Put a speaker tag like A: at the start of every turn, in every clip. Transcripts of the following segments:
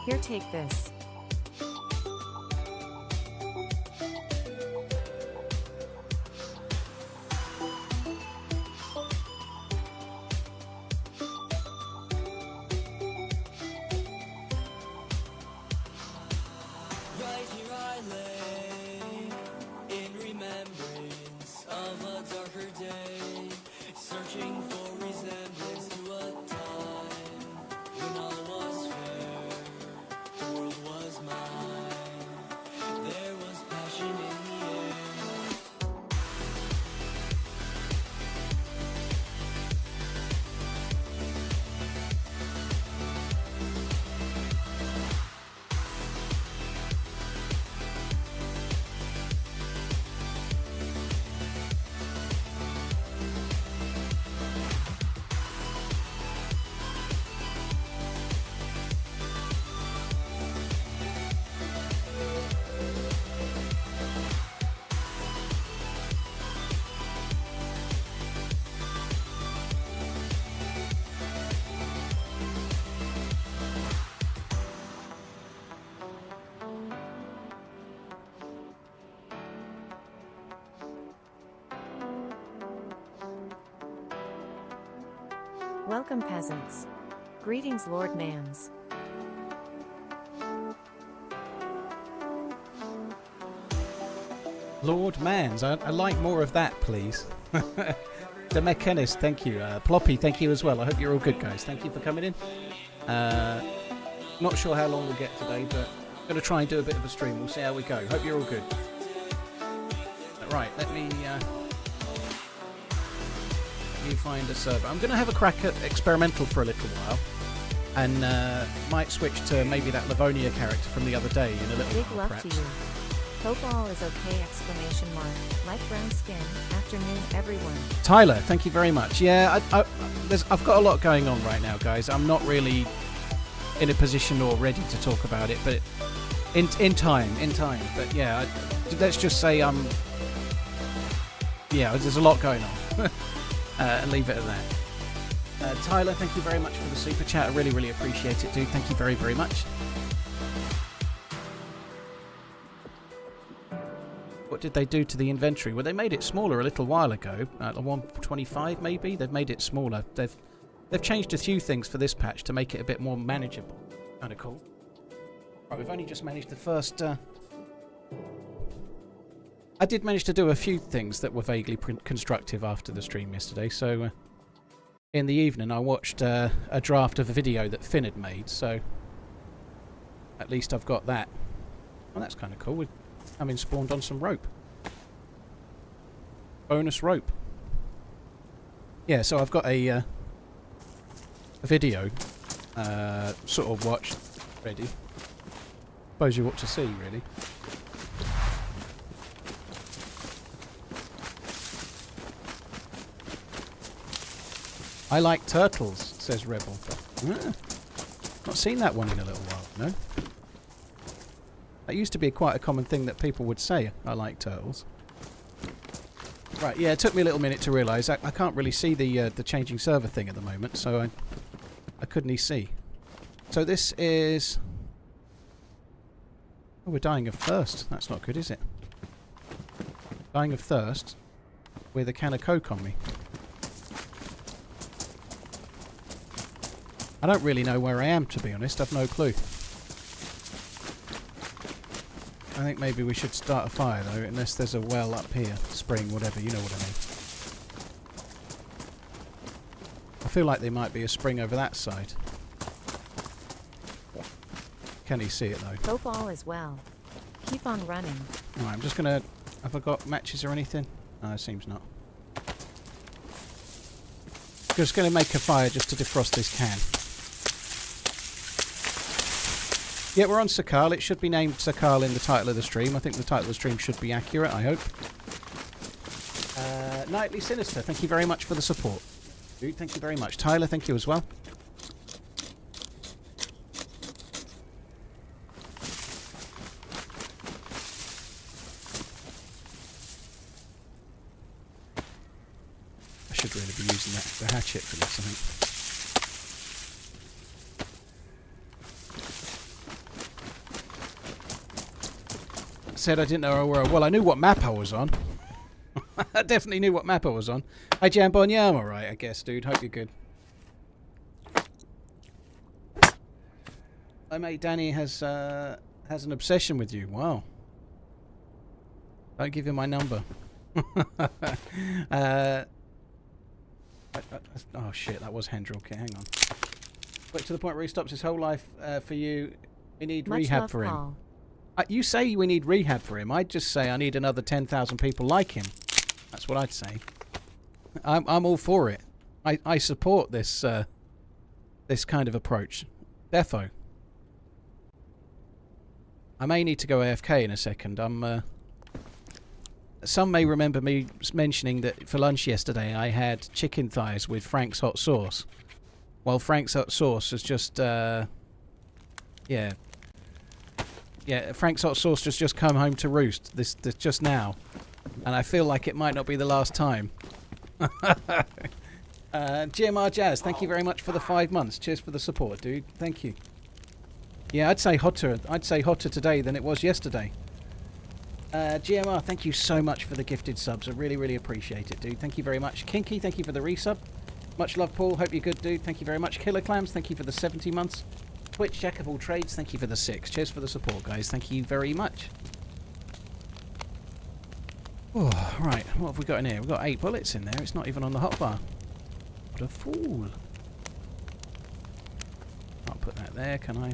A: Here, take this. Welcome, peasants. Greetings, Lord Mans.
B: Lord Mans, I like more of that, please. The Mechanist, thank you. Ploppy, thank you as well. I hope you're all good, guys. Thank you for coming in. Not sure how long we'll get today, but I'm going to try and do a bit of a stream. We'll see how we go. Hope you're all good. Right, let me find a server. I'm going to have a crack at experimental for a little while, and might switch to maybe that Livonia character from the other day in a little
A: Big
B: while,
A: love
B: perhaps.
A: to you. Hope all is okay! Exclamation mark. Like brown skin. Afternoon, everyone.
B: Tyler, thank you very much. Yeah, I've got a lot going on right now, guys. I'm not really in a position or ready to talk about it, but in time. But yeah, let's just say yeah, there's a lot going on. And leave it at that. Tyler, thank you very much for the super chat. I really, really appreciate it, dude. Thank you very, very much. What did they do to the inventory? Well, they made it smaller a little while ago. At 125, maybe. They've made it smaller. They've changed a few things for this patch to make it a bit more manageable. Kind of cool. Right, we've only just managed the first. I did manage to do a few things that were vaguely constructive after the stream yesterday, so in the evening I watched a draft of a video that Finn had made, so at least I've got that. Well, that's kind of cool. I mean, spawned on some rope. Bonus rope. Yeah, so I've got a video sort of watched, ready. Suppose you ought to see, really. I like turtles, says Rebel. Not seen that one in a little while, no? That used to be quite a common thing that people would say, I like turtles. Right, yeah, it took me a little minute to realise. I can't really see the changing server thing at the moment, so I couldn't see. So this is... Oh, we're dying of thirst. That's not good, is it? Dying of thirst with a can of Coke on me. I don't really know where I am, to be honest. I've no clue. I think maybe we should start a fire, though, unless there's a well up here. Spring, whatever, you know what I mean. I feel like there might be a spring over that side. Can he see it, though?
A: Hope all is well. Keep on running.
B: Alright, I'm just going to... Have I got matches or anything? No, it seems not. Just going to make a fire just to defrost this can. Yeah, we're on Sakhal. It should be named Sakhal in the title of the stream. I think the title of the stream should be accurate, I hope. Nightly Sinister, thank you very much for the support. Dude, thank you very much. Tyler, thank you as well. I should really be using the hatchet for this, I think. said I didn't know where. Well, I knew what map I was on. I definitely knew what map I was on. Hi, Jambon. Yeah, I'm alright, I guess, dude. Hope you're good. My mate Danny has an obsession with you. Wow. Don't give him my number. Oh shit, that was Hendril. Okay, hang on. But to the point where he stops his whole life for you. We need rehab for him. You say we need rehab for him. I'd just say I need another 10,000 people like him. That's what I'd say. I'm all for it. I support this this kind of approach. Defo. I may need to go AFK in a second. Some may remember me mentioning that for lunch yesterday I had chicken thighs with Frank's hot sauce. Well, Frank's hot sauce has just yeah, Frank's hot sauce just come home to roost this just now, and I feel like it might not be the last time. GMR Jazz, thank you very much for the 5 months. Cheers for the support, dude. Thank you. Yeah, I'd say hotter. I'd say hotter today than it was yesterday. GMR, thank you so much for the gifted subs. I really, really appreciate it, dude. Thank you very much. Kinky, thank you for the resub. Much love, Paul. Hope you're good, dude. Thank you very much. Killer Clams, thank you for the 70 months. Twitch Jack of all trades, thank you for the 6. Cheers for the support, guys. Thank you very much. Oh, right. What have we got in here? We've got 8 bullets in there. It's not even on the hotbar. What a fool. Can't put that there, can I?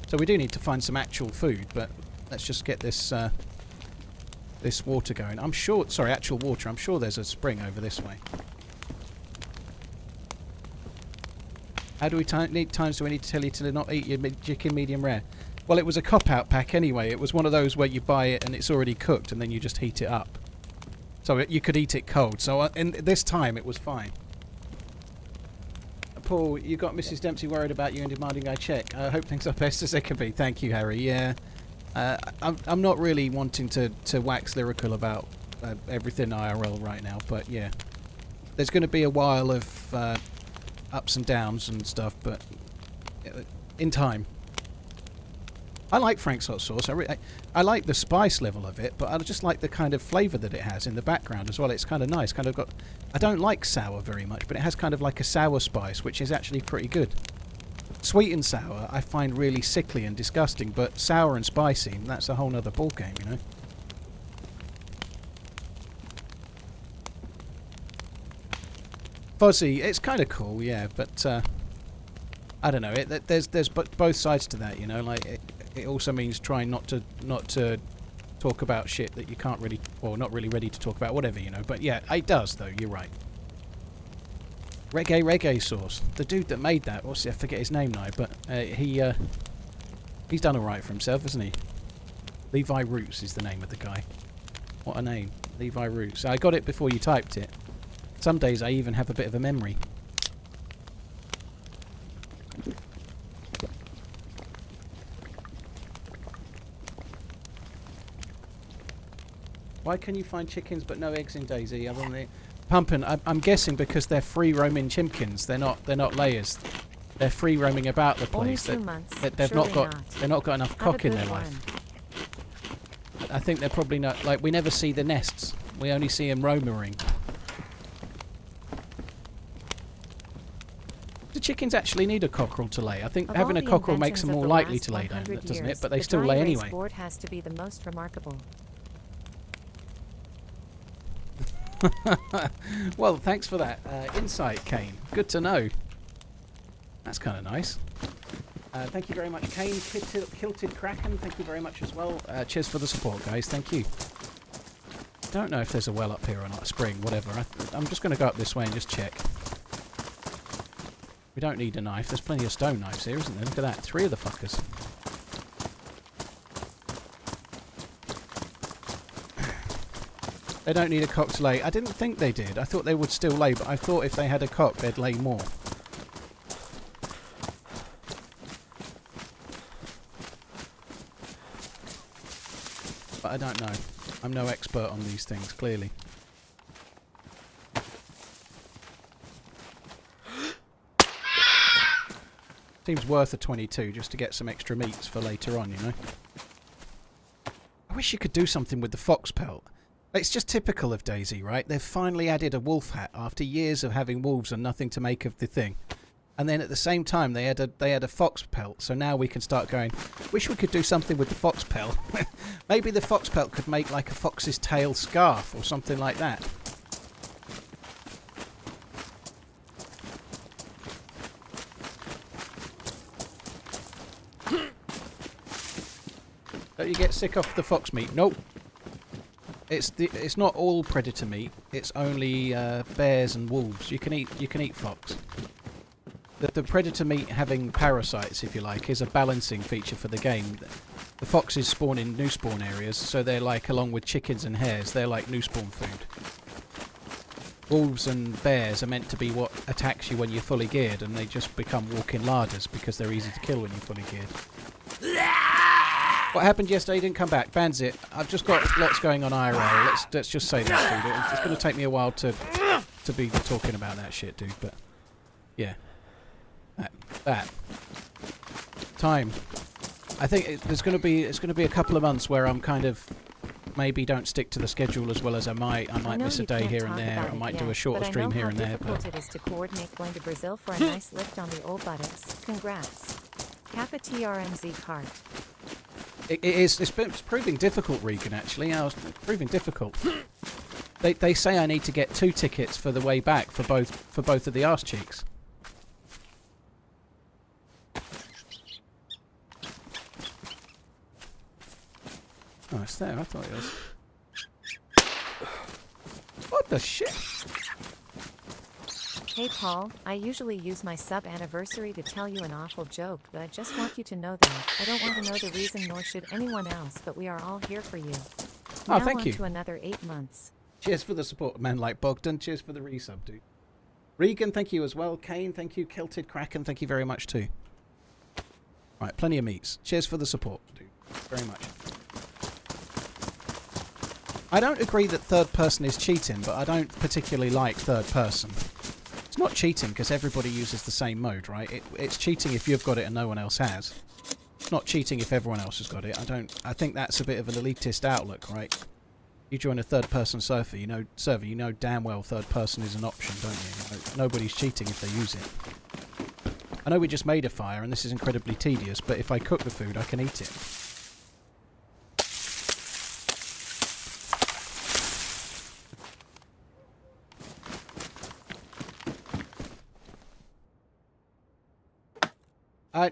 B: So we do need to find some actual food, but let's just get this this water going. I'm sure, sorry, actual water. I'm sure there's a spring over this way. How do we need times do we need to tell you to not eat your chicken medium rare? Well, it was a cop-out pack anyway. It was one of those where you buy it and it's already cooked and then you just heat it up. So you could eat it cold. So in this time it was fine. Paul, you got Mrs. Dempsey worried about you and demanding I check. I hope things are best as they can be. Thank you, Harry. Yeah, I'm not really wanting to wax lyrical about everything IRL right now, but yeah, there's going to be a while of ups and downs and stuff, but in time. I like Frank's hot sauce. I like the spice level of it, but I just like the kind of flavour that it has in the background as well. It's kind of nice. Kind of got. I don't like sour very much, but it has kind of like a sour spice, which is actually pretty good. Sweet and sour, I find really sickly and disgusting, but sour and spicy, that's a whole nother ballgame, you know. Fuzzy, it's kind of cool, yeah, but I don't know. There's both sides to that, you know. Like it also means trying not to talk about shit that you can't really, or not really ready to talk about, whatever, you know. But yeah, it does though. You're right. Reggae sauce. The dude that made that, I forget his name now, but he's done all right for himself, hasn't he? Levi Roots is the name of the guy. What a name, Levi Roots. I got it before you typed it. Some days I even have a bit of a memory. Why can you find chickens but no eggs in DayZ? Other than the Pumpin', I'm guessing because they're free roaming chimkins. They're not layers. They're free roaming about the place.
A: Only 2 months.
B: They've not got enough cock in their life. I think they're probably not, like, we never see the nests. We only see them roaming. Do chickens actually need a cockerel to lay? I think having a cockerel makes them more likely to lay, doesn't it? But they still lay anyway.
A: Board has to be the most remarkable.
B: Well, thanks for that insight, Kane. Good to know. That's kind of nice. Thank you very much, Kane. Kilted Kraken, thank you very much as well. Cheers for the support, guys. Thank you. Don't know if there's a well up here or not, a spring, whatever. I'm just going to go up this way and just check. We don't need a knife. There's plenty of stone knives here, isn't there? Look at that. 3 of the fuckers. They don't need a cock to lay. I didn't think they did. I thought they would still lay, but I thought if they had a cock, they'd lay more. But I don't know. I'm no expert on these things, clearly. Seems worth a 22 just to get some extra meats for later on, you know. I wish you could do something with the fox pelt. It's just typical of DayZ, right? They've finally added a wolf hat after years of having wolves and nothing to make of the thing. And then at the same time, they had a fox pelt. So now we can start going, wish we could do something with the fox pelt. Maybe the fox pelt could make like a fox's tail scarf or something like that. Don't you get sick off the fox meat? Nope. It's not all predator meat. It's only bears and wolves. You can eat fox. The predator meat having parasites, if you like, is a balancing feature for the game. The foxes spawn in new spawn areas, so they're like, along with chickens and hares, they're like new spawn food. Wolves and bears are meant to be what attacks you when you're fully geared, and they just become walking larders because they're easy to kill when you're fully geared. What happened yesterday didn't come back. Bans it. I've just got lots going on IRL. Let's just say that, dude. It's going to take me a while to be talking about that shit, dude. But yeah, that time. I think it's going to be a couple of months where I'm kind of maybe don't stick to the schedule as well as I might. I might miss a day here and there. I might do a shorter stream here and there.
A: But it is to coordinate going to Brazil for a nice lift on the old buttocks. Congrats. Kappa TRMZ cart.
B: It's proving difficult, Regan, actually. It's proving difficult. They say I need to get 2 tickets for the way back for both of the arse cheeks. Oh, it's there. I thought it was. What the shit?
A: Hey Paul, I usually use my sub-anniversary to tell you an awful joke, but I just want you to know that. I don't want to know the reason, nor should anyone else, but we are all here for you.
B: Oh, thank you.
A: To another 8 months.
B: Cheers for the support, man like Bogdan. Cheers for the resub, dude. Regan, thank you as well. Kane, thank you. Kilted Kraken, thank you very much too. Right, plenty of meats. Cheers for the support, dude. Very much. I don't agree that third person is cheating, but I don't particularly like third person. It's not cheating because everybody uses the same mode, right? It's cheating if you've got it and no one else has. It's not cheating if everyone else has got it. I think that's a bit of an elitist outlook, right? You join a third person server, you know damn well third person is an option, don't you? Nobody's cheating if they use it. I know we just made a fire and this is incredibly tedious, but if I cook the food, I can eat it.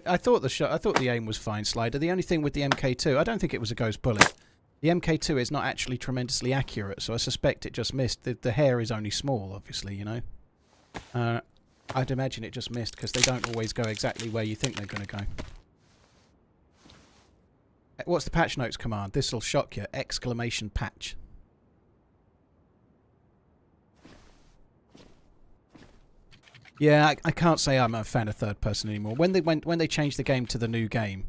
B: I thought the aim was fine, Slider. The only thing with the MK2, I don't think it was a ghost bullet. The MK2 is not actually tremendously accurate, so I suspect it just missed. The hair is only small, obviously, you know. I'd imagine it just missed because they don't always go exactly where you think they're going to go. What's the patch notes command? This'll shock you! Exclamation patch. Yeah, I can't say I'm a fan of third person anymore. When they changed the game to the new game,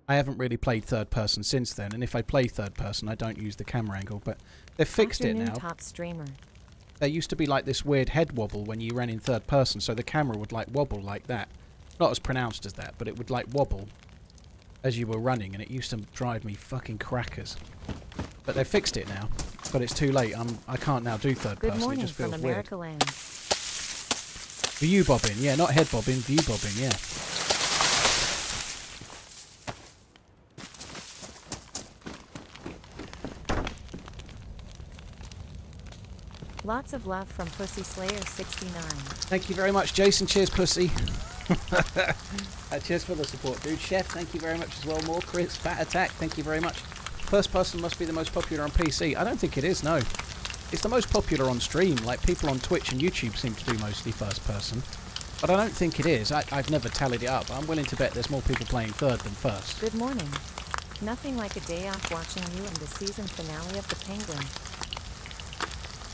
B: I haven't really played third person since then. And if I play third person, I don't use the camera angle. But they've fixed it now.
A: Top streamer.
B: There used to be like this weird head wobble when you ran in third person, so the camera would like wobble like that. Not as pronounced as that, but it would like wobble as you were running, and it used to drive me fucking crackers. But they've fixed it now. But it's too late. I can't now do third person.
A: Good
B: It just feels
A: from
B: weird.
A: America Land.
B: View bobbing, yeah, not head bobbing, view bobbing, yeah.
A: Lots of love from Pussy Slayer 69.
B: Thank you very much, Jason. Cheers, pussy. Cheers for the support, dude. Chef, thank you very much as well. More Chris, Fat Attack, thank you very much. First person must be the most popular on PC. I don't think it is, no. It's the most popular on stream. Like, people on Twitch and YouTube seem to do mostly first person. But I don't think it is. I've never tallied it up. I'm willing to bet there's more people playing third than first.
A: Good morning. Nothing like a day off watching you in the season finale of The Penguin.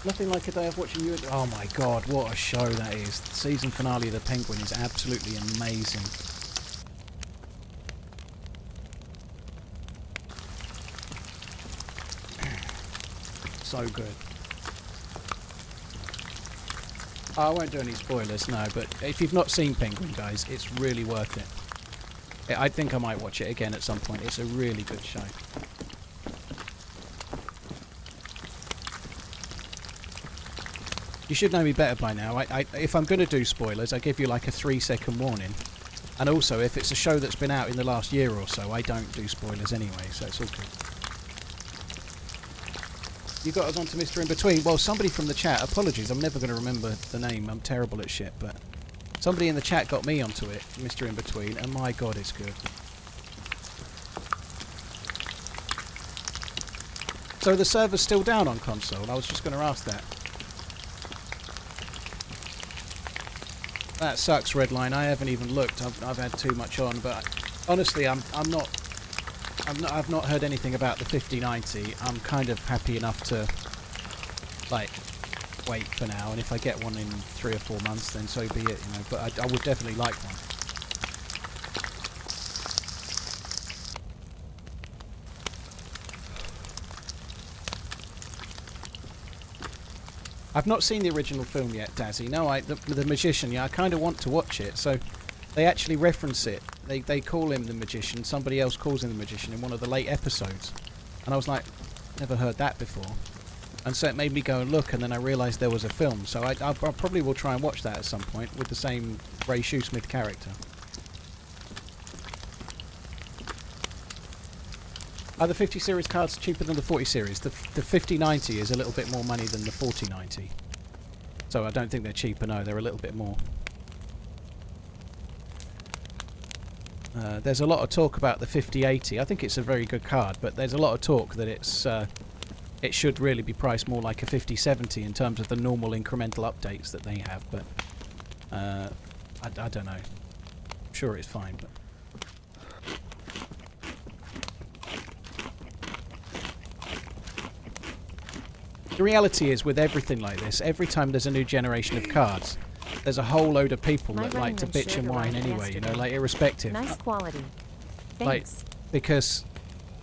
B: Nothing like a day of watching you. Oh my god, what a show that is. The season finale of The Penguin is absolutely amazing. So good. I won't do any spoilers, no, but if you've not seen Penguin, guys, it's really worth it. I think I might watch it again at some point. It's a really good show. You should know me better by now. If I'm going to do spoilers, I give you like a 3-second warning. And also, if it's a show that's been out in the last year or so, I don't do spoilers anyway, so it's all good. You got us onto Mr. In Between. Well, somebody from the chat, apologies, I'm never going to remember the name. I'm terrible at shit, but somebody in the chat got me onto it, Mr. In Between, and my god, it's good. So the server's still down on console? I was just going to ask that. That sucks, Redline. I haven't even looked. I've had too much on, but honestly, I've not heard anything about the 5090. I'm kind of happy enough to like wait for now, and if I get one in 3 or 4 months, then so be it, you know. But I would definitely like one. I've not seen the original film yet, Dazzy. No, the Magician. Yeah, I kind of want to watch it. So they actually reference it. They call him the Magician. Somebody else calls him the Magician in one of the late episodes. And I was like, never heard that before. And so it made me go and look, and then I realised there was a film. So I probably will try and watch that at some point with the same Ray Shoesmith character. Are the 50 series cards cheaper than the 40 series? The 5090 is a little bit more money than the 4090. So I don't think they're cheaper, no, they're a little bit more. There's a lot of talk about the 5080. I think it's a very good card, but there's a lot of talk that it should really be priced more like a 5070 in terms of the normal incremental updates that they have, but I don't know. I'm sure it's fine, but... The reality is, with everything like this, every time there's a new generation of cards, there's a whole load of people that like to bitch and whine anyway, you know, like irrespective.
A: Nice quality. Thanks.
B: Like, because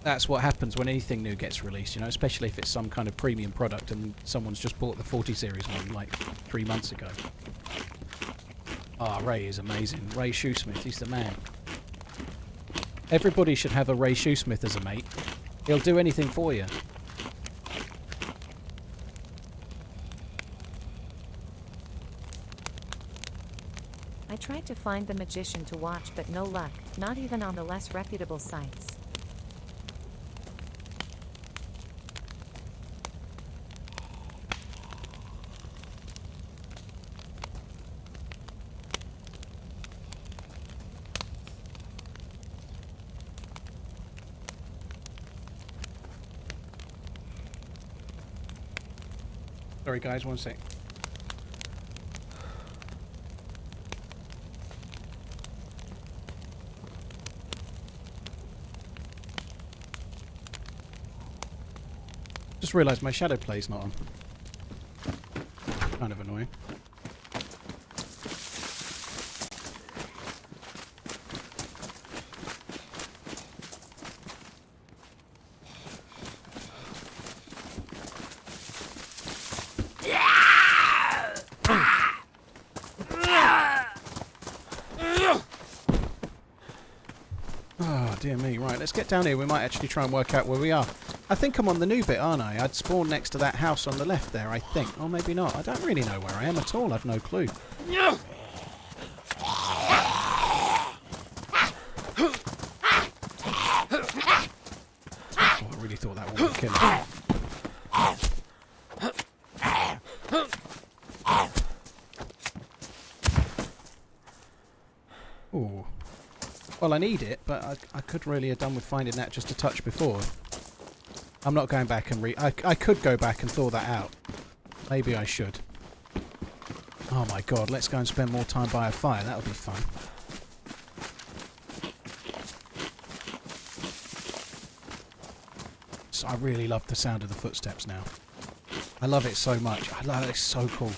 B: that's what happens when anything new gets released, you know, especially if it's some kind of premium product and someone's just bought the 40 series one like 3 months ago. Ah, Ray is amazing. Ray Shoesmith, he's the man. Everybody should have a Ray Shoesmith as a mate. He'll do anything for you.
A: I tried to find the Magician to watch, but no luck, not even on the less reputable sites.
B: Sorry guys, one sec. Just realised my shadow play's not on. Kind of annoying. Oh dear me, right, let's get down here. We might actually try and work out where we are. I think I'm on the new bit, aren't I? I'd spawned next to that house on the left there, I think. Or maybe not. I don't really know where I am at all. I've no clue. Oh, I really thought that one would kill me. Ooh. Well, I need it, but I could really have done with finding that just a touch before. I'm not going back and I could go back and thaw that out. Maybe I should. Oh my god, let's go and spend more time by a fire. That'll be fun. So I really love the sound of the footsteps now. I love it so much. I love it. It's so cool.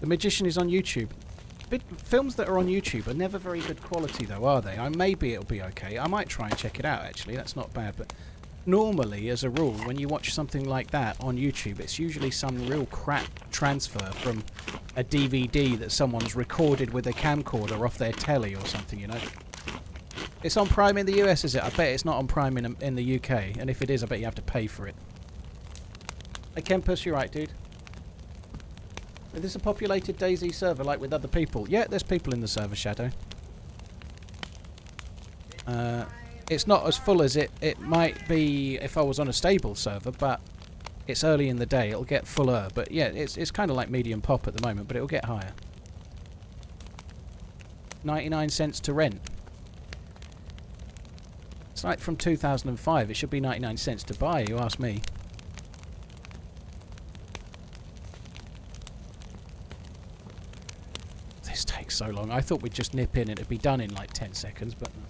B: Magician is on YouTube. Films that are on YouTube are never very good quality, though, are they? Maybe it'll be okay. I might try and check it out, actually. That's not bad. But normally, as a rule, when you watch something like that on YouTube, it's usually some real crap transfer from a DVD that someone's recorded with a camcorder off their telly or something, you know? It's on Prime in the US, is it? I bet it's not on Prime in the UK. And if it is, I bet you have to pay for it. Hey, Kempus, you're right, dude. Is this a populated DayZ server like with other people? Yeah, there's people in the server, Shadow. It's not as full as it might be if I was on a stable server, but it's early in the day. It'll get fuller. But yeah, it's kind of like medium pop at the moment, but it'll get higher. 99 cents to rent. It's like from 2005. It should be 99 cents to buy, you ask me. This takes so long. I thought we'd just nip in and it'd be done in like 10 seconds, but no.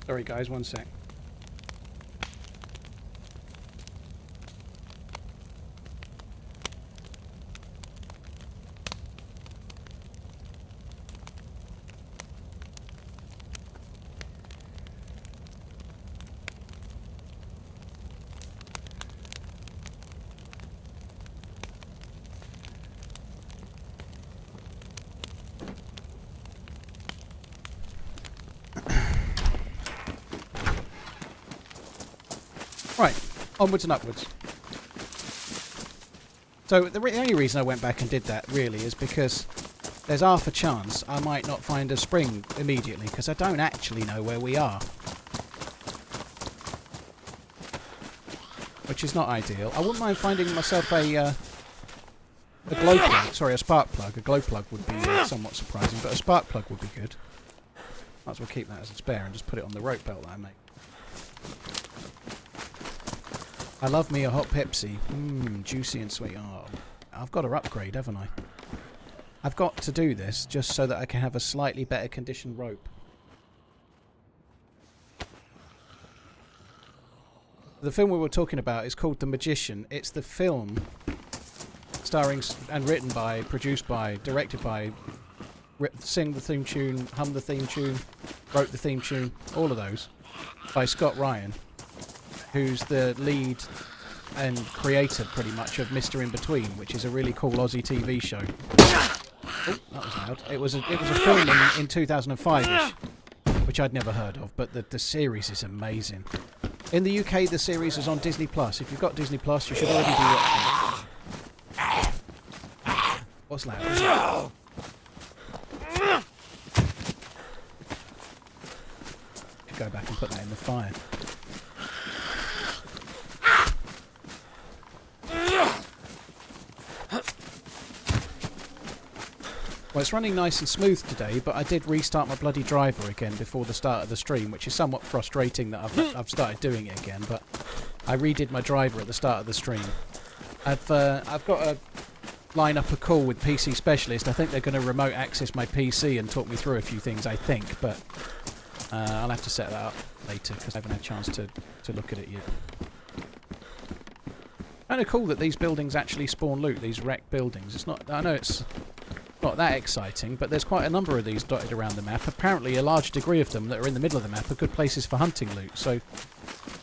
B: Sorry guys, one sec. Right, onwards and upwards. So the only reason I went back and did that really is because there's half a chance I might not find a spring immediately because I don't actually know where we are. Which is not ideal. I wouldn't mind finding myself a glow plug, sorry, a spark plug. A glow plug would be somewhat surprising, but a spark plug would be good. Might as well keep that as a spare and just put it on the rope belt that I make. I love me a hot Pepsi. Mmm, juicy and sweet. Oh, I've got to upgrade, haven't I? I've got to do this just so that I can have a slightly better conditioned rope. The film we were talking about is called The Magician. It's the film starring and written by, produced by, directed by, sing the theme tune, hum the theme tune, wrote the theme tune, all of those, by Scott Ryan, who's the lead and creator, pretty much, of Mr. In Between, which is a really cool Aussie TV show. Oh, that was loud. It was a film in 2005-ish, which I'd never heard of, but the series is amazing. In the UK, the series is on Disney Plus. If you've got Disney Plus, you should already be watching it. What's loud? Should go back and put that in the fire. Well, it's running nice and smooth today, but I did restart my bloody driver again before the start of the stream, which is somewhat frustrating that I've started doing it again, but I redid my driver at the start of the stream. I've got to line up a call with PC Specialist. I think they're going to remote access my PC and talk me through a few things, I think, but I'll have to set that up later because I haven't had a chance to look at it yet. Kind of cool that these buildings actually spawn loot, these wrecked buildings. It's not, I know it's not that exciting, but there's quite a number of these dotted around the map. Apparently a large degree of them that are in the middle of the map are good places for hunting loot, so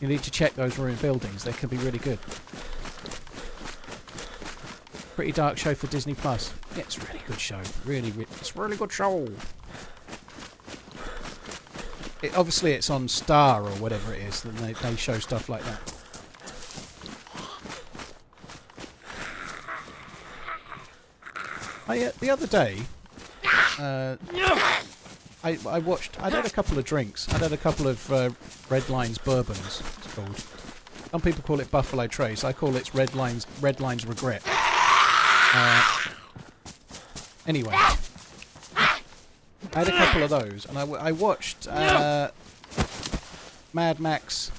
B: you need to check those ruined buildings. They can be really good. Pretty dark show for Disney Plus. Yeah, it's a really good show. It's a really good show. Obviously it's on Star or whatever it is, then they show stuff like that. The other day, I watched. I'd had a couple of drinks. I'd had a couple of Red Lines bourbons. It's called. Some people call it Buffalo Trace. I call it Red Lines Regret. Anyway, I had a couple of those, and I watched Mad Max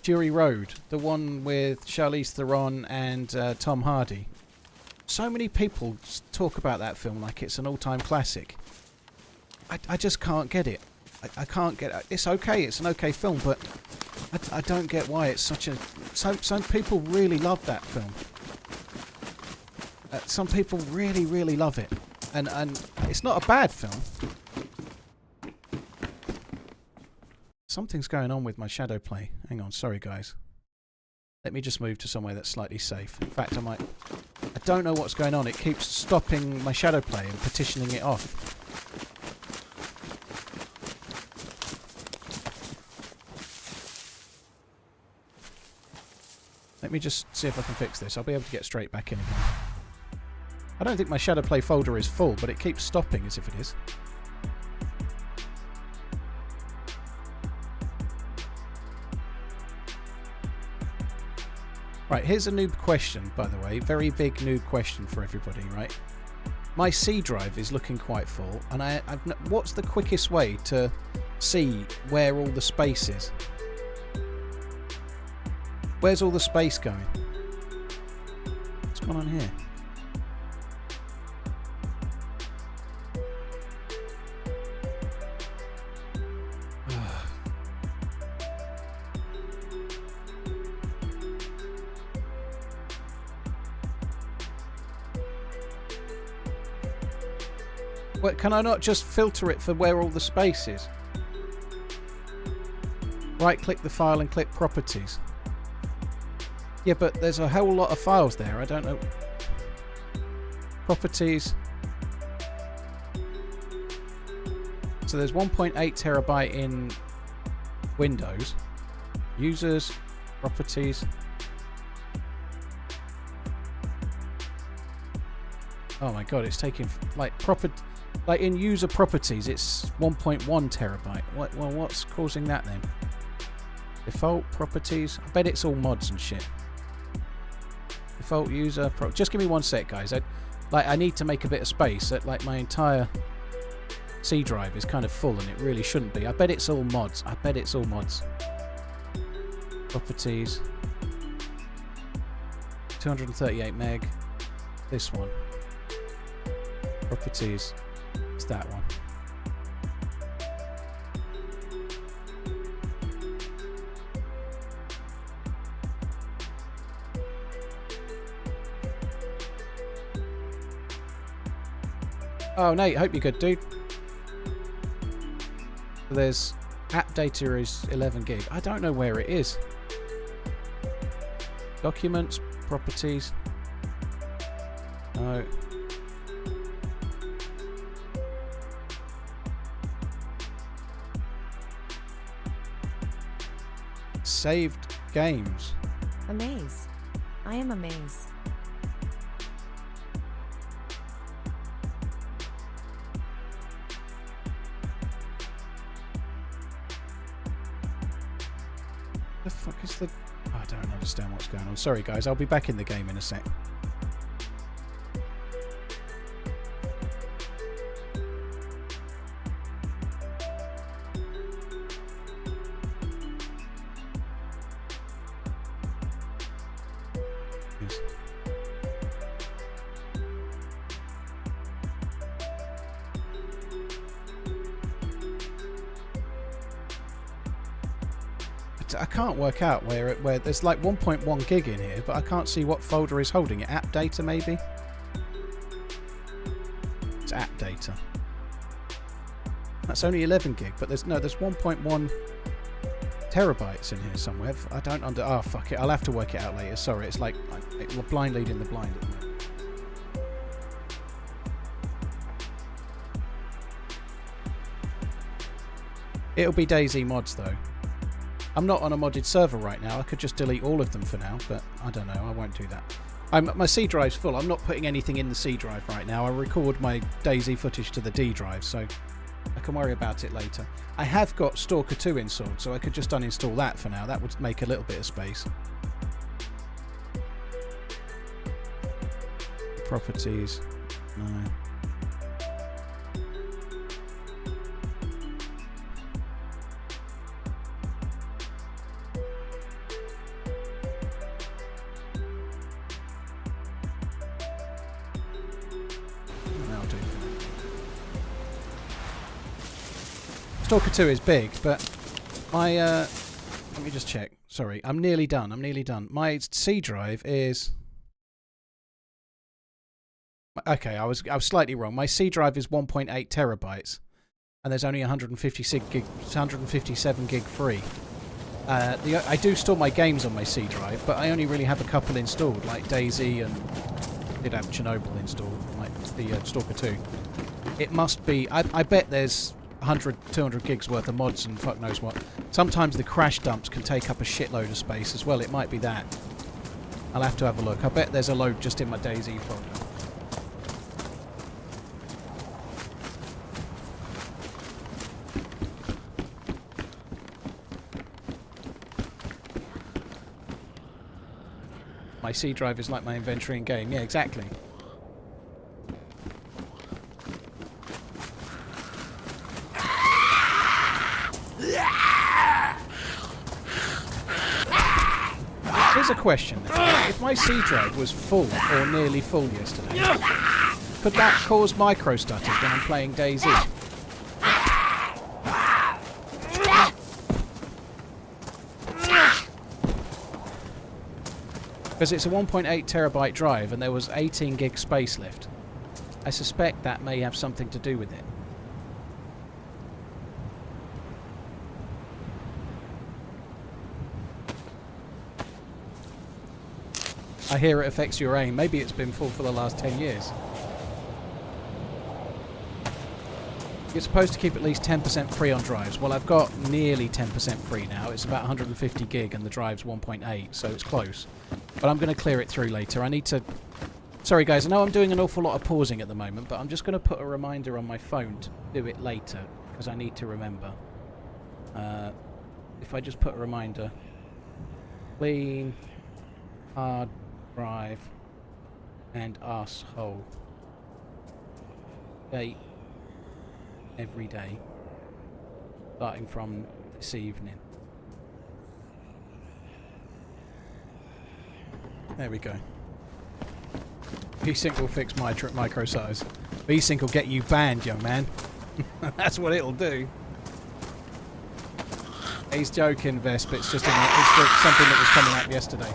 B: Fury Road, the one with Charlize Theron and Tom Hardy. So many people talk about that film like it's an all-time classic. I just can't get it. I can't get it. It's okay, it's an okay film, but I don't get why it's such a... Some people really love that film. Some people really, really love it. And it's not a bad film. Something's going on with my shadow play. Hang on, sorry guys. Let me just move to somewhere that's slightly safe. In fact, I don't know what's going on. It keeps stopping my shadow play and petitioning it off. Let me just see if I can fix this. I'll be able to get straight back in again. I don't think my shadow play folder is full, but it keeps stopping as if it is. Right, here's a noob question, by the way. Very big noob question for everybody, right? My C drive is looking quite full, and what's the quickest way to see where all the space is? Where's all the space going? What's going on here? What, can I not just filter it for where all the space is? Right click the file and click properties. Yeah, but there's a whole lot of files there. I don't know. Properties. So there's 1.8 terabyte in Windows. Users, properties. Oh my god, it's taking like in user properties it's 1.1 terabyte. Well, what's causing that then? Default properties. I bet it's all mods and shit. Default user just give me 1 sec, guys. I need to make a bit of space. Like my entire C drive is kind of full and it really shouldn't be. I bet it's all mods. I bet it's all mods. Properties. 238 meg. This one. Properties. It's that one. Oh, Nate, hope you're good, dude. There's app data is 11 gig. I don't know where it is. Documents, properties. No. Saved games.
A: Amaze. I am amazed.
B: The fuck is the... I don't understand what's going on. Sorry guys, I'll be back in the game in a sec. Yes. I can't work out where there's like 1.1 gig in here, but I can't see what folder is holding it. App data maybe? It's app data. That's only 11 gig, but there's 1.1 terabytes in here somewhere. I don't oh fuck it, I'll have to work it out later. Sorry, it's like blind leading the blind at the moment. It'll be DayZ mods though. I'm not on a modded server right now. I could just delete all of them for now, but I don't know. I won't do that. My C drive's full. I'm not putting anything in the C drive right now. I record my DayZ footage to the D drive, so I can worry about it later. I have got Stalker 2 installed, so I could just uninstall that for now. That would make a little bit of space. Properties. No. Stalker 2 is big, but my... let me just check. Sorry, I'm nearly done. My C drive is... Okay, I was slightly wrong. My C drive is 1.8 terabytes, and there's only 157 gig free. I do store my games on my C drive, but I only really have a couple installed, like DayZ, and did have Chernobyl installed, like the Stalker 2. It must be... I bet there's 100, 200 gigs worth of mods and fuck knows what. Sometimes the crash dumps can take up a shitload of space as well. It might be that. I'll have to have a look. I bet there's a load just in my DayZ folder. My C drive is like my inventory in game. Yeah, exactly. Here's a question then. If my C drive was full or nearly full yesterday, could that cause micro stutters when I'm playing DayZ? Because it's a 1.8 terabyte drive and there was 18 gig space left. I suspect that may have something to do with it. I hear it affects your aim. Maybe it's been full for the last 10 years. You're supposed to keep at least 10% free on drives. Well, I've got nearly 10% free now. It's about 150 gig and the drive's 1.8, so it's close. But I'm going to clear it through later. I need to... Sorry guys, I know I'm doing an awful lot of pausing at the moment, but I'm just going to put a reminder on my phone to do it later, because I need to remember. If I just put a reminder... Clean... Hard... Drive... And arsehole. Date... Every day. Starting from this evening. There we go. VSync will fix my micro size. VSync will get you banned, young man. That's what it'll do. He's joking, Vesp. It's just something that was coming up yesterday.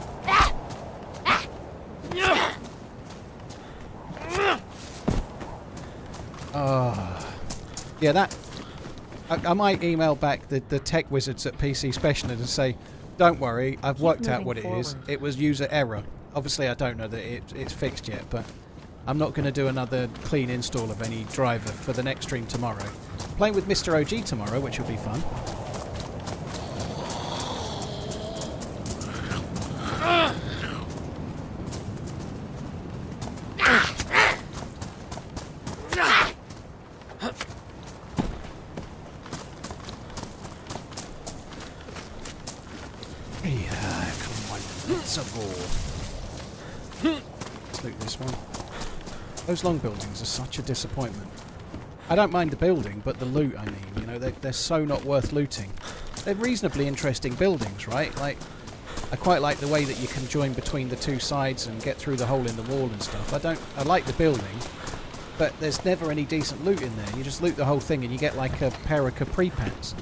B: Oh. Yeah, that... I might email back the tech wizards at PC Specialist and say, don't worry, I've worked out what it is. It was user error. Obviously, I don't know that it's fixed yet, but I'm not going to do another clean install of any driver for the next stream tomorrow. Playing with Mr. OG tomorrow, which will be fun. Let's loot this one. Those long buildings are such a disappointment. I don't mind the building, but the loot, I mean, you know, they're so not worth looting. They're reasonably interesting buildings, right? Like, I quite like the way that you can join between the two sides and get through the hole in the wall and stuff. I like the building, but there's never any decent loot in there. You just loot the whole thing and you get like a pair of capri pants.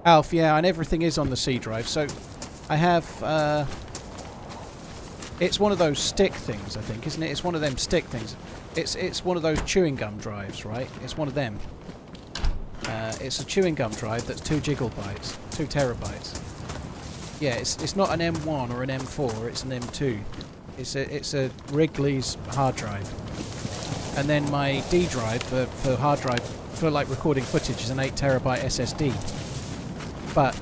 B: Alf, yeah, and everything is on the C drive. So I have... it's one of those stick things, I think, isn't it? It's one of them stick things. It's one of those chewing gum drives, right? It's one of them. It's a chewing gum drive that's 2 gigabytes, 2 terabytes. Yeah, it's not an M1 or an M4, it's an M2. It's a Wrigley's hard drive. And then my D drive for hard drive, for like recording footage, is an 8 terabyte SSD. But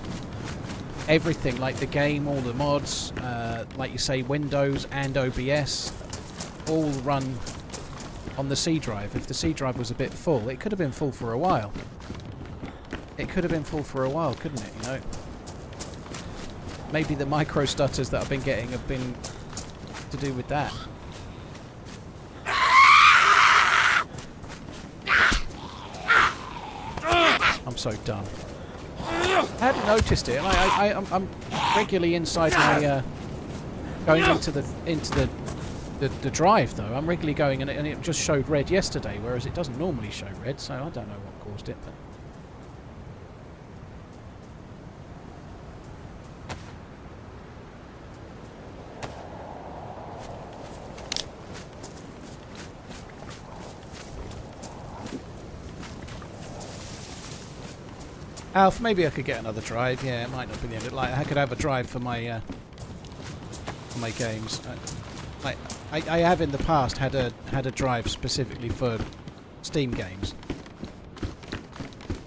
B: everything, like the game, all the mods, like you say, Windows and OBS, all run on the C drive. If the C drive was a bit full, it could have been full for a while. It could have been full for a while, couldn't it, you know? Maybe the micro stutters that I've been getting have been to do with that. I'm so done. I hadn't noticed it. I'm regularly inside my going into the drive though. I'm regularly going and it just showed red yesterday, whereas it doesn't normally show red. So I don't know what caused it. But Alf, maybe I could get another drive. Yeah, it might not be the end. Like I could have a drive for my games. I have in the past had a drive specifically for Steam games.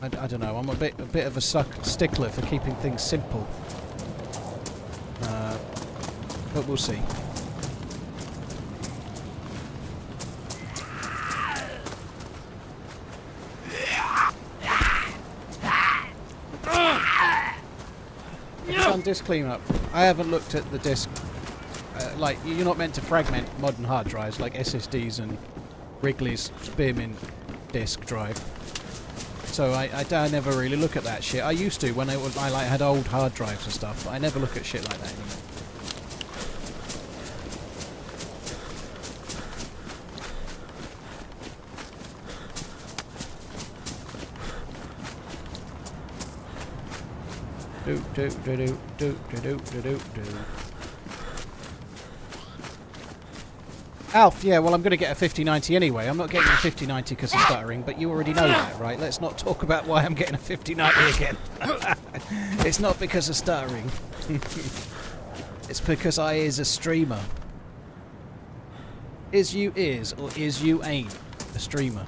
B: I don't know. I'm a bit of a stickler for keeping things simple. But we'll see. Disk cleanup. I haven't looked at the disk. Like, you're not meant to fragment modern hard drives like SSDs and Wrigley's Spearmint disk drive. So I never really look at that shit. I used to when I had old hard drives and stuff, but I never look at shit like that anymore. Alf, yeah, well I'm going to get a 5090 anyway. I'm not getting a 5090 because of stuttering, but you already know that, right? Let's not talk about why I'm getting a 5090 again. It's not because of stuttering. It's because I is a streamer. Is you is, or is you ain't a streamer?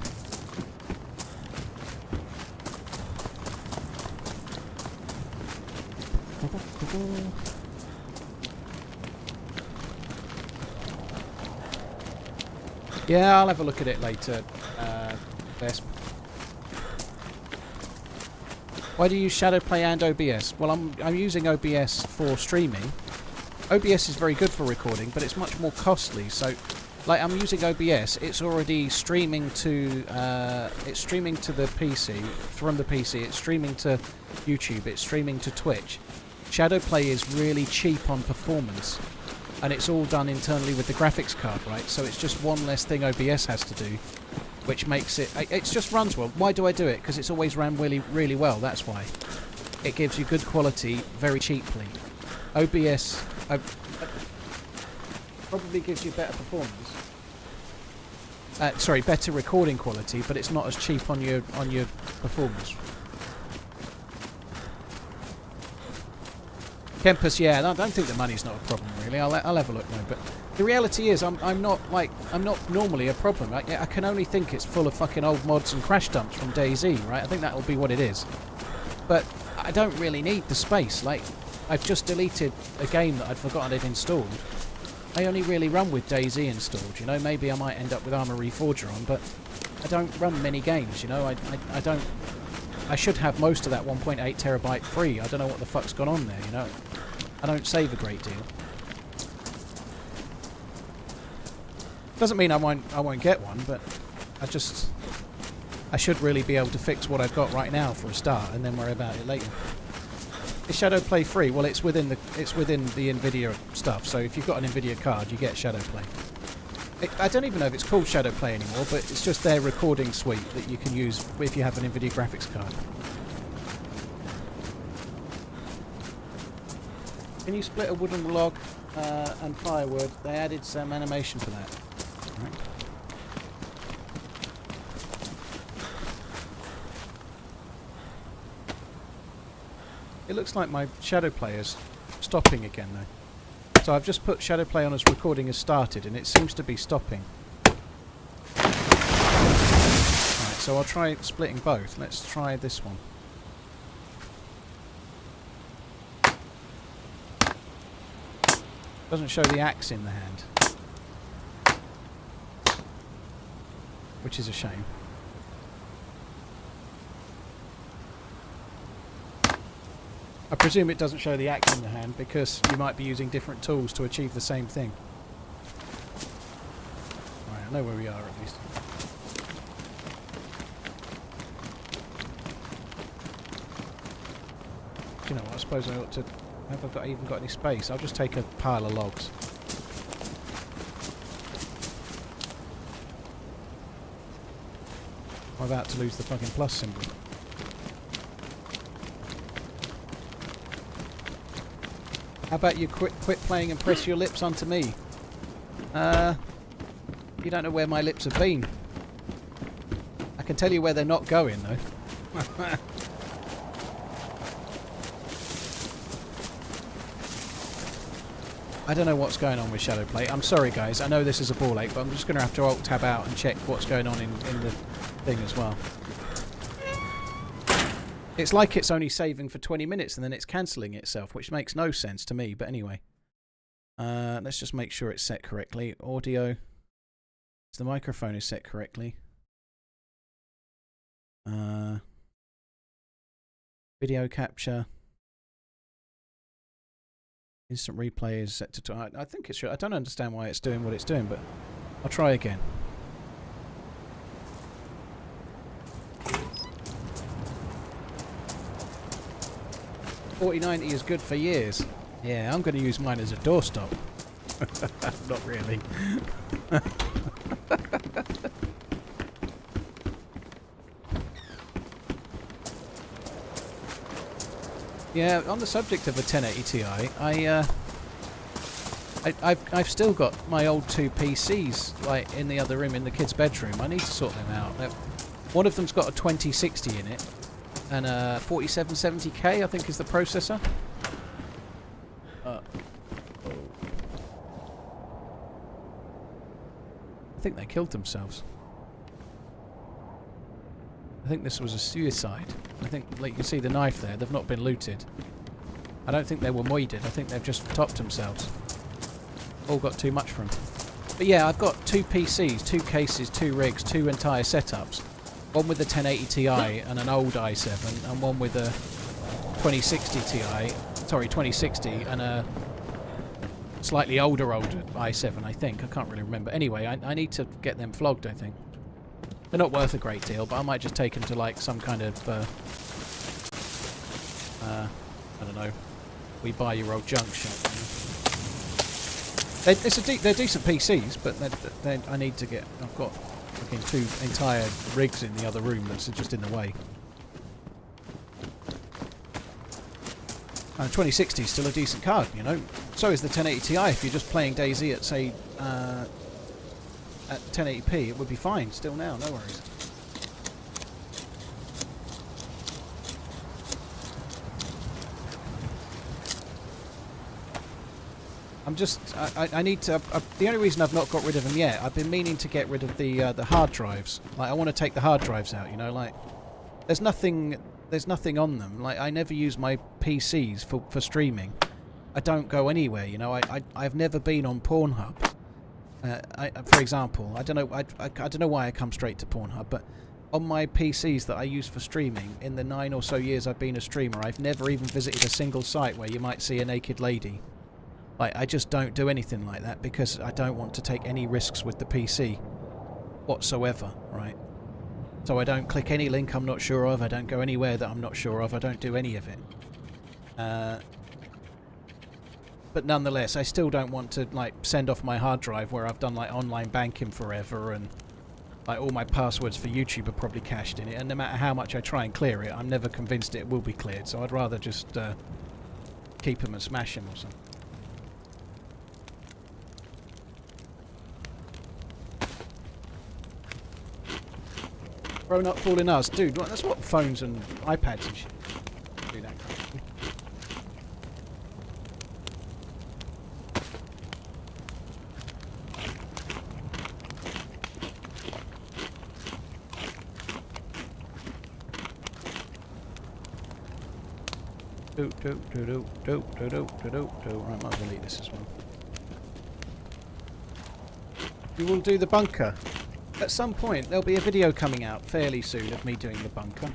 B: Yeah, I'll have a look at it later. Vesp. Why do you use Shadowplay and OBS? Well, I'm using OBS for streaming. OBS is very good for recording, but it's much more costly. So, like, I'm using OBS. It's already streaming to the PC from the PC. It's streaming to YouTube. It's streaming to Twitch. Shadowplay is really cheap on performance, and it's all done internally with the graphics card, right? So it's just one less thing OBS has to do, which makes it just runs well. Why do I do it? Because it's always ran really, really well. That's why. It gives you good quality very cheaply. OBS probably gives you better performance. Sorry, better recording quality, but it's not as cheap on your performance. Kempus, yeah, I don't think the money's not a problem really. I'll have a look now, but the reality is I'm not normally a problem. I can only think it's full of fucking old mods and crash dumps from DayZ, right? I think that'll be what it is. But I don't really need the space. Like, I've just deleted a game that I'd forgotten I'd installed. I only really run with DayZ installed, you know. Maybe I might end up with Arma Reforger on, but I don't run many games, you know. I don't. I should have most of that 1.8 terabyte free. I don't know what the fuck's gone on there, you know. I don't save a great deal. Doesn't mean I won't get one, but I should really be able to fix what I've got right now for a start, and then worry about it later. Is Shadowplay free? Well, it's within the Nvidia stuff. So if you've got an Nvidia card, you get Shadowplay. I don't even know if it's called Shadowplay anymore, but it's just their recording suite that you can use if you have an Nvidia graphics card. Can you split a wooden log and firewood? They added some animation for that. Right. It looks like my Shadowplay is stopping again though. So I've just put Shadowplay on as recording has started and it seems to be stopping. Right, so I'll try splitting both. Let's try this one. Doesn't show the axe in the hand, which is a shame. I presume it doesn't show the axe in the hand because you might be using different tools to achieve the same thing. Right, I know where we are at least. you know what, I suppose I ought to... Have I even got any space? I'll just take a pile of logs. I'm about to lose the fucking plus symbol. How about you quit playing and press your lips onto me? You don't know where my lips have been. I can tell you where they're not going, though. I don't know what's going on with Shadowplay. I'm sorry, guys. I know this is a ball ache, but I'm just going to have to alt-tab out and check what's going on in the thing as well. It's like it's only saving for 20 minutes and then it's cancelling itself, which makes no sense to me. But anyway, let's just make sure it's set correctly. Audio. So the microphone is set correctly. Video capture. Instant replay is set to... I think it should. I don't understand why it's doing what it's doing, but I'll try again. $40.90 is good for years. Yeah, I'm going to use mine as a doorstop. Not really. Yeah, on the subject of a 1080 Ti, I've still got my old two PCs like in the other room in the kids' bedroom. I need to sort them out. One of them's got a 2060 in it, and a 4770K I think is the processor. I think they killed themselves. I think this was a suicide. I think, like you can see the knife there, they've not been looted. I don't think they were moided. I think they've just topped themselves. All got too much for them. But yeah, I've got two PCs, two cases, two rigs, two entire setups. One with a 1080 Ti and an old i7, and one with a 2060 and a slightly older i7, I think. I can't really remember. Anyway, I need to get them flogged, I think. They're not worth a great deal, but I might just take them to like some kind of, I don't know, we buy your old junk shop. You know? They're decent PCs, but I need to get. I've got fucking two entire rigs in the other room that's just in the way. And 2060 is still a decent card, you know. So is the 1080 Ti. If you're just playing DayZ at say at 1080p, it would be fine still now, no worries. I need to, the only reason I've not got rid of them yet, I've been meaning to get rid of the hard drives. Like, I want to take the hard drives out, you know, like, there's nothing on them. Like, I never use my PCs for streaming. I don't go anywhere, you know, I've never been on Pornhub. For example, I don't know why I come straight to Pornhub, but on my PCs that I use for streaming, in the 9 or so years I've been a streamer, I've never even visited a single site where you might see a naked lady. Like, I just don't do anything like that because I don't want to take any risks with the PC whatsoever, right? So I don't click any link I'm not sure of, I don't go anywhere that I'm not sure of, I don't do any of it. But nonetheless, I still don't want to like send off my hard drive where I've done like online banking forever and like all my passwords for YouTube are probably cached in it, and no matter how much I try and clear it, I'm never convinced it will be cleared, so I'd rather just keep them and smash them or something. Grown up fooling us. Dude, that's what phones and iPads and shit do, that kind of thing. Right, might delete this as well. You will do the bunker. At some point, there'll be a video coming out fairly soon of me doing the bunker.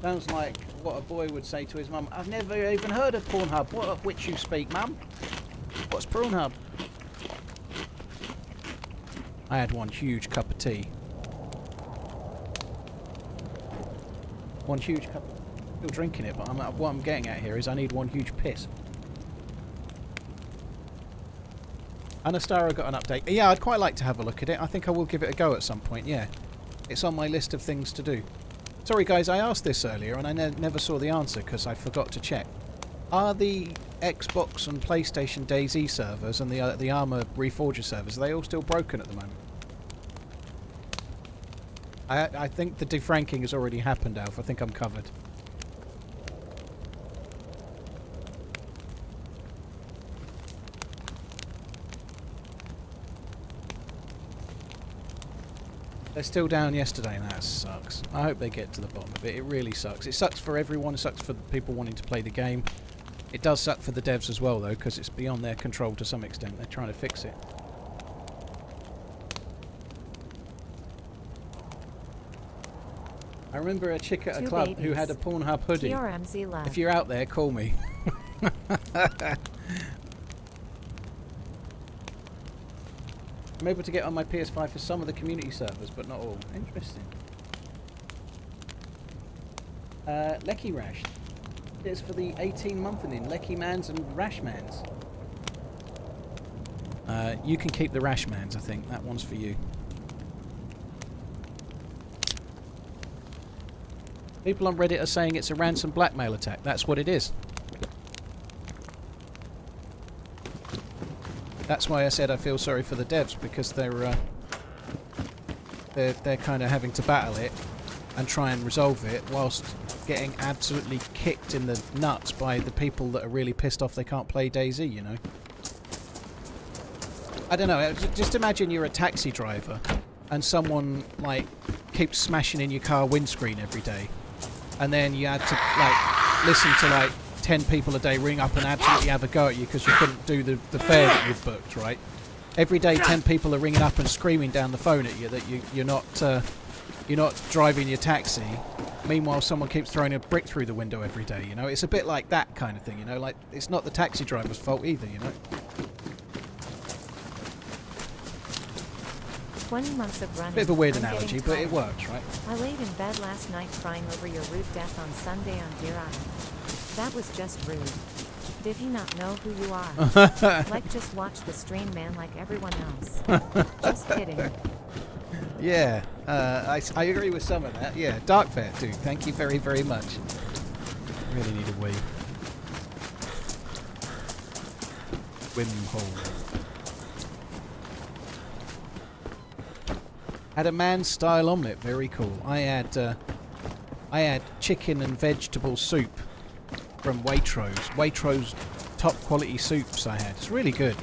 B: Sounds like what a boy would say to his mum. I've never even heard of Pornhub. What of which you speak, mum? What's Pornhub? I had one huge cup of tea. One huge cup. Still drinking it, but what I'm getting at here is I need one huge piss. Anastara got an update. Yeah, I'd quite like to have a look at it. I think I will give it a go at some point, yeah. It's on my list of things to do. Sorry guys, I asked this earlier and I never saw the answer because I forgot to check. Are the Xbox and PlayStation DayZ servers and the Armour Reforger servers, are they all still broken at the moment? I think the defranking has already happened, Alf. I think I'm covered. They're still down yesterday and that sucks. I hope they get to the bottom of it. It really sucks. It sucks for everyone. It sucks for the people wanting to play the game. It does suck for the devs as well though, because it's beyond their control to some extent. They're trying to fix it. I remember a chick at a club who had a Pornhub hoodie.
A: TRMZ left.
B: If you're out there, call me. I'm able to get on my PS5 for some of the community servers, but not all. Interesting. Lecky Rash. It's for the 18-month and in LeckieManZ and RashManZ. You can keep the RashManZ, I think. That one's for you. People on Reddit are saying it's a ransom blackmail attack. That's what it is. That's why I said I feel sorry for the devs, because they're kind of having to battle it and try and resolve it whilst getting absolutely kicked in the nuts by the people that are really pissed off they can't play DayZ, you know. I don't know, just imagine you're a taxi driver and someone like keeps smashing in your car windscreen every day, and then you had to like listen to like 10 people a day ring up and absolutely have a go at you because you couldn't do the fare that you'd booked, right? Every day 10 people are ringing up and screaming down the phone at you that you're not driving your taxi. Meanwhile, someone keeps throwing a brick through the window every day, you know? It's a bit like that kind of thing, you know? Like, it's not the taxi driver's fault either, you know?
A: 20 months of running.
B: Bit of a weird
A: I'm
B: analogy,
A: getting
B: but it
A: tired.
B: works, right?
A: I laid in bed last night crying over your rude death on Sunday on Deer Island. That was just rude. Did he not know who you are? Like, just watch the stream, man, like everyone else. Just kidding.
B: Yeah, I agree with some of that. Yeah, Dark Fair, dude. Thank you very, very much. Really need a wee. Wim hole. Had a man-style omelette. Very cool. I had chicken and vegetable soup from Waitrose. Waitrose top quality soups I had. It's really good.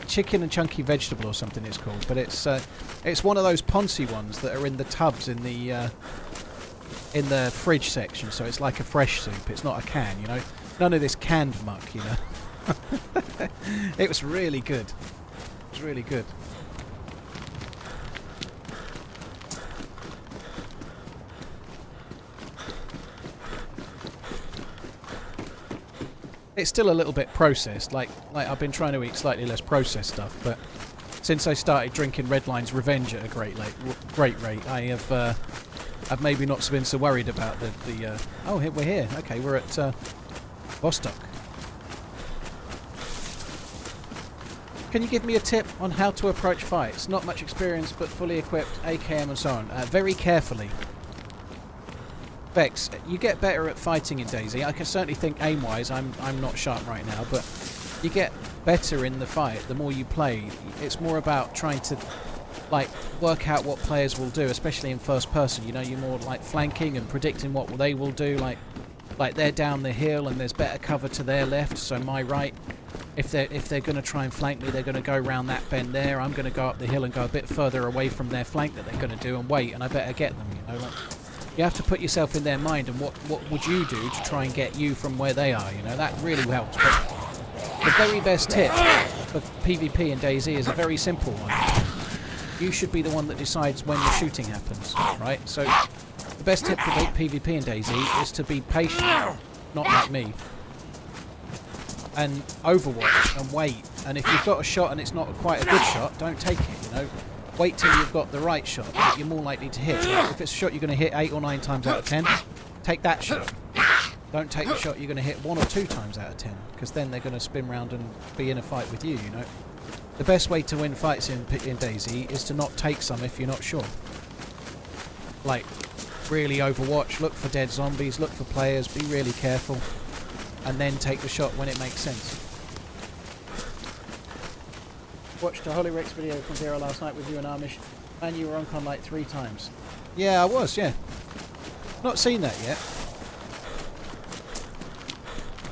B: Chicken and chunky vegetable or something it's called, but it's one of those Ponzi ones that are in the tubs in the fridge section, so it's like a fresh soup. It's not a can, you know. None of this canned muck, you know. It was really good. It was really good. It's still a little bit processed, like I've been trying to eat slightly less processed stuff, but since I started drinking Redline's Revenge at a great rate, I've maybe not been so worried about the oh, we're here. Okay, we're at Vostok. Can you give me a tip on how to approach fights? Not much experience, but fully equipped, AKM and so on. Very carefully. Vex, you get better at fighting in DayZ. I can certainly think aim-wise, I'm not sharp right now, but you get better in the fight the more you play. It's more about trying to like work out what players will do, especially in first person. You know, you're more like flanking and predicting what they will do. Like they're down the hill and there's better cover to their left, so my right. If they're going to try and flank me, they're going to go around that bend there. I'm going to go up the hill and go a bit further away from their flank that they're going to do and wait, and I better get them. You know. Like, you have to put yourself in their mind and what would you do to try and get you from where they are, you know, that really helps. But the very best tip for PvP in DayZ is a very simple one. You should be the one that decides when the shooting happens, right? So the best tip for PvP in DayZ is to be patient, not like me, and overwatch and wait. And if you've got a shot and it's not quite a good shot, don't take it, you know. wait till you've got the right shot that you're more likely to hit. Like if it's a shot you're going to hit 8 or 9 times out of 10, take that shot. Don't take the shot you're going to hit 1 or 2 times out of 10, because then they're going to spin round and be in a fight with you, you know. The best way to win fights in DayZ is to not take some if you're not sure. Like, really overwatch, look for dead zombies, look for players, be really careful, and then take the shot when it makes sense. Watched a Holy Rex video from Zero last night with you and Amish, and you were on con like 3 times. Yeah, I was, yeah. Not seen that yet.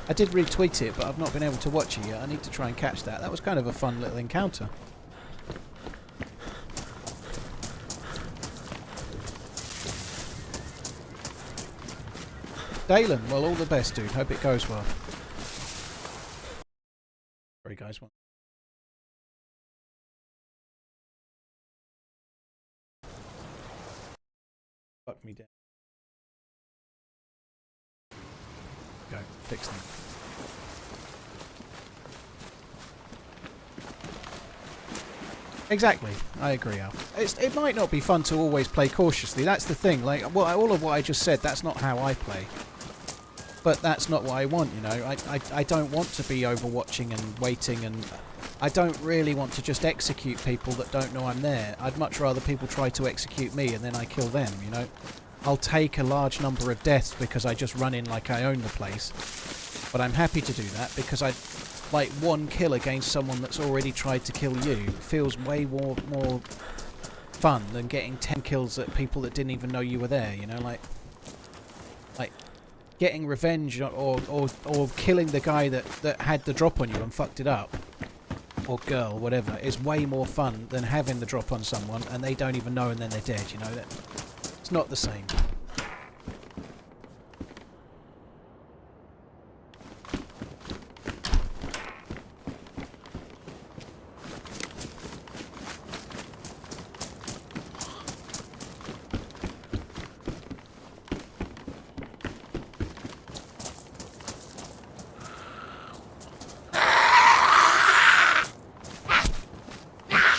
B: I did retweet it, but I've not been able to watch it yet. I need to try and catch that. That was kind of a fun little encounter. Dalen, well, all the best, dude. Hope it goes well. Sorry, guys. Fuck me down. Go, fix them. Exactly, I agree, Al. It might not be fun to always play cautiously. That's the thing. Like, all of what I just said, that's not how I play. But that's not what I want, you know. I don't want to be overwatching and waiting, and I don't really want to just execute people that don't know I'm there. I'd much rather people try to execute me and then I kill them, you know. I'll take a large number of deaths because I just run in like I own the place. But I'm happy to do that because like 1 kill against someone that's already tried to kill you feels way more fun than getting 10 kills at people that didn't even know you were there, you know, like getting revenge or killing the guy that had the drop on you and fucked it up, or girl, whatever, is way more fun than having the drop on someone and they don't even know and then they're dead, you know. It's not the same.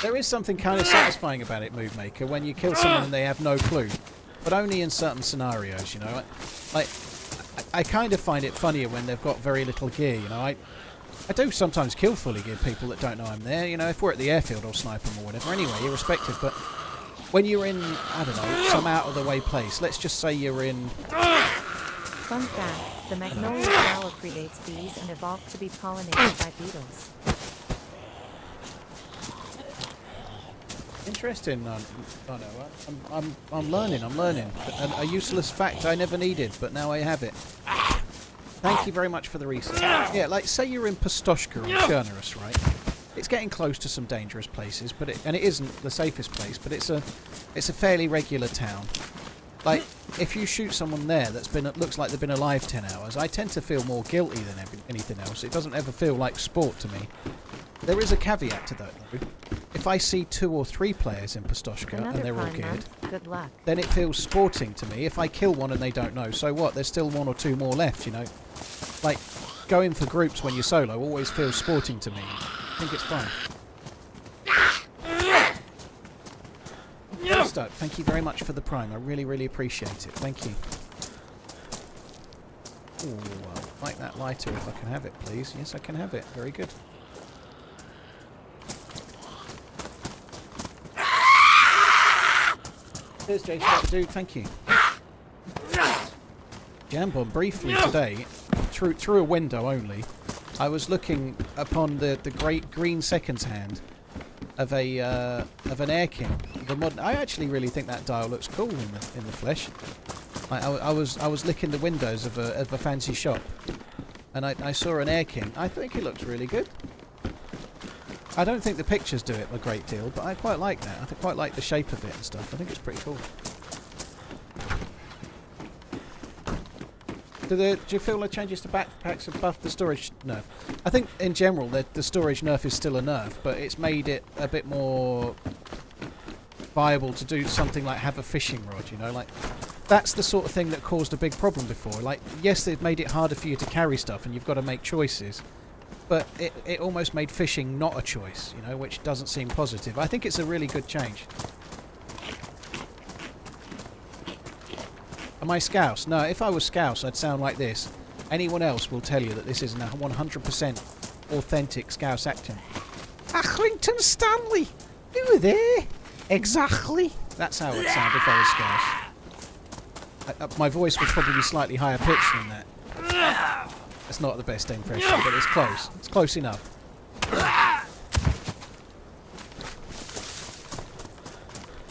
B: There is something kind of satisfying about it, Mood Maker, when you kill someone and they have no clue. But only in certain scenarios, you know. Like, I kind of find it funnier when they've got very little gear, you know. I do sometimes kill fully geared people that don't know I'm there, you know. If we're at the airfield, I'll snipe them or whatever. Anyway, irrespective. But when you're in, I don't know, some out-of-the-way place, let's just say you're in...
A: Fun fact, the magnolia flower predates bees and evolved to be pollinated by beetles.
B: Interesting. I know. I'm learning. A useless fact I never needed, but now I have it. Thank you very much for the research. Yeah, like say you're in Pustoshka or Chernerus, right? It's getting close to some dangerous places, but it isn't the safest place, but it's a fairly regular town. Like if you shoot someone there looks like they've been alive 10 hours, I tend to feel more guilty than anything else. It doesn't ever feel like sport to me. There is a caveat to that though. If I see 2 or 3 players in Pustoshka and they're all geared,
A: good luck.
B: Then it feels sporting to me. If I kill one and they don't know, so what? There's still 1 or 2 more left, you know. Like, going for groups when you're solo always feels sporting to me. I think it's fun. Stoke, thank you very much for the prime. I really, really appreciate it. Thank you. Ooh, I'd like that lighter if I can have it, please. Yes, I can have it. Very good. Cheers, JC, dude. Thank you. Jambon, briefly today, through a window only, I was looking upon the great green seconds hand of an Air King. I actually really think that dial looks cool in the flesh. I was licking the windows of a fancy shop, and I saw an Air King. I think it looks really good. I don't think the pictures do it a great deal, but I quite like that. I quite like the shape of it and stuff. I think it's pretty cool. Do you feel the changes to backpacks have buffed the storage nerf? I think in general the storage nerf is still a nerf, but it's made it a bit more viable to do something like have a fishing rod, you know, like that's the sort of thing that caused a big problem before. Like, yes, they've made it harder for you to carry stuff and you've got to make choices, but it almost made fishing not a choice, you know, which doesn't seem positive. I think it's a really good change. Am I Scouse? No, if I was Scouse, I'd sound like this. Anyone else will tell you that this isn't a 100% authentic Scouse accent. Accrington Stanley! You were there! Exactly! That's how it sounded if I was Scouse. My voice was probably slightly higher pitched than that. It's not the best impression, but it's close. It's close enough.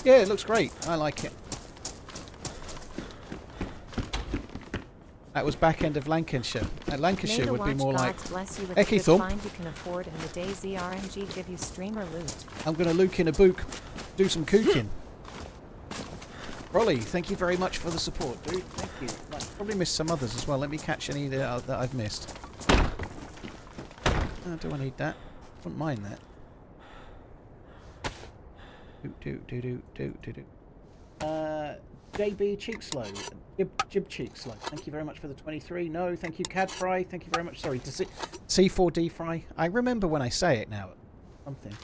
B: Yeah, it looks great. I like it. That was back end of Lancashire. Lancashire would be more like Ekithorpe.
A: Find you can afford and the DayZ RMG give you streamer loot.
B: I'm going to luke in a book, do some cooking. Rolly, thank you very much for the support, dude. Thank you. I probably missed some others as well. Let me catch any that I've missed. Do I need that? Wouldn't mind that. JB Cheekslow, Jib Cheekslow, thank you very much for the 23. No, thank you, Cad Fry, thank you very much. Sorry, C4D Fry. I remember when I say it now. Something.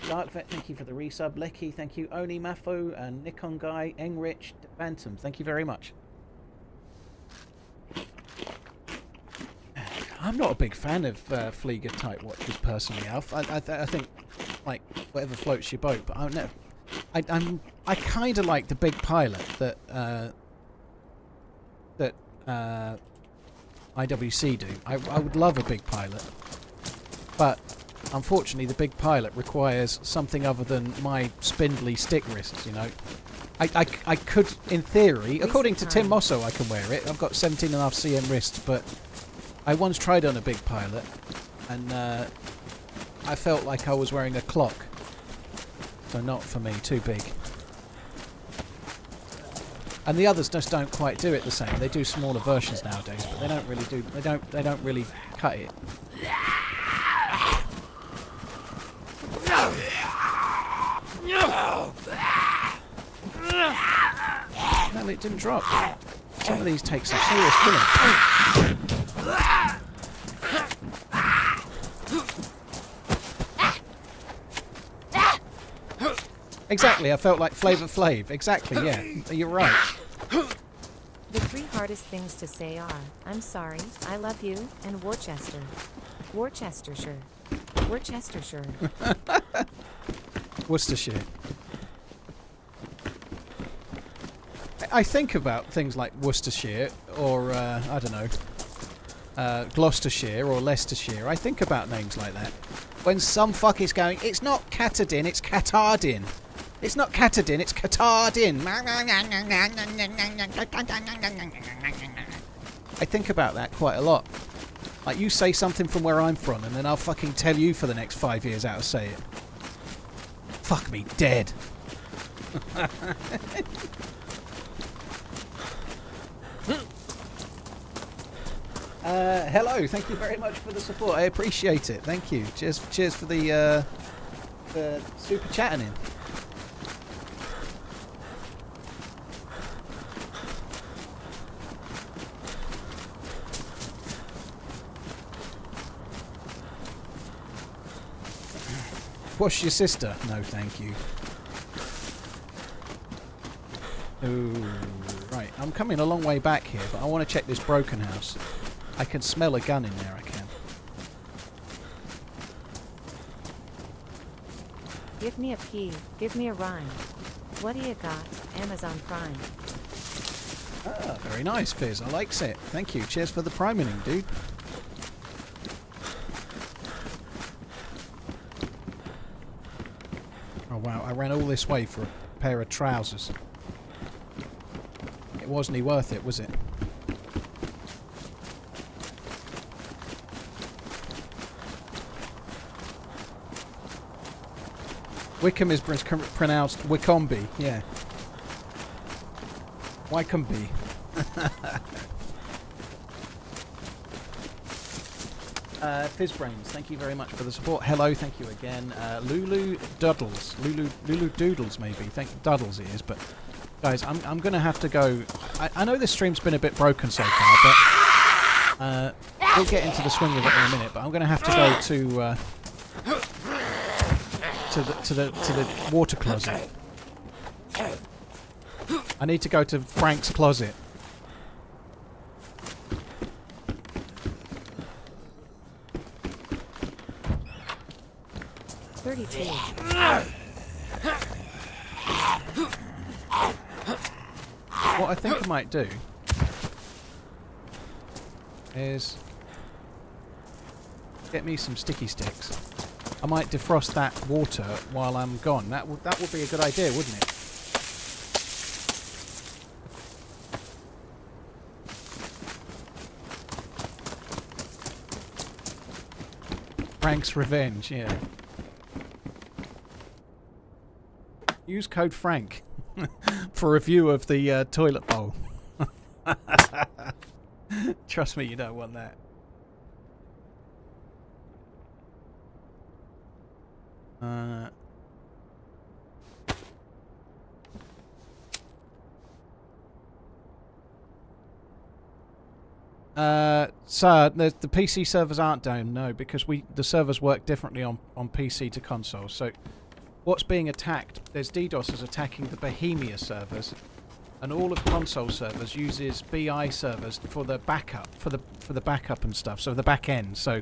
B: Darkvet, thank you for the resub. Lecky, thank you. Oni Mafo and Nikon Guy, Enrich, Bantam, thank you very much. I'm not a big fan of Flieger type watches personally, Alf. I think like whatever floats your boat, but I kind of like the big pilot that IWC do. I would love a big pilot, but unfortunately the big pilot requires something other than my spindly stick wrists, you know. I could, in theory, according to Tim Mosso, I can wear it. I've got 17.5 cm wrists, but I once tried on a big pilot, and I felt like I was wearing a clock. So not for me, too big. And the others just don't quite do it the same. They do smaller versions nowadays, but they don't really do. They don't really cut it. No, it didn't drop. Some of these take some serious killing. Exactly, I felt like Flavor Flav. Exactly, yeah. You're right.
A: The 3 hardest things to say are, I'm sorry, I love you, and Worcester. Worcestershire. Worcestershire.
B: Worcestershire. I think about things like Worcestershire or, I don't know, Gloucestershire or Leicestershire. I think about names like that. When some fuck is going, it's not Catadin, it's Catardin. It's not Catadin, it's Catardin. I think about that quite a lot. Like, you say something from where I'm from, and then I'll fucking tell you for the next 5 years how to say it. Fuck me dead. Hello, thank you very much for the support. I appreciate it. Thank you. Cheers for the super chatting in. What's your sister? No, thank you. Ooh, right. I'm coming a long way back here, but I want to check this broken house. I can smell a gun in there, I can.
A: Give me a P, give me a rhyme. What do you got? Amazon Prime.
B: Ah, very nice, Fizz. I likes it. Thank you. Cheers for the priming, dude. Oh wow, I ran all this way for a pair of trousers. It wasn't worth it, was it? Wickham is pronounced Wickombe, yeah. Wycombe. Fizzbrains, thank you very much for the support. Hello, thank you again. Lulu Doodles. Lulu Doodles, maybe. Doodles it is, but guys, I'm going to have to go. I know this stream's been a bit broken so far, but we'll get into the swing of it in a minute, but I'm going to have to go to the water closet. I need to go to Frank's closet. What I think I might do is get me some sticky sticks. I might defrost that water while I'm gone. That would be a good idea, wouldn't it? Frank's revenge, yeah. Use code Frank for review of the toilet bowl. Trust me, you don't want that. So the PC servers aren't down, no, because the servers work differently on PC to console. So what's being attacked? There's DDoSers attacking the Bohemia servers, and all of console servers uses BI servers for the backup, for the backup and stuff. So the back end. So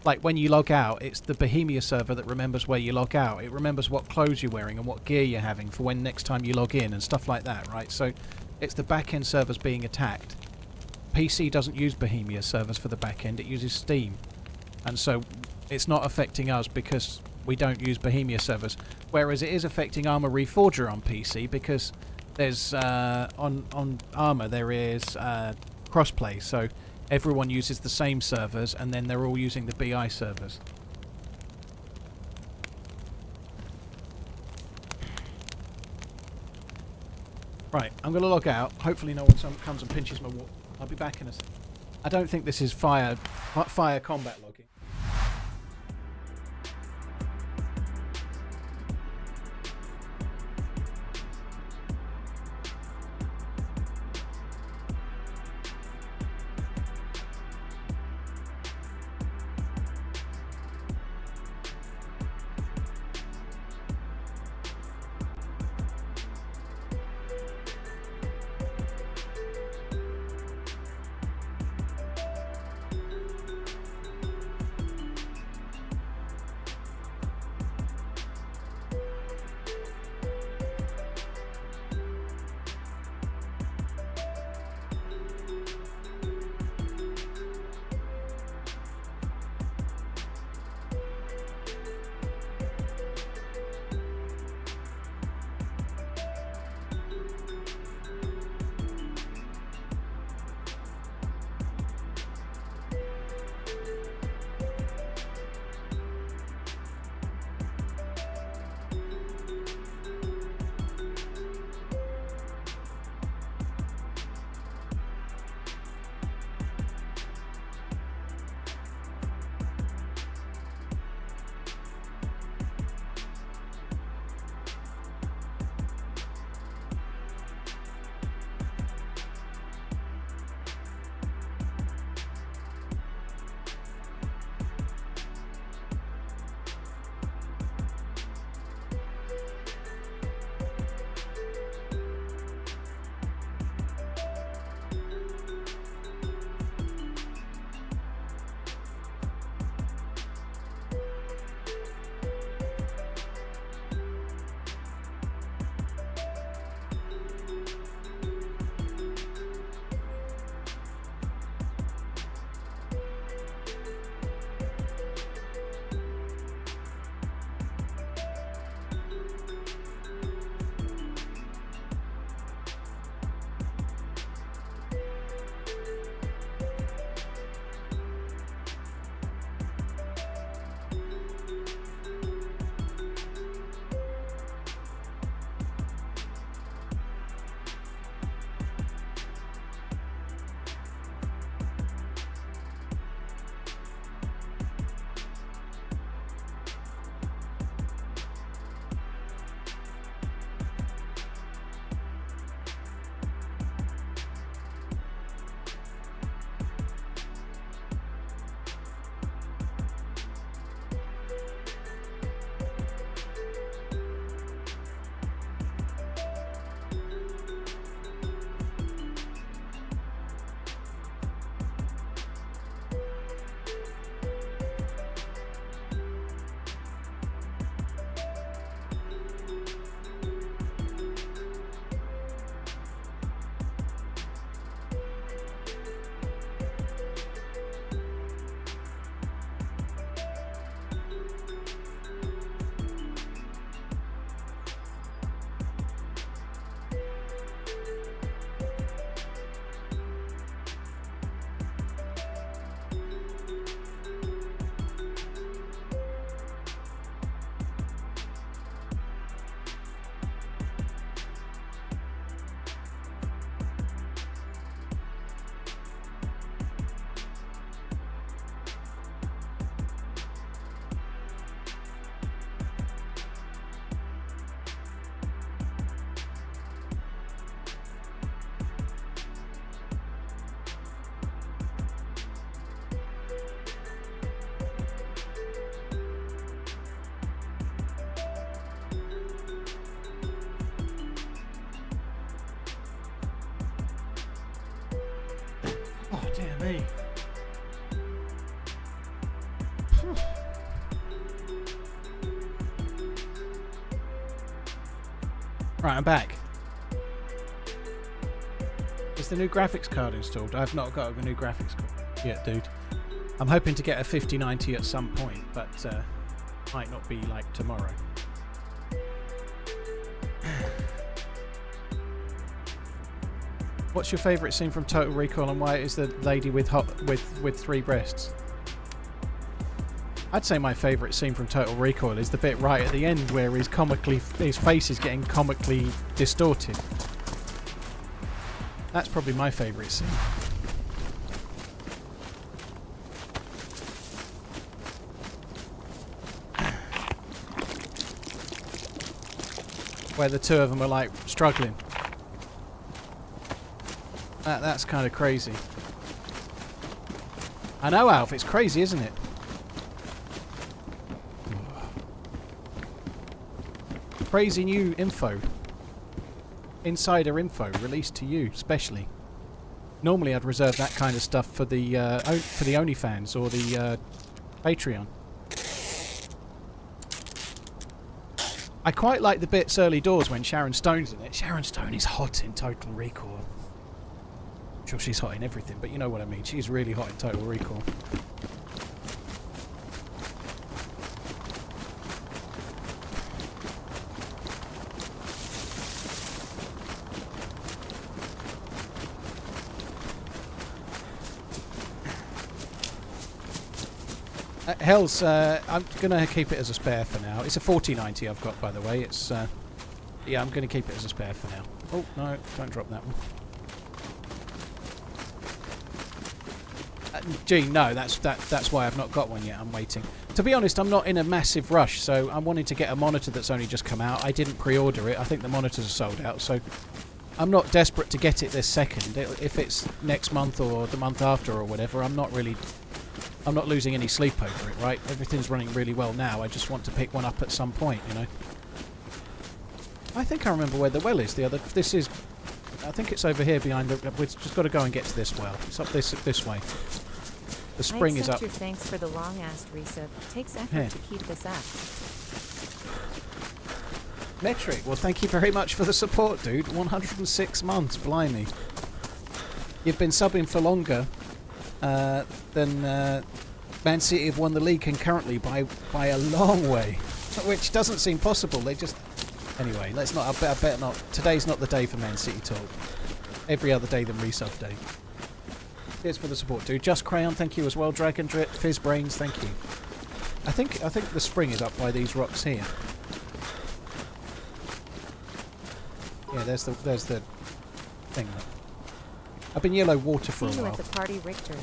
B: like when you log out, it's the Bohemia server that remembers where you log out. It remembers what clothes you're wearing and what gear you're having for when next time you log in and stuff like that, right? So it's the back end servers being attacked. PC doesn't use Bohemia servers for the back end, it uses Steam. And so it's not affecting us because we don't use Bohemia servers. Whereas it is affecting Arma Reforger on PC because there's on Arma there is crossplay, so everyone uses the same servers and then they're all using the BI servers. Right, I'm going to log out. Hopefully no one comes and pinches my water. I'll be back in a second. I don't think this is fire combat logging. Right, I'm back. Is the new graphics card installed? I've not got a new graphics card yet, dude. I'm hoping to get a 5090 at some point, but might not be like tomorrow. What's your favourite scene from Total Recall, and why is the lady with 3 breasts? I'd say my favourite scene from Total Recall is the bit right at the end where his face is getting comically distorted. That's probably my favourite scene. Where the two of them are like struggling. That's kind of crazy. I know, Alf, it's crazy, isn't it? Crazy new info. Insider info released to you, specially. Normally I'd reserve that kind of stuff for the OnlyFans or the Patreon. I quite like the bits early doors when Sharon Stone's in it. Sharon Stone is hot in Total Recall. I'm sure she's hot in everything, but you know what I mean. She's really hot in Total Recall. Hells, I'm going to keep it as a spare for now. It's a 4090 I've got, by the way. It's yeah, I'm going to keep it as a spare for now. Oh, no, don't drop that one. Gee, no, that's why I've not got one yet. I'm waiting. To be honest, I'm not in a massive rush, so I'm wanting to get a monitor that's only just come out. I didn't pre-order it. I think the monitors are sold out, so I'm not desperate to get it this second. If it's next month or the month after or whatever, I'm not losing any sleep over it, right? Everything's running really well now. I just want to pick one up at some point, you know. I think I remember where the well is. I think it's over here behind the... We've just got to go and get to this well. It's up this way. The spring is up.
A: Your thanks for the long-ass resub. Takes effort to keep this up.
B: Metric, well, thank you very much for the support, dude. 106 months, blimey. You've been subbing for longer than Man City have won the league concurrently by a long way, which doesn't seem possible. They just... Anyway, let's not... I better not... Today's not the day for Man City talk. Every other day than resub day. Cheers for the support, dude. Just Crayon, thank you as well. Dragon Drip, Fizz Brains, thank you. I think the spring is up by these rocks here. Yeah, there's the thing. I've been yellow water for a while.
A: See you at the party, Richter.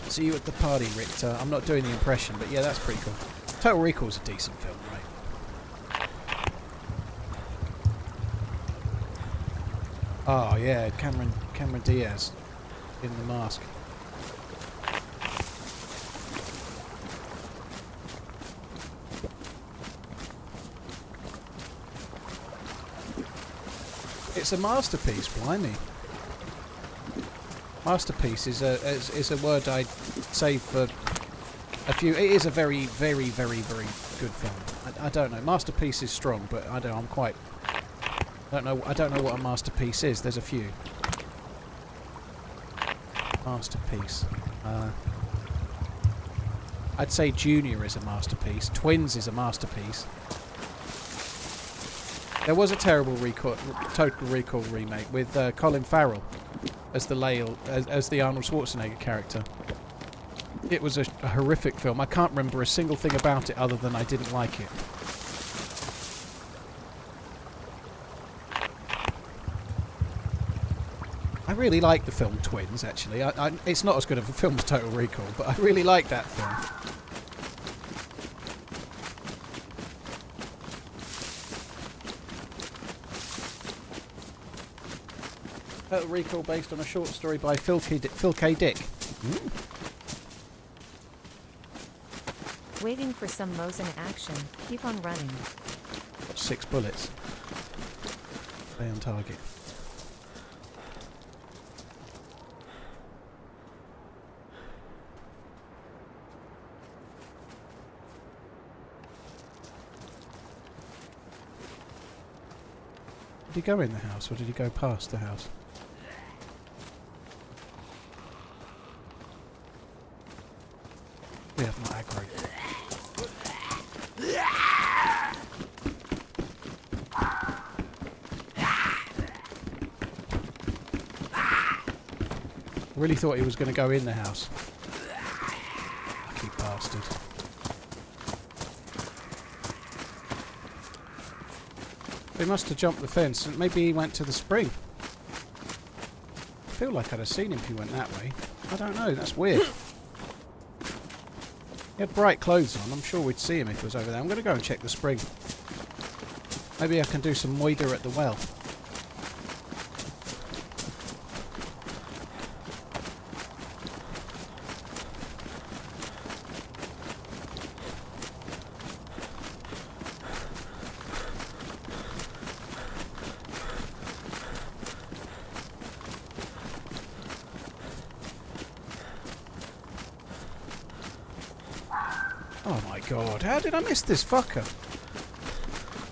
B: See you at the party, Richter. I'm not doing the impression, but yeah, that's pretty cool. Total Recall's a decent film, right? Oh yeah, Cameron Diaz in The Mask. It's a masterpiece, blimey. Masterpiece is a word I'd say for a few. It is a very, very, very, very good film. I don't know. Masterpiece is strong, but I don't know what a masterpiece is. There's a few. Masterpiece. I'd say Junior is a masterpiece. Twins is a masterpiece. There was a terrible Total Recall remake with Colin Farrell as the Arnold Schwarzenegger character. It was a horrific film. I can't remember a single thing about it other than I didn't like it. I really like the film Twins, actually. It's not as good of a film as Total Recall, but I really like that film. Total Recall based on a short story by Phil K. Dick.
A: Waiting for some Mosin action. Keep on running.
B: Got 6 bullets. Stay on target. Did he go in the house or did he go past the house? We have not aggro. Really thought he was going to go in the house. Lucky bastard. He must have jumped the fence and maybe he went to the spring. I feel like I'd have seen him if he went that way. I don't know, that's weird. He had bright clothes on, I'm sure we'd see him if he was over there. I'm going to go and check the spring. Maybe I can do some moider at the well. Oh my god, how did I miss this fucker?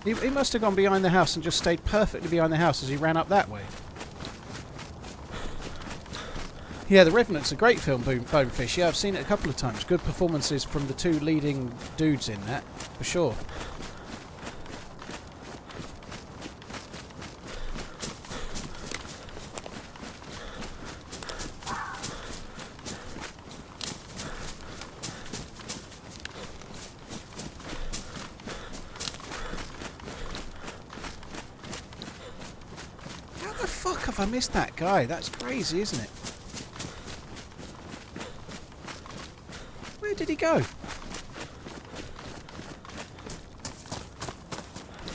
B: He must have gone behind the house and just stayed perfectly behind the house as he ran up that way. Yeah, The Revenant's a great film, Bonefish. Yeah, I've seen it a couple of times. Good performances from the two leading dudes in that, for sure. Fuck, have I missed that guy? That's crazy, isn't it? Where did he go?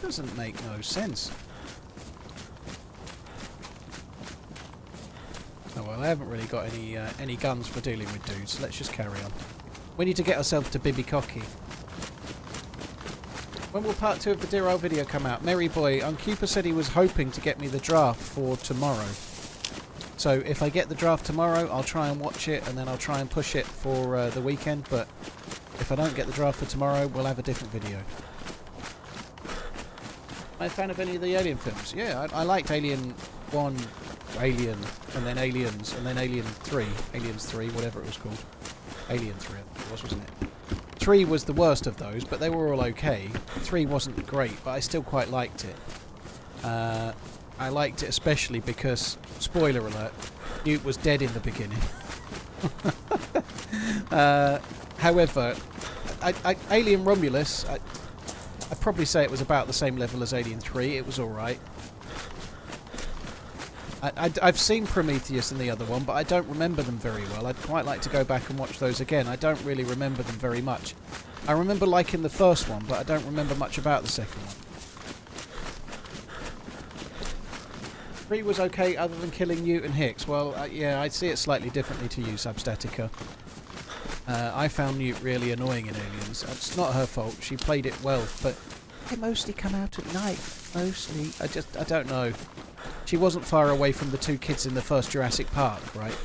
B: Doesn't make no sense. Oh well, I haven't really got any guns for dealing with dudes, so let's just carry on. We need to get ourselves to Bibby Cocky. When will part 2 of the Dear Old video come out? Merry boy, Cooper said he was hoping to get me the draft for tomorrow. So if I get the draft tomorrow, I'll try and watch it and then I'll try and push it for the weekend. But if I don't get the draft for tomorrow, we'll have a different video. Am I a fan of any of the Alien films? Yeah, I liked Alien 1, Alien, and then Aliens, and then Alien 3. Aliens 3, whatever it was called. Alien 3, I think it was, wasn't it? 3 was the worst of those, but they were all okay. 3 wasn't great, but I still quite liked it. I liked it especially because, spoiler alert, Newt was dead in the beginning. However, Alien Romulus, I'd probably say it was about the same level as Alien 3. It was alright. I've seen Prometheus and the other one, but I don't remember them very well. I'd quite like to go back and watch those again. I don't really remember them very much. I remember liking the first one, but I don't remember much about the second one. 3 was okay other than killing Newt and Hicks. Well, yeah, I see it slightly differently to you, Substatica. I found Newt really annoying in Aliens. It's not her fault. She played it well, but they mostly come out at night. Mostly. I don't know. She wasn't far away from the two kids in the first Jurassic Park, right?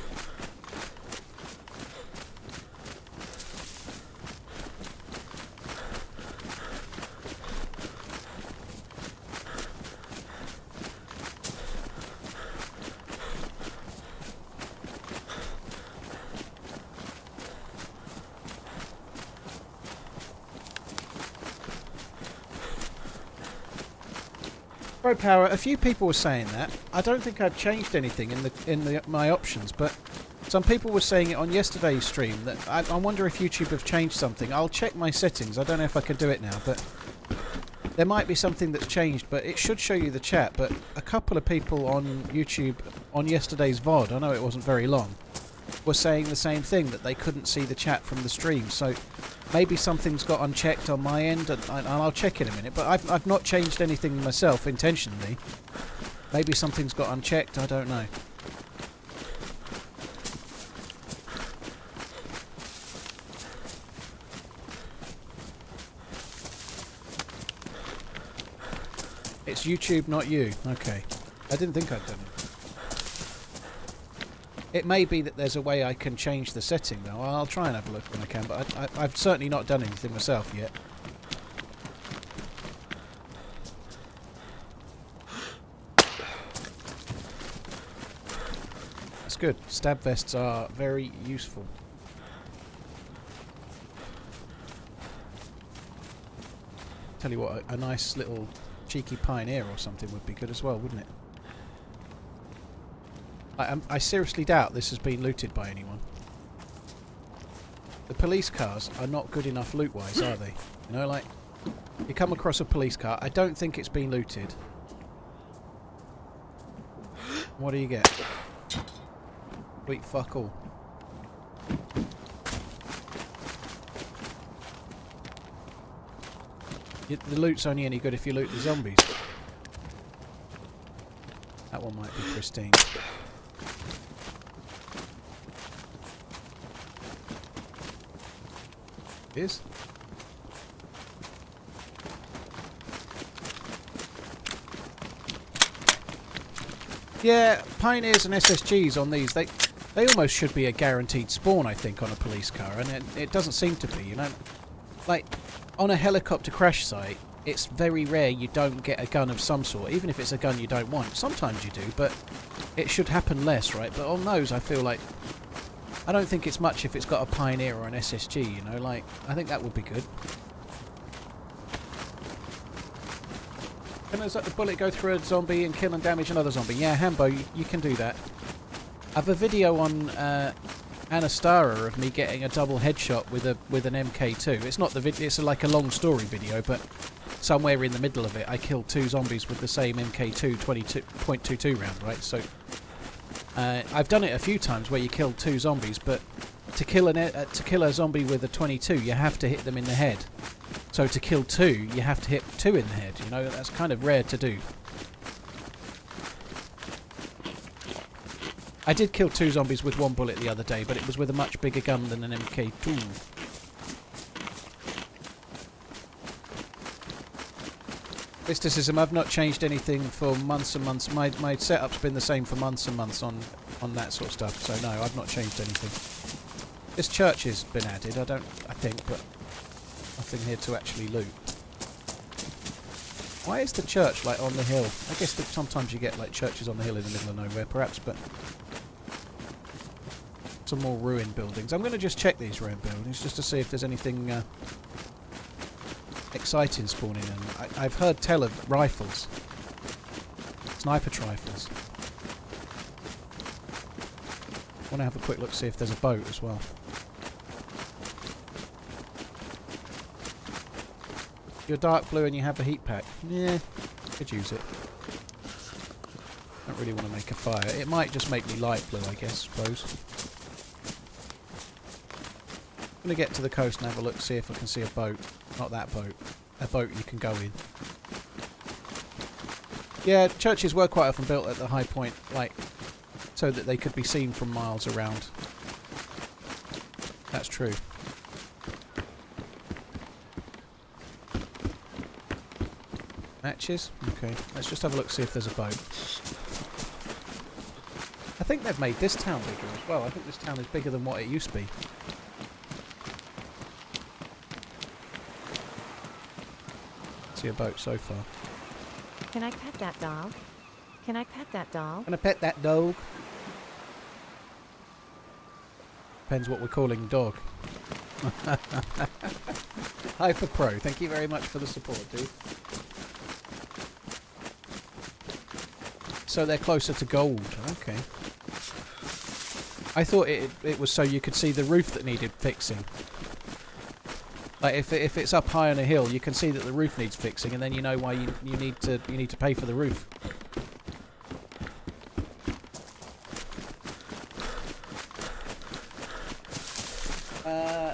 B: Pro Power, a few people were saying that. I don't think I've changed anything in my options, but some people were saying it on yesterday's stream that I wonder if YouTube have changed something. I'll check my settings. I don't know if I can do it now, but there might be something that's changed, but it should show you the chat. But a couple of people on YouTube on yesterday's VOD, I know it wasn't very long, were saying the same thing, that they couldn't see the chat from the stream. So maybe something's got unchecked on my end, and I'll check in a minute. But I've not changed anything myself intentionally. Maybe something's got unchecked, I don't know. It's YouTube, not you. Okay. I didn't think I'd done it. It may be that there's a way I can change the setting, though. I'll try and have a look when I can, but I've certainly not done anything myself yet. good. Stab vests are very useful. Tell you what, a nice little cheeky pioneer or something would be good as well, wouldn't it? I seriously doubt this has been looted by anyone. The police cars are not good enough loot-wise, are they? You know, like, you come across a police car, I don't think it's been looted. What do you get? Sweet fuck all. The loot's only any good if you loot the zombies. That one might be pristine. Is? Yeah, Pioneers and SSGs on these, they almost should be a guaranteed spawn, I think, on a police car, and it doesn't seem to be, you know? Like, on a helicopter crash site, it's very rare you don't get a gun of some sort, even if it's a gun you don't want. Sometimes you do, but it should happen less, right? But on those, I feel like, I don't think it's much if it's got a Pioneer or an SSG, you know? Like, I think that would be good. Can the bullet go through a zombie and kill and damage another zombie? Yeah, Hambo, you can do that. I have a video on Anastara of me getting a double headshot with an MK2. It's not the video; it's like a long story video, but somewhere in the middle of it, I killed 2 zombies with the same MK2 22.22 round. Right, so I've done it a few times where you kill 2 zombies, but to kill a zombie with a 22, you have to hit them in the head. So to kill 2, you have to hit 2 in the head. You know, that's kind of rare to do. I did kill 2 zombies with 1 bullet the other day, but it was with a much bigger gun than an MK2. Mysticism, I've not changed anything for months and months. My setup's been the same for months and months on that sort of stuff, so no, I've not changed anything. This church has been added, I think, but nothing here to actually loot. Why is the church, like, on the hill? I guess that sometimes you get, like, churches on the hill in the middle of nowhere, perhaps, but some more ruined buildings. I'm going to just check these ruined buildings just to see if there's anything exciting spawning in. I've heard tell of rifles. Sniper rifles. I want to have a quick look, see if there's a boat as well. You're dark blue and you have a heat pack. Yeah, could use it. Don't really want to make a fire. It might just make me light blue, I guess, suppose. I'm going to get to the coast and have a look, see if I can see a boat. Not that boat. A boat you can go in. Yeah, churches were quite often built at the high point, like, so that they could be seen from miles around. That's true. Matches? Okay, let's just have a look, see if there's a boat. I think they've made this town bigger as well. I think this town is bigger than what it used to be. See a boat so far.
A: Can I pet that dog? Can I pet that dog?
B: Can I pet that dog? Depends what we're calling dog. Hyper Pro, thank you very much for the support, dude. So they're closer to gold. Okay. I thought it was so you could see the roof that needed fixing. Like if it's up high on a hill, you can see that the roof needs fixing, and then you know why you need to pay for the roof.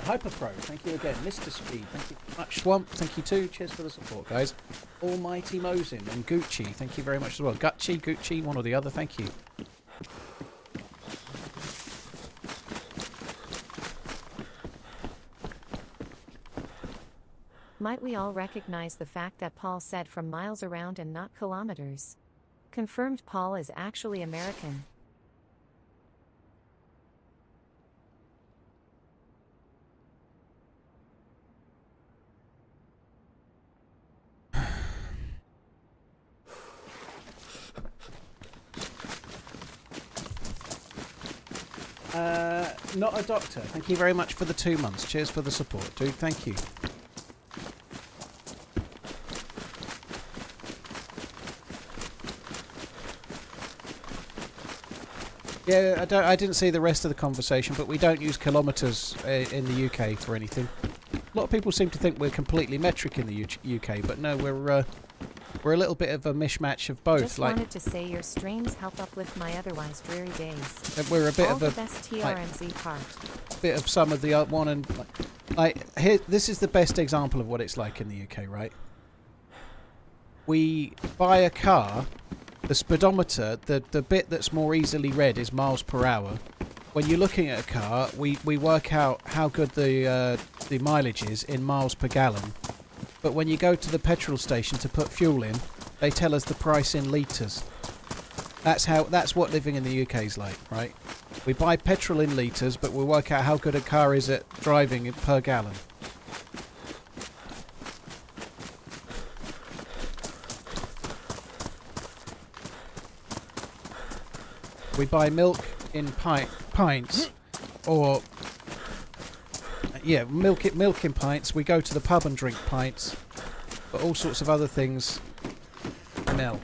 B: Hyper Pro, thank you again. Mr. Speed, thank you very much. Swamp, thank you too. Cheers for the support, guys. Almighty Mosin and Gucci, thank you very much as well. Gucci, one or the other, thank you.
A: Might we all recognize the fact that Paul said from miles around and not kilometers? Confirmed Paul is actually American.
B: Not a doctor. Thank you very much for the 2 months. Cheers for the support, dude. Thank you. Yeah, I didn't see the rest of the conversation, but we don't use kilometres in the UK for anything. A lot of people seem to think we're completely metric in the UK, but no, we're a little bit of a mishmash of both.
A: Just wanted to say your streams help uplift my otherwise dreary days.
B: We're a bit
A: All
B: of a
A: the best TRMZ part.
B: Bit of some of the one, and here. This is the best example of what it's like in the UK, right? We buy a car. The speedometer, the bit that's more easily read is miles per hour. When you're looking at a car, we work out how good the mileage is in miles per gallon. But when you go to the petrol station to put fuel in, they tell us the price in litres. That's what living in the UK is like, right? We buy petrol in litres, but we work out how good a car is at driving per gallon. We buy milk in pints, or milk in pints. We go to the pub and drink pints, but all sorts of other things. Mel.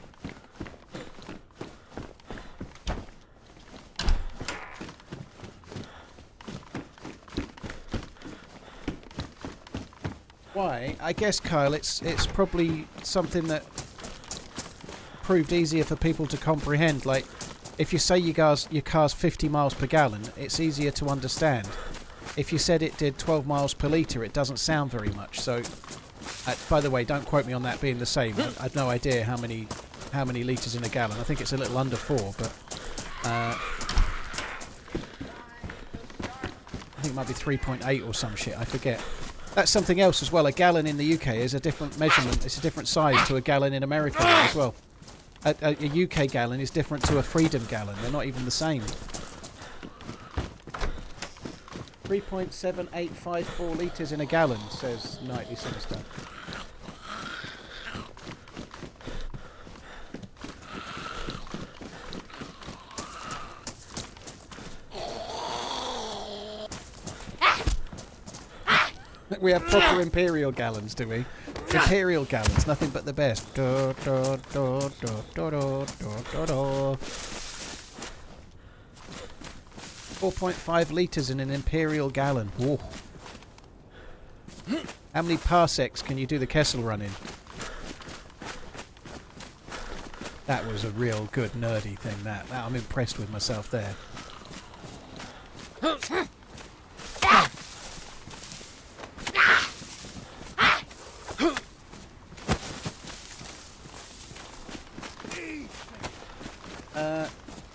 B: Why? I guess, Kyle, it's probably something that proved easier for people to comprehend. Like, if you say your car's 50 miles per gallon, it's easier to understand. If you said it did 12 miles per litre, it doesn't sound very much. So, by the way, don't quote me on that being the same. I've no idea how many litres in a gallon. I think it's a little under 4, but I think it might be 3.8 or some shit. I forget. That's something else as well. A gallon in the UK is a different measurement. It's a different size to a gallon in America as well. A UK gallon is different to a Freedom gallon. They're not even the same. 3.7854 litres in a gallon, says Nightly Sinister. We have proper imperial gallons, do we? Imperial gallons, nothing but the best. 4.5 litres in an imperial gallon. Whoa. How many parsecs can you do the Kessel run in? That was a real good nerdy thing, that. I'm impressed with myself there.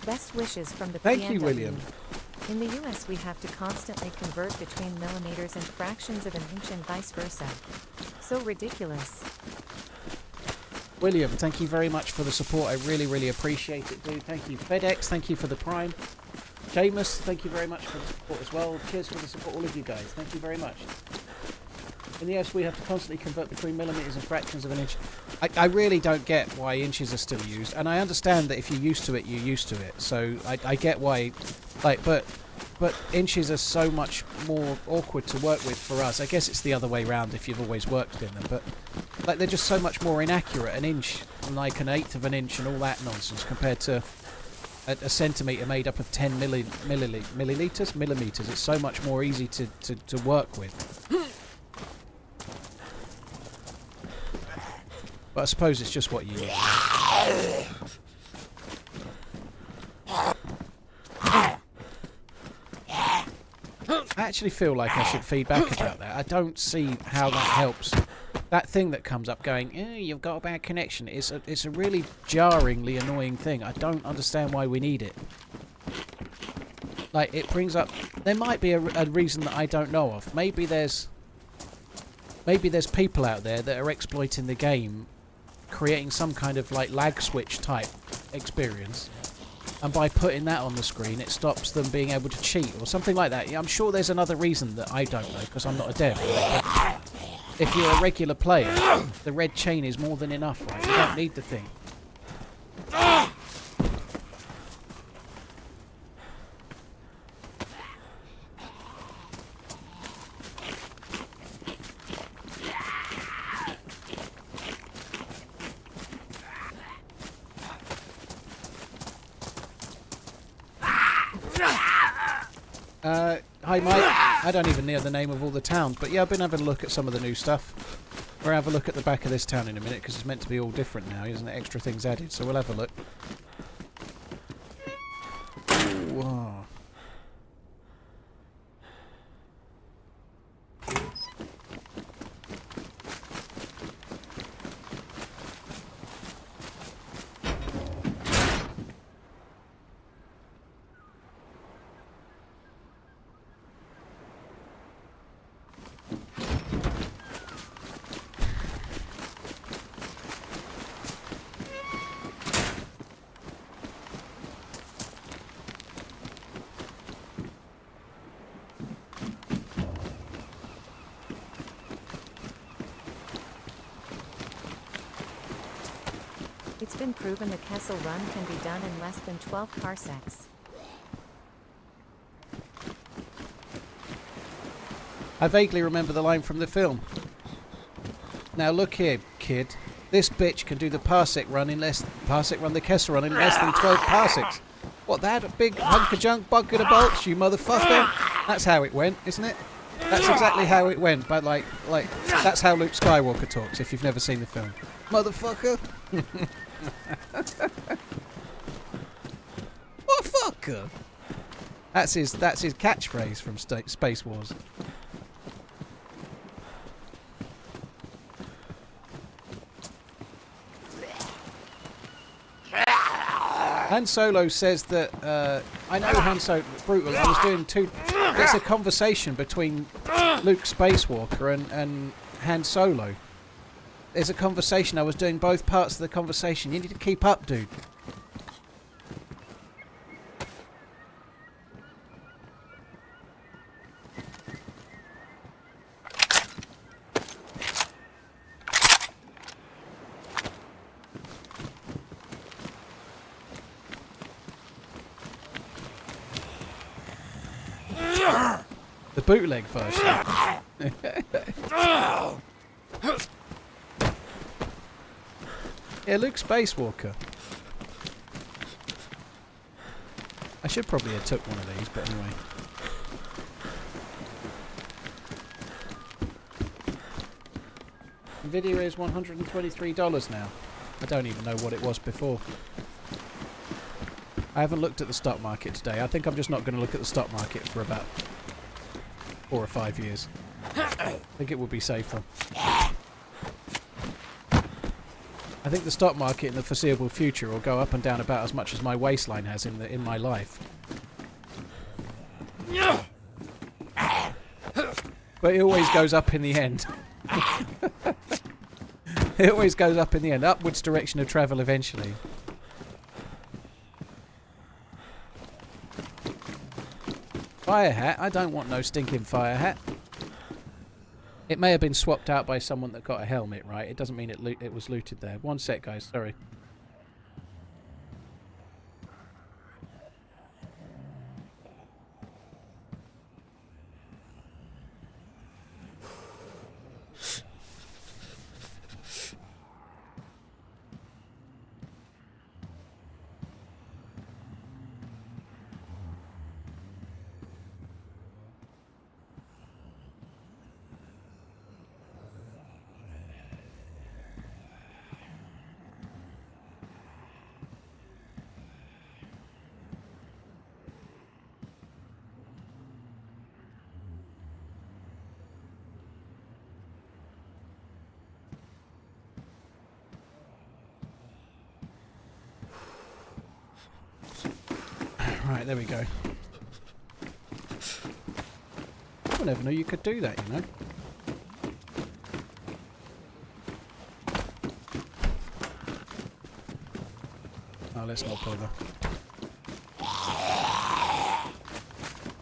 A: Best wishes from the
B: Thank you,
A: PNW.
B: William.
A: In the US, we have to constantly convert between millimeters and fractions of an inch and vice versa. So ridiculous.
B: William, thank you very much for the support. I really, really appreciate it, dude. Thank you. FedEx, thank you for the Prime. Seamus, thank you very much for the support as well. Cheers for the support, all of you guys. Thank you very much. In the US, we have to constantly convert between millimeters and fractions of an inch. I really don't get why inches are still used, and I understand that if you're used to it, you're used to it. So I get why, like, but inches are so much more awkward to work with for us. I guess it's the other way round if you've always worked in them, but like they're just so much more inaccurate. An inch, like an eighth of an inch, and all that nonsense compared to a centimetre made up of 10 millimeters. It's so much more easy to work with. But I suppose it's just what you use. I actually feel like I should feedback about that. I don't see how that helps. That thing that comes up going, you've got a bad connection, it's a really jarringly annoying thing. I don't understand why we need it. Like, it brings up... There might be a reason that I don't know of. Maybe there's people out there that are exploiting the game, creating some kind of like lag switch type experience, and by putting that on the screen it stops them being able to cheat or something like that. I'm sure there's another reason that I don't know because I'm not a dev. But if you're a regular player, the red chain is more than enough, right? You don't need the thing. Hi, Mike. I don't even know the name of all the towns, but yeah, I've been having a look at some of the new stuff. We'll have a look at the back of this town in a minute, because it's meant to be all different now, isn't it? Extra things added, so we'll have a look. Whoa.
A: It's been proven the Kessel Run can be done in less than 12 parsecs.
B: I vaguely remember the line from the film. Now look here, kid. This bitch can do the parsec run, the Kessel Run in less than 12 parsecs. What, that big hunk of junk bucket of bolts, you motherfucker? That's how it went, isn't it? That's exactly how it went, but like, that's how Luke Skywalker talks, if you've never seen the film. Motherfucker. Motherfucker. That's his catchphrase from Space Wars. Han Solo says that I know Han Solo brutal. I was doing it's a conversation between Luke Spacewalker and Han Solo. There's a conversation. I was doing both parts of the conversation. You need to keep up, dude. The bootleg version. Yeah, Luke Spacewalker. I should probably have took one of these, but anyway. Nvidia is $123 now. I don't even know what it was before. I haven't looked at the stock market today. I think I'm just not going to look at the stock market for about 4 or 5 years. I think it would be safer. I think the stock market in the foreseeable future will go up and down about as much as my waistline has in my life. But it always goes up in the end. It always goes up in the end. Upwards direction of travel eventually. Fire hat? I don't want no stinking fire hat. It may have been swapped out by someone that got a helmet, right? It doesn't mean it was looted there. One sec, guys. Sorry. Right, there we go. I never knew you could do that, you know. Oh, let's not bother.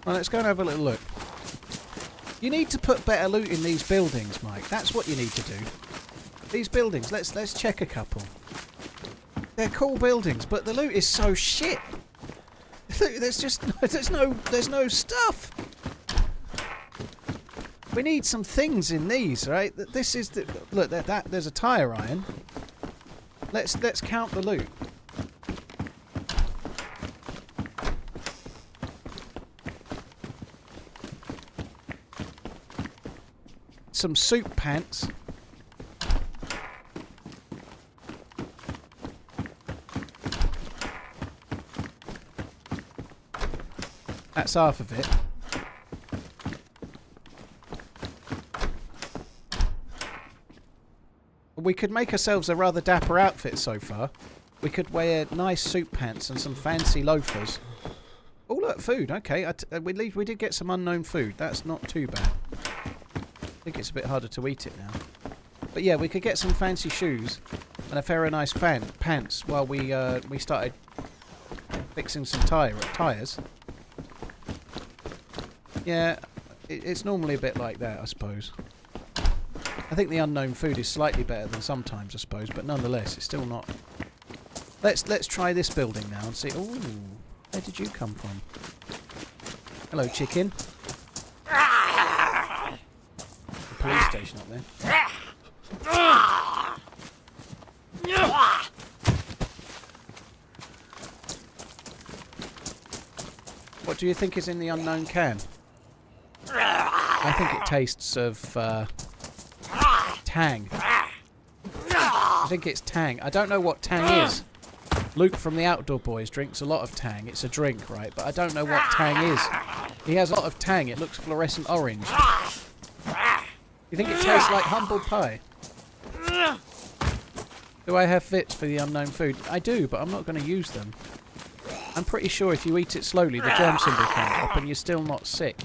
B: Well, let's go and have a little look. You need to put better loot in these buildings, Mike. That's what you need to do. These buildings, let's check a couple. They're cool buildings, but the loot is so shit. There's no stuff. We need some things in these, right? This is look. There's a tire iron. Let's count the loot. some suit pants. That's half of it. We could make ourselves a rather dapper outfit so far. We could wear nice suit pants and some fancy loafers. Oh look, food. Okay, we did get some unknown food. That's not too bad. I think it's a bit harder to eat it now. But yeah, we could get some fancy shoes and a pair of nice pants while we started fixing some tyres. Yeah, it's normally a bit like that, I suppose. I think the unknown food is slightly better than sometimes, I suppose, but nonetheless, it's still not. Let's try this building now and see. Ooh, where did you come from? Hello, chicken. The police station up there. What do you think is in the unknown can? I think it tastes of tang. I think it's tang. I don't know what tang is. Luke from the Outdoor Boys drinks a lot of tang. It's a drink, right? But I don't know what tang is. He has a lot of tang. It looks fluorescent orange. You think it tastes like humble pie? Do I have fits for the unknown food? I do, but I'm not going to use them. I'm pretty sure if you eat it slowly, the germ symbol comes up and you're still not sick.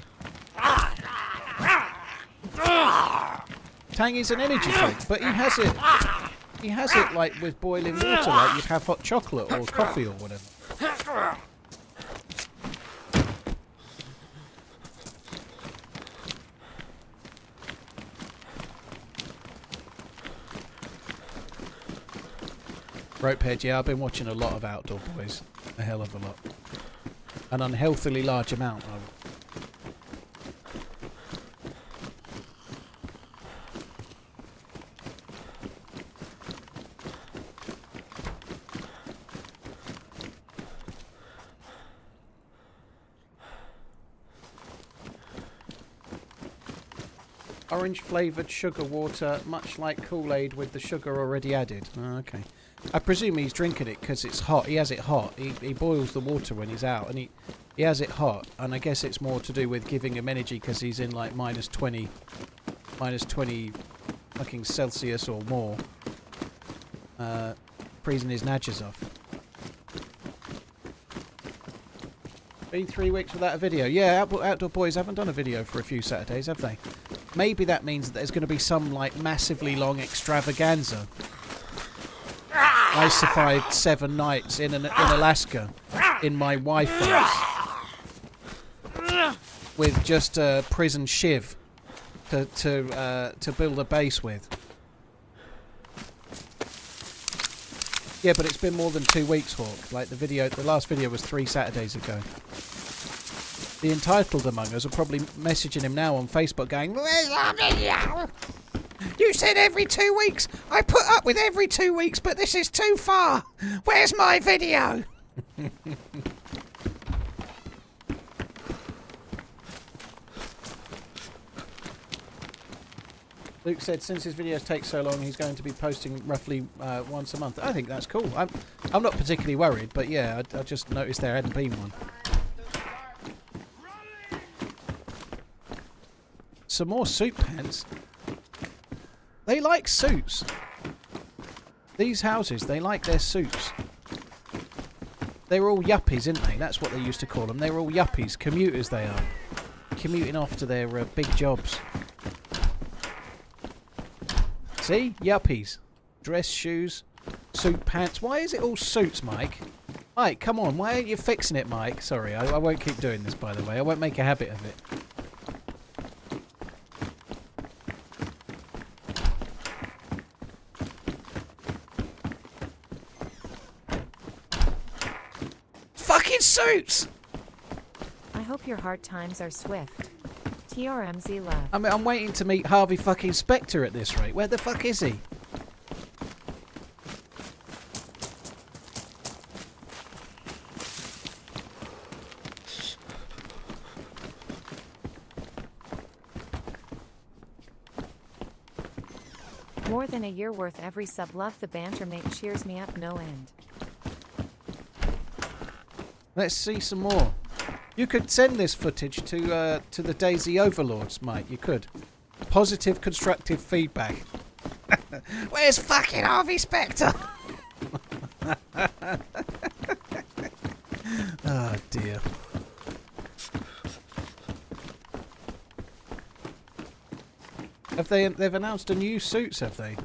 B: Tang is an energy drink, but he has it. He has it like with boiling water, like you'd have hot chocolate or coffee or whatever. Ropehead, yeah, I've been watching a lot of Outdoor Boys. A hell of a lot. An unhealthily large amount, I would. Orange flavoured sugar water, much like Kool-Aid with the sugar already added. Oh, okay. I presume he's drinking it because it's hot. He has it hot. He boils the water when he's out, and he has it hot. And I guess it's more to do with giving him energy because he's in like minus 20 fucking Celsius or more, freezing his natches off. Been 3 weeks without a video. Yeah, Outdoor Boys haven't done a video for a few Saturdays, have they? Maybe that means that there's going to be some like massively long extravaganza. I survived 7 nights in Alaska in my Wi-Fi with just a prison shiv to build a base with. Yeah, but it's been more than 2 weeks, Hawk. Like the last video was 3 Saturdays ago. The entitled among us are probably messaging him now on Facebook going, "Where's our video? You said every 2 weeks. I put up with every 2 weeks, but this is too far. Where's my video?" Luke said since his videos take so long, he's going to be posting roughly once a month. I think that's cool. I'm not particularly worried, but yeah, I just noticed there hadn't been one. Some more suit pants. They like suits. These houses, they like their suits. They're all yuppies, aren't they? That's what they used to call them. They're all yuppies. Commuters they are. Commuting off to their big jobs. See? Yuppies. Dress shoes. Suit pants. Why is it all suits, Mike? Mike, come on. Why aren't you fixing it, Mike? Sorry, I won't keep doing this, by the way. I won't make a habit of it. Fucking suits!
A: I hope your hard times are swift. TRMZ love.
B: I mean, I'm waiting to meet Harvey fucking Specter at this rate. Where the fuck is he?
A: More than a year worth every sub. Love the banter, mate. Cheers me up no end.
B: Let's see some more. You could send this footage to the DayZ overlords, mate. You could. Positive, constructive feedback. Where's fucking Harvey Specter? Oh dear. They've announced a new Suits, have they?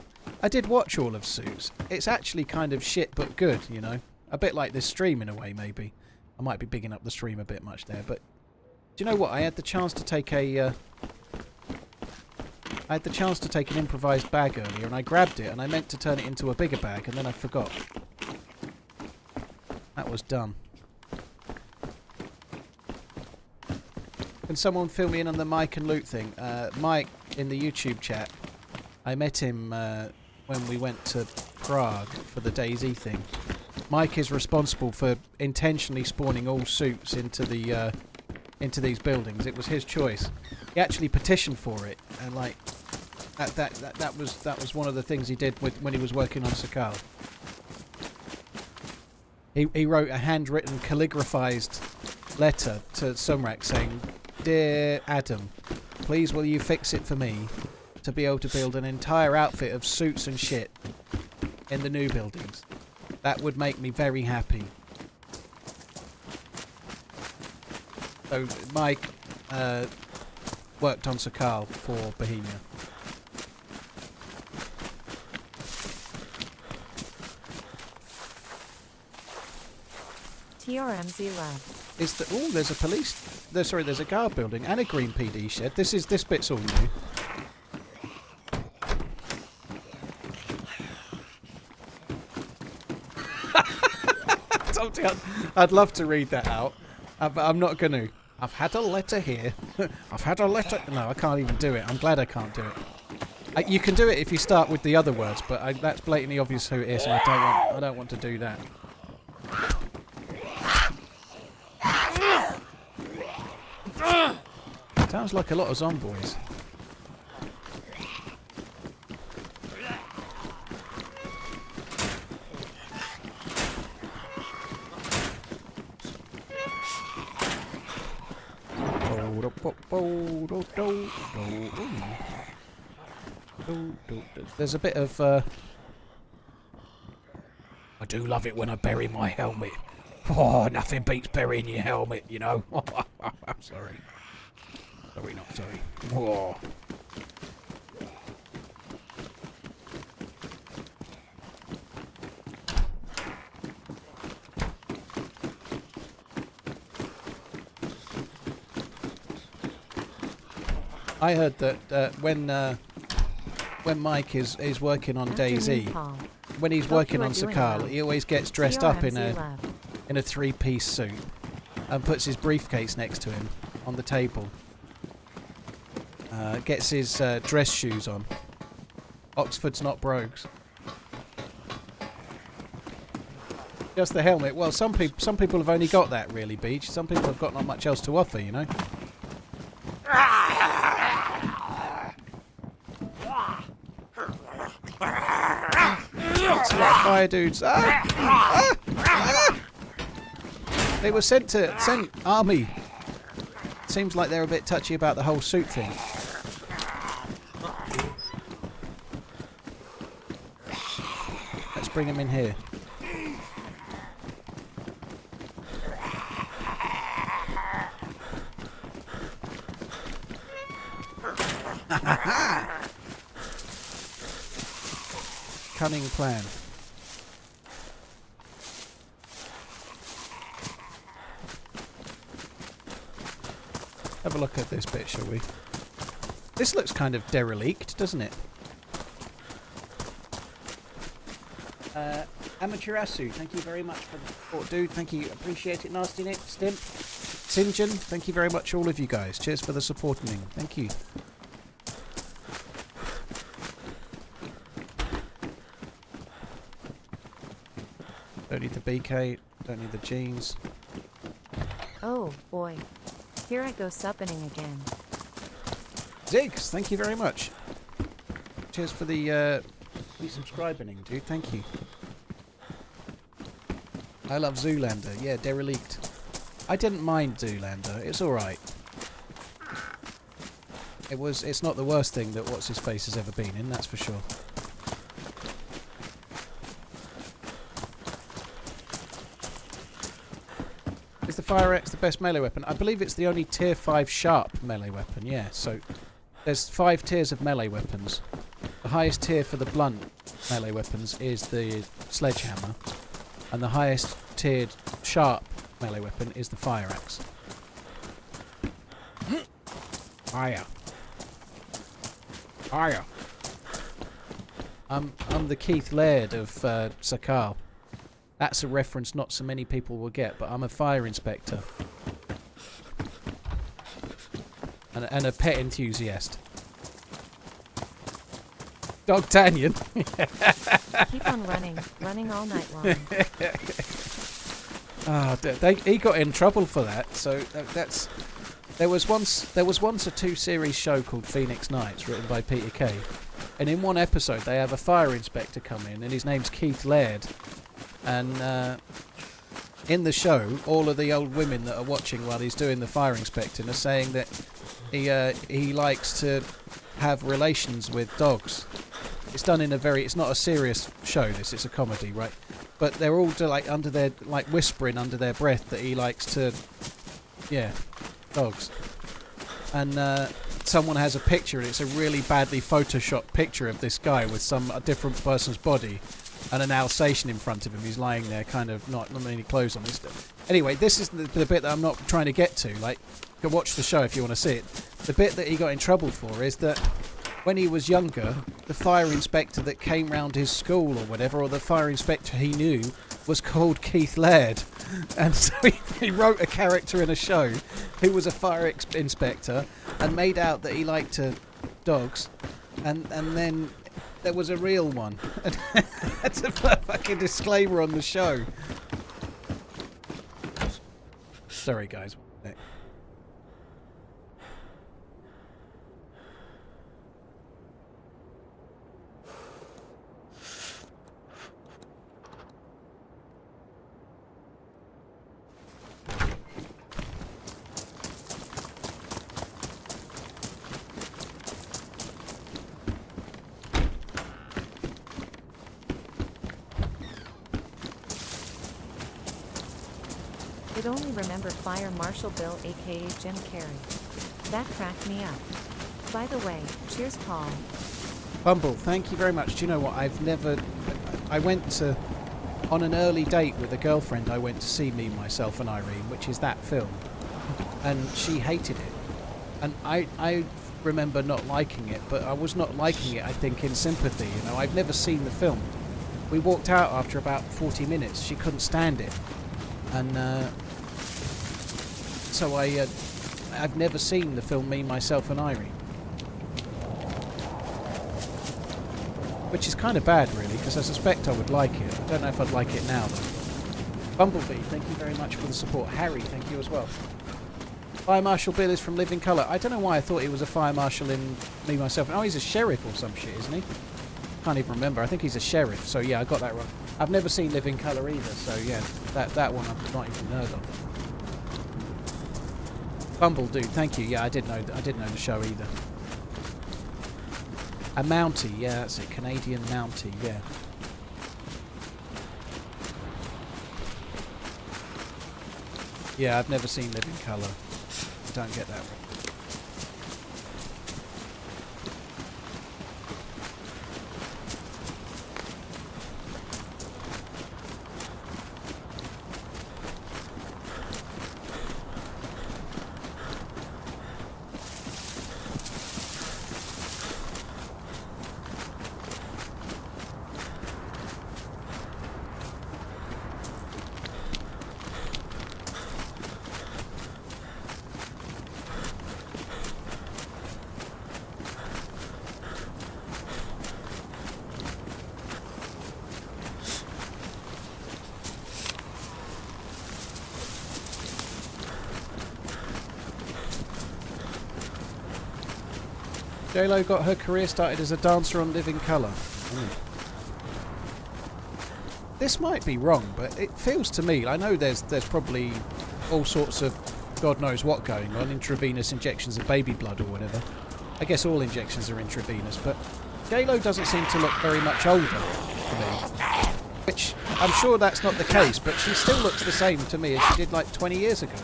B: I did watch all of Suits. It's actually kind of shit but good, you know. A bit like this stream in a way, maybe. I might be bigging up the stream a bit much there, but do you know what? I had the chance to take an improvised bag earlier, and I grabbed it, and I meant to turn it into a bigger bag, and then I forgot. That was dumb. Can someone fill me in on the Mike and Luke thing? Mike, in the YouTube chat, I met him when we went to Prague for the DayZ thing. Mike is responsible for intentionally spawning all Suits into these buildings. It was his choice. He actually petitioned for it, and like that was one of the things he did when he was working on Sakhal. He wrote a handwritten, calligraphized letter to Sumrak saying, "Dear Adam, please will you fix it for me to be able to build an entire outfit of Suits and shit in the new buildings. That would make me very happy." So Mike worked on Sakhal for Bohemia.
A: TRMZ love.
B: There's a there's a guard building and a green PD shed. This bit's all new. I'd love to read that out, but I'm not going to. I've had a letter here. I've had a letter. No, I can't even do it. I'm glad I can't do it. You can do it if you start with the other words, but that's blatantly obvious who it is, and I don't want to do that. Sounds like a lot of zomboys. There's a bit of I do love it when I bury my helmet. Oh, nothing beats burying your helmet, you know. I'm sorry. Sorry, not sorry. Oh. I heard that when Mike is working on DayZ, when he's working on Sakhal, he always gets dressed up in a three-piece suit and puts his briefcase next to him on the table. Gets his dress shoes on. Oxford's not brogues. Just the helmet. Well, some people have only got that really, Beach. Some people have got not much else to offer, you know. It's a lot of fire dudes. They were sent army. Seems like they're a bit touchy about the whole suit thing. Let's bring them in here. Cunning plan. Have a look at this bit, shall we? This looks kind of derelict, doesn't it? Amaterasu, thank you very much for the support, dude. Thank you, appreciate it. Nasty Nick, Stimp, Sinjin, thank you very much, all of you guys. Cheers for the supporting. Thank you. Don't need the BK, don't need the jeans.
A: Oh boy, here I go suppening again.
B: Ziggs, thank you very much. Cheers for the Resubscribing, dude. Thank you. I love Zoolander. Yeah, Derelict. I didn't mind Zoolander. It's alright. It's not the worst thing that What's-His-Face has ever been in, that's for sure. Is the Fire Axe the best melee weapon? I believe it's the only tier 5 sharp melee weapon, yeah. So there's 5 tiers of melee weapons. The highest tier for the blunt melee weapons is the sledgehammer. And the highest tiered sharp melee weapon is the Fire Axe. Hiya. Hiya. I'm the Keith Laird of Sakhal. That's a reference not so many people will get, but I'm a fire inspector. And a pet enthusiast. Dogtanian.
A: Keep on running all night long.
B: He got in trouble for that, so that's... There was once a 2-series show called Phoenix Nights, written by Peter Kay, and in one episode they have a fire inspector come in, and his name's Keith Laird, and in the show, all of the old women that are watching while he's doing the fire inspecting are saying that he likes to have relations with dogs. It's done in it's not a serious show. It's a comedy, right? But they're all whispering under their breath that he likes to, dogs. And someone has a picture, and it's a really badly photoshopped picture of this guy with a different person's body and an Alsatian in front of him. He's lying there, kind of not any clothes on. Anyway, this is the bit that I'm not trying to get to. Like, you can watch the show if you want to see it. The bit that he got in trouble for is that when he was younger, the fire inspector that came round his school or whatever, or the fire inspector he knew, was called Keith Laird. And so he wrote a character in a show who was a fire inspector and made out that he liked dogs. And then there was a real one. That's a fucking disclaimer on the show. Sorry, guys.
A: I'd only remember Fire Marshal Bill aka Jim Carrey. That cracked me up. By the way, cheers Paul.
B: Bumble, thank you very much. Do you know what? I went on an early date with a girlfriend. I went to see Me, Myself and Irene, which is that film. And she hated it. And I remember not liking it, but I was not liking it, I think, in sympathy. You know, I've never seen the film. We walked out after about 40 minutes. She couldn't stand it. And so I've never seen the film Me, Myself and Irene. Which is kind of bad, really, because I suspect I would like it. I don't know if I'd like it now, though. Bumblebee, thank you very much for the support. Harry, thank you as well. Fire Marshal Bill is from Living Colour. I don't know why I thought he was a Fire Marshal in Me, Myself. Oh, he's a sheriff or some shit, isn't he? Can't even remember. I think he's a sheriff, so yeah, I got that wrong. I've never seen Living Colour either, so yeah, that one I've not even heard of. Bumble, dude, thank you. Yeah, I didn't know the show either. A Mountie, yeah, that's it. Canadian Mountie, yeah. Yeah, I've never seen Living Colour. I don't get that right. J-Lo got her career started as a dancer on Living Colour. This might be wrong, but it feels to me, I know there's probably all sorts of God knows what going on, intravenous injections of baby blood or whatever. I guess all injections are intravenous, but J-Lo doesn't seem to look very much older to me. Which, I'm sure that's not the case, but she still looks the same to me as she did like 20 years ago.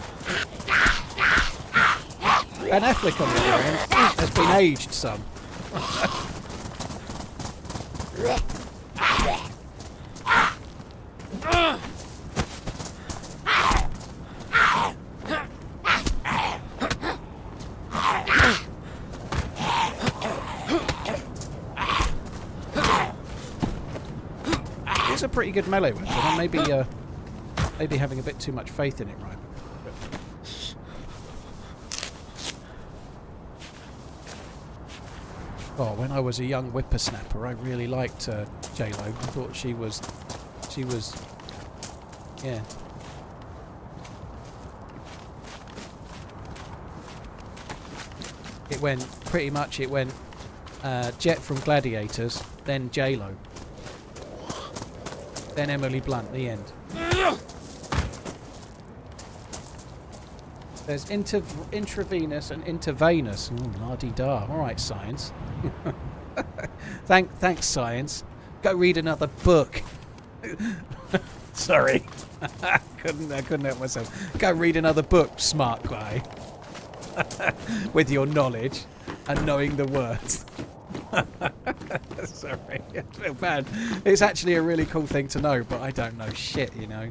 B: Ben Affleck, on the other hand, has been aged some. It's a pretty good melee weapon, and maybe having a bit too much faith in it, right? Oh, when I was a young whippersnapper, I really liked J-Lo. I thought she was, yeah. It went Jet from Gladiators, then J-Lo, then Emily Blunt, the end. There's intravenous and intravenous. Ooh, la-di-da. All right, science. Thanks, science. Go read another book. Sorry. I couldn't help myself. Go read another book, smart guy. With your knowledge and knowing the words. Sorry, I feel bad. It's actually a really cool thing to know, but I don't know shit, you know.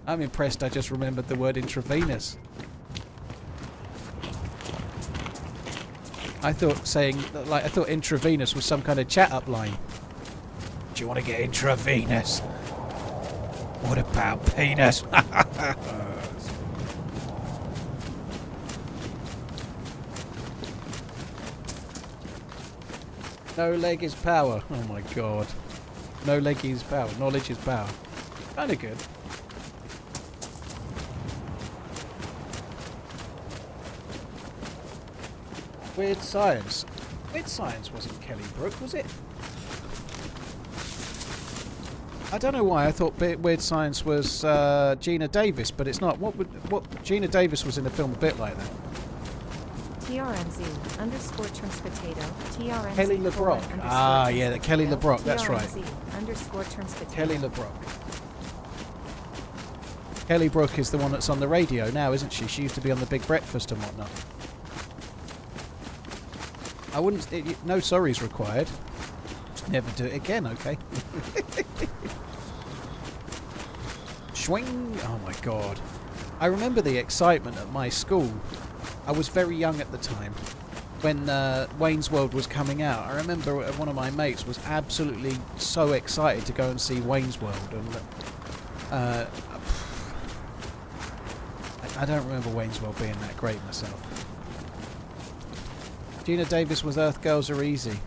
B: I'm impressed I just remembered the word intravenous. I thought intravenous was some kind of chat-up line. Do you want to get intravenous? What about penis? No leg is power. Oh my god. No leg is power. Knowledge is power. Kinda good. Weird Science. Weird Science wasn't Kelly Brook, was it? I don't know why I thought Weird Science was Gina Davis, but it's not. What Gina Davis was in a film a bit like that.
A: TRMZ _ Trim's Potato. TRMZ
B: Kelly LeBrock. Ah, yeah, that Kelly LeBrock. That's right.
A: TRMZ _ Trim's Potato.
B: Kelly LeBrock. Kelly Brook is the one that's on the radio now, isn't she? She used to be on The Big Breakfast and whatnot. I wouldn't... no sorries required. Just never do it again, okay? Swing! Oh my god. I remember the excitement at my school. I was very young at the time. When Wayne's World was coming out, I remember one of my mates was absolutely so excited to go and see Wayne's World. And I don't remember Wayne's World being that great myself. Gina Davis was Earth Girls Are Easy.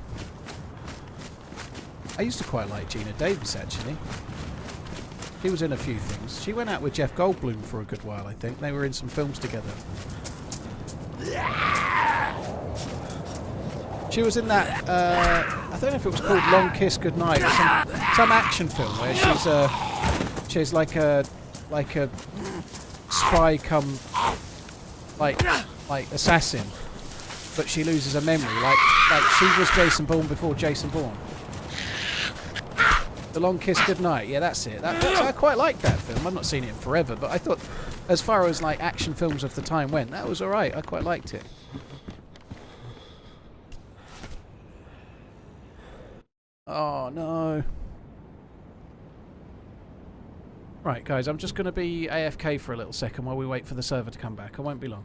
B: I used to quite like Gina Davis, actually. She was in a few things. She went out with Jeff Goldblum for a good while, I think. They were in some films together. She was in that, I don't know if it was called Long Kiss Goodnight, or some action film where she's like a spy come, like assassin. But she loses her memory, like she was Jason Bourne before Jason Bourne. The Long Kiss Goodnight, yeah, that's it. I quite liked that film. I've not seen it in forever, but I thought, as far as like action films of the time went, that was alright. I quite liked it. Oh no. Right, guys, I'm just going to be AFK for a little second while we wait for the server to come back. I won't be long.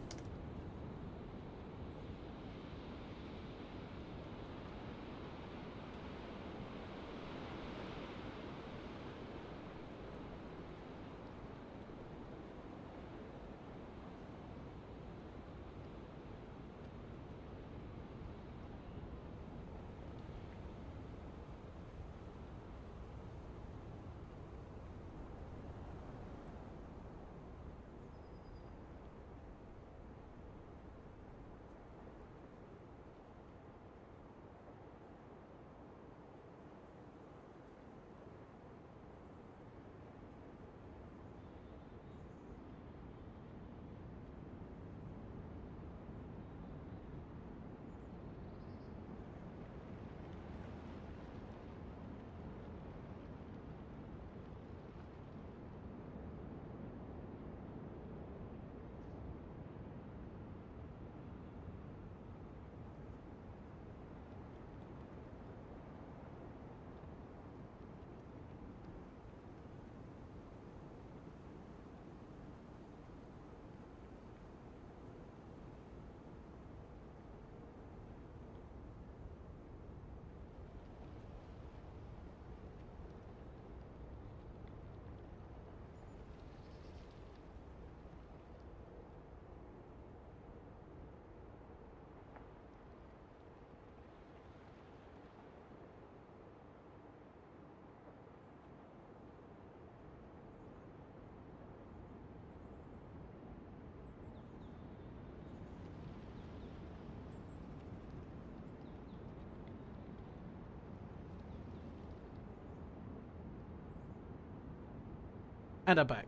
B: And I'm back.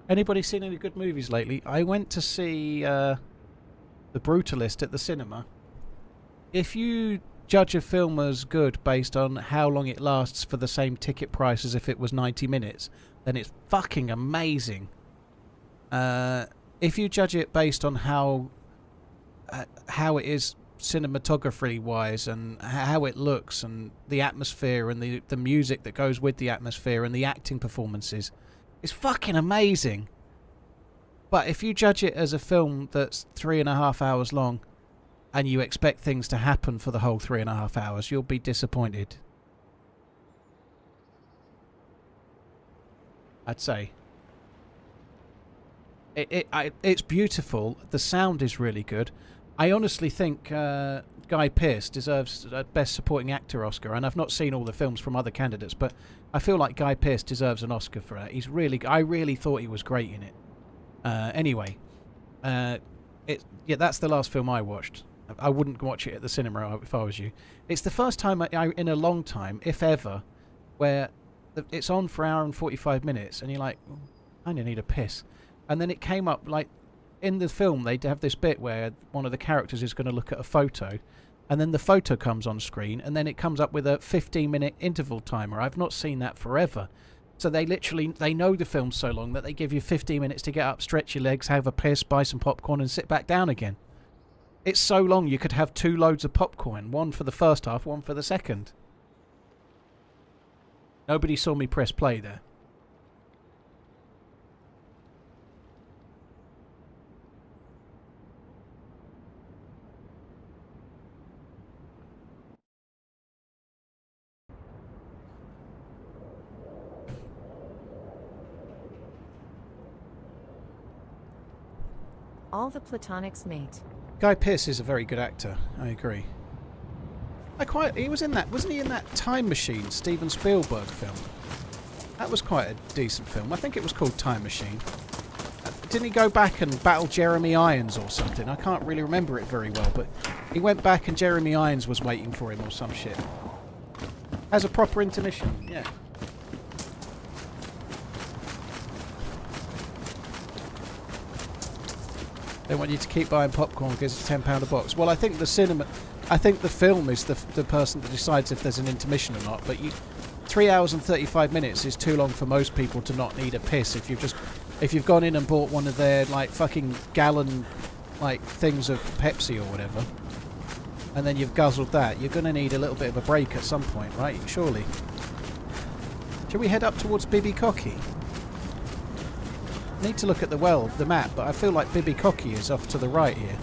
B: Anybody seen any good movies lately? I went to see The Brutalist at the cinema. If you judge a film as good based on how long it lasts for the same ticket price as if it was 90 minutes, then it's fucking amazing. If you judge it based on how it is cinematography wise and how it looks and the atmosphere and the music that goes with the atmosphere and the acting performances, it's fucking amazing. But if you judge it as a film that's 3.5 hours long and you expect things to happen for the whole 3.5 hours, you'll be disappointed. I'd say. It's beautiful. The sound is really good. I honestly think Guy Pearce deserves a Best Supporting Actor Oscar, and I've not seen all the films from other candidates, but I feel like Guy Pearce deserves an Oscar for it. I really thought he was great in it. Anyway, that's the last film I watched. I wouldn't watch it at the cinema if I was you. It's the first time in a long time, if ever, where it's on for an hour and 45 minutes, and you're like, oh, I need a piss. And then it came up, like, in the film, they have this bit where one of the characters is going to look at a photo, and then the photo comes on screen, and then it comes up with a 15-minute interval timer. I've not seen that forever. So they know the film so long that they give you 15 minutes to get up, stretch your legs, have a piss, buy some popcorn, and sit back down again. It's so long you could have 2 loads of popcorn, one for the first half, one for the second. Nobody saw me press play there.
A: All the platonics, mate.
B: Guy Pearce is a very good actor. I agree. He was in that, wasn't he, in that Time Machine Steven Spielberg film? That was quite a decent film. I think it was called Time Machine. Didn't he go back and battle Jeremy Irons or something? I can't really remember it very well, but he went back and Jeremy Irons was waiting for him or some shit. As a proper intermission, yeah. They want you to keep buying popcorn because it's £10 a box. Well, I think the film is the person that decides if there's an intermission or not. But 3 hours and 35 minutes is too long for most people to not need a piss. If you've gone in and bought one of their like fucking gallon like things of Pepsi or whatever, and then you've guzzled that, you're gonna need a little bit of a break at some point, right? Surely. Shall we head up towards Bibicocky? Need to look at the map, but I feel like Bibicocky is off to the right here.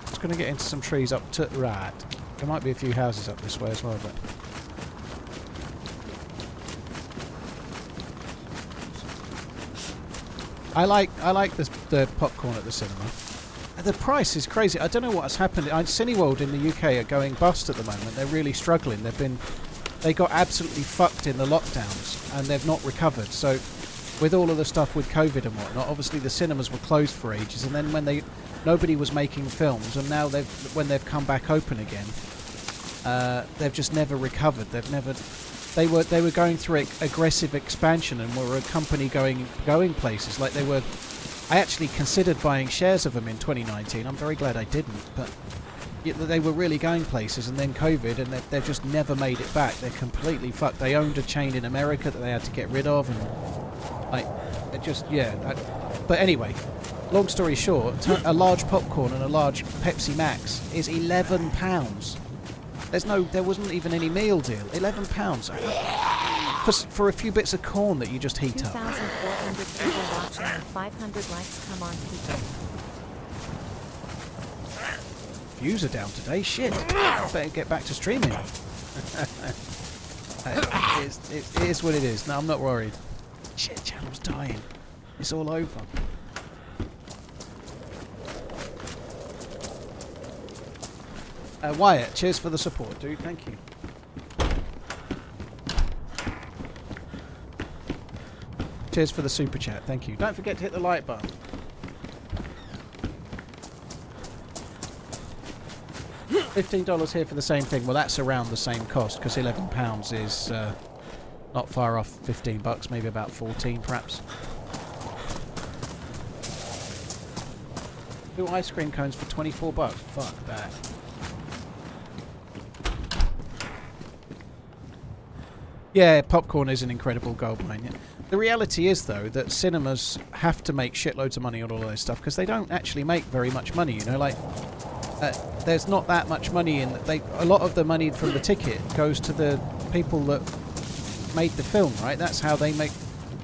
B: Just going to get into some trees up to the right. There might be a few houses up this way as well, but I like the popcorn at the cinema. The price is crazy. I don't know what has happened. Cineworld in the UK are going bust at the moment. They're really struggling. They got absolutely fucked in the lockdowns and they've not recovered. So with all of the stuff with COVID and whatnot, obviously the cinemas were closed for ages, and then when nobody was making films, and now when they've come back open again, they've just never recovered. They were going through aggressive expansion and were a company going places. Like I actually considered buying shares of them in 2019. I'm very glad I didn't, but they were really going places, and then COVID, and they've just never made it back. They're completely fucked. They owned a chain in America that they had to get rid of, and but anyway, long story short, a large popcorn and a large Pepsi Max is £11. There wasn't even any meal deal. £11 for a few bits of corn that you just heat up.
A: 2,400 people watching and 500 likes. Come on, people.
B: Views are down today. Shit. Better get back to streaming. It is what it is. No, I'm not worried. Shit, channel's dying. It's all over. Wyatt, cheers for the support, dude. Thank you. Cheers for the super chat. Thank you. Don't forget to hit the like button. $15 here for the same thing. Well, that's around the same cost because £11 is not far off $15, maybe about 14 perhaps. 2 ice cream cones for $24. Fuck that. Yeah, popcorn is an incredible goldmine. Yeah. The reality is, though, that cinemas have to make shitloads of money on all of this stuff because they don't actually make very much money. You know, like there's not that much money in. A lot of the money from the ticket goes to the people that made the film, right? That's how they make.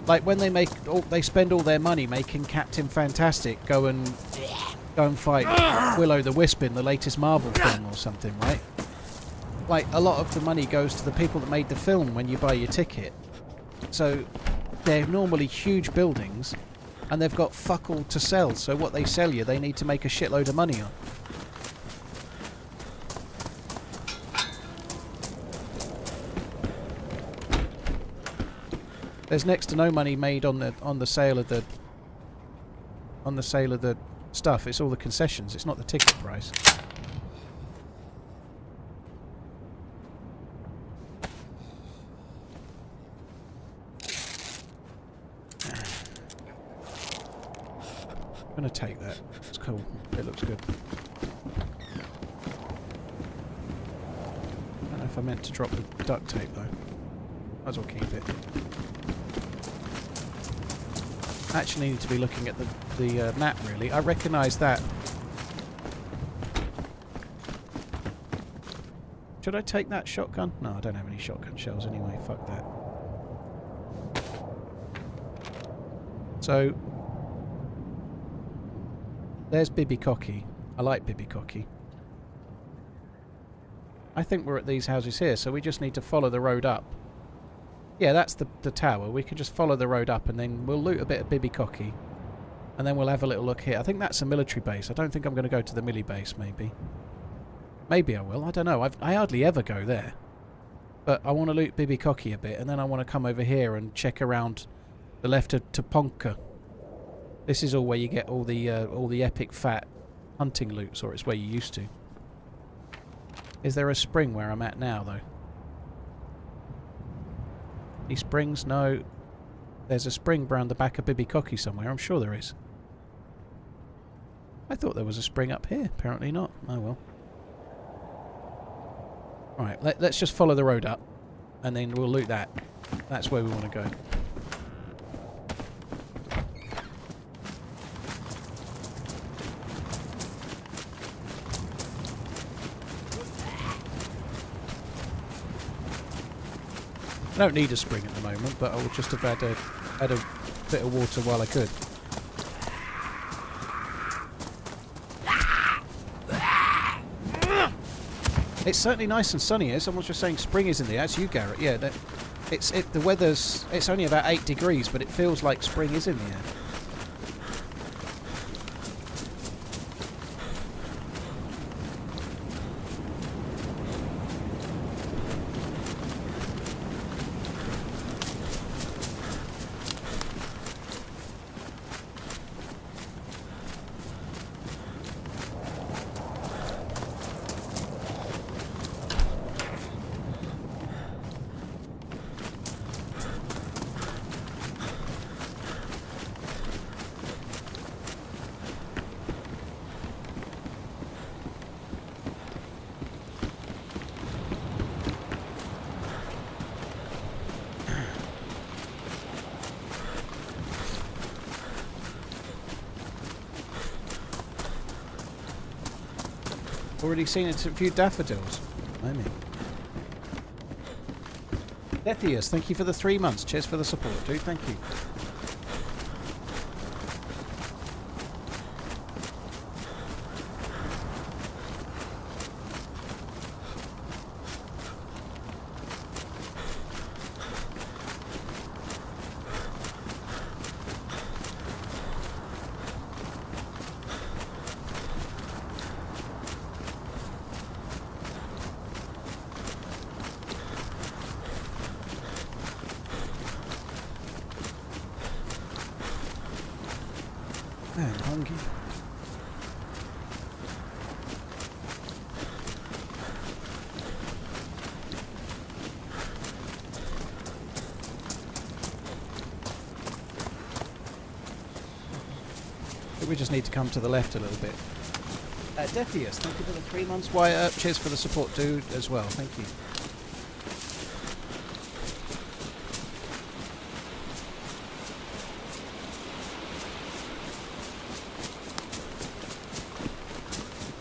B: Like when they spend all their money making Captain Fantastic go and fight Willow the Wisp in the latest Marvel film or something, right? Like a lot of the money goes to the people that made the film when you buy your ticket. So they're normally huge buildings and they've got fuck all to sell. So what they sell you, they need to make a shitload of money on. There's next to no money made on the sale of the stuff. It's all the concessions. It's not the ticket price. I'm gonna take that. It's cool. It looks good. I don't know if I meant to drop the duct tape though. Might as well keep it. Actually need to be looking at the map really. I recognise that. Should I take that shotgun? No, I don't have any shotgun shells anyway. Fuck that. So there's Bibicocky. I like Bibicocky. I think we're at these houses here, so we just need to follow the road up. Yeah, that's the tower. We can just follow the road up and then we'll loot a bit of Bibicocky. And then we'll have a little look here. I think that's a military base. I don't think I'm going to go to the millie base, maybe. Maybe I will. I don't know. I hardly ever go there. But I want to loot Bibicocky a bit, and then I want to come over here and check around the left of Toponka. This is all where you get all the epic fat hunting loots, or it's where you used to. Is there a spring where I'm at now, though? Any springs? No. There's a spring round the back of Bibicocky somewhere. I'm sure there is. I thought there was a spring up here. Apparently not. Oh well. Alright, let's just follow the road up. And then we'll loot that. That's where we want to go. I don't need a spring at the moment, but I would just have had a bit of water while I could. It's certainly nice and sunny here. Someone's just saying spring is in the air. That's you, Garrett. Yeah, the weather's... It's only about 8 degrees, but it feels like spring is in the air. Already seen a few daffodils. Maybe. Deathius, thank you for the 3 months. Cheers for the support, dude. Thank you. I'm hungry. We just need to come to the left a little bit. Defius, thank you for the 3 months. Wyatt, cheers for the support, dude, as well. Thank you.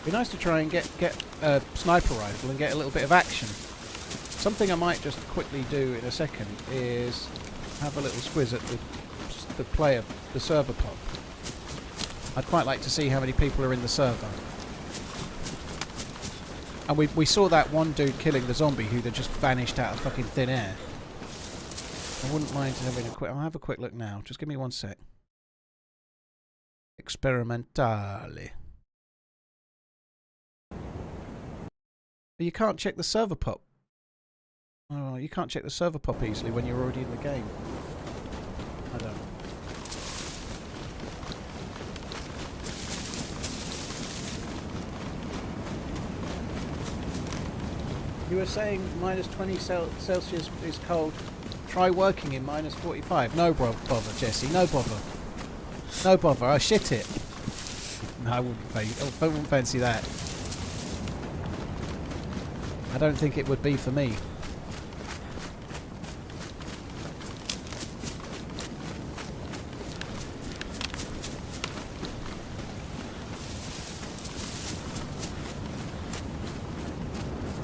B: Be nice to try and get a sniper rifle and get a little bit of action. Something I might just quickly do in a second is have a little squiz at the server pop. I'd quite like to see how many people are in the server. And we saw that one dude killing the zombie who just vanished out of fucking thin air. I wouldn't mind having a quick... I'll have a quick look now. Just give me 1 sec. Experimentale. But you can't check the server pop. Oh, you can't check the server pop easily when you're already in the game. I don't know. You were saying minus 20 Celsius is cold. Try working in minus 45. No bother, Jesse. No bother. No bother. I shit it. No, I wouldn't fancy that. I don't think it would be for me.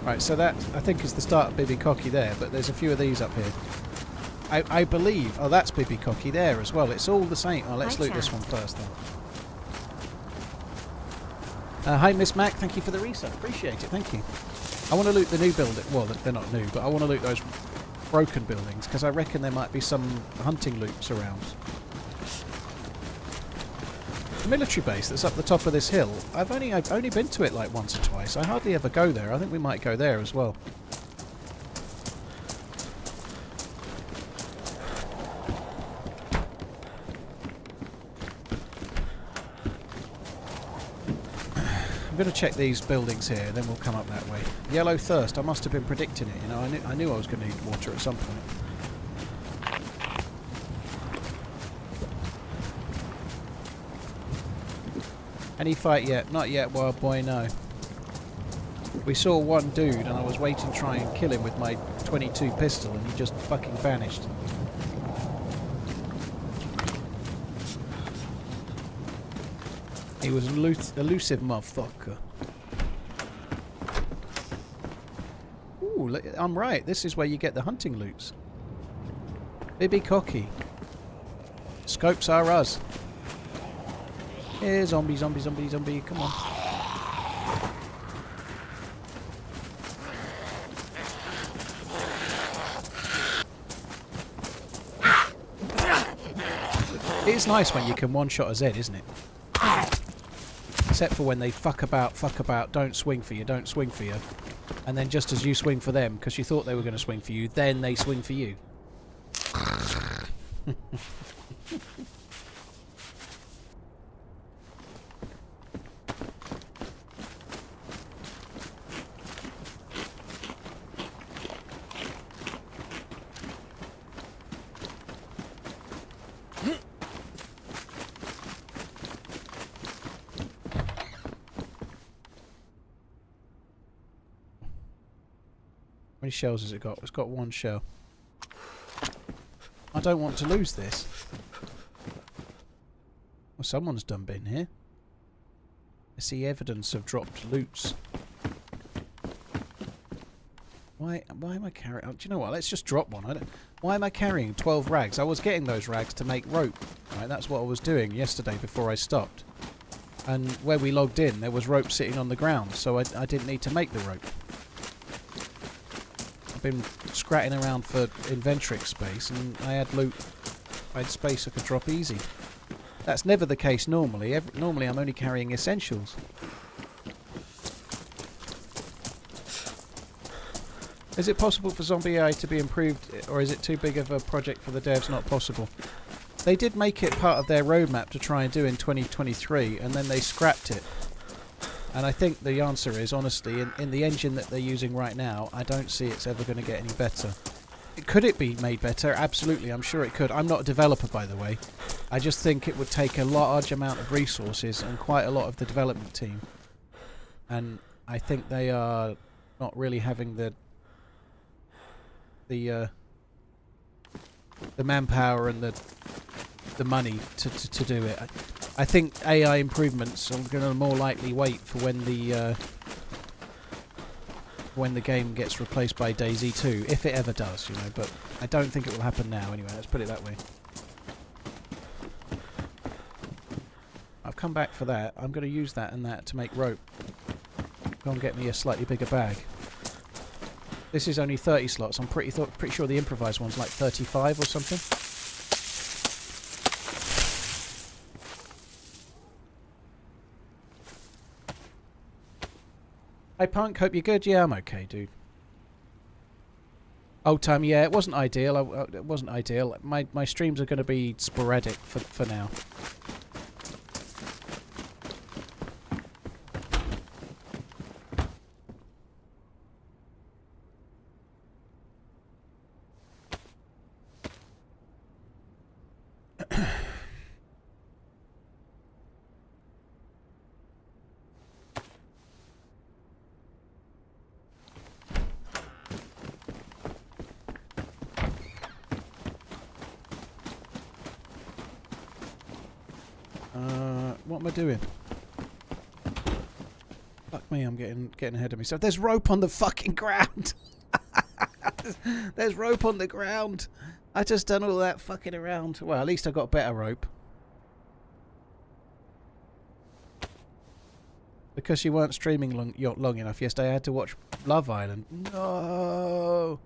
B: Right, so that, I think, is the start of Bibi Cocky there, but there's a few of these up here. I believe... Oh, that's Bibi Cocky there as well. It's all the same. Oh, let's loot this one first, then. Hi, Miss Mac. Thank you for the resub. Appreciate it. Thank you. I want to loot the new building. Well, they're not new, but I want to loot those broken buildings, because I reckon there might be some hunting loops around. The military base that's up the top of this hill, I've only been to it like once or twice. I hardly ever go there. I think we might go there as well. I'm going to check these buildings here, then we'll come up that way. Yellow thirst. I must have been predicting it. You know, I knew I was going to need water at some point. Any fight yet? Not yet, wild boy, no. We saw one dude and I was waiting to try and kill him with my 22 pistol and he just fucking vanished. He was an elusive motherfucker. Ooh, I'm right. This is where you get the hunting loots. Bibi Cocky. Scopes are us. Here, zombie, zombie, zombie, zombie. Come on. It's nice when you can one-shot a Z, isn't it? Except for when they fuck about, don't swing for you, don't swing for you. And then just as you swing for them, because you thought they were going to swing for you, then they swing for you. How many shells has it got? It's got 1 shell. I don't want to lose this. Well, someone's done been here. I see evidence of dropped loots. Why am I carrying... Oh, do you know what? Let's just drop one. Why am I carrying 12 rags? I was getting those rags to make rope. Right, that's what I was doing yesterday before I stopped. And where we logged in, there was rope sitting on the ground, so I didn't need to make the rope. I've been scratting around for inventory space and I had loot, I had space I could drop easy. That's never the case normally. Normally I'm only carrying essentials. Is it possible for Zombie AI to be improved, or is it too big of a project for the devs? Not possible. They did make it part of their roadmap to try and do in 2023, and then they scrapped it. And I think the answer is, honestly, in the engine that they're using right now, I don't see it's ever going to get any better. Could it be made better? Absolutely, I'm sure it could. I'm not a developer, by the way. I just think it would take a large amount of resources and quite a lot of the development team. And I think they are not really having the manpower and the money to do it. I think AI improvements are going to more likely wait for when the game gets replaced by DayZ 2, if it ever does, you know. But I don't think it will happen now. Anyway, let's put it that way. I've come back for that. I'm going to use that and that to make rope. Go and get me a slightly bigger bag. This is only 30 slots. I'm pretty sure the improvised one's like 35 or something. Hey Punk, hope you're good. Yeah, I'm okay, dude. Old time, yeah, it wasn't ideal. It wasn't ideal. My streams are going to be sporadic for now. What am I doing? Fuck me, I'm getting ahead of myself. There's rope on the fucking ground. There's rope on the ground. I just done all that fucking around. Well, at least I got better rope. Because you weren't streaming long enough yesterday, I had to watch Love Island. No.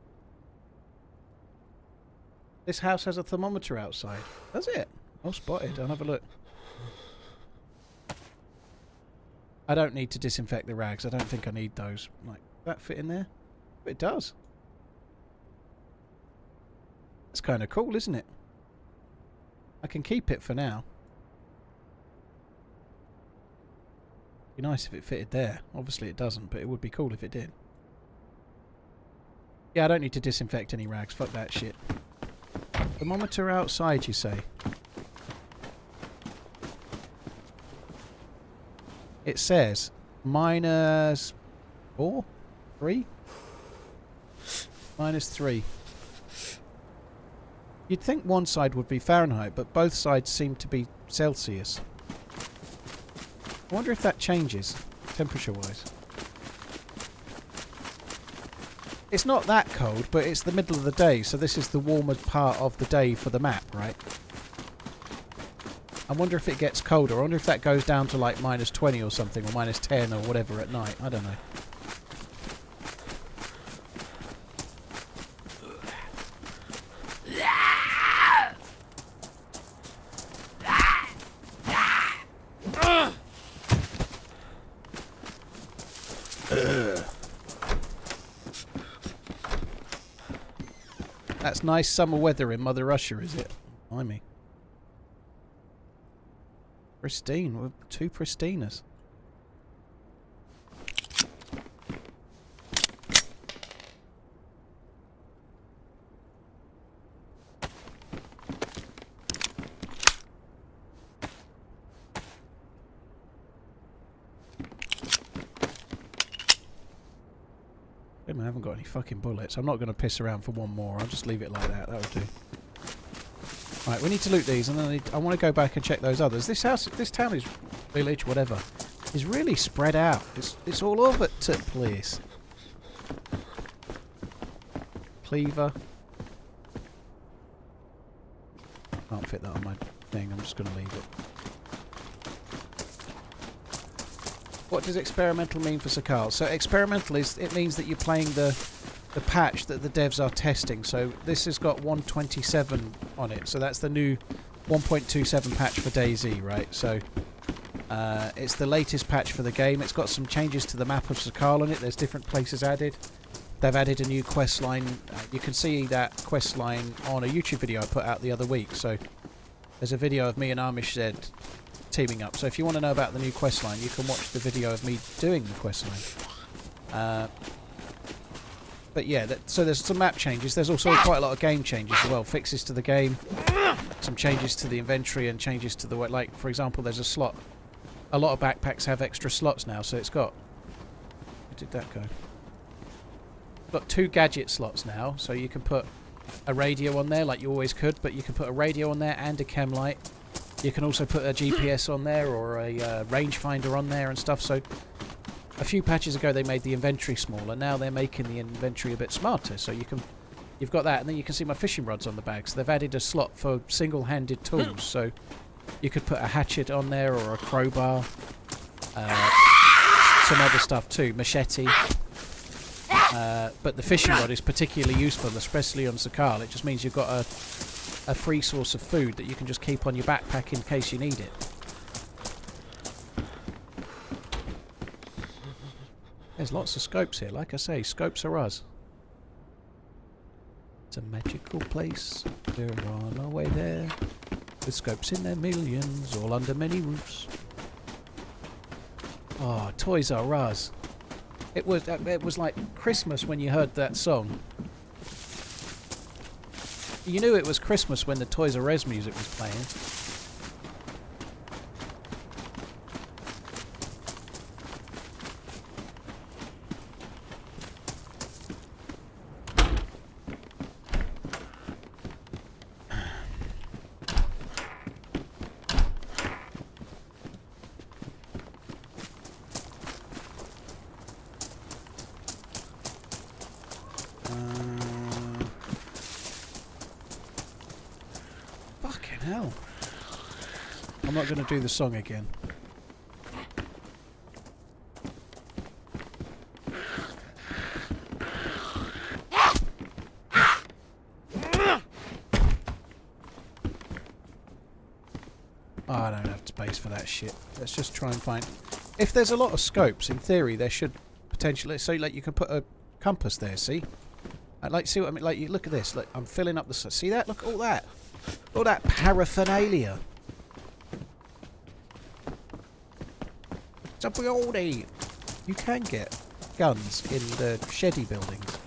B: This house has a thermometer outside. Does it? Oh, spotted. I'll have a look. I don't need to disinfect the rags. I don't think I need those. Like, that fit in there? But it does. That's kind of cool, isn't it? I can keep it for now. Be nice if it fitted there. Obviously it doesn't, but it would be cool if it did. Yeah, I don't need to disinfect any rags. Fuck that shit. Thermometer outside, you say? It says -4? 3? -3. You'd think one side would be Fahrenheit, but both sides seem to be Celsius. I wonder if that changes, temperature-wise. It's not that cold, but it's the middle of the day, so this is the warmer part of the day for the map, right? I wonder if it gets colder. I wonder if that goes down to like -20 or something, or -10 or whatever at night. I don't know. That's nice summer weather in Mother Russia, is it? Blimey. Pristine. We're two pristiners. I haven't got any fucking bullets. I'm not going to piss around for one more. I'll just leave it like that. That would do. Right, we need to loot these, and then I want to go back and check those others. This house, this town is village, whatever, is really spread out. It's all over the place. Cleaver. Can't fit that on my thing. I'm just going to leave it. What does experimental mean for Sakhal? So experimental it means that you're playing the patch that the devs are testing. So this has got 127 on it. So that's the new 1.27 patch for DayZ, right? So it's the latest patch for the game. It's got some changes to the map of Sakhal on it. There's different places added. They've added a new quest line. You can see that quest line on a YouTube video I put out the other week. So There's a video of me and Armish teaming up. So if you want to know about the new quest line, you can watch the video of me doing the quest line. But yeah, so there's some map changes. There's also quite a lot of game changes as well. Fixes to the game, some changes to the inventory, and changes to the way. Like, for example, there's a slot. A lot of backpacks have extra slots now, so it's got... Where did that go? Got 2 gadget slots now, so you can put a radio on there like you always could, but you can put a radio on there and a chem light. You can also put a GPS on there or a rangefinder on there and stuff. So a few patches ago they made the inventory smaller. Now they're making the inventory a bit smarter. So you've got that, and then you can see my fishing rods on the bag. So they've added a slot for single-handed tools. So you could put a hatchet on there or a crowbar, some other stuff too, machete. But the fishing rod is particularly useful, especially on Sakhal. It just means you've got a free source of food that you can just keep on your backpack in case you need it. There's lots of scopes here. Like I say, scopes are us. It's a magical place. We're on our way there. With scopes in their millions, all under many roofs. Oh, Toys R Us. It was like Christmas when you heard that song. You knew it was Christmas when the Toys R Us music was playing. Fucking hell. I'm not going to do the song again. Oh, I don't have space for that shit. Let's just try and find... If there's a lot of scopes, in theory, there should potentially... So, like, you can put a compass there, see? Like, see what I mean? Like, you look at this. Look, I'm filling up the... See that? Look at all that. All that paraphernalia. It's a building. You can get guns in the sheddy buildings.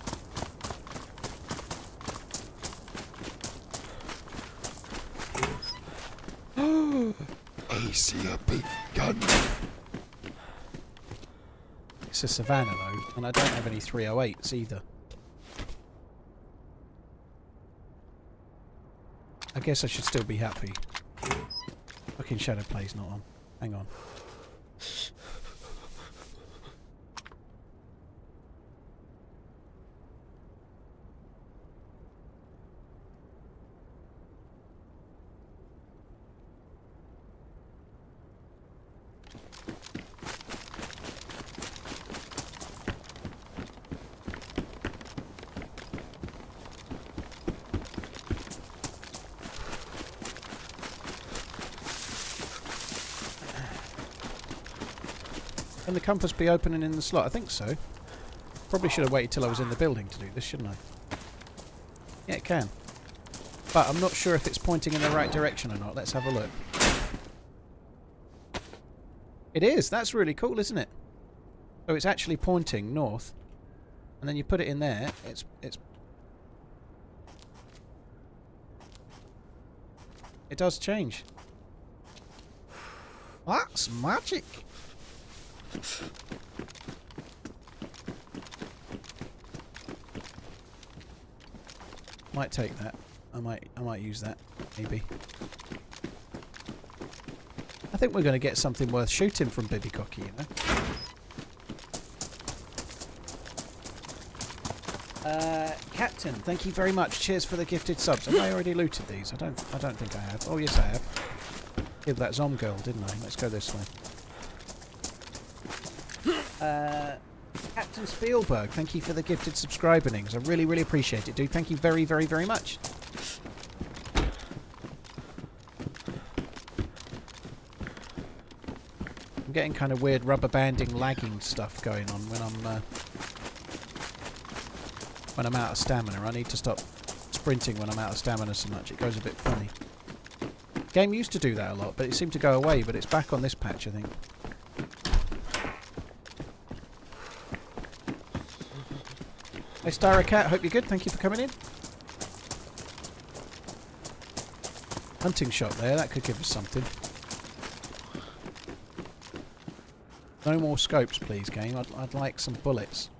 C: I see a big gun.
B: It's a Savannah though, and I don't have any 308s either. I guess I should still be happy. Fucking shadow play's not on. Hang on. Can the compass be opening in the slot? I think so. Probably should have waited till I was in the building to do this, shouldn't I? Yeah, it can. But I'm not sure if it's pointing in the right direction or not. Let's have a look. It is! That's really cool, isn't it? So it's actually pointing north. And then you put it in there. It does change. That's magic! Might take that. I might use that, maybe. I think we're going to get something worth shooting from Bibby Cocky, you know. Captain, thank you very much. Cheers for the gifted subs. Have I already looted these? I don't think I have. Oh yes, I have. Killed that Zom girl, didn't I? Let's go this way. Captain Spielberg, thank you for the gifted subscribings. I really, really appreciate it, dude. Thank you very, very, very much. I'm getting kind of weird rubber banding, lagging stuff going on when I'm out of stamina. I need to stop sprinting when I'm out of stamina so much. It goes a bit funny. Game used to do that a lot, but it seemed to go away, but it's back on this patch, I think. Hey, Cat, hope you're good. Thank you for coming in. Hunting shot there, that could give us something. No more scopes, please, game. I'd like some bullets.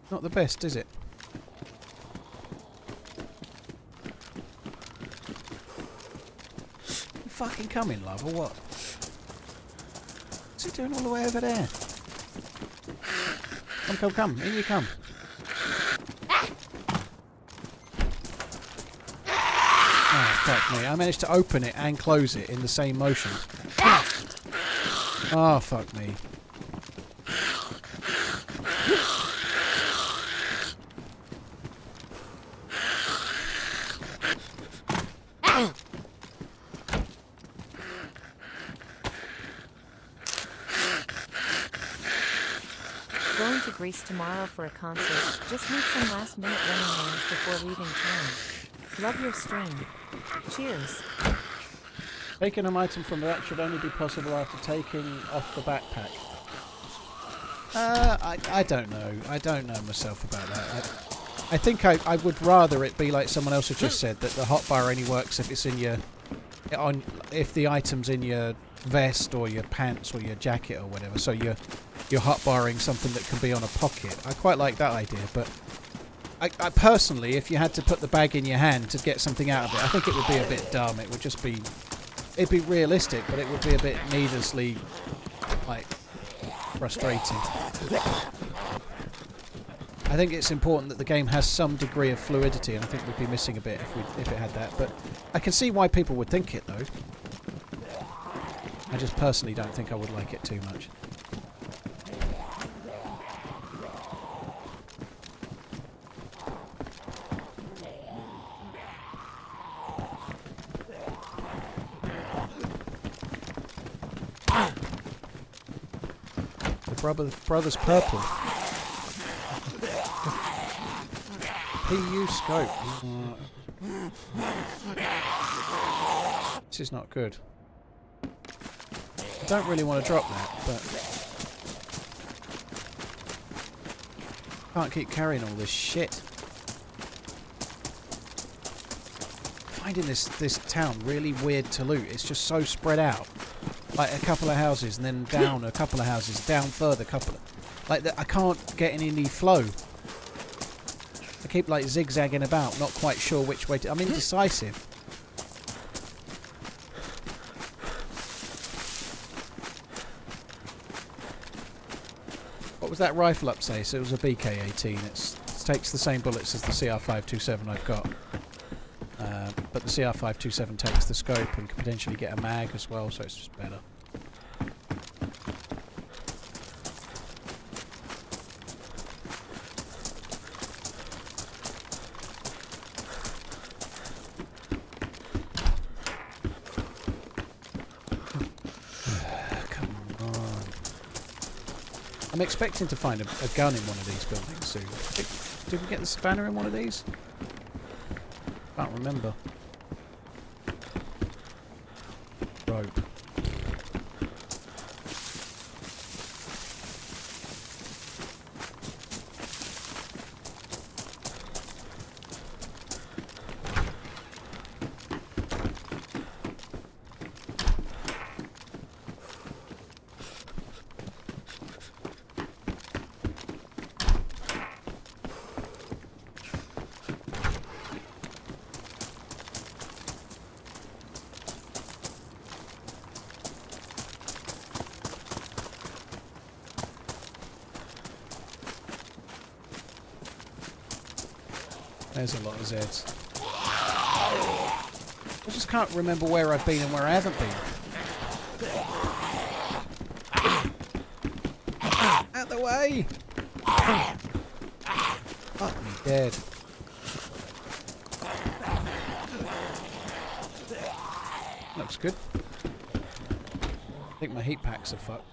B: Not the best, is it? You fucking coming, love, or what? What's he doing all the way over there? Come. In you come. Oh, fuck me. I managed to open it and close it in the same motion. Oh, fuck me.
A: Going to Greece tomorrow for a concert. Just need some last minute running hands before leaving town. Love your stream. Cheers.
B: Taking an item from that should only be possible after taking off the backpack. I don't know. I don't know myself about that. I think I would rather it be like someone else had just said, that the hotbar only works if it's in your if the item's in your vest or your pants or your jacket or whatever. So you're hotbarring something that can be on a pocket. I quite like that idea, but I personally, if you had to put the bag in your hand to get something out of it, I think it would be a bit dumb. It would just be, it'd be realistic, but it would be a bit needlessly, like, frustrating. I think it's important that the game has some degree of fluidity, and I think we'd be missing a bit if it had that. But I can see why people would think it, though. I just personally don't think I would like it too much. Brother's purple. PU scope. This is not good. I don't really want to drop that, but can't keep carrying all this shit. Finding this town really weird to loot. It's just so spread out. Like a couple of houses and then down a couple of houses, down further couple of... Like, I can't get any flow. I keep like zigzagging about, not quite sure which way to... I'm indecisive. What was that rifle up say? So it was a BK-18. It takes the same bullets as the CR527 I've got. But the CR527 takes the scope and can potentially get a mag as well, so it's just better. Come on. I'm expecting to find a gun in one of these buildings soon. Did we get the spanner in one of these? Can't remember. Rope. There's a lot of Zs. I just can't remember where I've been and where I haven't been. Out the way! Fuck me dead. looks good. I think my heat packs are fucked.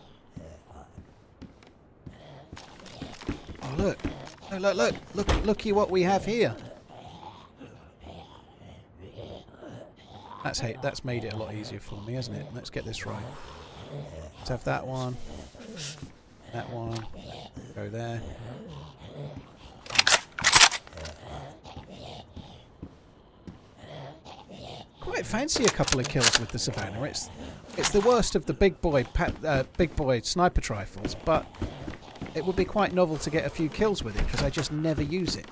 B: Oh look! Looky what we have here. That's made it a lot easier for me, hasn't it? Let's get this right. Let's have that one. That one. Go there. Quite fancy a couple of kills with the Savannah. It's the worst of the big boy sniper rifles, but it would be quite novel to get a few kills with it because I just never use it.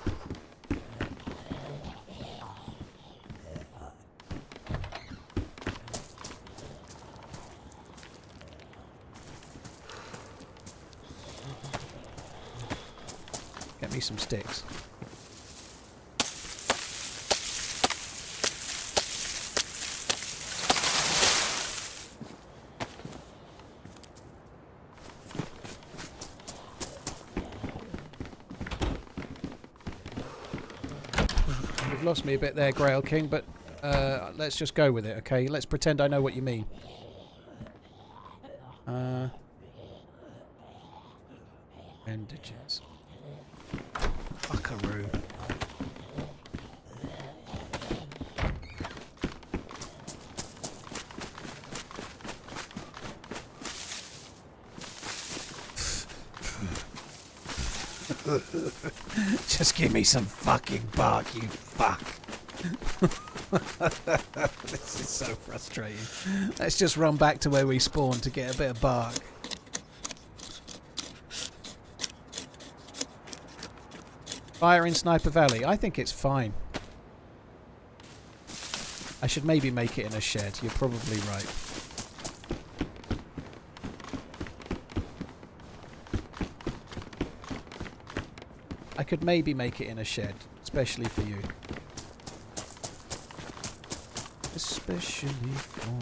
B: Get me some sticks. You've lost me a bit there, Grail King, but let's just go with it, okay? Let's pretend I know what you mean. Bandages. Buckaroo. Just give me some fucking bark, you fuck. This is so frustrating. Let's just run back to where we spawned to get a bit of bark. Fire in Sniper Valley. I think it's fine. I should maybe make it in a shed. You're probably right. I could maybe make it in a shed, especially for you. Especially for you.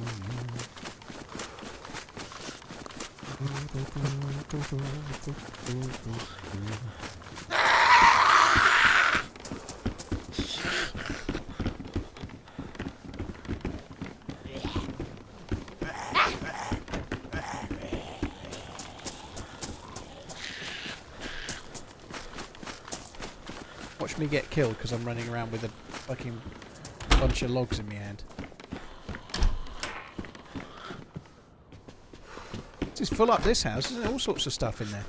B: Watch me get killed because I'm running around with a fucking bunch of logs in my hand. Just fill up this house, isn't there? All sorts of stuff in there.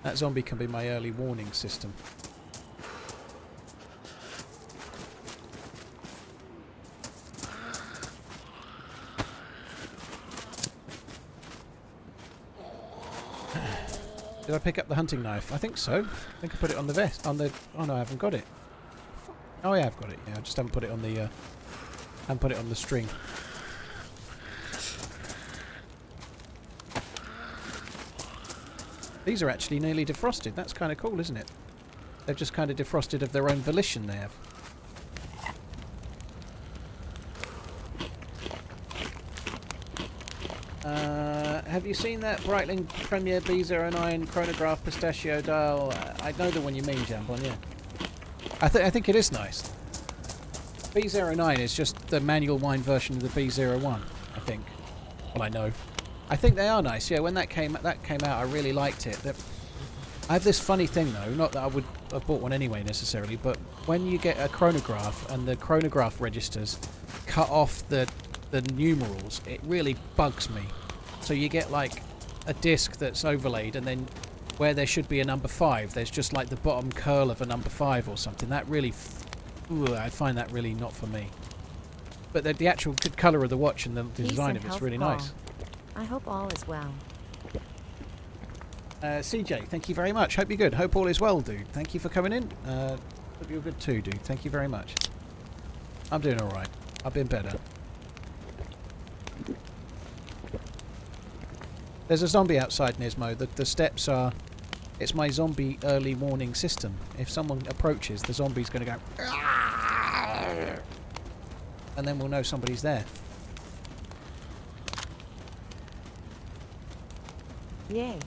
B: That zombie can be my early warning system. Did I pick up the hunting knife? I think so. I think I put it on the vest. On the. Oh no, I haven't got it. Oh yeah, I've got it. Yeah, I just haven't put it on the. Haven't put it on the string. These are actually nearly defrosted. That's kind of cool, isn't it? They've just kind of defrosted of their own volition. They have. Have you seen that Breitling Premier B09 chronograph pistachio dial? I know the one you mean, Jambon, yeah. I think it is nice. B09 is just the manual wind version of the B01, I think. Well, I know. I think they are nice, yeah. When that came out, I really liked it. I have this funny thing, though. Not that I would have bought one anyway, necessarily, but when you get a chronograph and the chronograph registers cut off the numerals, it really bugs me. So you get like a disc that's overlaid, and then where there should be a number 5, there's just like the bottom curl of a number 5 or something. That really, I find that really not for me. But the actual good colour of the watch and the design of it's really nice.
A: I hope all is well.
B: CJ, thank you very much. Hope you're good. Hope all is well, dude. Thank you for coming in. Hope you're good too, dude. Thank you very much. I'm doing alright. I've been better. There's a zombie outside Nismo. The steps are... It's my zombie early warning system. If someone approaches, the zombie's going to go... And then we'll know somebody's there.
A: Yay.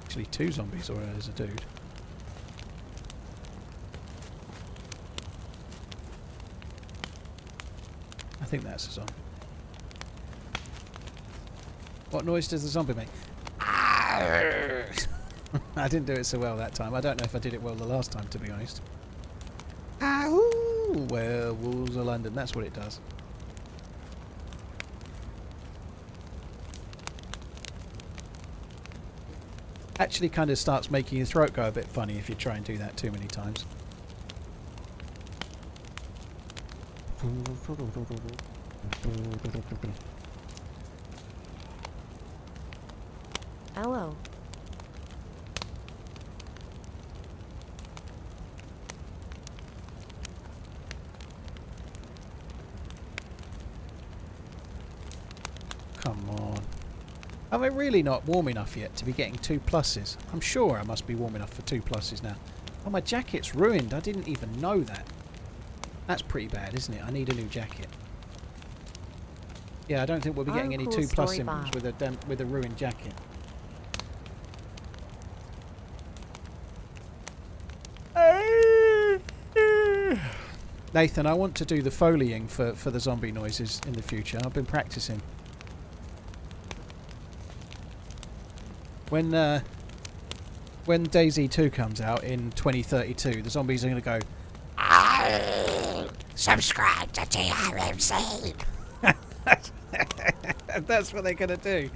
B: Actually, 2 zombies, or there's a dude. I think that's a zombie. What noise does the zombie make? I didn't do it so well that time. I don't know if I did it well the last time, to be honest. Ow! Werewolves of London, that's what it does. Actually kind of starts making your throat go a bit funny if you try and do that too many times.
A: Hello.
B: Come on. Am I really not warm enough yet to be getting 2 pluses? I'm sure I must be warm enough for 2 pluses now. Oh, my jacket's ruined. I didn't even know that. That's pretty bad, isn't it? I need a new jacket. Yeah, I don't think we'll be getting any 2 plus symbols with a ruined jacket. Nathan, I want to do the foleying for the zombie noises in the future. I've been practicing. When DayZ 2 comes out in 2032, the zombies are going to go,
C: Subscribe to TRMZ.
B: That's what they're going to do.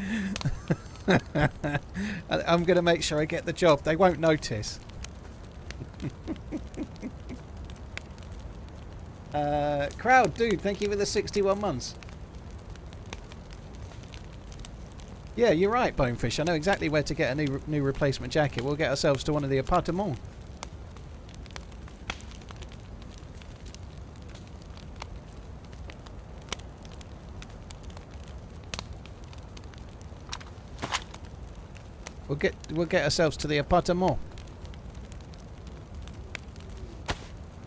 B: I'm going to make sure I get the job. They won't notice. Crowd, dude, thank you for the 61 months. Yeah, you're right, Bonefish. I know exactly where to get a new replacement jacket. We'll get ourselves to one of the appartements. We'll get ourselves to the appartement.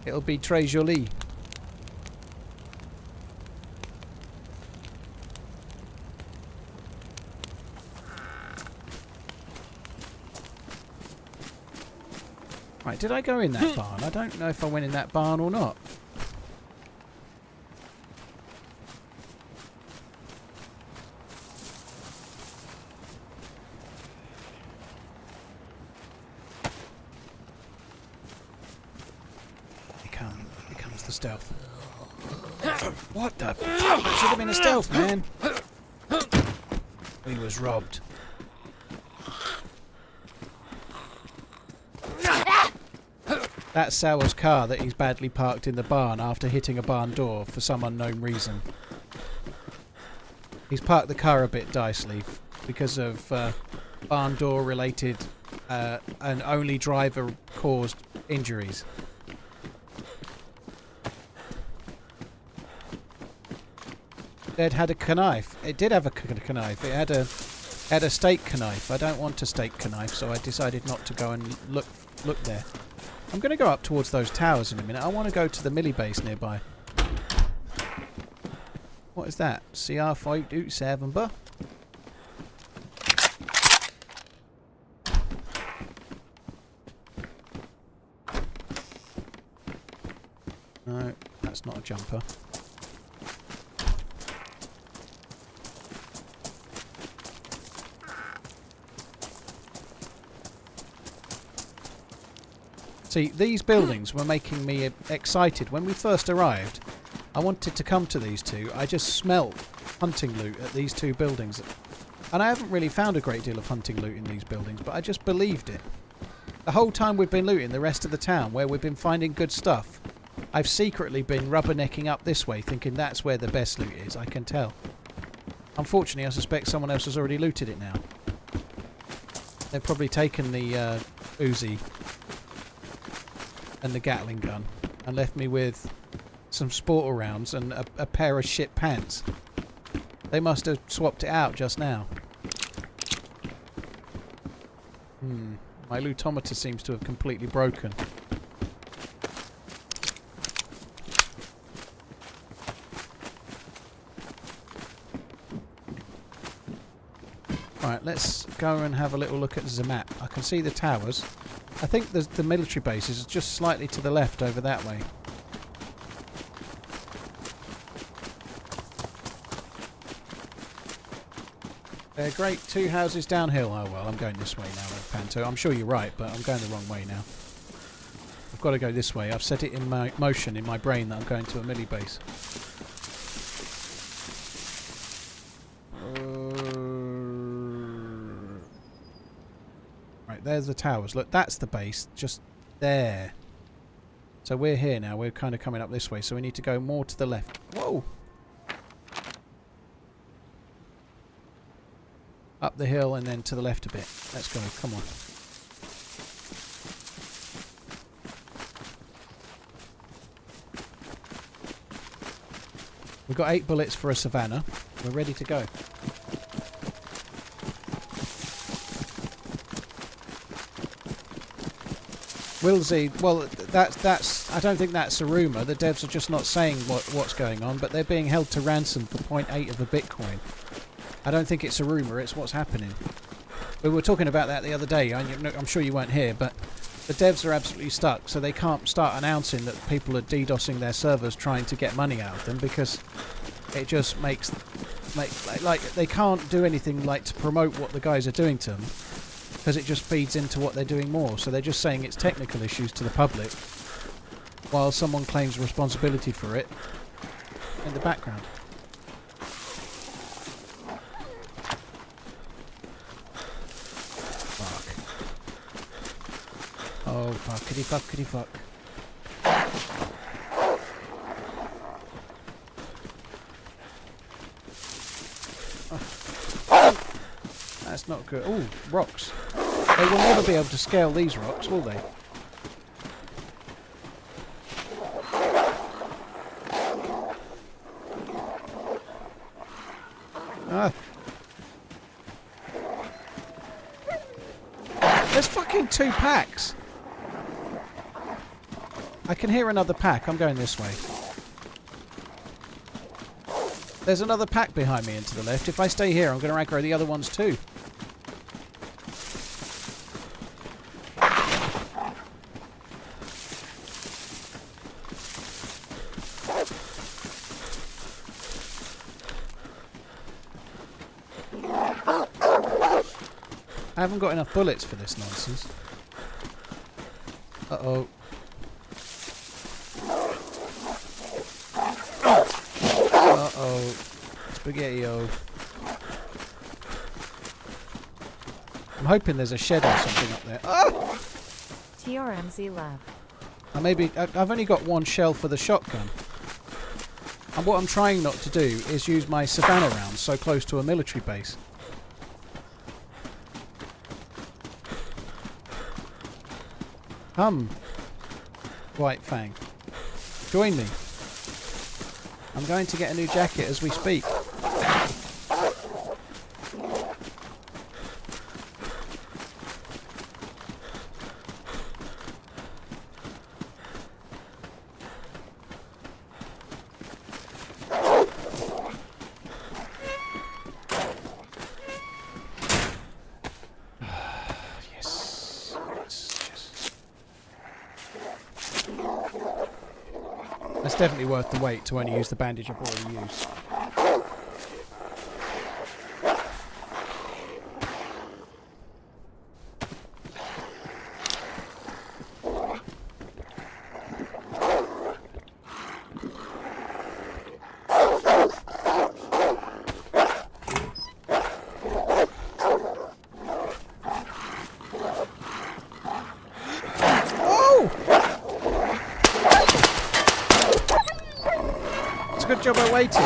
B: It'll be très joli. Right, did I go in that barn? I don't know if I went in that barn or not. Here comes the stealth. What the fuck? It should have been a stealth, man. He was robbed. That's Sour's car that he's badly parked in the barn after hitting a barn door for some unknown reason. He's parked the car a bit dicely because of barn door related and only driver caused injuries. It had a knife. It did have a knife. It had a steak knife. I don't want a steak knife, so I decided not to go and look there. I'm going to go up towards those towers in a minute. I want to go to the Millie base nearby. What is that? CR527, buh? No, that's not a jumper. See, these buildings were making me excited. When we first arrived, I wanted to come to these two. I just smelt hunting loot at these 2 buildings. And I haven't really found a great deal of hunting loot in these buildings, but I just believed it. The whole time we've been looting the rest of the town, where we've been finding good stuff, I've secretly been rubbernecking up this way, thinking that's where the best loot is, I can tell. Unfortunately, I suspect someone else has already looted it now. They've probably taken the Uzi and the Gatling gun and left me with some sporter rounds and a pair of shit pants. They must have swapped it out just now. My lootometer seems to have completely broken. Right, let's go and have a little look at the map. I can see the towers. I think the military base is just slightly to the left over that way. Great, 2 houses downhill. Oh well, I'm going this way now, Panto. I'm sure you're right, but I'm going the wrong way now. I've got to go this way. I've set it in my motion in my brain that I'm going to a milli base. Right, there's the towers. Look, that's the base, just there. So we're here now. We're kind of coming up this way, so we need to go more to the left. Whoa! Up the hill and then to the left a bit. Let's go. Come on. We've got 8 bullets for a Savannah. We're ready to go. Willsey, well, that's. I don't think that's a rumour. The devs are just not saying what's going on, but they're being held to ransom for 0.8 of a Bitcoin. I don't think it's a rumour, it's what's happening. We were talking about that the other day, I'm sure you weren't here, but the devs are absolutely stuck, so they can't start announcing that people are DDoSing their servers trying to get money out of them, because it just makes like they can't do anything like to promote what the guys are doing to them, because it just feeds into what they're doing more. So they're just saying it's technical issues to the public, while someone claims responsibility for it in the background. Oh, fuckity fuckity fuck. Oh. That's not good. Oh, rocks. They will never be able to scale these rocks, will they? Ah. There's fucking 2 packs. I can hear another pack. I'm going this way. There's another pack behind me and to the left. If I stay here, I'm going to aggro the other ones too. I haven't got enough bullets for this nonsense. Uh-oh. Uh-oh. Spaghetti-o. I'm hoping there's a shed or something up there. Oh!
A: TRMZ love.
B: I've only got 1 shell for the shotgun. And what I'm trying not to do is use my Savannah rounds so close to a military base. Come, White Fang. Join me. I'm going to get a new jacket as we speak. It's definitely worth the wait to only use the bandage I've already used. Good job I waited.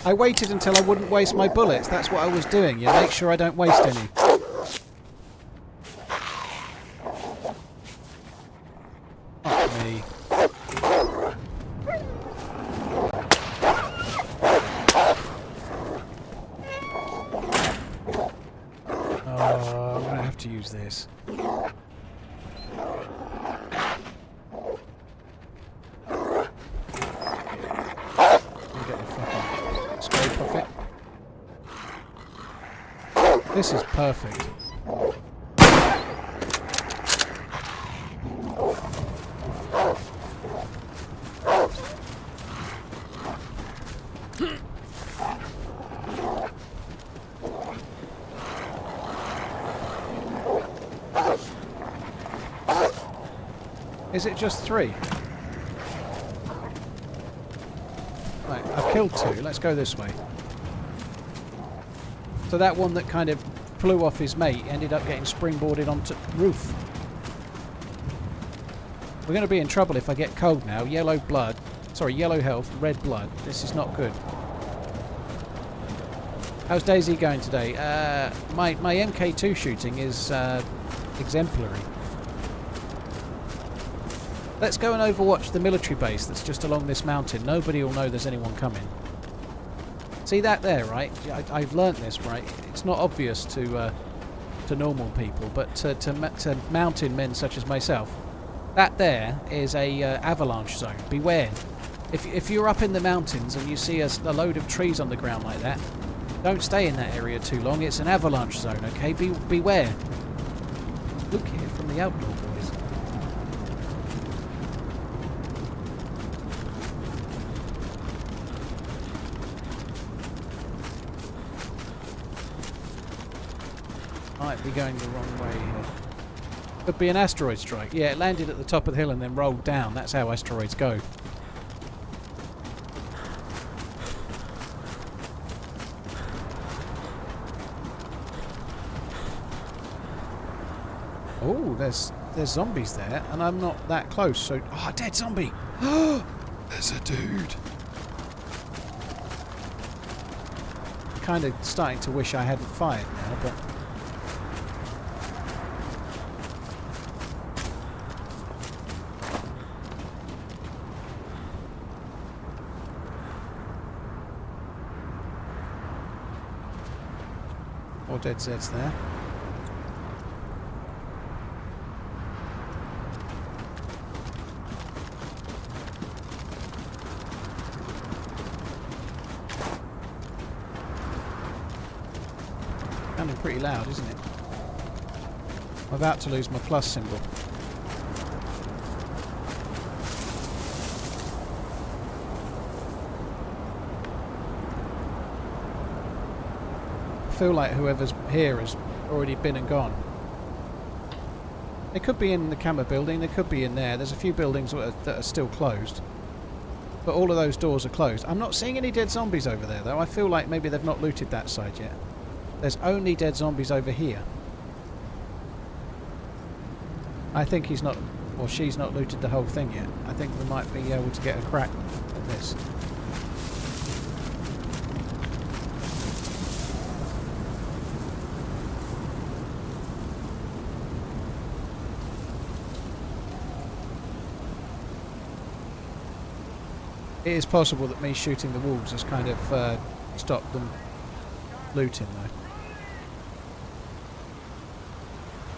B: I waited until I wouldn't waste my bullets. That's what I was doing. You make sure I don't waste any. Fuck me. Oh, I'm gonna have to use this. This is perfect. Is it just 3? Right, I've killed 2. Let's go this way. So that one that kind of flew off his mate ended up getting springboarded onto roof. We're going to be in trouble if I get cold now. Yellow blood. Sorry, yellow health, red blood. This is not good. How's DayZ going today? My MK2 shooting is exemplary. Let's go and overwatch the military base that's just along this mountain. Nobody will know there's anyone coming. See that there, right? I've learnt this, right? It's not obvious to normal people, but to mountain men such as myself. That there is a avalanche zone. Beware. If you're up in the mountains and you see a load of trees on the ground like that, don't stay in that area too long. It's an avalanche zone, okay? Beware. Look here from the outlaw boys. Might be going the wrong way here. Could be an asteroid strike. Yeah, it landed at the top of the hill and then rolled down. That's how asteroids go. Oh, there's zombies there, and I'm not that close. So, oh, dead zombie! There's a dude. Kind of starting to wish I hadn't fired now, but. More dead Zeds there. Sounding pretty loud, isn't it? I'm about to lose my plus symbol. I feel like whoever's here has already been and gone. They could be in the camera building, they could be in there. There's a few buildings that are still closed. But all of those doors are closed. I'm not seeing any dead zombies over there though. I feel like maybe they've not looted that side yet. There's only dead zombies over here. I think he's not, or she's not looted the whole thing yet. I think we might be able to get a crack at this. It is possible that me shooting the wolves has kind of stopped them looting though.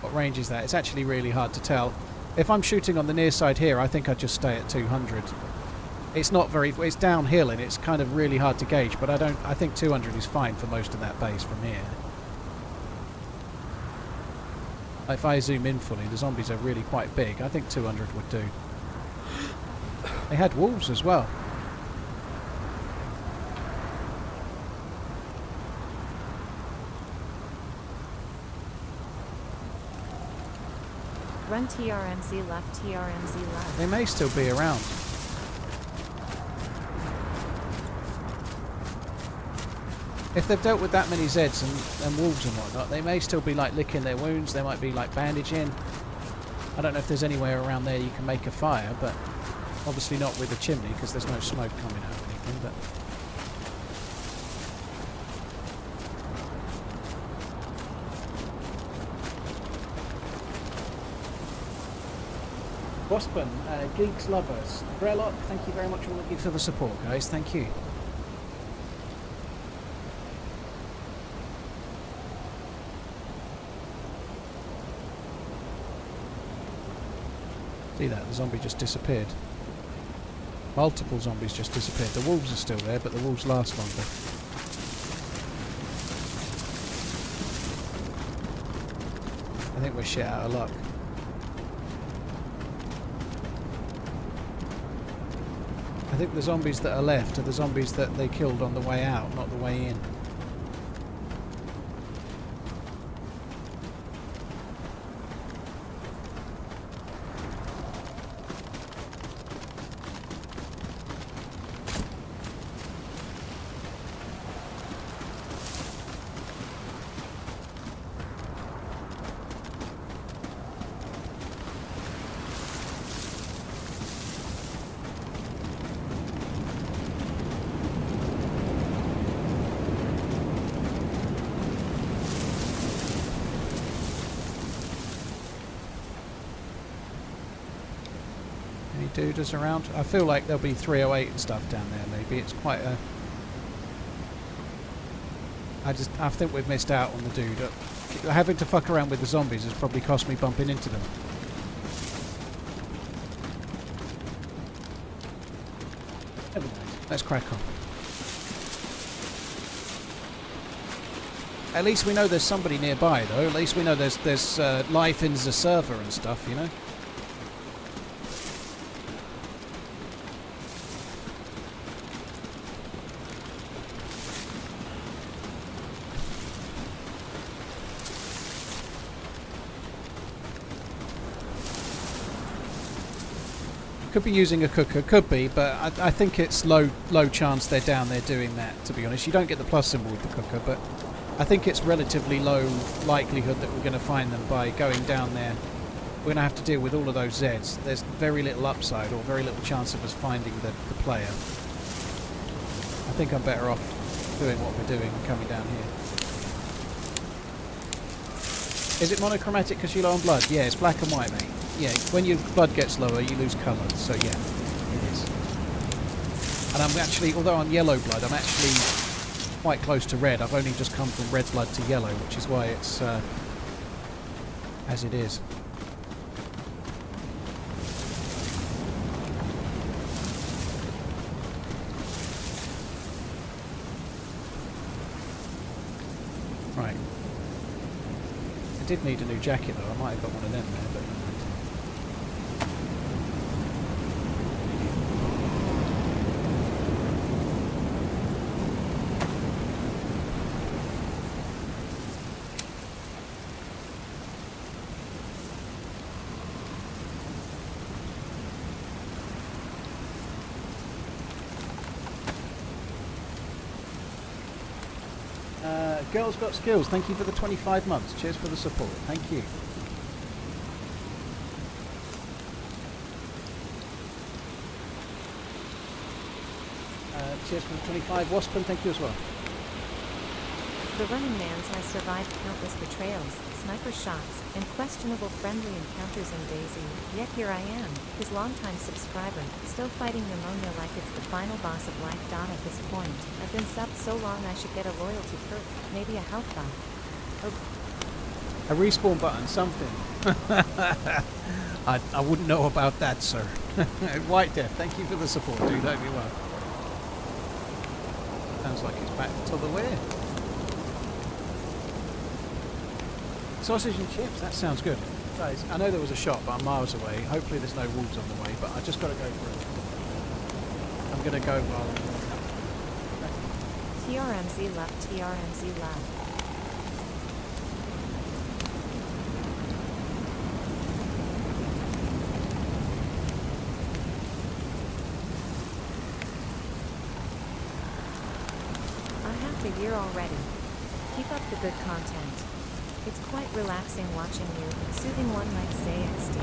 B: What range is that? It's actually really hard to tell. If I'm shooting on the near side here, I think I'd just stay at 200. It's not very, it's downhill and it's kind of really hard to gauge, but I think 200 is fine for most of that base from here. If I zoom in fully, the zombies are really quite big. I think 200 would do. They had wolves as well.
A: Run TRMZ left, TRMZ left.
B: They may still be around. If they've dealt with that many Zeds and wolves and whatnot, they may still be like licking their wounds. They might be like bandaging. I don't know if there's anywhere around there you can make a fire, but obviously not with a chimney because there's no smoke coming out of anything. But Waspin, Geeks Lovers, Brellock, thank you very much all of you for the support, guys. Thank you. See that? The zombie just disappeared. Multiple zombies just disappeared. The wolves are still there, but the wolves last longer. I think we're shit out of luck. I think the zombies that are left are the zombies that they killed on the way out, not the way in. Doodles around. I feel like there'll be 308 and stuff down there. Maybe it's quite a. I think we've missed out on the dude. Having to fuck around with the zombies has probably cost me bumping into them. Never mind. Let's crack on. At least we know there's somebody nearby, though. At least we know there's life in the server and stuff. You know. Could be using a cooker, could be, but I think it's low chance they're down there doing that, to be honest. You don't get the plus symbol with the cooker, but I think it's relatively low likelihood that we're going to find them by going down there. We're going to have to deal with all of those Zs. There's very little upside or very little chance of us finding the player. I think I'm better off doing what we're doing and coming down here. Is it monochromatic because you're low on blood? Yeah, it's black and white, mate. Yeah, when your blood gets lower, you lose colour, so yeah, it is. And I'm actually, although I'm yellow blood, I'm actually quite close to red. I've only just come from red blood to yellow, which is why it's as it is. Right. I did need a new jacket though. I might have got one of them there, but never mind. Girls Got Skills, thank you for the 25 months. Cheers for the support. Thank you. Cheers for the 25. Waspin, thank you as well.
A: TheRunningManZ has survived countless betrayals, sniper shots, and questionable friendly encounters in DayZ. Yet here I am, his longtime subscriber, still fighting pneumonia like it's the final boss of life. At this point, I've been subbed so long I should get a loyalty perk, maybe a health buff.
B: A respawn button, something. I wouldn't know about that, sir. White Death, thank you for the support, dude. Hope you're well. Sounds like it's back to the wear. Sausage and chips, that sounds good. Guys, I know there was a shop, but I'm miles away. Hopefully there's no wolves on the way, but I just got to go for it. I'm going to go while
A: TRMZ love, TRMZ love. I have the year already. Keep up the good content. It's quite relaxing watching you, soothing one might say, XD.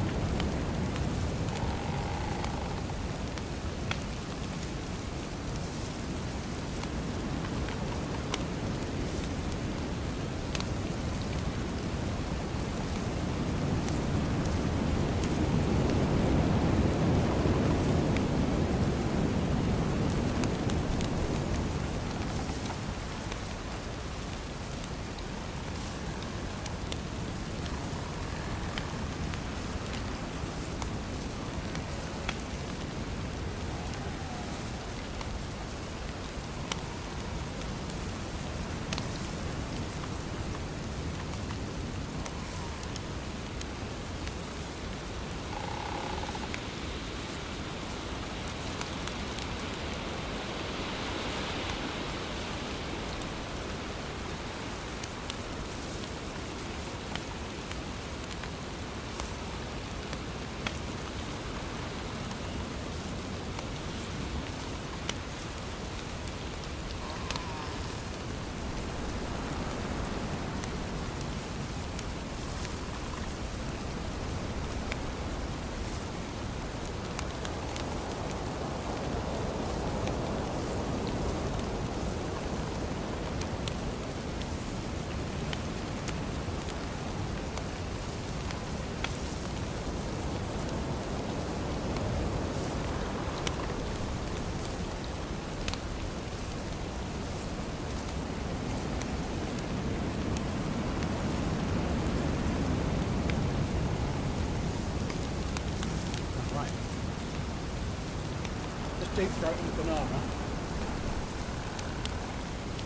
B: deep throating a banana.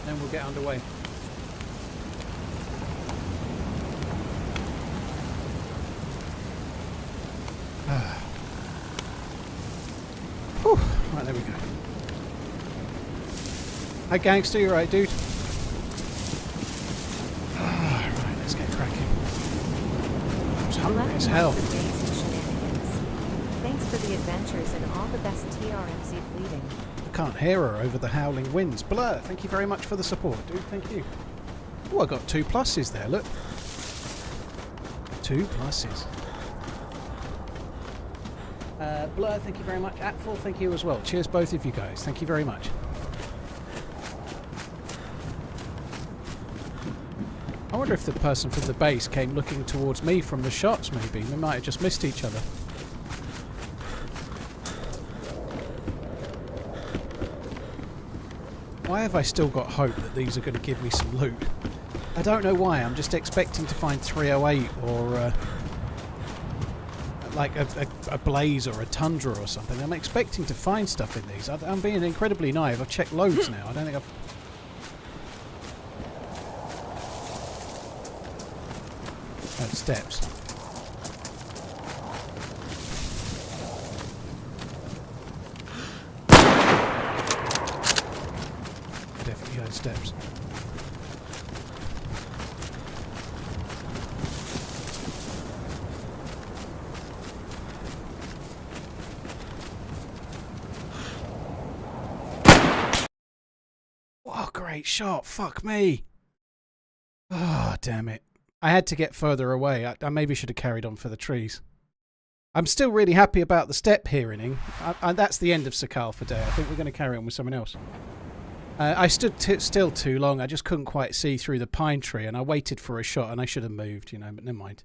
B: Then we'll get underway. Whew. Right, there we go. Hey gangster, you right, dude? Right, let's get cracking. I was hungry as hell.
A: Thanks for the adventures and all the best TRMZ bleeding.
B: I can't hear her over the howling winds. Blur, thank you very much for the support, dude. Thank you. Oh, I got 2 pluses there, look. 2 pluses. Blur, thank you very much. Atful, thank you as well. Cheers, both of you guys. Thank you very much. I wonder if the person from the base came looking towards me from the shots, maybe. We might have just missed each other. Why have I still got hope that these are going to give me some loot? I don't know why. I'm just expecting to find 308 or like a Blaze or a Tundra or something. I'm expecting to find stuff in these. I'm being incredibly naive. I've checked loads now. I don't think I've... Oh, steps. Definitely heard steps. Oh, great shot. Fuck me. Oh, damn it. I had to get further away. I maybe should have carried on for the trees. I'm still really happy about the step hearing. That's the end of Sakhal for today. I think we're going to carry on with someone else. I stood still too long. I just couldn't quite see through the pine tree, and I waited for a shot, and I should have moved, you know, but never mind.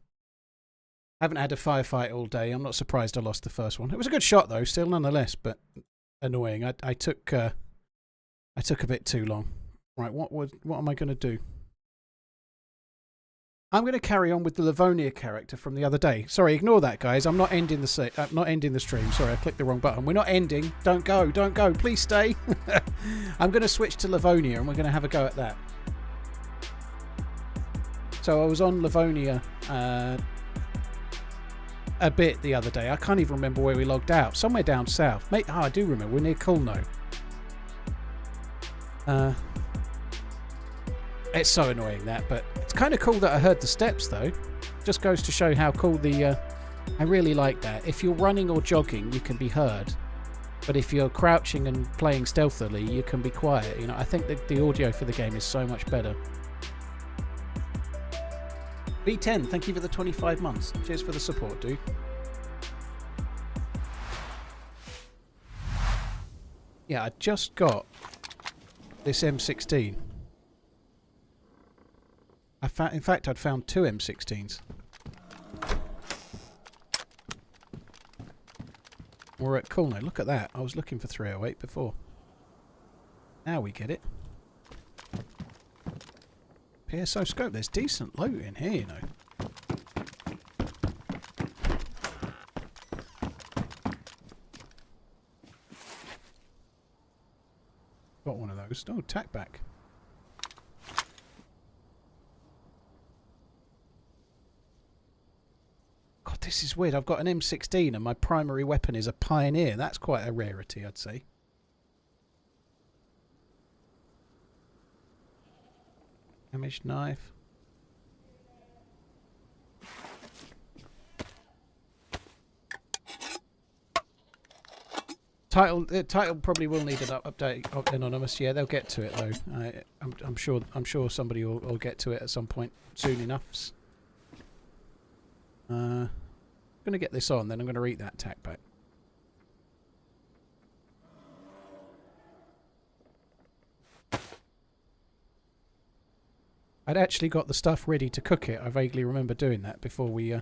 B: I haven't had a firefight all day. I'm not surprised I lost the first one. It was a good shot, though, still, nonetheless, but annoying. I took a bit too long. Right, what am I going to do? I'm going to carry on with the Livonia character from the other day. Sorry, ignore that, guys. I'm not ending the stream. Sorry, I clicked the wrong button. We're not ending. Don't go. Don't go. Please stay. I'm going to switch to Livonia, and we're going to have a go at that. So I was on Livonia a bit the other day. I can't even remember where we logged out. Somewhere down south. Mate, I do remember. We're near Kulno. It's so annoying that, but it's kind of cool that I heard the steps though. Just goes to show how cool the... I really like that. If you're running or jogging, you can be heard. But if you're crouching and playing stealthily, you can be quiet. You know, I think that the audio for the game is so much better. B10, thank you for the 25 months. Cheers for the support, dude. Yeah, I just got this M16. In fact, I'd found 2 M16s. We're at Kulno. Look at that. I was looking for 308 before. Now we get it. PSO scope. There's decent loot in here, you know. Got one of those. Oh, tack back. God, this is weird. I've got an M16 and my primary weapon is a Pioneer. That's quite a rarity, I'd say. Damaged knife. Title probably will need an update of Anonymous. Yeah, they'll get to it though. I'm sure somebody will get to it at some point soon enough. I'm gonna get this on, then I'm gonna eat that tack back. I'd actually got the stuff ready to cook it. I vaguely remember doing that before we...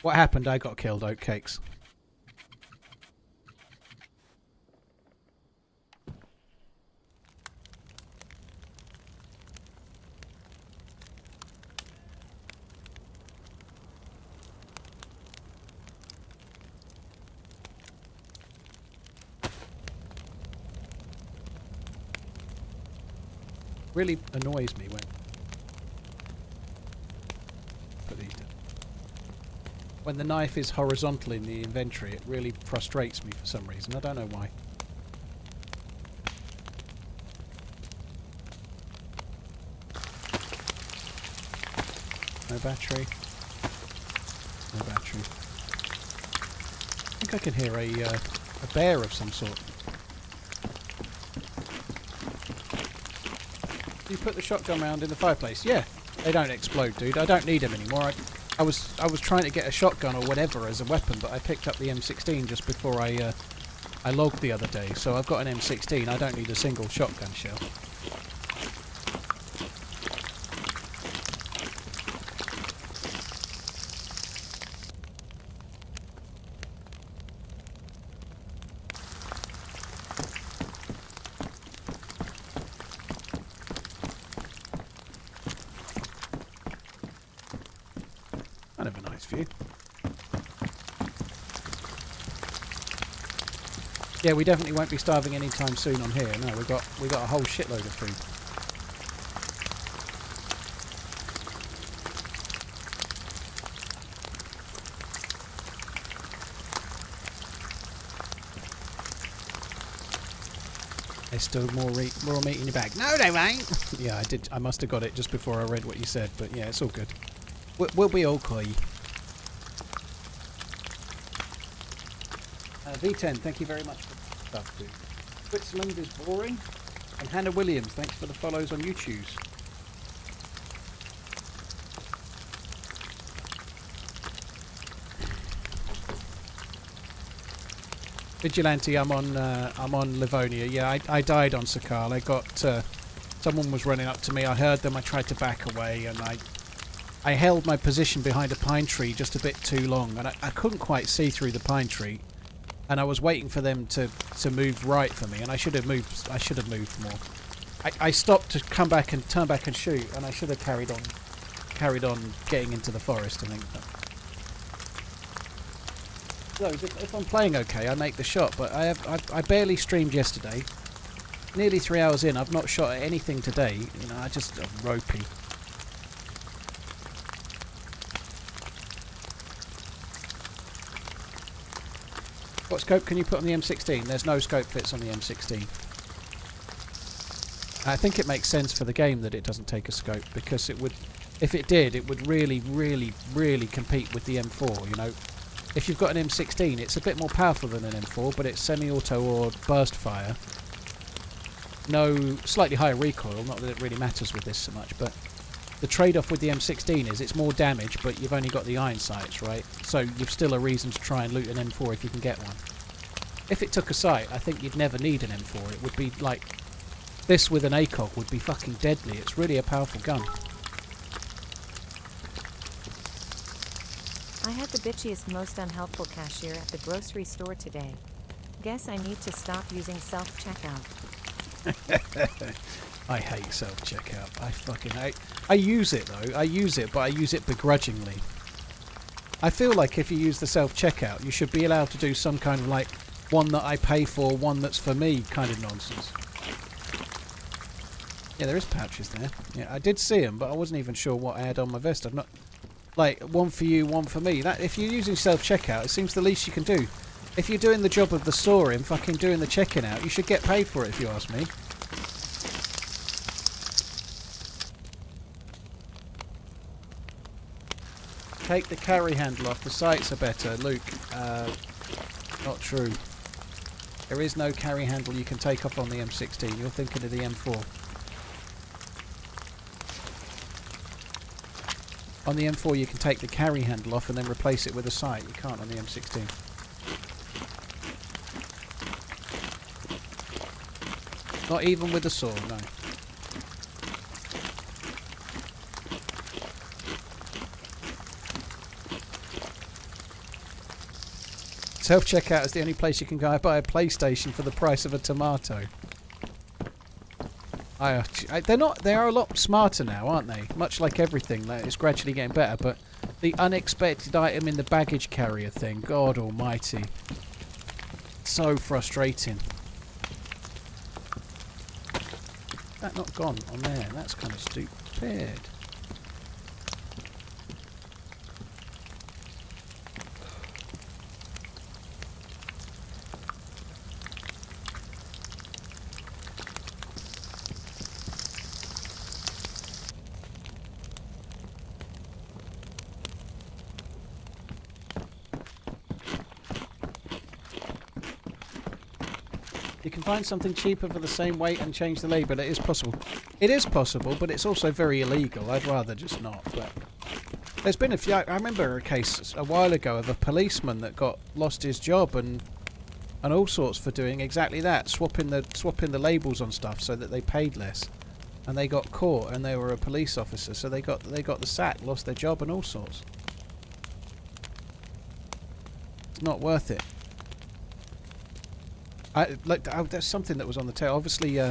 B: What happened? I got killed, oatcakes. Really annoys me when... Put these down. When the knife is horizontal in the inventory, it really frustrates me for some reason. I don't know why. No battery. No battery. I think I can hear a bear of some sort. You put the shotgun round in the fireplace? Yeah. They don't explode, dude. I don't need them anymore. I was trying to get a shotgun or whatever as a weapon, but I picked up the M16 just before I logged the other day. So I've got an M16. I don't need a single shotgun shell. Kind of a nice view. Yeah, we definitely won't be starving anytime soon on here. No, we got a whole shitload of food. There's still more meat in your bag. No, they ain't. Yeah, I did. I must have got it just before I read what you said, but yeah, it's all good. We'll be okay. V10, thank you very much for the stuff, dude. Switzerland is boring. And Hannah Williams, thanks for the follows on YouTube. Vigilante, I'm on Livonia. Yeah, I died on Sakhal. I got someone was running up to me. I heard them. I tried to back away, and I held my position behind a pine tree just a bit too long, and I couldn't quite see through the pine tree. And I was waiting for them to move right for me, and I should have moved. I should have moved more. I stopped to come back and turn back and shoot, and I should have carried on getting into the forest. I think. So if I'm playing okay, I make the shot. But I barely streamed yesterday. Nearly 3 hours in, I've not shot at anything today. You know, I just ropey. What scope can you put on the M16? There's no scope fits on the M16. I think it makes sense for the game that it doesn't take a scope, because it would, if it did, it would really, really, really compete with the M4, you know. If you've got an M16, it's a bit more powerful than an M4, but it's semi-auto or burst fire. No, slightly higher recoil, not that it really matters with this so much, but the trade-off with the M16 is it's more damage, but you've only got the iron sights, right? So you've still a reason to try and loot an M4 if you can get one. If it took a sight, I think you'd never need an M4. It would be like... This with an ACOG would be fucking deadly. It's really a powerful gun.
A: I had the bitchiest, most unhelpful cashier at the grocery store today. Guess I need to stop using self-checkout.
B: I hate self-checkout. I fucking hate... I use it though. I use it, but I use it begrudgingly. I feel like if you use the self-checkout, you should be allowed to do some kind of like one that I pay for, one that's for me kind of nonsense. Yeah, there is pouches there. Yeah, I did see them, but I wasn't even sure what I had on my vest. I've not... Like, one for you, one for me. That, if you're using self-checkout, it seems the least you can do. If you're doing the job of the store and fucking doing the checking out, you should get paid for it, if you ask me. Take the carry handle off. The sights are better. Luke, not true. There is no carry handle you can take off on the M16. You're thinking of the M4. On the M4 you can take the carry handle off and then replace it with a sight. You can't on the M16. Not even with a saw, no. Self-checkout is the only place you can go buy a PlayStation for the price of a tomato. They are a lot smarter now, aren't they? Much like everything, it's gradually getting better, but the unexpected item in the baggage carrier thing, God almighty. So frustrating. That not gone on there? That's kind of stupid. You can find something cheaper for the same weight and change the label. It is possible. It is possible, but it's also very illegal. I'd rather just not. But there's been a few. I remember a case a while ago of a policeman that lost his job and all sorts for doing exactly that, swapping the labels on stuff so that they paid less, and they got caught and they were a police officer, so they got the sack, lost their job and all sorts. It's not worth it. There's something that was on the tail. Obviously,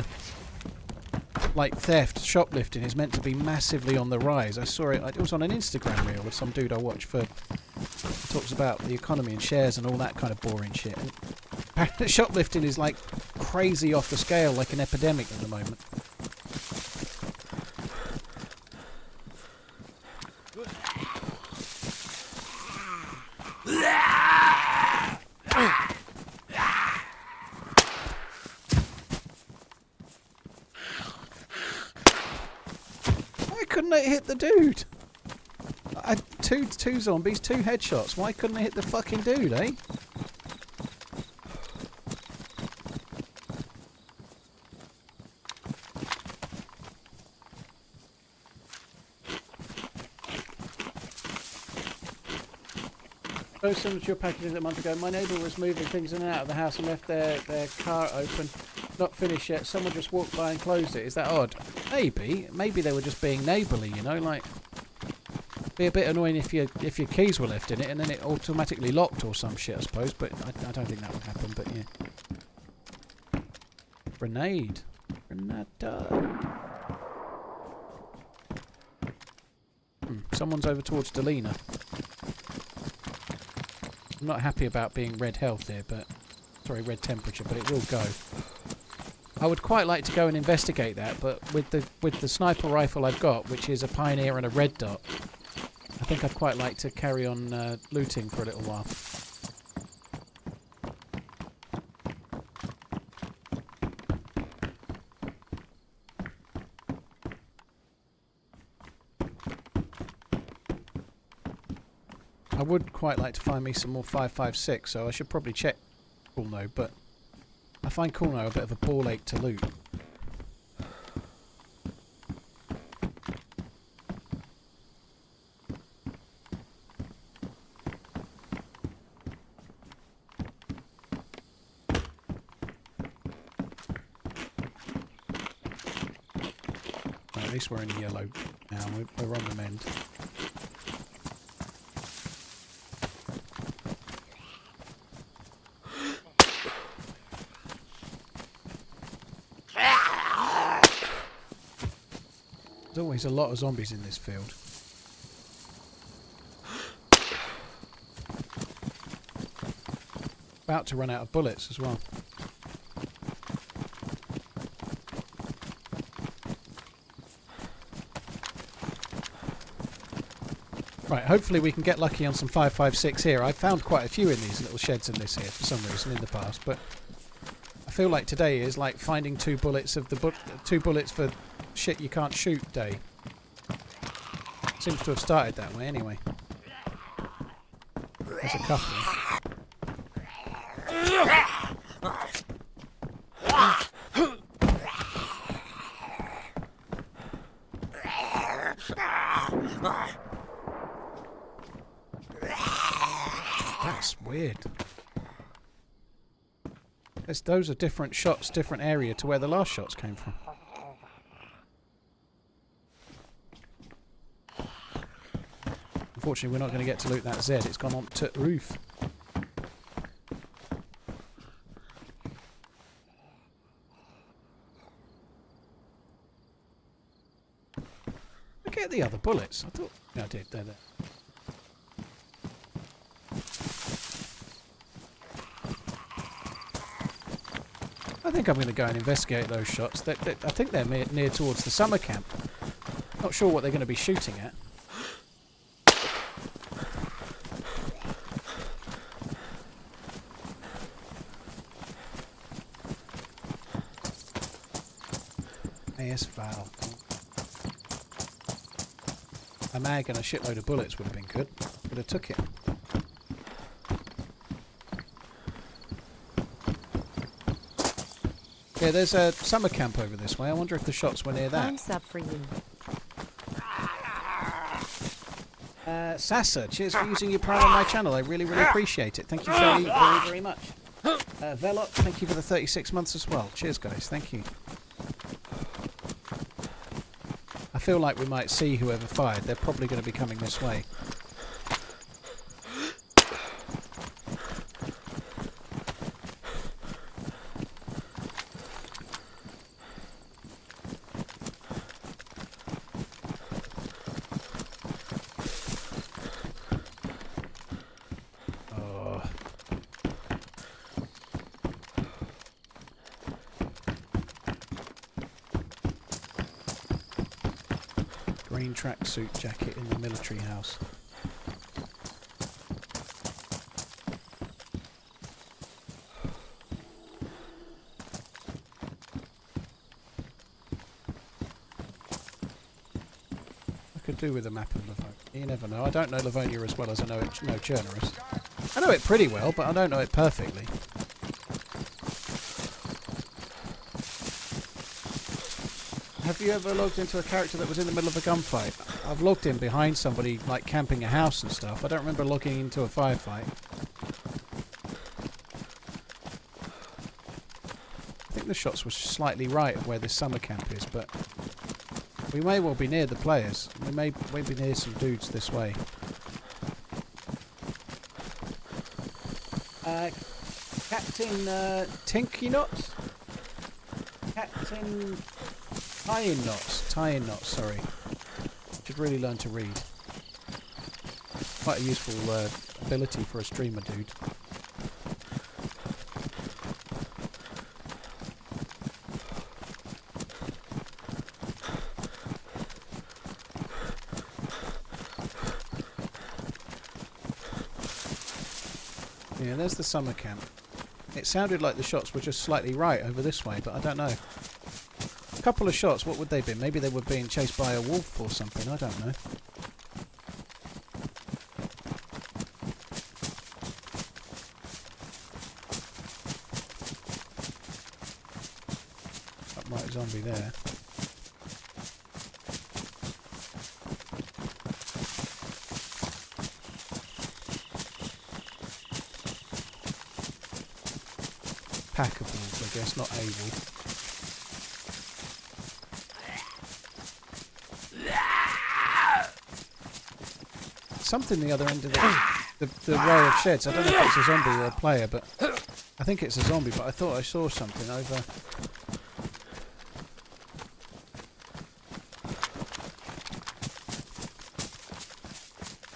B: like theft, shoplifting is meant to be massively on the rise. I saw it. It was on an Instagram reel with some dude I watch for. Talks about the economy and shares and all that kind of boring shit. And shoplifting is like crazy off the scale, like an epidemic at the moment. Couldn't it hit the dude? I had two zombies, 2 headshots. Why couldn't I hit the fucking dude, eh? So similar to your packages a month ago, my neighbour was moving things in and out of the house and left their car open. Not finished yet. Someone just walked by and closed it. Is that odd? Maybe they were just being neighbourly, you know, like be a bit annoying if your keys were left in it and then it automatically locked or some shit, I suppose. But I don't think that would happen. But yeah, grenade. Someone's over towards Delina. I'm not happy about being red health here, but sorry, red temperature, but it will go. I would quite like to go and investigate that, but with the sniper rifle I've got, which is a Pioneer and a red dot, I think I'd quite like to carry on looting for a little while. I would quite like to find me some more 5.56, so I should probably check Cool No, but I find Cool No a bit of a ball ache to loot. Well, at least we're in yellow now, we're on the mend. There's always a lot of zombies in this field. About to run out of bullets as well. Right, hopefully we can get lucky on some 5.56 here. I've found quite a few in these little sheds in this here for some reason in the past, but I feel like today is like finding 2 bullets of the 2 bullets for shit you can't shoot day. Seems to have started that way anyway. There's a couple. That's weird. Those are different shots, different area to where the last shots came from. Unfortunately, we're not going to get to loot that Z. It's gone on to roof. Look at the other bullets. I thought... Yeah, I did. They're there. think I'm going to go and investigate those shots. I think they're near towards the summer camp. Not sure what they're going to be shooting at. AS Val. A mag and a shitload of bullets would have been good. Would have took it. Yeah, there's a summer camp over this way. I wonder if the shots were near that.
A: Thumbs up for you.
B: Sasa, cheers for using your Prime on my channel. I really, really appreciate it. Thank you very, very, very much. Velot, thank you for the 36 months as well. Cheers, guys. Thank you. I feel like we might see whoever fired. They're probably going to be coming this way. Green tracksuit jacket in the military house. I could do with a map of Livonia. You never know. I don't know Livonia as well as I know Chernerus. I know it pretty well, but I don't know it perfectly. Have you ever logged into a character that was in the middle of a gunfight? I've logged in behind somebody, like camping a house and stuff. I don't remember logging into a firefight. I think the shots were slightly right of where this summer camp is, but we may well be near the players. We may be near some dudes this way. Captain Tinky Knots? Captain... Tie-in knots, sorry. Should really learn to read. Quite a useful ability for a streamer, dude. Yeah, there's the summer camp. It sounded like the shots were just slightly right over this way, but I don't know. Couple of shots, what would they be? Maybe they were being chased by a wolf or something, I don't know. Upright zombie there. Pack of wolves, I guess, not a wolf. Something the other end of the row of sheds. I don't know if it's a zombie or a player, but I think it's a zombie, but I thought I saw something over.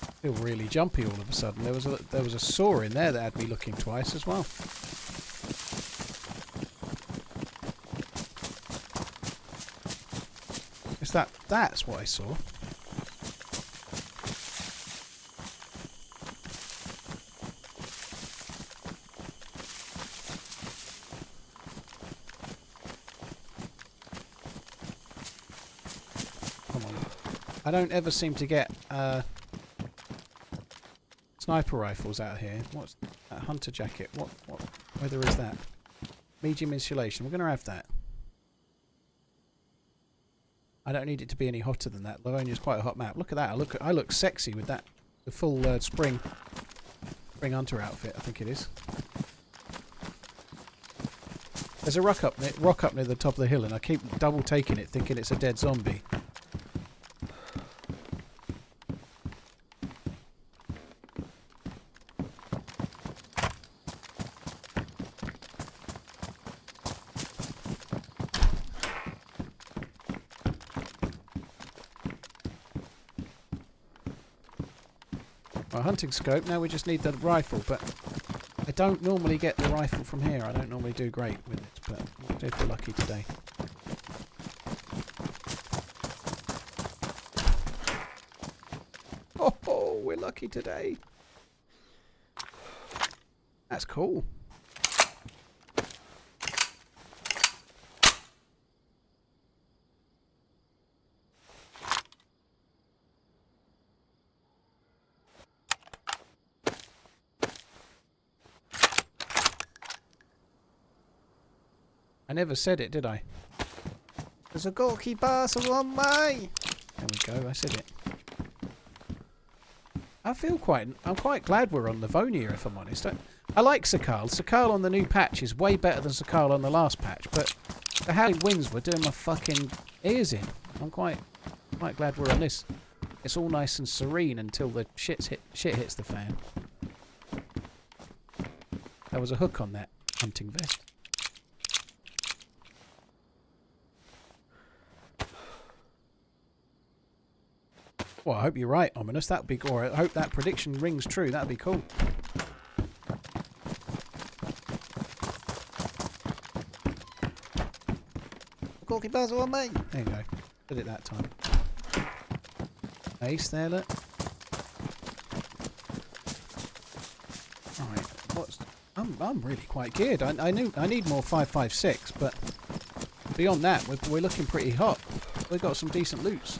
B: I feel really jumpy all of a sudden. There was a saw in there that had me looking twice as well. Is that's what I saw. I don't ever seem to get sniper rifles out here. What's that hunter jacket? What weather is that? Medium insulation. We're going to have that. I don't need it to be any hotter than that. Livonia's quite a hot map. Look at that. I look sexy with that. The full spring hunter outfit, I think it is. There's a rock up near the top of the hill, and I keep double taking it, thinking it's a dead zombie. Our hunting scope, now we just need the rifle, but I don't normally get the rifle from here. I don't normally do great with it, but See if we're lucky today. Oh, we're lucky today. That's cool. I never said it, did I? There's a Gorky parcel on my. There we go. I said it. I'm quite glad we're on Livonia, if I'm honest. I like Sakhal. Sakhal on the new patch is way better than Sakhal on the last patch, but the howling winds were doing my fucking ears in. I'm quite glad we're on this. It's all nice and serene until the shit hits the fan. There was a hook on that hunting vest. Well, I hope you're right, Ominous. That'd be cool. I hope that prediction rings true. That'd be cool. Corky puzzle on me. There you go. Did it that time. Ace there, look. Right. I'm really quite geared. I need more 5.56, but beyond that, we're looking pretty hot. We've got some decent loots.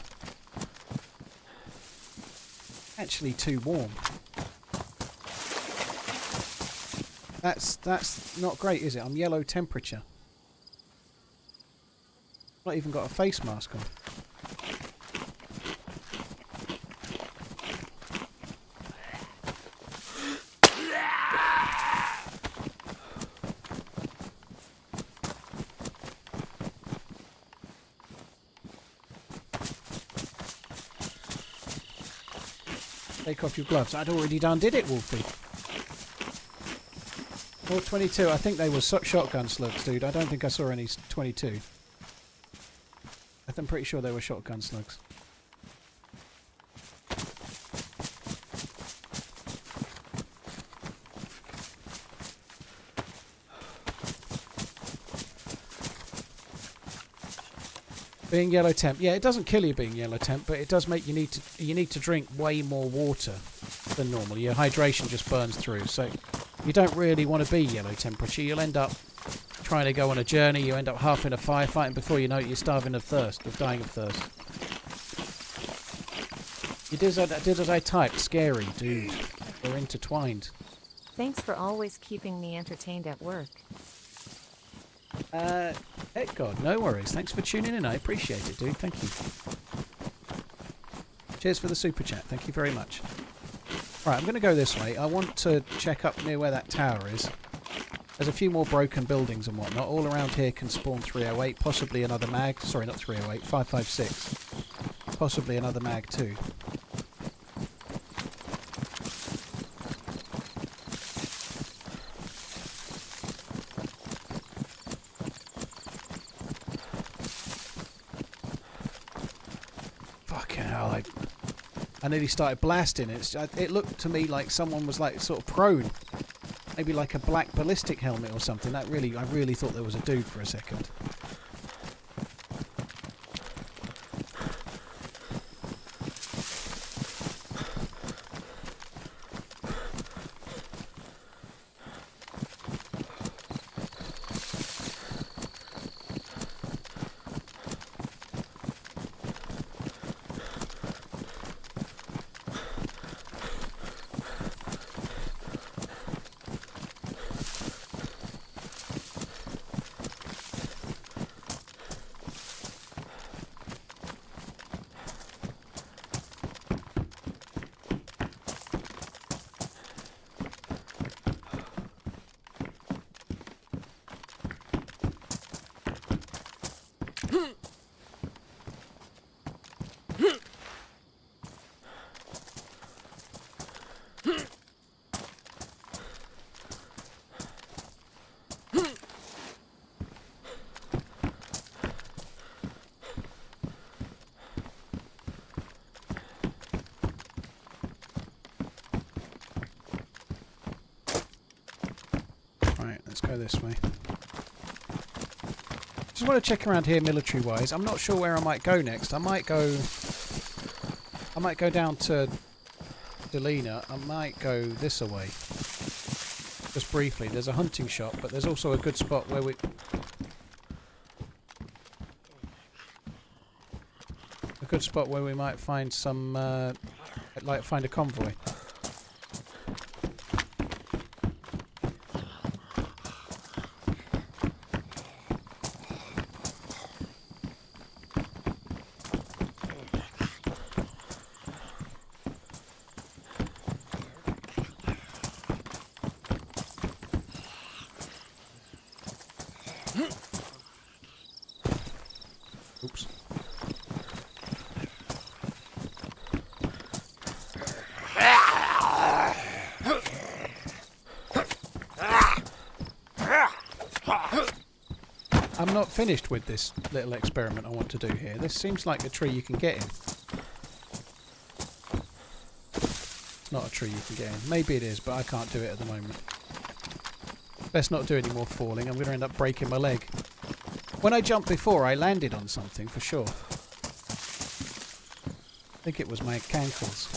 B: Actually too warm. That's not great, is it? I'm yellow temperature. Not even got a face mask on. Take off your gloves. I'd already did it, Wolfie. Or 22. I think they were shotgun slugs, dude. I don't think I saw any 22. I'm pretty sure they were shotgun slugs. Being yellow temp, yeah, it doesn't kill you being yellow temp, but it does make you need to drink way more water than normal. Your hydration just burns through, so you don't really want to be yellow temperature. You'll end up trying to go on a journey. You end up half in a firefight, and before you know it, you're starving of thirst, or dying of thirst. You did as I typed. Scary, dude. We're intertwined.
A: Thanks for always keeping me entertained at work.
B: Heck God, no worries. Thanks for tuning in. I appreciate it, dude. Thank you. Cheers for the super chat. Thank you very much. Right, I'm going to go this way. I want to check up near where that tower is. There's a few more broken buildings and whatnot. All around here can spawn 308, possibly another mag. Sorry, not 308, 5.56. Possibly another mag too. Fucking hell, I nearly started blasting. It looked to me like someone was like sort of prone. Maybe like a black ballistic helmet or something. I really thought there was a dude for a second. Right, let's go this way. Just want to check around here military-wise. I'm not sure where I might go next. I might go down to Delina. I might go this away. Just briefly. There's a hunting shop, but there's also a good spot where we... A good spot where we might find some... like find a convoy. Oops. I'm not finished with this little experiment I want to do here. This seems like a tree you can get in. It's not a tree you can get in. Maybe it is, but I can't do it at the moment. Best not do any more falling. I'm going to end up breaking my leg. When I jumped before, I landed on something for sure. I think it was my cankles.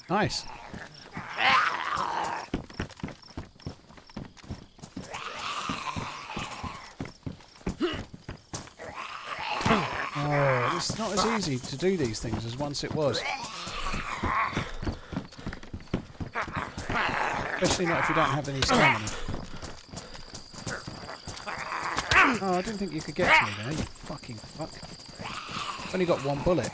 B: Nice. Oh, it's not as easy to do these things as once it was. Especially not if you don't have any stamina. Oh, I didn't think you could get to me there, you fucking fuck. I've only got one bullet.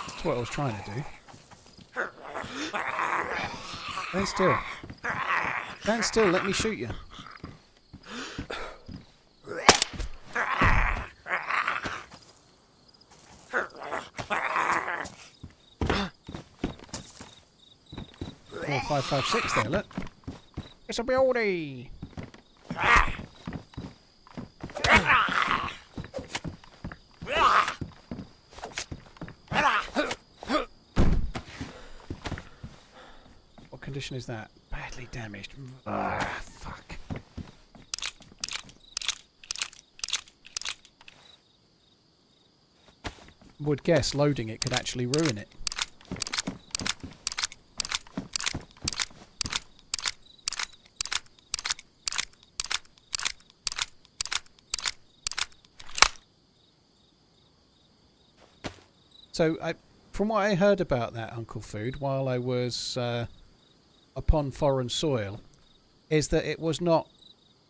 B: That's what I was trying to do. Stand still. Stand still, let me shoot you. Oh, 556 there, look. It's a beauty. What condition is that? Badly damaged. Fuck. Would guess loading it could actually ruin it. So, from what I heard about that Uncle Food while I was upon foreign soil, is that it was not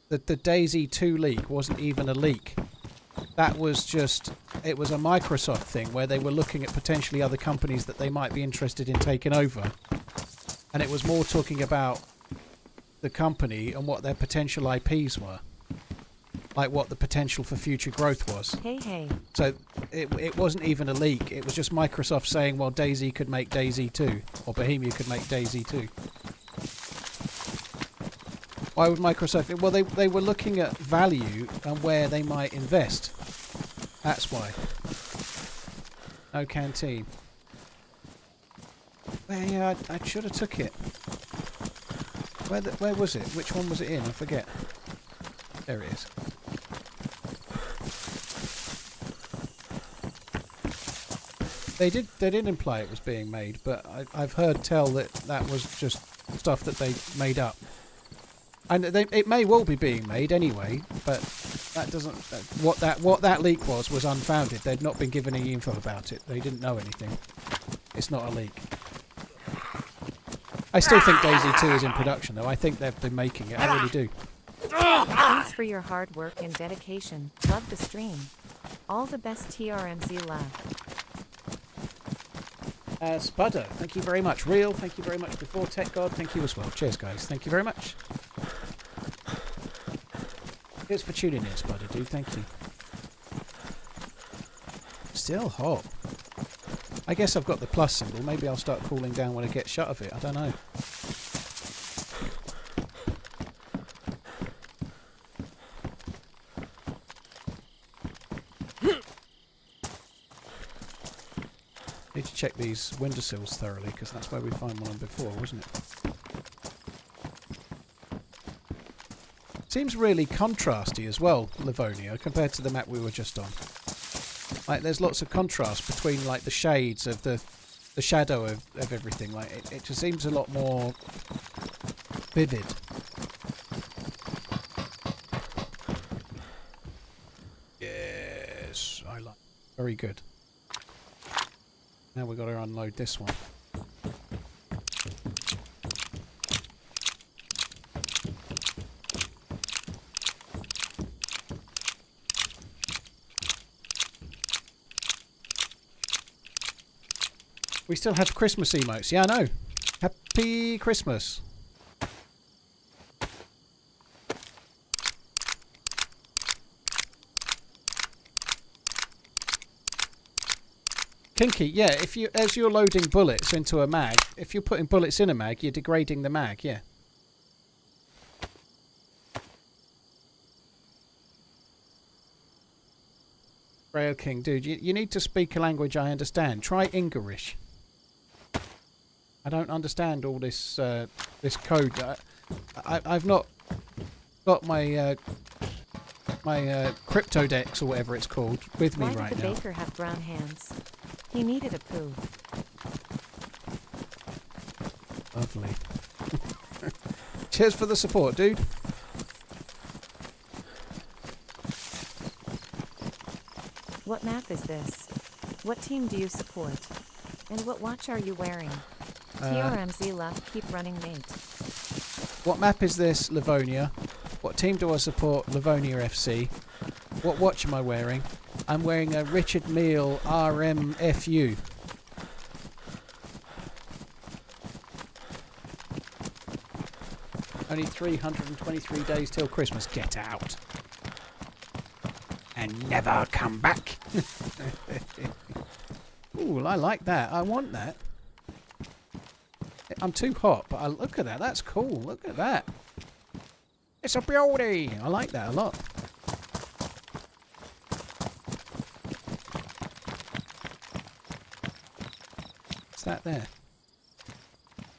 B: that the DayZ 2 leak wasn't even a leak. That was just, it was a Microsoft thing where they were looking at potentially other companies that they might be interested in taking over, and it was more talking about the company and what their potential IPs were. Like what the potential for future growth was.
A: Hey.
B: So it wasn't even a leak. It was just Microsoft saying, well, DayZ could make DayZ 2. Or Bohemia could make DayZ 2. Why would Microsoft... Well, they were looking at value and where they might invest. That's why. No canteen. Well, yeah, I should have took it. Where was it? Which one was it in? I forget. There it is. They did imply it was being made, but I've heard tell that was just stuff that they made up. And it may well be being made anyway, but that doesn't... What that leak was unfounded. They'd not been given any info about it. They didn't know anything. It's not a leak. I still think DayZ 2 is in production, though. I think they've been making it. I really do.
A: Thanks for your hard work and dedication. Love the stream. All the best, TRMZ love.
B: Spudder, thank you very much. Real, thank you very much. Before Tech God, thank you as well. Cheers, guys. Thank you very much. Cheers for tuning in, Spudder, dude. Thank you. Still hot. I guess I've got the plus symbol. Maybe I'll start cooling down when I get shut of it. I don't know. to check these windowsills thoroughly, because that's where we found one before, wasn't it? Seems really contrasty as well, Livonia, compared to the map we were just on. Like, there's lots of contrast between, like, the shades of the shadow of everything. Like, it just seems a lot more vivid. Yes, I like. Very good. Now we've got to unload this one. We still have Christmas emotes. Yeah, I know. Happy Christmas. Kinky, yeah, if you as you're loading bullets into a mag, if you're putting bullets in a mag, you're degrading the mag, yeah. Rail King, dude, you need to speak a language I understand. Try Ingarish. I don't understand all this this code. I've not got my my crypto decks or whatever it's called with me right now.
A: Why did the baker have brown hands? He needed a poo.
B: Lovely. Cheers for the support, dude.
A: What map is this? What team do you support? And what watch are you wearing? TRMZ left, keep running, mate.
B: What map is this, Livonia? What team do I support? Livonia FC. What watch am I wearing? I'm wearing a Richard Mille RMFU. Only 323 days till Christmas. Get out. And never come back. Ooh, I like that. I want that. I'm too hot, but look at that. That's cool. Look at that. It's a beauty. I like that a lot. What's that there?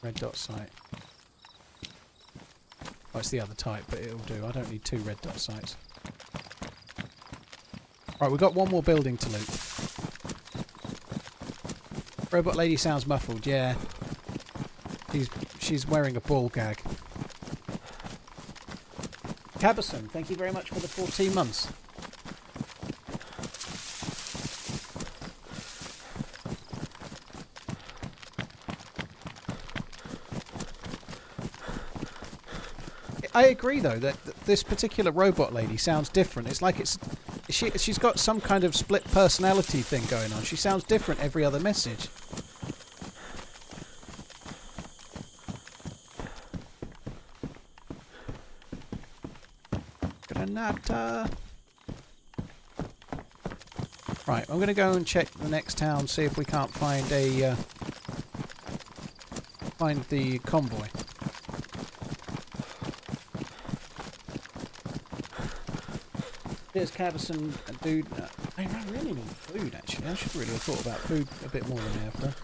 B: Red dot sight. Oh, it's the other type, but it'll do. I don't need 2 red dot sights. Right, we've got one more building to loot. Robot lady sounds muffled, yeah. She's wearing a ball gag. Cabison, thank you very much for the 14 months. I agree though that this particular robot lady sounds different. It's like she's got some kind of split personality thing going on. She sounds different every other message. Granata. Right, I'm going to go and check the next town, see if we can't find find the convoy. Here's Cabison, dude. I really need food, actually. I should really have thought about food a bit more than I have done.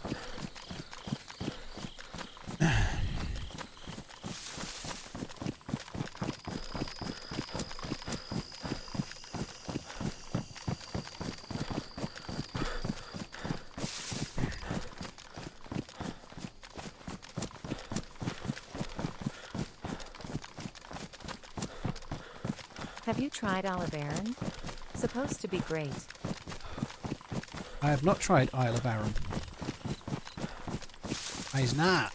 A: Have you tried Olive Aron? Supposed to be great.
B: I have not tried Isle of Arran. It's not.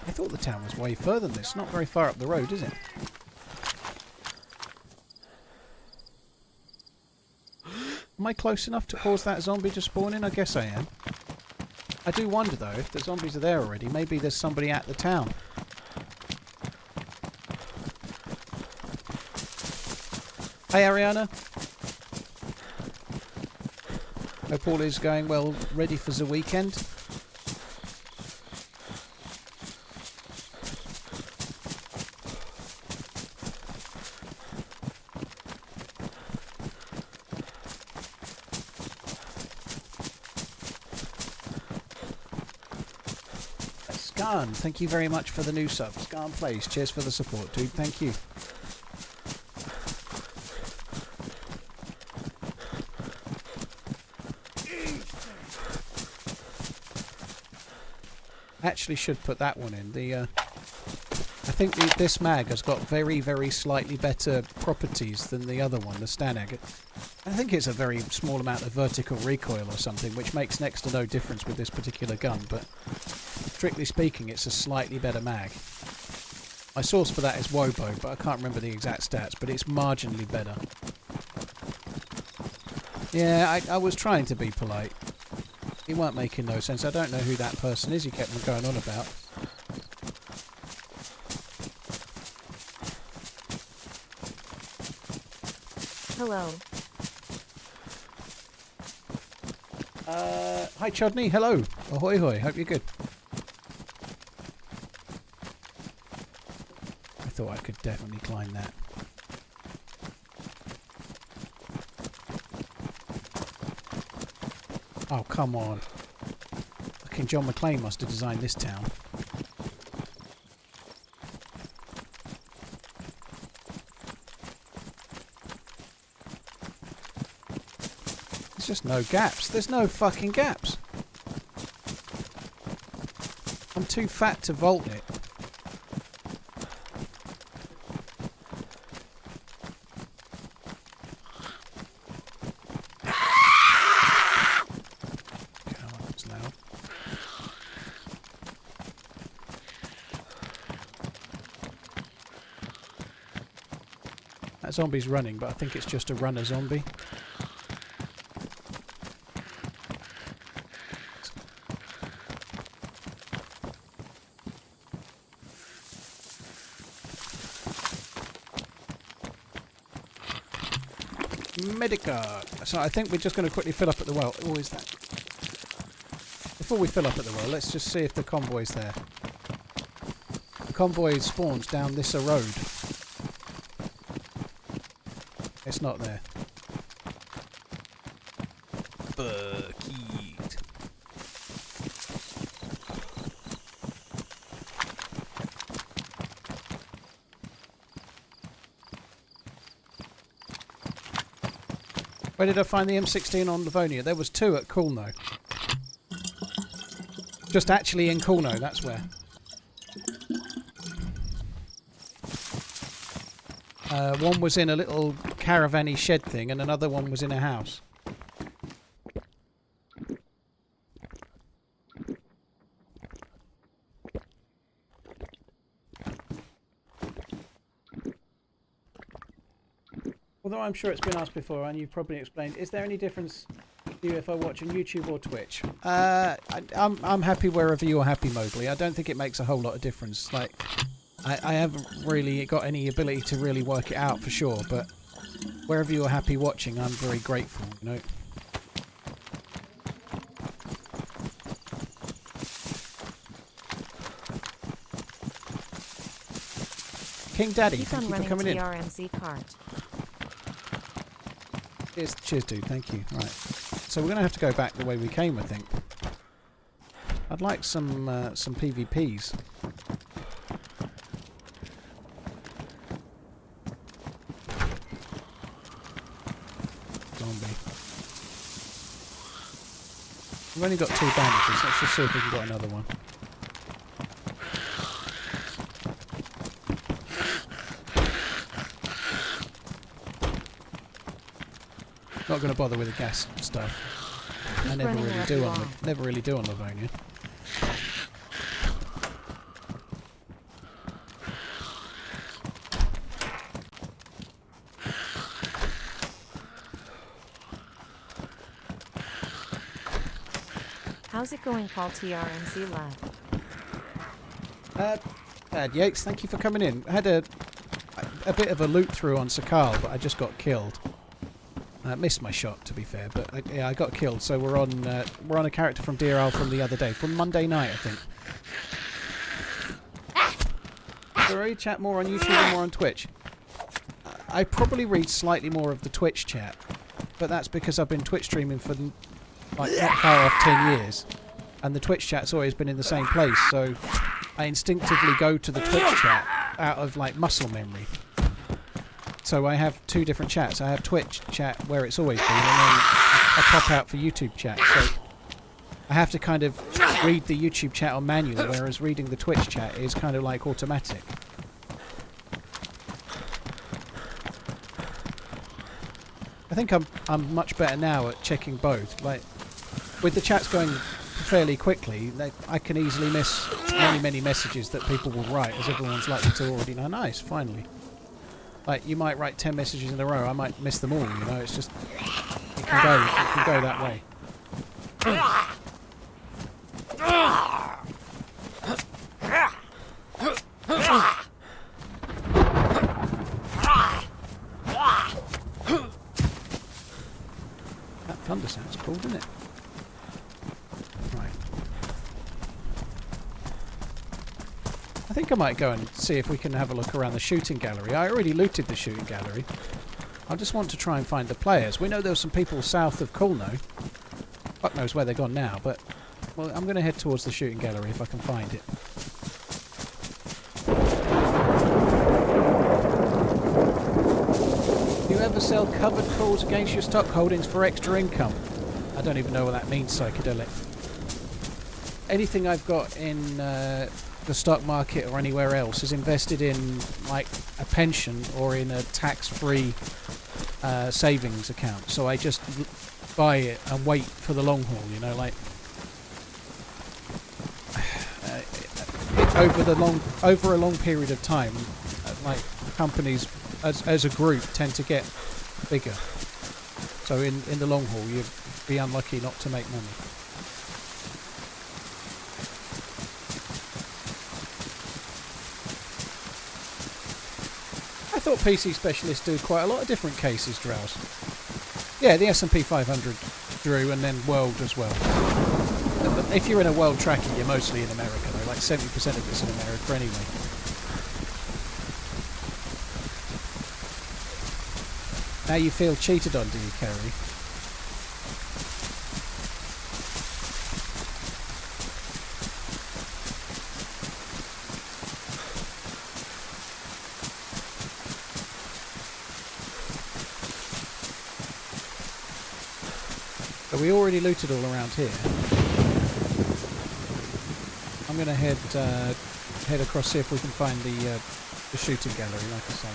B: I thought the town was way further than this. Not very far up the road, is it? Am I close enough to cause that zombie to spawn in? I guess I am. I do wonder though, if the zombies are there already, maybe there's somebody at the town. Hey Ariana. Hope all is going well, ready for the weekend. Scan, thank you very much for the new sub. Scan Plays, cheers for the support, dude. Thank you. Actually should put that one in. I think this mag has got very, very slightly better properties than the other one, the Stanag. I think it's a very small amount of vertical recoil or something, which makes next to no difference with this particular gun, but strictly speaking, it's a slightly better mag. My source for that is Wobo, but I can't remember the exact stats, but it's marginally better. Yeah, I was trying to be polite. He weren't making no sense. I don't know who that person is he kept on going on about.
A: Hello.
B: Hi Chodney, hello. Ahoy hoy, hope you're good. I thought I could definitely climb that. Oh, come on. Fucking John McClane must have designed this town. There's just no gaps. There's no fucking gaps. I'm too fat to vault it. That zombie's running, but I think it's just a runner zombie. Medica. So I think we're just going to quickly fill up at the well. Oh, is that? Before we fill up at the well, let's just see if the convoy's there. The convoy spawns down this road. It's not there. Bucket. Where did I find the M16 on Livonia? There was 2 at Kulno. Just actually in Kulno, that's where. One was in a little caravan-y shed thing and another one was in a house. Although I'm sure it's been asked before and you've probably explained, is there any difference to you if I watch on YouTube or Twitch? I'm happy wherever you're happy, Mowgli. I don't think it makes a whole lot of difference. Like, I haven't really got any ability to really work it out for sure, but wherever you're happy watching, I'm very grateful, you know. King Daddy,
A: Keep
B: thank
A: on
B: you for
A: running
B: coming in.
A: TRMZ cart.
B: Cheers, dude. Thank you. Right. So we're going to have to go back the way we came, I think. I'd like some PvPs. Zombie. We've only got 2 bandages. Let's just see if we can get another one. Not going to bother with the gas stuff. I never really do on Livonia.
A: How's it going, Paul TRMZ lad?
B: Yates, thank you for coming in. I had a bit of a loop through on Sakhal, but I just got killed. I missed my shot, to be fair, but I got killed. So we're on a character from DRL from the other day, from Monday night, I think. Do I chat more on YouTube and more on Twitch? I probably read slightly more of the Twitch chat, but that's because I've been Twitch streaming for like not far off 10 years, and the Twitch chat's always been in the same place. So I instinctively go to the Twitch chat out of like muscle memory. So I have two different chats. I have Twitch chat where it's always been, and then I pop out for YouTube chat. So I have to kind of read the YouTube chat on manual, whereas reading the Twitch chat is kind of like automatic. I think I'm much better now at checking both. Like with the chats going fairly quickly, I can easily miss many messages that people will write, as everyone's likely to already know. Nice, finally. Like you might write 10 messages in a row, I might miss them all. You know, it's just it can go that way. That thunder sounds cool, doesn't it? Right. I think I might go and see if we can have a look around the shooting gallery. I already looted the shooting gallery. I just want to try and find the players. We know there were some people south of Kulno. Fuck knows where they're gone now, but well, I'm going to head towards the shooting gallery if I can find it. Do you ever sell covered calls against your stock holdings for extra income? I don't even know what that means, psychedelic. Anything I've got in the stock market or anywhere else is invested in like a pension or in a tax-free savings account. So I just buy it and wait for the long haul, you know, like over a long period of time, like companies as a group tend to get bigger. So in the long haul, you'd be unlucky not to make money. I thought PC specialists do quite a lot of different cases, Drowse. Yeah, the S&P 500, Drew, and then world as well. But if you're in a world tracking, you're mostly in America, though. Like 70% of it's in America anyway. Now you feel cheated on, do you, Kerry? So we already looted all around here. I'm going to head across, see if we can find the shooting gallery, like I say.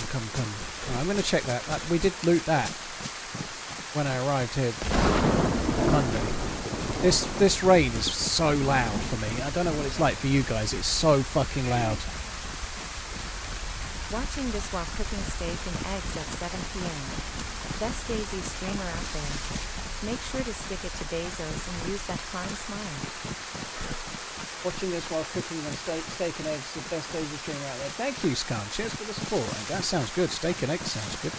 B: Come. I'm going to check that. We did loot that when I arrived here Monday. This rain is so loud for me. I don't know what it's like for you guys. It's so fucking loud.
A: Watching this while cooking steak and eggs at 7 p.m. Best DayZ streamer out there. Make sure to stick it to DayZos and use that fine smile.
B: Watching this while cooking and steak and eggs, the best DayZ streamer out there. Thank you, Scum. Cheers for the support. That sounds good. Steak and eggs sounds good.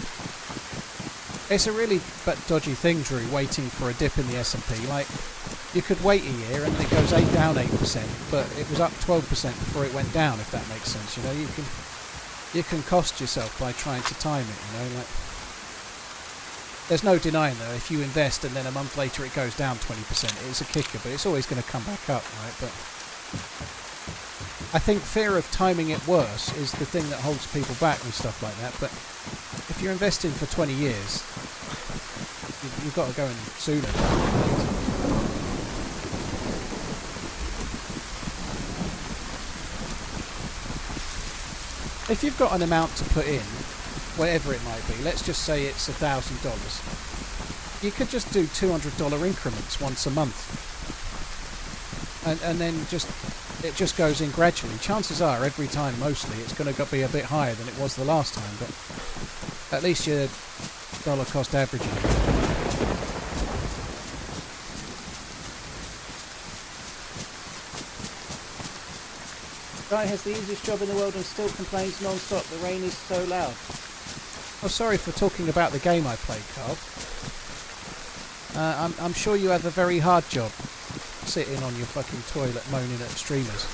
B: It's a really dodgy thing, Drew, waiting for a dip in the S&P. Like, you could wait a year and it goes down 8%, but it was up 12% before it went down, if that makes sense. You know, you can cost yourself by trying to time it, you know, like. There's no denying, though, if you invest and then a month later it goes down 20%, it's a kicker, but it's always going to come back up, right? But I think fear of timing it worse is the thing that holds people back with stuff like that. But if you're investing for 20 years, you've got to go in sooner. If you've got an amount to put in, whatever it might be, let's just say it's $1,000, you could just do $200 increments once a month, and then it just goes in gradually. Chances are, every time, mostly, it's going to be a bit higher than it was the last time, but at least you're dollar cost averaging. Guy has the easiest job in the world and still complains non-stop. The rain is so loud. Oh, sorry for talking about the game I played, Carl. I'm sure you have a very hard job. sitting on your fucking toilet moaning at streamers.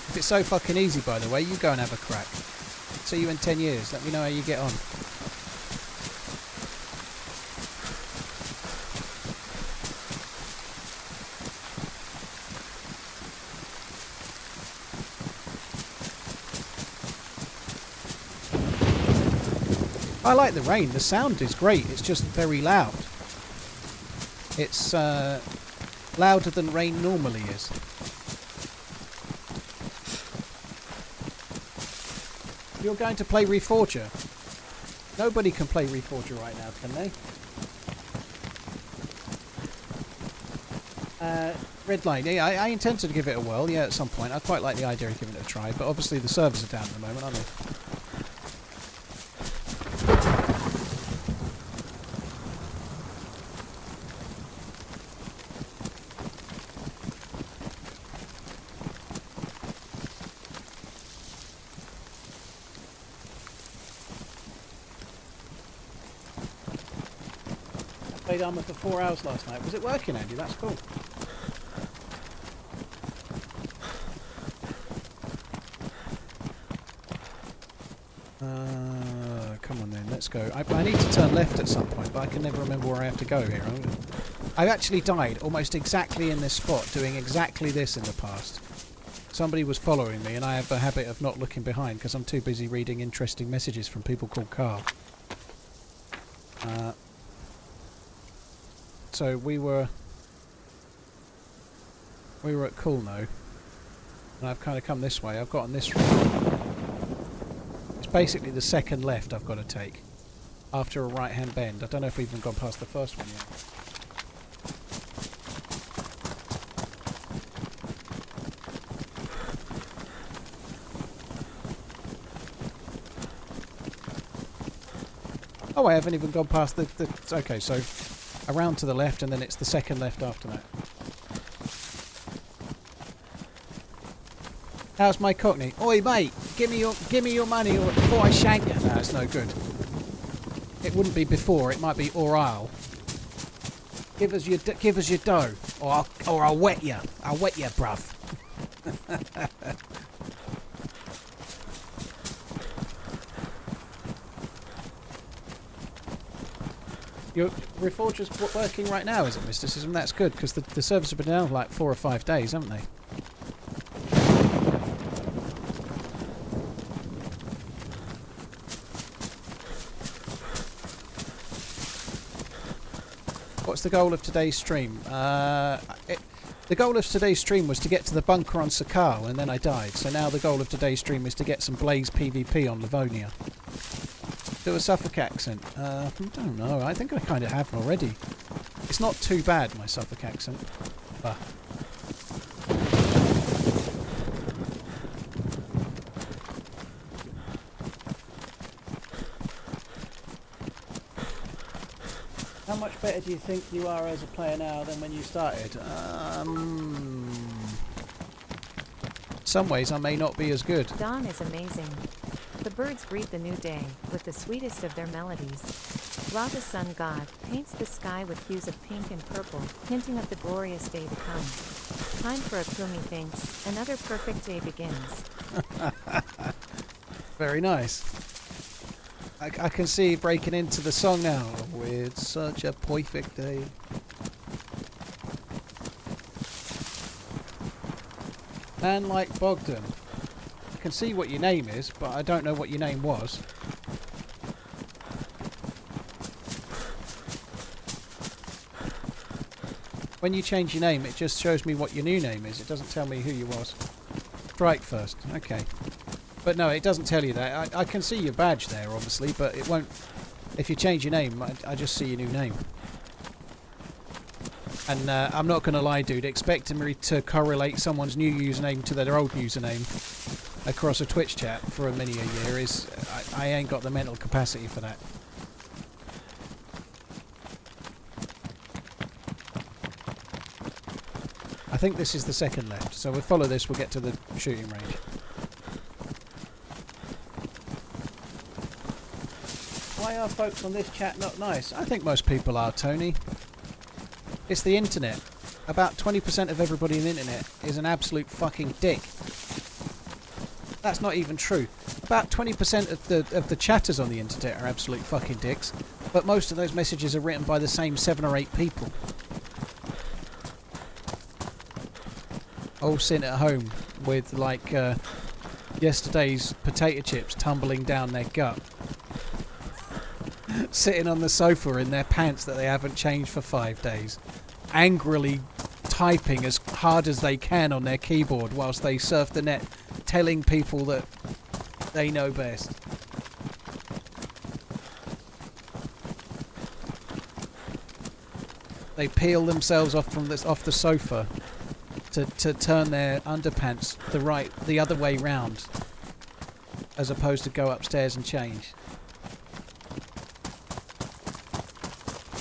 B: If it's so fucking easy, by the way, you go and have a crack. See you in 10 years. Let me know how you get on. I like the rain. The sound is great. It's just very loud. It's louder than rain normally is. You're going to play Reforger. Nobody can play Reforger right now, can they? Redline. Yeah, I intend to give it a whirl, yeah, at some point. I quite like the idea of giving it a try, but obviously the servers are down at the moment, aren't they? I played Armour for 4 hours last night. Was it working, Andy? That's cool. Come on then, let's go. I need to turn left at some point, but I can never remember where I have to go here. I've actually died almost exactly in this spot, doing exactly this in the past. Somebody was following me, and I have a habit of not looking behind because I'm too busy reading interesting messages from people called Carl. So we were at Coolno, and I've kind of come this way. I've got on this route. It's basically the second left I've got to take after a right-hand bend. I don't know if we've even gone past the first one yet. Oh, I haven't even gone past the... Okay, so around to the left, and then it's the second left after that. How's my cockney? Oi, mate, give me your money or before I shank you. No, it's no good. It wouldn't be before. It might be or I'll. Give us your dough, or I'll wet you. I'll wet you, bruv. Your Reforger's working right now, is it, Mysticism? That's good, because the servers have been down for like 4 or 5 days, haven't they? What's the goal of today's stream? The goal of today's stream was to get to the bunker on Sakhal, and then I died. So now the goal of today's stream is to get some Blaze PvP on Livonia. Do a Suffolk accent? I don't know. I think I kind of have already. It's not too bad, my Suffolk accent. But how much better do you think you are as a player now than when you started? Some ways I may not be as good.
A: Dawn is amazing. The birds greet the new day with the sweetest of their melodies. Ra, the sun god, paints the sky with hues of pink and purple, hinting of the glorious day to come. Time for a Kumi thinks, another perfect day begins.
B: Very nice. I can see breaking into the song now. With such a perfect day. Man like Bogdan. I can see what your name is, but I don't know what your name was. When you change your name, it just shows me what your new name is. It doesn't tell me who you was. Strike first. Okay. But no, it doesn't tell you that. I can see your badge there, obviously, but it won't... If you change your name, I just see your new name. And I'm not going to lie, dude. Expecting me to correlate someone's new username to their old username across a Twitch chat for a year is... I ain't got the mental capacity for that. think this is the second left, so we'll follow this, we'll get to the shooting range. Why are folks on this chat not nice? I think most people are, Tony. It's the internet. About 20% of everybody on the internet is an absolute fucking dick. That's not even true. About 20% of the chatters on the internet are absolute fucking dicks, but most of those messages are written by the same 7 or 8 people. All sitting at home with like yesterday's potato chips tumbling down their gut. Sitting on the sofa in their pants that they haven't changed for 5 days. Angrily typing as hard as they can on their keyboard whilst they surf the net, telling people that they know best. They peel themselves off the sofa to turn their underpants the other way round, as opposed to go upstairs and change.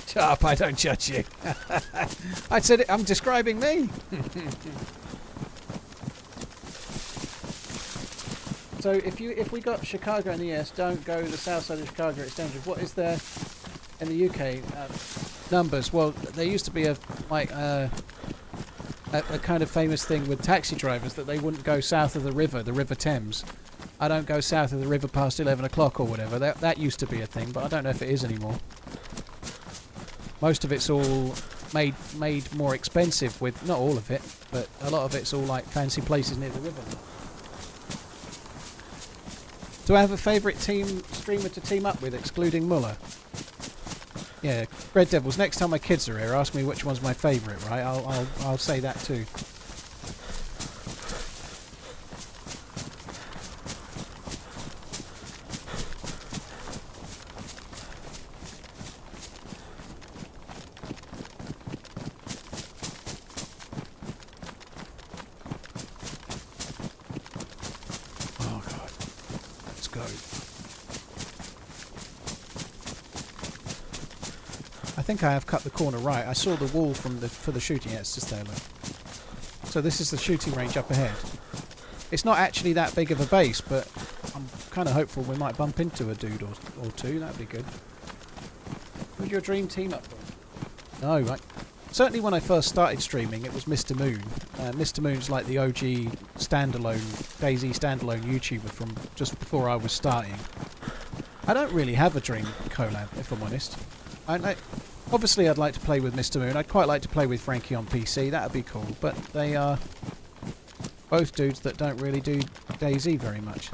B: Shut up, I don't judge you. I said it, I'm describing me. So if we got Chicago in the US, don't go the south side of Chicago, it's dangerous. What is there in the UK? Numbers. Well, there used to be a kind of famous thing with taxi drivers that they wouldn't go south of the River Thames. I don't go south of the river past 11 o'clock or whatever. That used to be a thing, but I don't know if it is anymore. Most of it's all made more expensive with, not all of it, but a lot of it's all like fancy places near the river. Do I have a favourite streamer to team up with, excluding Muller? Yeah, Red Devils. Next time my kids are here, ask me which one's my favourite, right? I'll say that too. I think I have cut the corner right. I saw the wall for the shooting. Yeah, it's just there, look. So this is the shooting range up ahead. It's not actually that big of a base, but I'm kind of hopeful we might bump into a dude or two. That'd be good. Who's your dream team up with? No, right. Certainly when I first started streaming, it was Mr. Moon. Mr. Moon's like the OG standalone, DayZ standalone YouTuber from just before I was starting. I don't really have a dream collab, if I'm honest. Obviously, I'd like to play with Mr. Moon. I'd quite like to play with Frankie on PC. That would be cool. But they are both dudes that don't really do DayZ very much.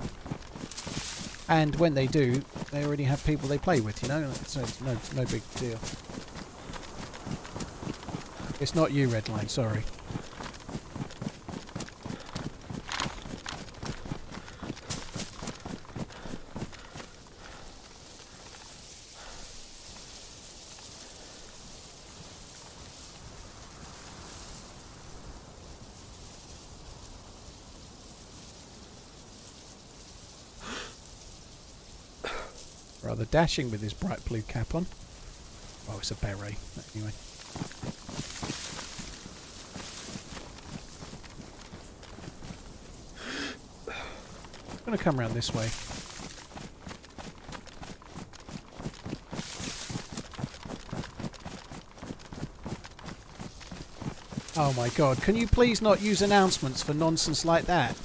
B: And when they do, they already have people they play with, you know? So it's no big deal. It's not you, Redline, sorry. Rather dashing with his bright blue cap on. Oh, it's a beret. Anyway. I'm going to come around this way. Oh my god, can you please not use announcements for nonsense like that?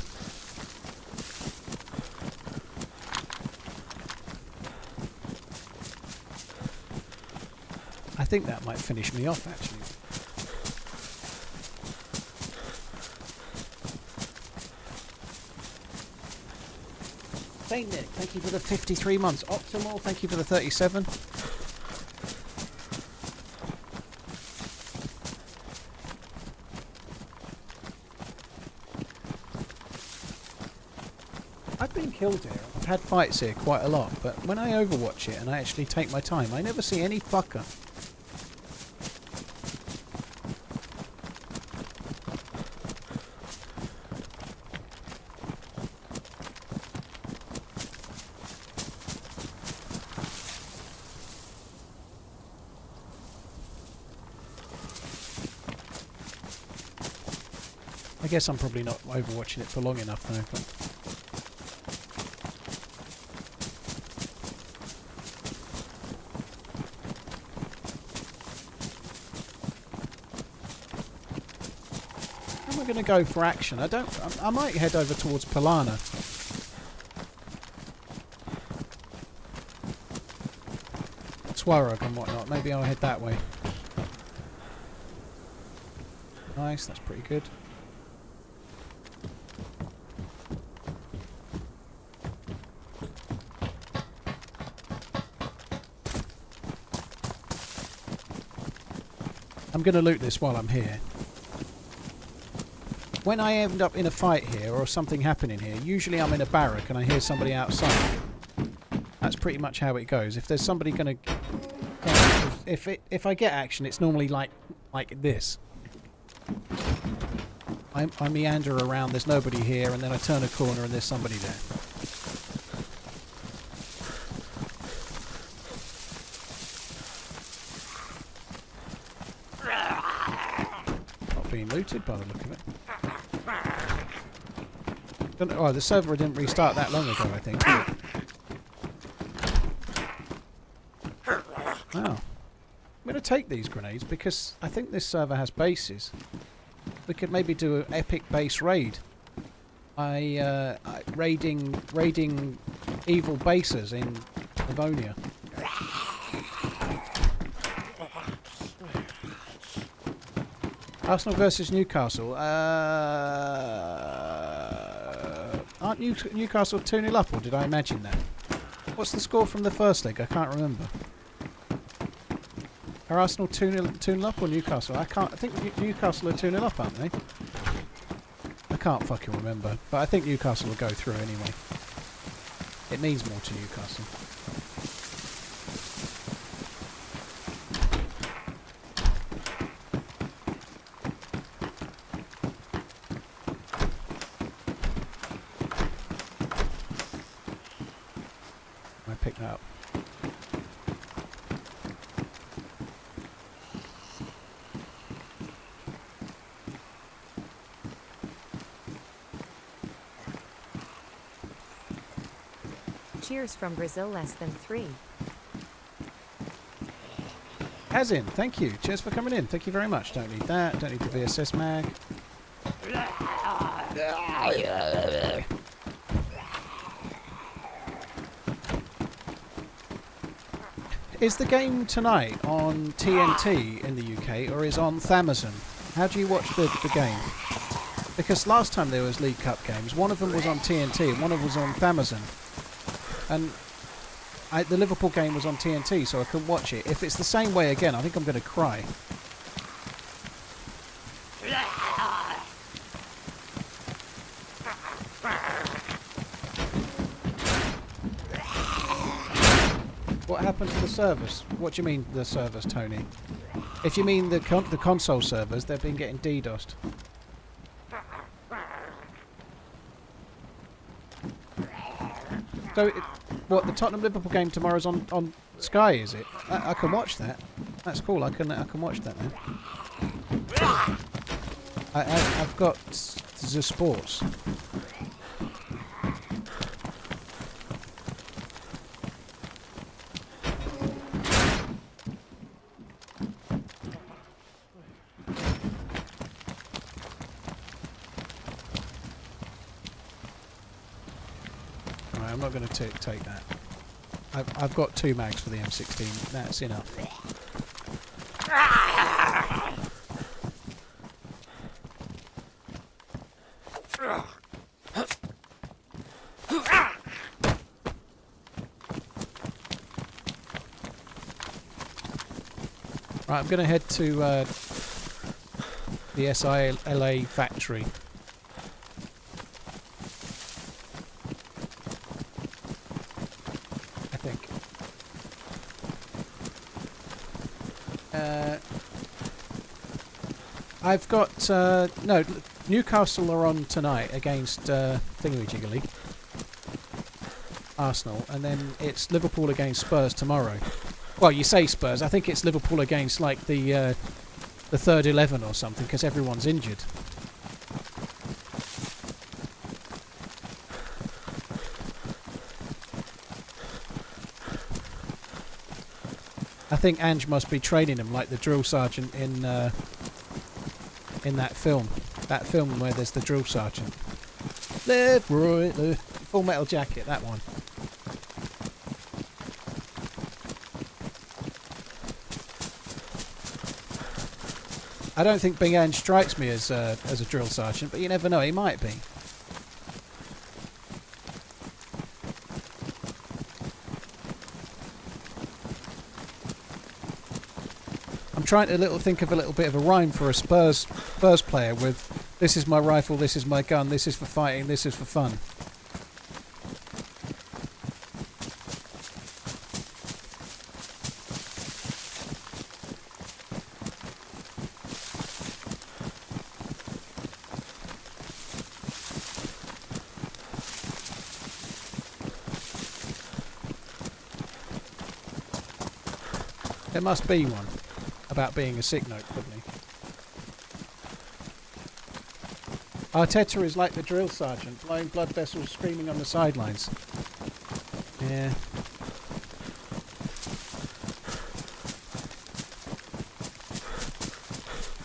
B: I think that might finish me off, actually. Saint Nick, thank you for the 53 months. Optimal, thank you for the 37. I've been killed here. I've had fights here quite a lot, but when I overwatch it and I actually take my time, I never see any fucker. guess I'm probably not overwatching it for long enough though. But am I going to go for action? I might head over towards Polana. Swarog and whatnot. Maybe I'll head that way. Nice, that's pretty good. I'm going to loot this while I'm here. When I end up in a fight here or something happening here, usually I'm in a barrack and I hear somebody outside. That's pretty much how it goes. If there's somebody going to... If I get action, it's normally like this. I meander around, there's nobody here, and then I turn a corner and there's somebody there. Not being looted by the look of it. Oh, the server didn't restart that long ago, I think. Oh. I'm going to take these grenades because I think this server has bases. We could maybe do an epic base raid. Raiding evil bases in Livonia. Arsenal versus Newcastle. Aren't Newcastle 2-0 up, or did I imagine that? What's the score from the first leg? I can't remember. Are Arsenal 2-0 up or Newcastle? I think Newcastle are 2-0 up, aren't they? I can't fucking remember. But I think Newcastle will go through anyway. It means more to Newcastle. I picked that up.
A: Cheers from Brazil, less than 3.
B: As in, thank you. Cheers for coming in. Thank you very much. Don't need that. Don't need the VSS mag. Is the game tonight on TNT in the UK or is on THAMazon? How do you watch the game? Because last time there was League Cup games, one of them was on TNT and one of them was on THAMazon. And the Liverpool game was on TNT, so I couldn't watch it. If it's the same way again, I think I'm going to cry. What happened to the servers? What do you mean the servers, Tony? If you mean the console servers, they've been getting DDoSed. So, what, the Tottenham-Liverpool game tomorrow's on Sky, is it? I can watch that. That's cool, I can watch that now. I've got the sports. I'm not going to take that. I've got 2 mags for the M16. That's enough. Right, I'm going to head to the SILA factory. I've got no. Newcastle are on tonight against Thingamajiggy, Arsenal, and then it's Liverpool against Spurs tomorrow. Well, you say Spurs. I think it's Liverpool against like the third 11 or something because everyone's injured. I think Ange must be training him like the drill sergeant in that film. That film where there's the drill sergeant. Left, right, left. Full Metal Jacket, that one. I don't think Big Ange strikes me as a drill sergeant, but you never know, he might be. I'm trying to think of a little bit of a rhyme for a Spurs player with "This is my rifle, this is my gun, this is for fighting, this is for fun." There must be one about being a sick note, probably. Arteta is like the drill sergeant, blowing blood vessels, screaming on the sidelines. Yeah.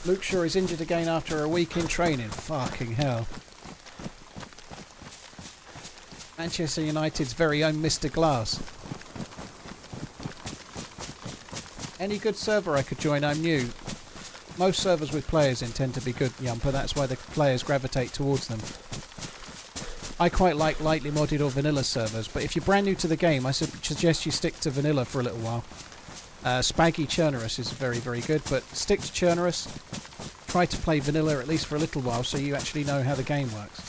B: Luke Shaw is injured again after a week in training. Fucking hell. Manchester United's very own Mr. Glass. Any good server I could join, I'm new. Most servers with players in tend to be good, Yumper, that's why the players gravitate towards them. I quite like lightly modded or vanilla servers, but if you're brand new to the game, I suggest you stick to vanilla for a little while. Spaggy Churnerous is very, very good, but stick to Churnerous. Try to play vanilla at least for a little while so you actually know how the game works.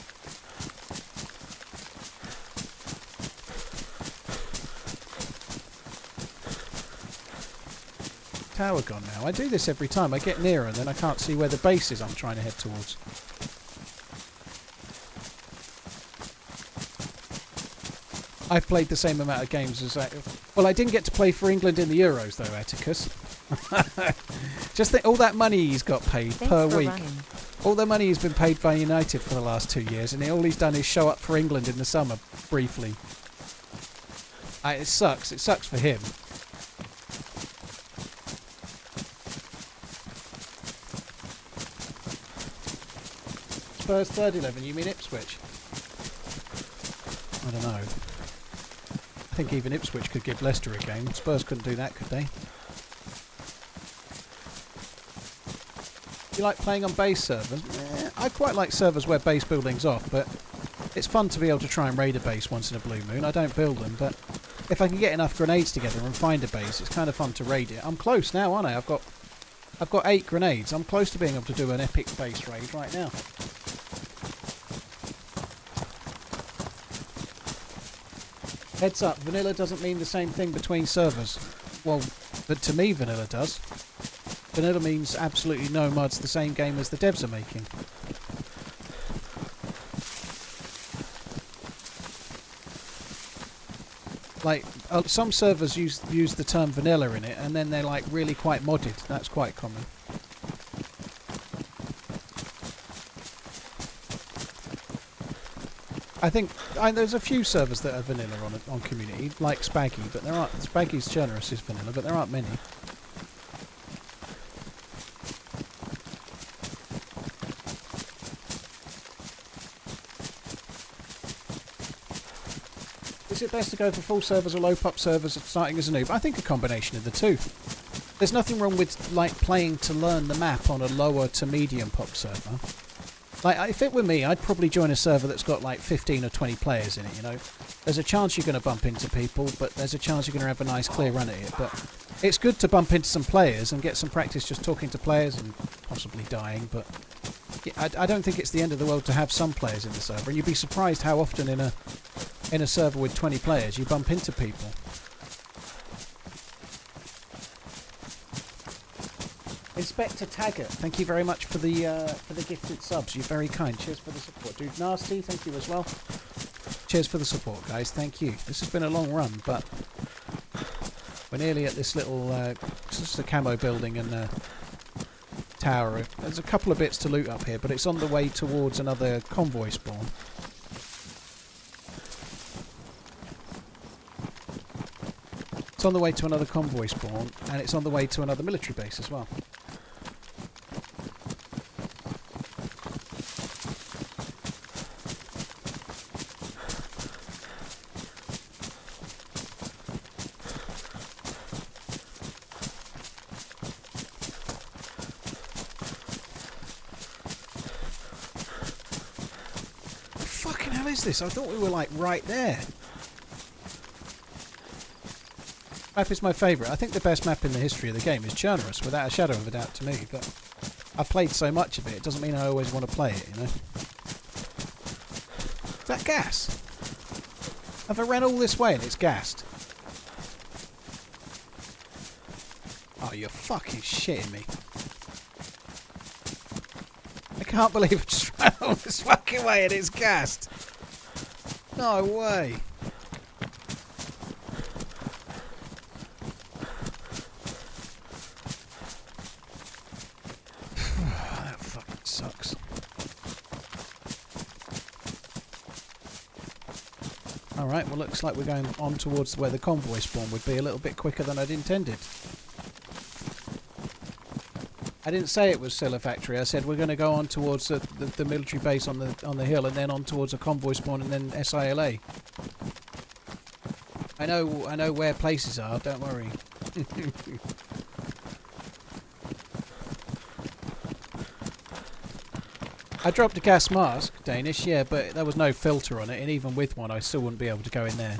B: Tower gone now. I do this every time. I get nearer and then I can't see where the base is I'm trying to head towards. I've played the same amount of games as well, I didn't get to play for England in the Euros though, Atticus. Just think all that money he's got paid per week. All the money he's been paid by United for the last 2 years, and all he's done is show up for England in the summer, briefly. It sucks. It sucks for him. Spurs third 11, you mean Ipswich? I don't know. I think even Ipswich could give Leicester a game. Spurs couldn't do that, could they? You like playing on base servers? I quite like servers where base building's off, but it's fun to be able to try and raid a base once in a blue moon. I don't build them, but if I can get enough grenades together and find a base, it's kind of fun to raid it. I'm close now, aren't I? I've got 8 grenades. I'm close to being able to do an epic base raid right now. Heads up, vanilla doesn't mean the same thing between servers. Well, but to me vanilla does. Vanilla means absolutely no mods, the same game as the devs are making. Like, some servers use the term vanilla in it, and then they're like really quite modded. That's quite common. I think there's a few servers that are vanilla on community, like Spaggy, but there aren't. Spaggy's Churnerous is vanilla, but there aren't many. Is it best to go for full servers or low pop servers starting as a noob? I think a combination of the two. There's nothing wrong with like playing to learn the map on a lower to medium pop server. Like, if it were me, I'd probably join a server that's got like 15 or 20 players in it, you know. There's a chance you're going to bump into people, but there's a chance you're going to have a nice clear run at it. But it's good to bump into some players and get some practice just talking to players and possibly dying, but I don't think it's the end of the world to have some players in the server, and you'd be surprised how often in a server with 20 players you bump into people. Inspector Taggart, thank you very much for the gifted subs. You're very kind. Cheers for the support. Dude Nasty, thank you as well. Cheers for the support, guys. Thank you. This has been a long run, but we're nearly at this little it's just a camo building and a tower. There's a couple of bits to loot up here, but it's on the way towards another convoy spawn. It's on the way to another convoy spawn, and it's on the way to another military base as well. Fucking hell is this? I thought we were like right there. Map is my favourite. I think the best map in the history of the game is Chernarus, without a shadow of a doubt to me, but I've played so much of it, it doesn't mean I always want to play it, you know? Is that gas? Have I ran all this way and it's gassed? Oh, you're fucking shitting me. I can't believe I just ran all this fucking way and it's gassed. No way. That fucking sucks. Alright, well looks like we're going on towards where the convoy spawn would be a little bit quicker than I'd intended. I didn't say it was still a factory. I said we're going to go on towards the military base on the hill, and then on towards a convoy spawn, and then SILA. I know where places are. Don't worry. I dropped a gas mask, Danish, yeah, but there was no filter on it, and even with one, I still wouldn't be able to go in there.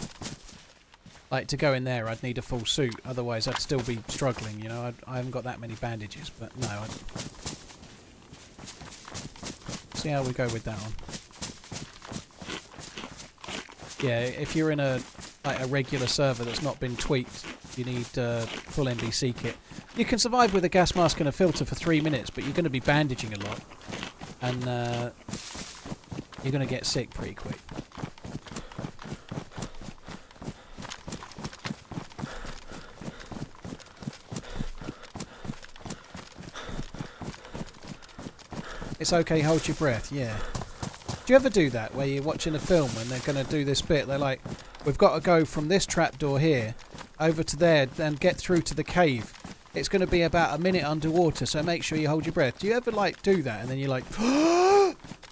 B: Like, to go in there, I'd need a full suit. Otherwise, I'd still be struggling, you know. I haven't got that many bandages, but no. See how we go with that one. Yeah, if you're in a regular server that's not been tweaked, you need full NBC kit. You can survive with a gas mask and a filter for 3 minutes, but you're going to be bandaging a lot. And you're going to get sick pretty quick. It's okay, hold your breath, yeah. Do you ever do that, where you're watching a film and they're going to do this bit? They're like, we've got to go from this trapdoor here over to there and get through to the cave. It's going to be about a minute underwater, so make sure you hold your breath. Do you ever, like, do that and then you're like,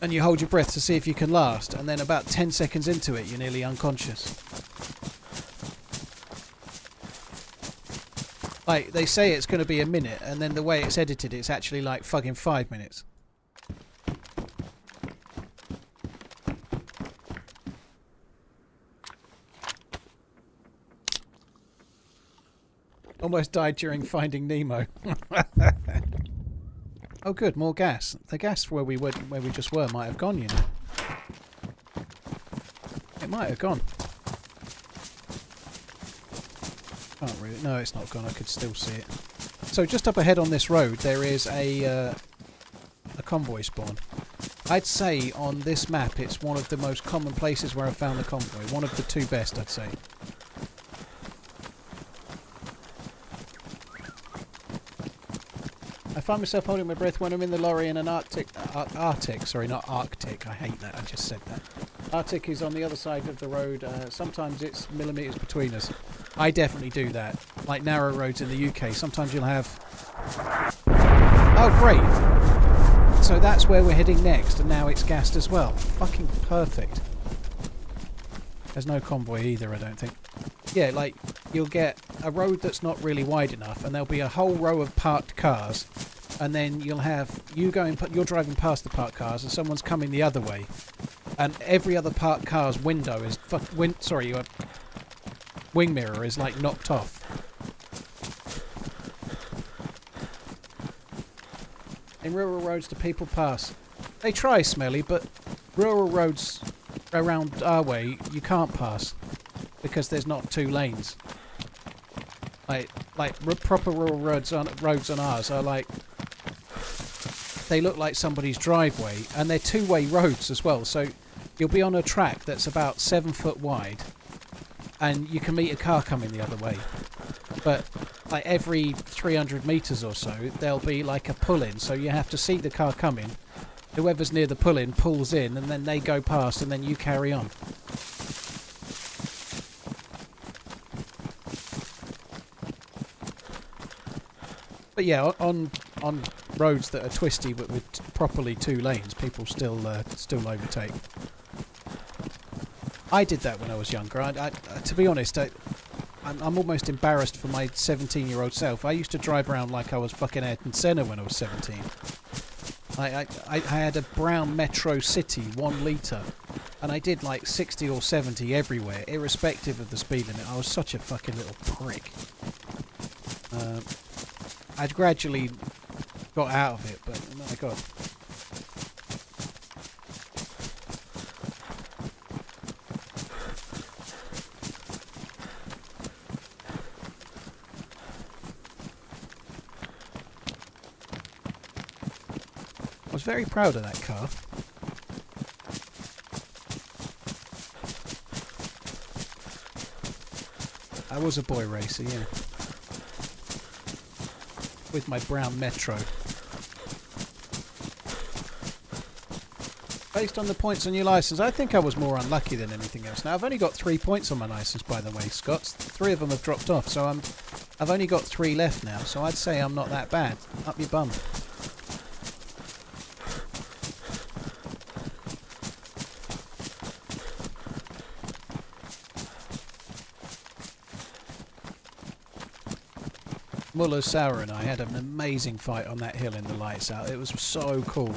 B: and you hold your breath to see if you can last, and then about 10 seconds into it, you're nearly unconscious? Like, they say it's going to be a minute, and then the way it's edited, it's actually like fucking 5 minutes. Almost died during Finding Nemo. Oh, good, more gas. The gas where we just were might have gone, you know. It might have gone. Can't really. No, it's not gone. I could still see it. So just up ahead on this road, there is a convoy spawn. I'd say on this map, it's one of the most common places where I found the convoy. One of the two best, I'd say. I find myself holding my breath when I'm in the lorry in an Arctic, sorry, not Arctic, I hate that, I just said that. Arctic is on the other side of the road, sometimes it's millimetres between us. I definitely do that, like narrow roads in the UK, sometimes you'll have... Oh, great! So that's where we're heading next, and now it's gassed as well. Fucking perfect. There's no convoy either, I don't think. Yeah, like, you'll get a road that's not really wide enough, and there'll be a whole row of parked cars, and then you'll have you're driving past the parked cars, and someone's coming the other way, and every other parked car's window is your wing mirror is like knocked off. In rural roads, do people pass? They try, Smelly, but rural roads around our way you can't pass because there's not 2 lanes. Like proper rural roads on ours are like, they look like somebody's driveway, and they're 2-way roads as well. So you'll be on a track that's about 7 foot wide, and you can meet a car coming the other way. But like every 300 meters or so, there'll be like a pull-in. So you have to see the car coming. Whoever's near the pull-in pulls in, and then they go past, and then you carry on. But yeah, on roads that are twisty but with properly 2 lanes, people still overtake. I did that when I was younger. To be honest, I'm almost embarrassed for my 17-year-old self. I used to drive around like I was fucking Ayrton Senna when I was 17. I had a brown Metro City 1 litre, and I did like 60 or 70 everywhere, irrespective of the speed limit. I was such a fucking little prick. I'd gradually got out of it, but oh my god. I was very proud of that car. I was a boy racer, yeah. With my brown Metro. Based on the points on your licence, I think I was more unlucky than anything else. Now, I've only got 3 points on my licence, by the way, Scott. 3 of them have dropped off, so I've only got 3 left now, so I'd say I'm not that bad. Up your bum. Muller Sauer and I had an amazing fight on that hill in the lights out. It was so cool.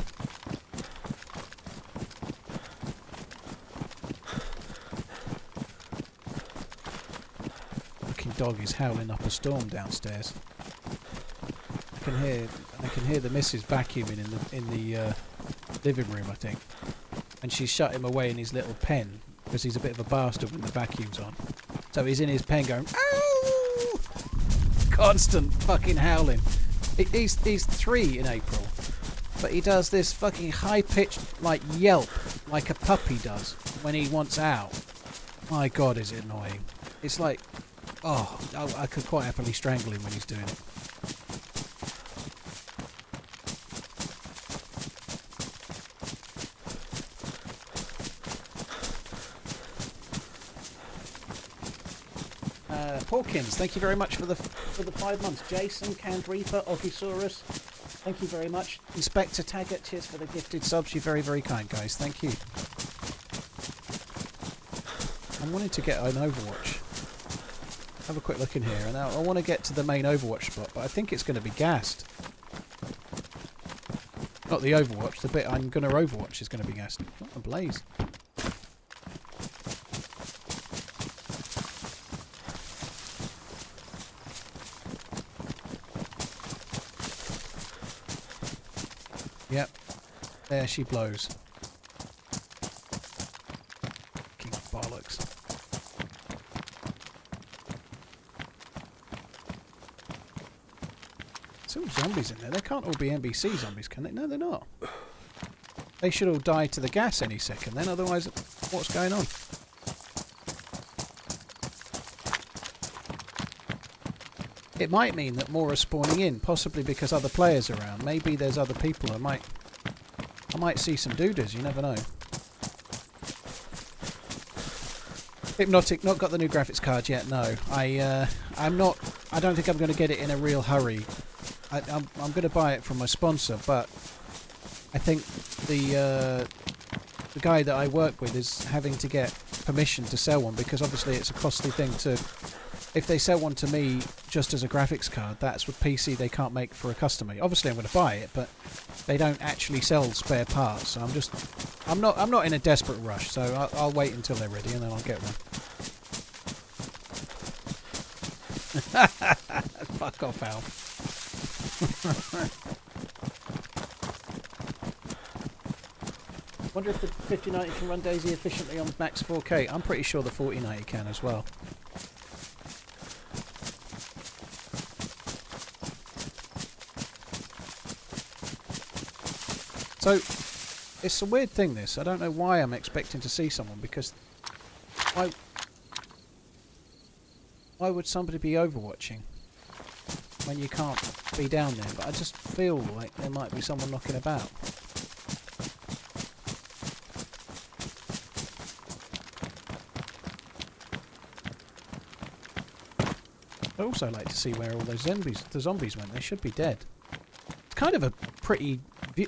B: Fucking dog is howling up a storm downstairs. I can hear the missus vacuuming in the living room, I think. And she's shut him away in his little pen because he's a bit of a bastard when the vacuum's on. So he's in his pen going, "Ow!" Constant fucking howling. He's 3 in April, but he does this fucking high-pitched like yelp like a puppy does when he wants out. My god, is it annoying. It's like, oh, I could quite happily strangle him when he's doing it. Porkins, thank you very much for the 5 months. Jason, Canned Reaper, Ogisaurus, thank you very much. Inspector Taggart, cheers for the gifted subs. You're very, very kind, guys. Thank you. I'm wanting to get an Overwatch. Have a quick look in here, and I want to get to the main Overwatch spot, but I think it's going to be gassed. Not the Overwatch, the bit I'm going to Overwatch is going to be gassed. What a blaze. Yep, there she blows. Fucking bollocks. There's all zombies in there. They can't all be NBC zombies, can they? No, they're not. They should all die to the gas any second then, otherwise what's going on? It might mean that more are spawning in, possibly because other players are around. Maybe there's other people. I might see some dooders, you never know. Hypnotic, not got the new graphics card yet, no. I don't think I'm going to get it in a real hurry. I'm going to buy it from my sponsor, but I think the guy that I work with is having to get permission to sell one, because obviously it's a costly thing to... If they sell one to me just as a graphics card, that's what PC they can't make for a customer. Obviously I'm going to buy it, but they don't actually sell spare parts. So I'm not in a desperate rush. So I'll wait until they're ready and then I'll get one. Fuck off, Al. Wonder if the 5090 can run DayZ efficiently on max 4K. I'm pretty sure the 4090 can as well. So, it's a weird thing, this. I don't know why I'm expecting to see someone, because why would somebody be overwatching when you can't be down there? But I just feel like there might be someone knocking about. I'd also like to see where all those the zombies went. They should be dead. It's kind of a pretty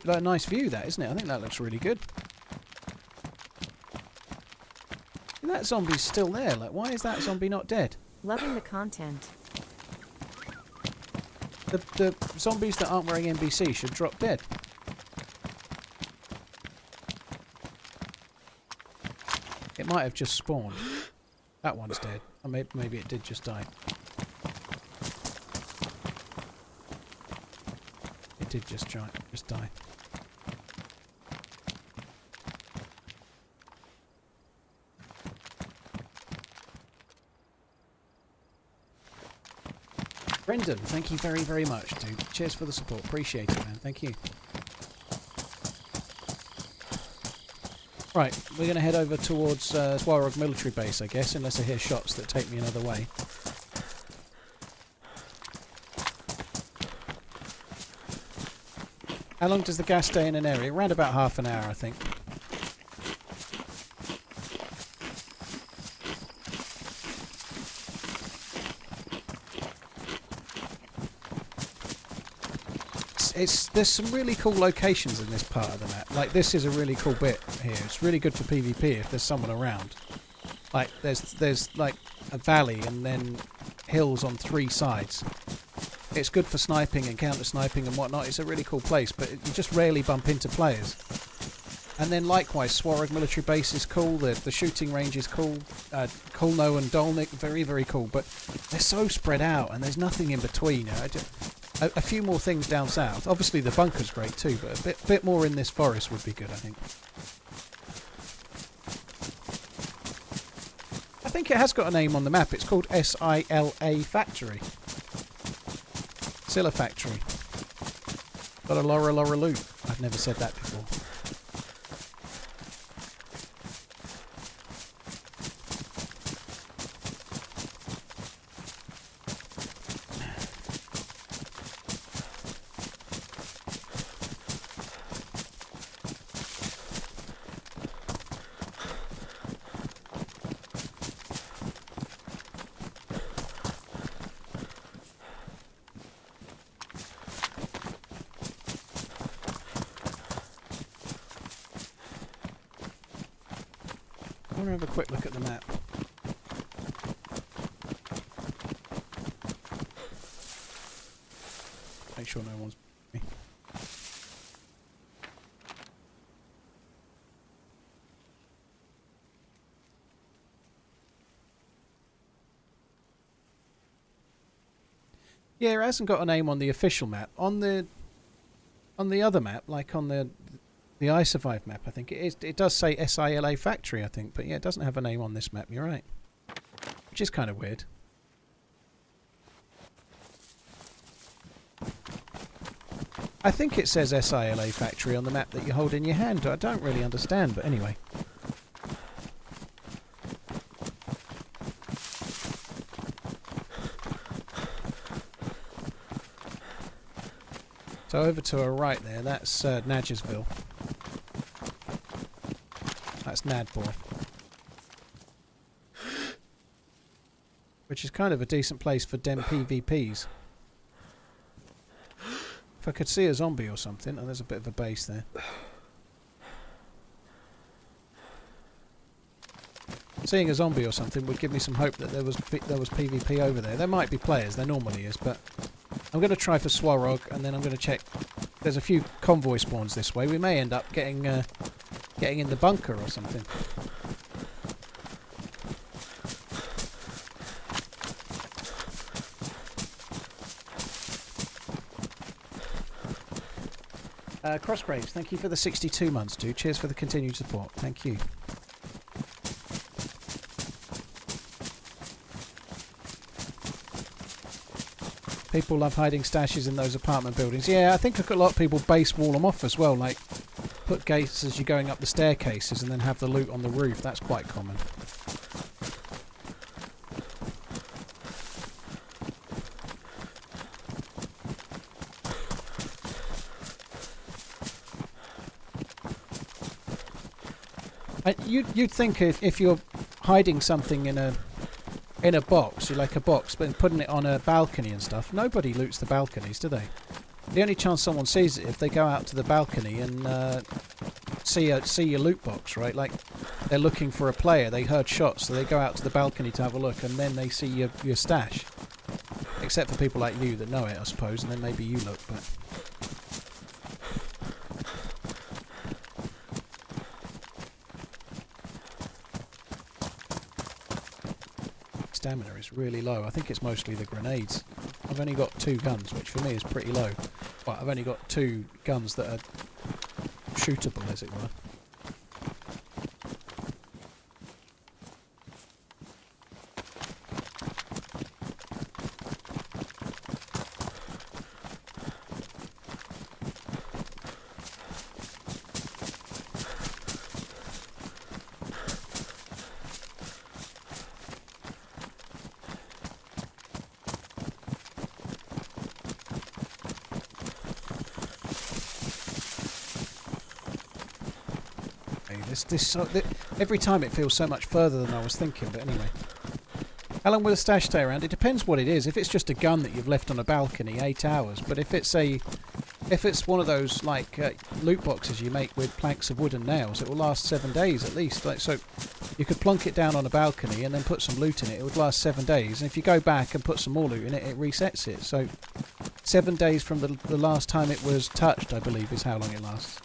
B: nice view, that, isn't it? I think that looks really good. And that zombie's still there. Like, why is that zombie not dead?
A: Loving the content.
B: The zombies that aren't wearing NBC should drop dead. It might have just spawned. That one's dead. Or maybe it did just die. It did just die. Brendan, thank you very, very much, dude. Cheers for the support. Appreciate it, man. Thank you. Right, we're going to head over towards Swarog military base, I guess, unless I hear shots that take me another way. How long does the gas stay in an area? Around about half an hour, I think. There's some really cool locations in this part of the map. Like, this is a really cool bit here. It's really good for PvP if there's someone around. Like, there's like a valley and then hills on 3 sides. It's good for sniping and counter-sniping and whatnot. It's a really cool place, but you just rarely bump into players. And then likewise, Swarog military base is cool. The shooting range is cool. Kulno and Dolnik, very, very cool. But they're so spread out and there's nothing in between. A few more things down south. Obviously the bunker's great too, but a bit more in this forest would be good, I think. I think it has got a name on the map. It's called SILA Factory. Silla Factory. Got a Laura loot. I've never said that before. I want to have a quick look at the map. Make sure no one's me. Yeah, it hasn't got a name on the official map. On the other map, like on the I Survive map, I think it does say SILA Factory, I think, but yeah, it doesn't have a name on this map, you're right. Which is kind of weird. I think it says SILA Factory on the map that you hold in your hand. I don't really understand, but anyway. So over to our right there, that's Nadgersville. That's Nadbor. Which is kind of a decent place for dem PvPs. If I could see a zombie or something, and there's a bit of a base there. Seeing a zombie or something would give me some hope that there was PvP over there. There might be players, there normally is, but I'm going to try for Swarog, and then I'm going to check. There's a few convoy spawns this way. We may end up getting in the bunker or something. Crossgraves, thank you for the 62 months, dude. Cheers for the continued support. Thank you. People love hiding stashes in those apartment buildings. Yeah, I think a lot of people base wall them off as well. Like, put gates as you're going up the staircases and then have the loot on the roof. That's quite common. You'd think if you're hiding something in a in a box, you like a box, but putting it on a balcony and stuff. Nobody loots the balconies, do they? The only chance someone sees it if they go out to the balcony and see your loot box, right? Like they're looking for a player, they heard shots, so they go out to the balcony to have a look, and then they see your stash. Except for people like you that know it, I suppose, and then maybe you look, but... Stamina is really low. I think it's mostly the grenades. I've only got 2 guns, which for me is pretty low. Well, I've only got 2 guns that are shootable, as it were. Every time it feels so much further than I was thinking, but anyway. How long will the stash stay around? It depends what it is. If it's just a gun that you've left on a balcony, 8 hours. But if it's one of those like loot boxes you make with planks of wood and nails, it will last 7 days at least. Like, so you could plonk it down on a balcony and then put some loot in it. It would last 7 days. And if you go back and put some more loot in it, it resets it. So 7 days from the last time it was touched, I believe, is how long it lasts.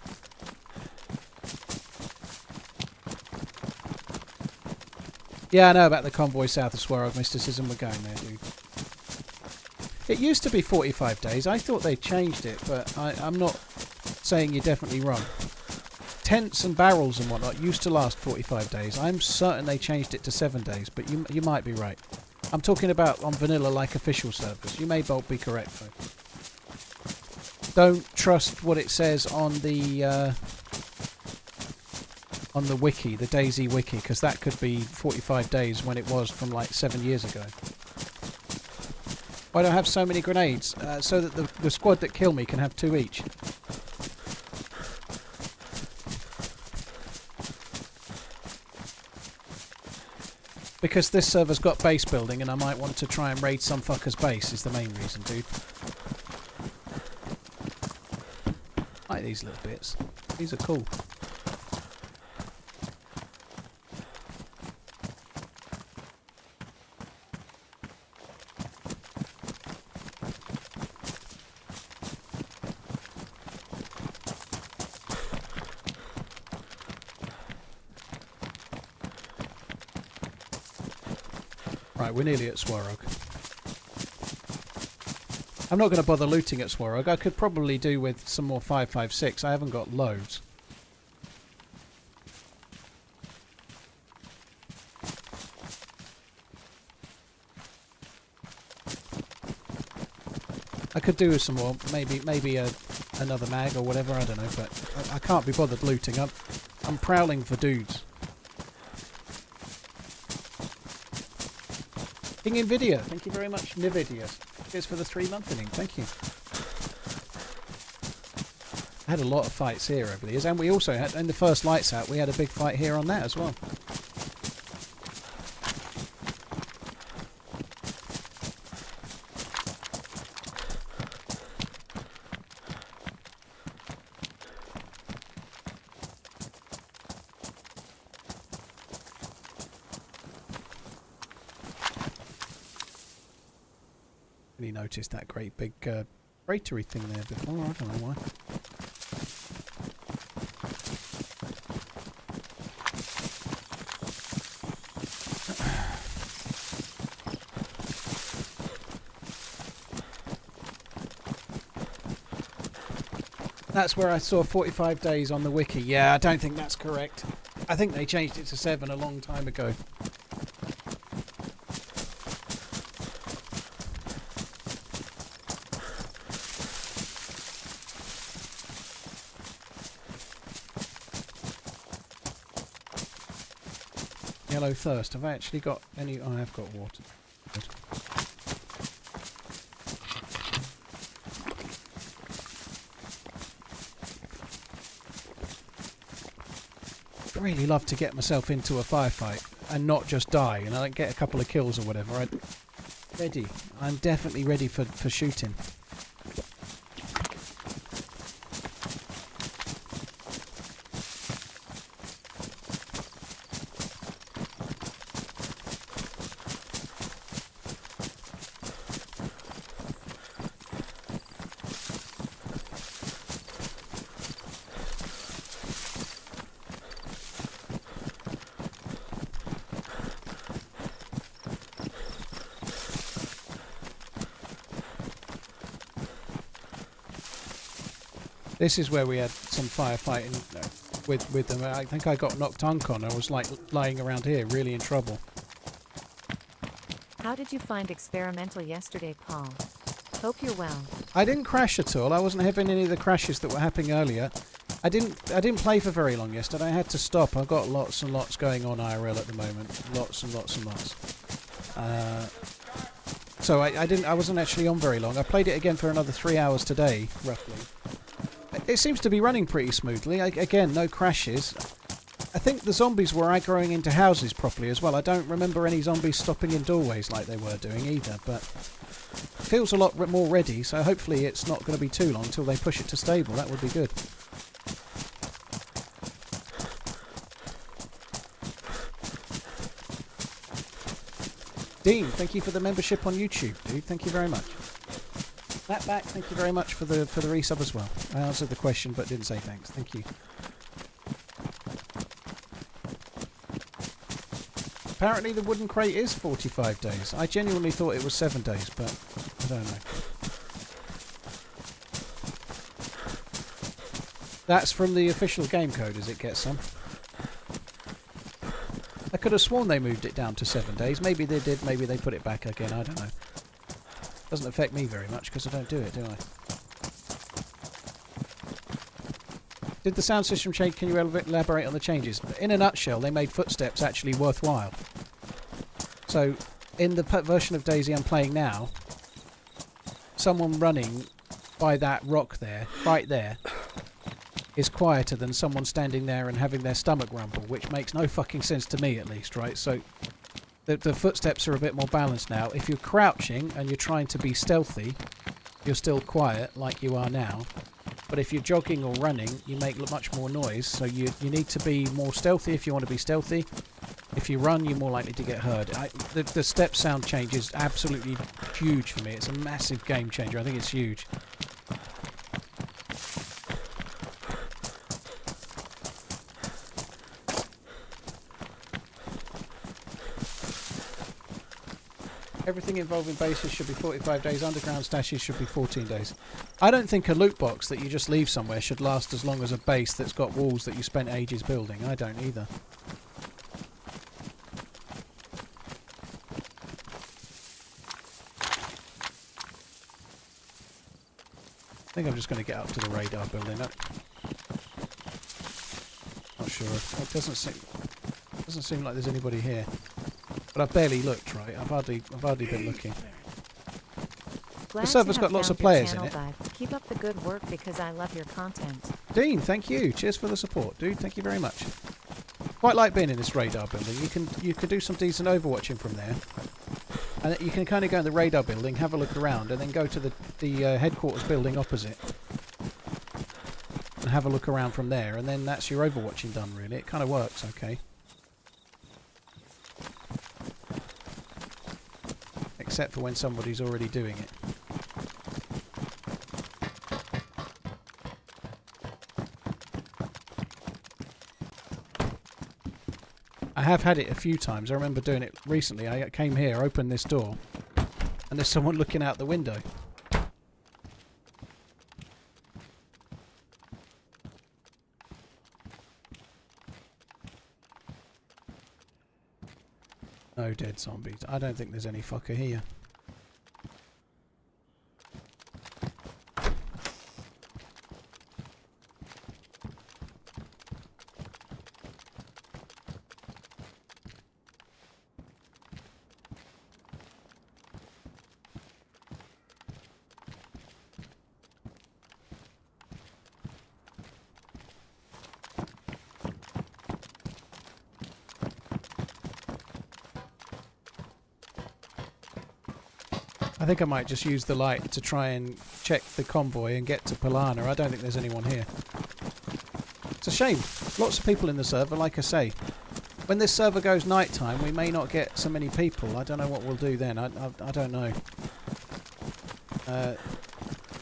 B: Yeah, I know about the convoy south of Swarog mysticism. We're going there, dude. It used to be 45 days. I thought they changed it, but I'm not saying you're definitely wrong. Tents and barrels and whatnot used to last 45 days. I'm certain they changed it to 7 days, but you might be right. I'm talking about on vanilla, like official servers. You may both be correct, though. Don't trust what it says on the wiki, the DayZ wiki, because that could be 45 days when it was from like 7 years ago. Why do I have so many grenades? So that the squad that kill me can have 2 each. Because this server's got base building and I might want to try and raid some fucker's base is the main reason, dude. I like these little bits. These are cool. Right, we're nearly at Swarog. I'm not going to bother looting at Swarog. I could probably do with some more 5.56. I haven't got loads. I could do with some more, maybe another mag or whatever, I don't know, but I can't be bothered looting. I'm prowling for dudes. King Nvidia, thank you very much, Nvidia. Cheers for the 3-month inning, thank you. I had a lot of fights here over the years, and we also had, in the first Lights Out, we had a big fight here on that as well. Noticed that great big cratery thing there before. I don't know why. That's where I saw 45 days on the wiki. Yeah, I don't think that's correct. I think they changed it to 7 a long time ago. Yellow thirst. Have I actually got any? Oh, I have got water. Good. I'd really love to get myself into a firefight. and not just die, and I like, get a couple of kills or whatever. I'm definitely ready for shooting. This is where we had some firefighting with them. I think I got knocked uncon. I was like lying around here, really in trouble.
A: How did you find experimental yesterday, Paul? Hope you're well.
B: I didn't crash at all. I wasn't having any of the crashes that were happening earlier. I didn't play for very long yesterday. I had to stop. I've got lots and lots going on IRL at the moment. Lots and lots and lots. So I wasn't actually on very long. I played it again for another 3 hours today, roughly. It seems to be running pretty smoothly. Again, no crashes. I think the zombies were aggroing into houses properly as well. I don't remember any zombies stopping in doorways like they were doing either, but it feels a lot more ready, so hopefully it's not going to be too long till they push it to stable. That would be good. Dean, thank you for the membership on YouTube, dude. Thank you very much. Matt back, thank you very much for the resub as well. I answered the question but didn't say thanks. Thank you. Apparently the wooden crate is 45 days. I genuinely thought it was 7 days, but I don't know. That's from the official game code, as it gets some. I could have sworn they moved it down to 7 days. Maybe they did, maybe they put it back again, I don't know. Doesn't affect me very much because I don't do it, do I? Did the sound system change? Can you elaborate on the changes? In a nutshell, they made footsteps actually worthwhile. So, in the version of DayZ I'm playing now, someone running by that rock there, right there, is quieter than someone standing there and having their stomach rumble, which makes no fucking sense to me at least, right? So the footsteps are a bit more balanced now. If you're crouching and you're trying to be stealthy, you're still quiet like you are now. But if you're jogging or running, you make much more noise. So you need to be more stealthy if you want to be stealthy. If you run, you're more likely to get heard. The step sound change is absolutely huge for me. It's a massive game changer. I think it's huge. Everything involving bases should be 45 days, underground stashes should be 14 days. I don't think a loot box that you just leave somewhere should last as long as a base that's got walls that you spent ages building. I don't either. I think I'm just going to get up to the radar building. Not sure. It doesn't seem like there's anybody here. But I've barely looked, right? I've hardly been looking. The server's got lots of players in it.
A: Keep up the good work because I love your content.
B: Dean, thank you. Cheers for the support, dude. Thank you very much. Quite like being in this radar building. You can do some decent overwatching from there. And you can kind of go in the radar building, have a look around, and then go to the headquarters building opposite. And have a look around from there, and then that's your overwatching done, really. It kind of works okay. Except for when somebody's already doing it. I have had it a few times. I remember doing it recently. I came here, opened this door, and there's someone looking out the window. No dead zombies. I don't think there's any fucker here. I think I might just use the light to try and check the convoy and get to Polana. I don't think there's anyone here. It's a shame. Lots of people in the server, like I say. When this server goes nighttime, we may not get so many people. I don't know what we'll do then. I don't know.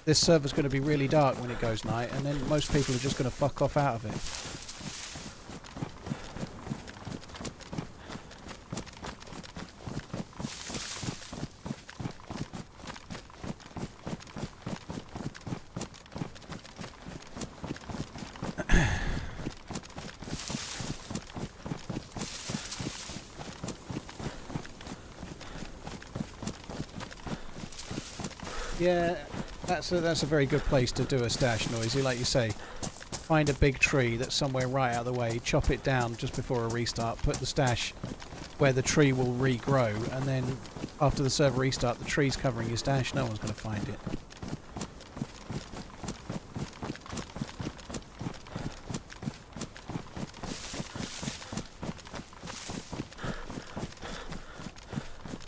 B: This server's going to be really dark when it goes night, and then most people are just going to fuck off out of it. Yeah, that's a very good place to do a stash, Noisy. Like you say, find a big tree that's somewhere right out of the way, chop it down just before a restart, put the stash where the tree will regrow, and then after the server restart, the tree's covering your stash, no one's going to find it.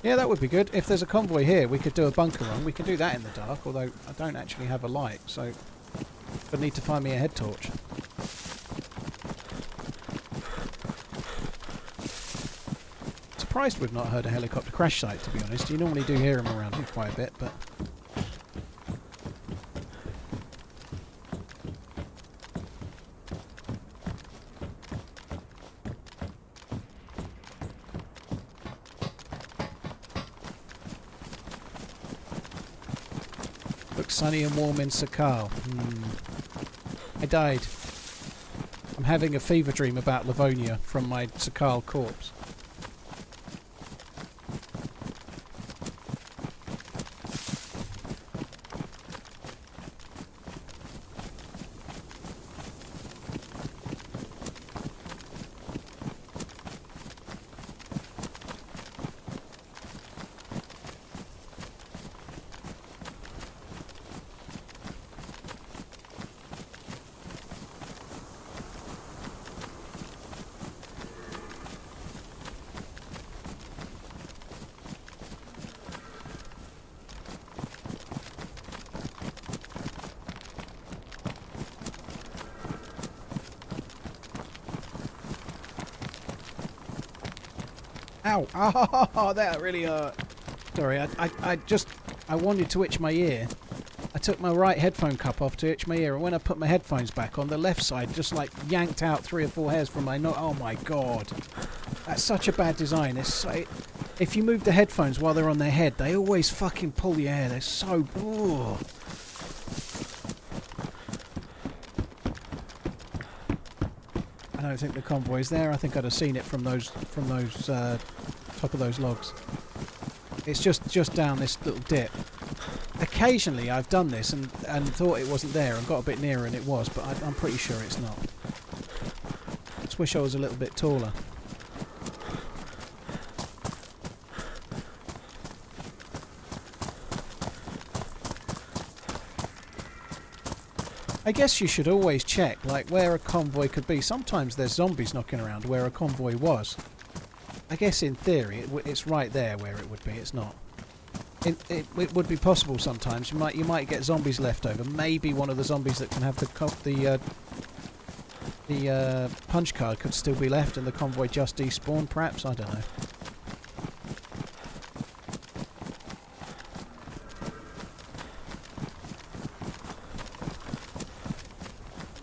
B: Yeah, that would be good. If there's a convoy here, we could do a bunker run. We can do that in the dark, although I don't actually have a light, so I'd need to find me a head torch. Surprised we've not heard a helicopter crash site, to be honest. You normally do hear them around here quite a bit, but... Looks sunny and warm in Sakhal. I died. I'm having a fever dream about Livonia from my Sakhal corpse. Ow! Oh, that really hurt. Sorry, I wanted to itch my ear. I took my right headphone cup off to itch my ear, and when I put my headphones back on, the left side just like yanked out 3 or 4 hairs from my nose. Oh my god. That's such a bad design. If you move the headphones while they're on their head, they always fucking pull your hair. They're so... Ugh. I don't think the convoy's there. I think I'd have seen it from those top of those logs. It's just down this little dip. Occasionally I've done this and thought it wasn't there and got a bit nearer and it was, but I'm pretty sure it's not. Just wish I was a little bit taller. I guess you should always check, like, where a convoy could be. Sometimes there's zombies knocking around where a convoy was. I guess in theory it's right there where it would be. It's not. It would be possible sometimes. You might get zombies left over. Maybe one of the zombies that can have the punch card could still be left, and the convoy just despawned. Perhaps, I don't know.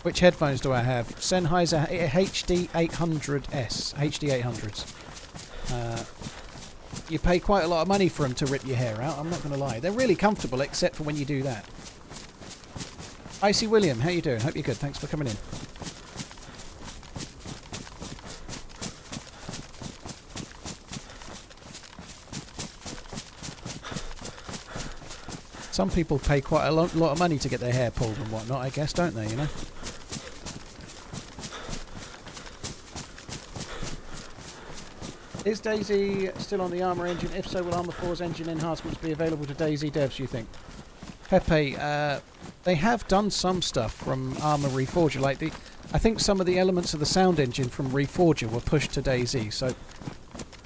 B: Which headphones do I have? Sennheiser HD800S. HD800s. You pay quite a lot of money for them to rip your hair out, I'm not going to lie. They're really comfortable, except for when you do that. Icy William, how you doing? Hope you're good. Thanks for coming in. Some people pay quite a lot of money to get their hair pulled and whatnot, I guess, don't they, you know? Is DayZ still on the Armour engine? If so, will Armour 4's engine enhancements be available to DayZ devs, you think? Pepe, they have done some stuff from Armour Reforger. Like I think some of the elements of the sound engine from Reforger were pushed to DayZ, so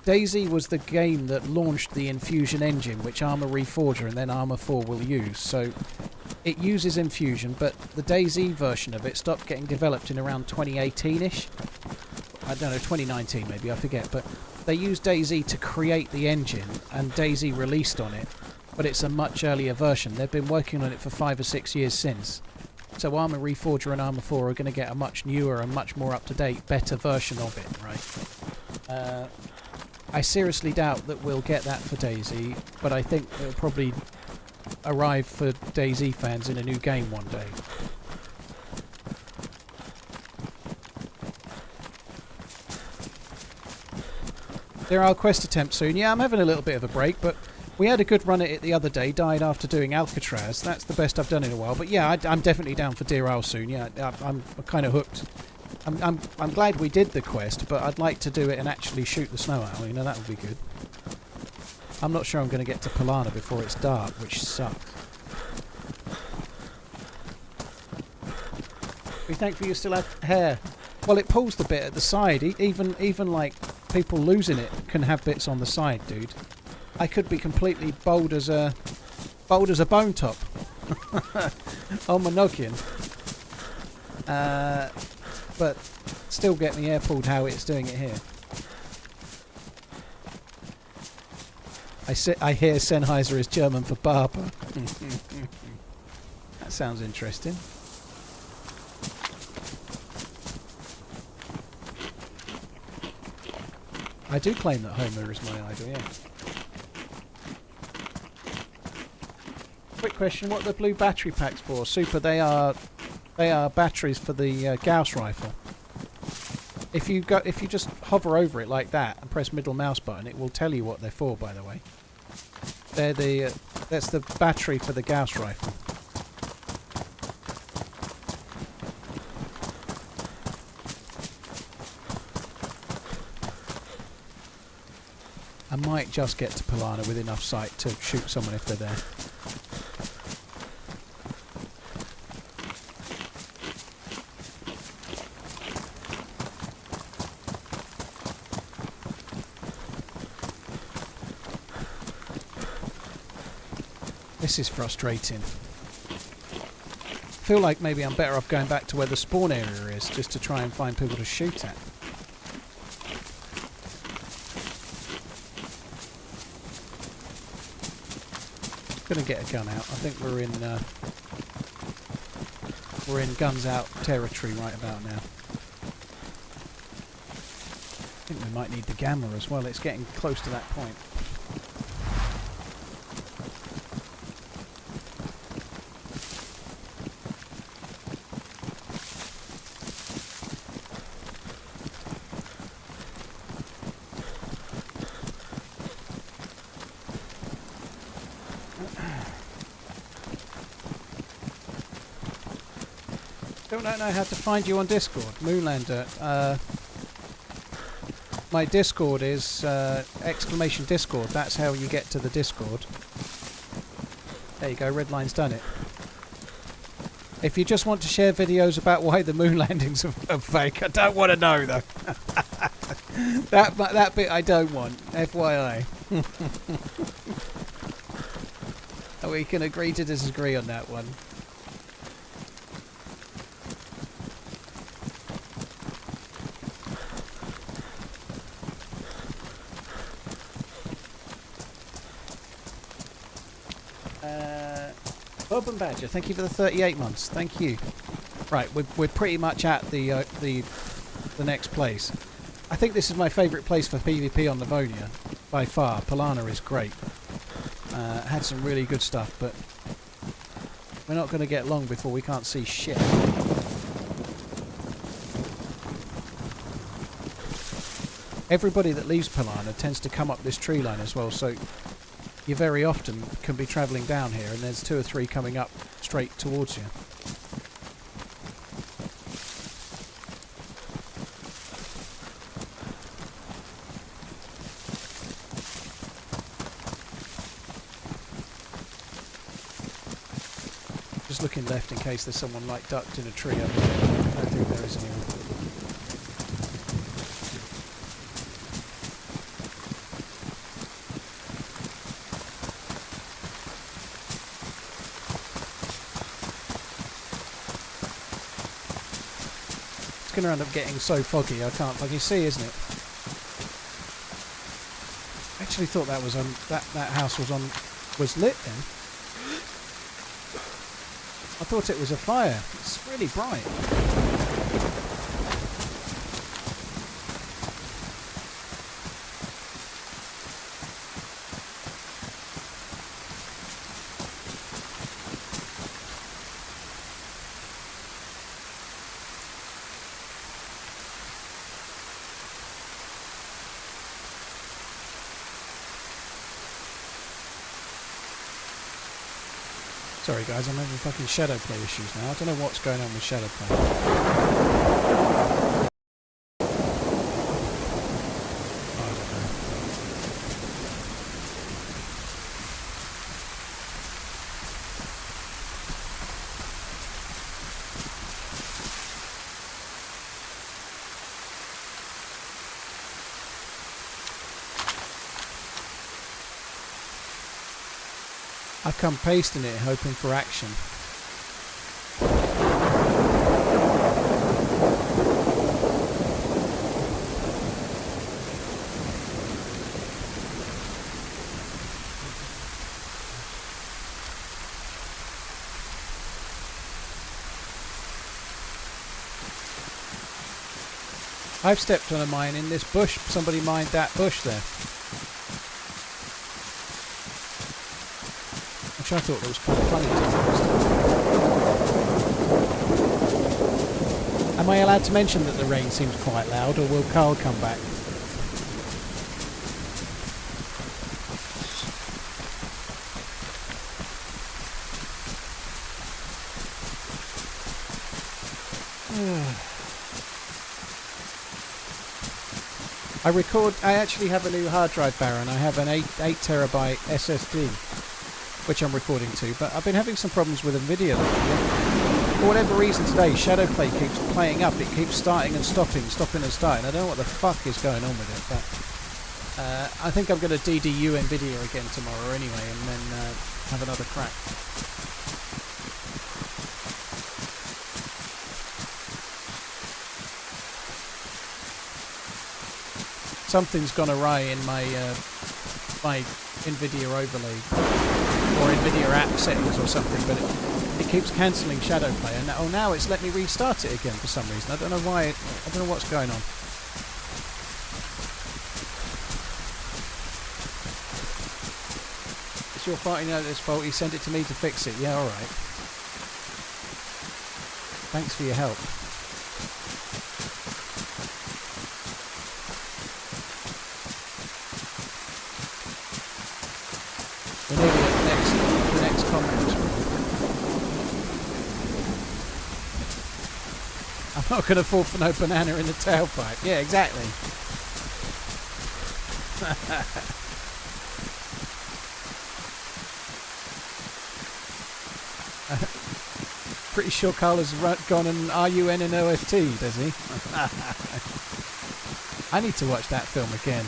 B: DayZ was the game that launched the Infusion engine, which Arma Reforger and then Arma 4 will use. So it uses Infusion, but the DayZ version of it stopped getting developed in around 2018-ish. I don't know, 2019 maybe, I forget. But they used DayZ to create the engine, and DayZ released on it. But it's a much earlier version. They've been working on it for 5 or 6 years since. So Arma Reforger and Arma 4 are going to get a much newer and much more up-to-date, better version of it, right? I seriously doubt that we'll get that for DayZ, but I think it'll probably arrive for DayZ fans in a new game one day. There are quest attempts soon. Yeah, I'm having a little bit of a break, but we had a good run at it the other day. Died after doing Alcatraz. That's the best I've done in a while. But yeah, I'm definitely down for Deer Isle soon. Yeah, I'm kind of hooked. I'm glad we did the quest, but I'd like to do it and actually shoot the snow owl. You know, that would be good. I'm not sure I'm going to get to Polana before it's dark, which sucks. We thankful you still have hair. Well, it pulls the bit at the side. Even like people losing it can have bits on the side, dude. I could be completely bold as a bone top on my noggin. But still get my hair pulled how it's doing it here. I hear Sennheiser is German for barber. That sounds interesting. I do claim that Homer is my idol, yeah. Quick question, what are the blue battery packs for? Super, they are batteries for the Gauss rifle. If you just hover over it like that and press middle mouse button, it will tell you what they're for, by the way. That's the battery for the Gauss rifle. I might just get to Polana with enough sight to shoot someone if they're there. This is frustrating. I feel like maybe I'm better off going back to where the spawn area is, just to try and find people to shoot at. Gonna get a gun out. I think we're in guns out territory right about now. I think we might need the gamma as well. It's getting close to that point. Don't know how to find you on Discord, Moonlander. My Discord is exclamation Discord. That's how you get to the Discord. There you go. Redline's done it. If you just want to share videos about why the moon landings are fake, I don't want to know though. that bit I don't want. FYI. We can agree to disagree on that one. Bob and Badger, thank you for the 38 months. Thank you. Right, we're pretty much at the next place. I think this is my favourite place for PvP on Livonia by far. Polana is great. Had some really good stuff, but we're not going to get long before we can't see shit. Everybody that leaves Polana tends to come up this tree line as well, so you very often can be travelling down here and there's 2 or 3 coming up straight towards you. Just looking left in case there's someone like ducked in a tree over there. I don't think there is anyone. going to end up getting so foggy I can't fucking see, isn't it? I actually thought that was on that house was lit then. I thought it was a fire. It's really bright. Sorry guys, I'm having fucking shadow play issues now. I don't know what's going on with shadow play. I don't know. I come pasting it, hoping for action. I've stepped on a mine in this bush. Somebody mined that bush there. Which I thought that was kind of funny. Am I allowed to mention that the rain seems quite loud, or will Carl come back? I actually have a new hard drive, Baron. I have an 8 terabyte SSD, which I'm recording to, but I've been having some problems with NVIDIA lately. For whatever reason today, Shadowplay keeps playing up. It keeps starting and stopping and starting. I don't know what the fuck is going on with it, but I think I'm going to DDU NVIDIA again tomorrow anyway, and then have another crack. Something's gone awry in my my NVIDIA overlay or NVIDIA app settings or something, but it keeps cancelling Shadowplay, and now it's let me restart it again for some reason. I don't know why. I don't know what's going on. It's your fault. You know it's fault. You sent it to me to fix it. Yeah, all right. Thanks for your help. We're nearly at the next comment. I'm not going to fall for no banana in the tailpipe. Yeah, exactly. Pretty sure Carl has gone and RUN and OFT, does he? I need to watch that film again.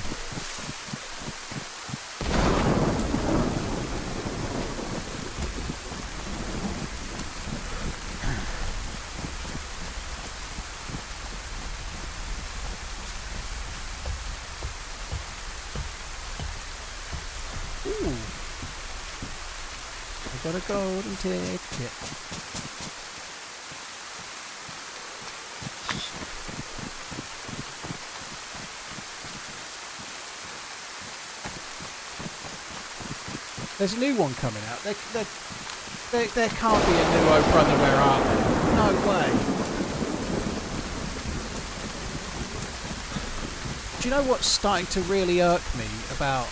B: Got a golden ticket. There's a new one coming out. There can't be a new Oh Brother Where Art Thou? No way. Do you know what's starting to really irk me about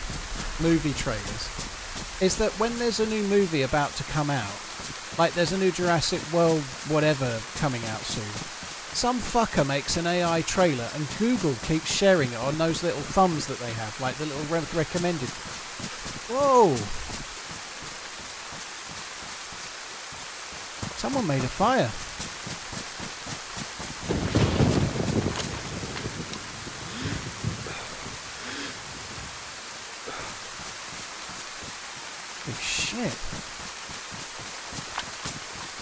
B: movie trailers? Is that when there's a new movie about to come out, like there's a new Jurassic World whatever coming out soon, some fucker makes an AI trailer and Google keeps sharing it on those little thumbs that they have, like the little recommended. Whoa! Someone made a fire. Holy shit.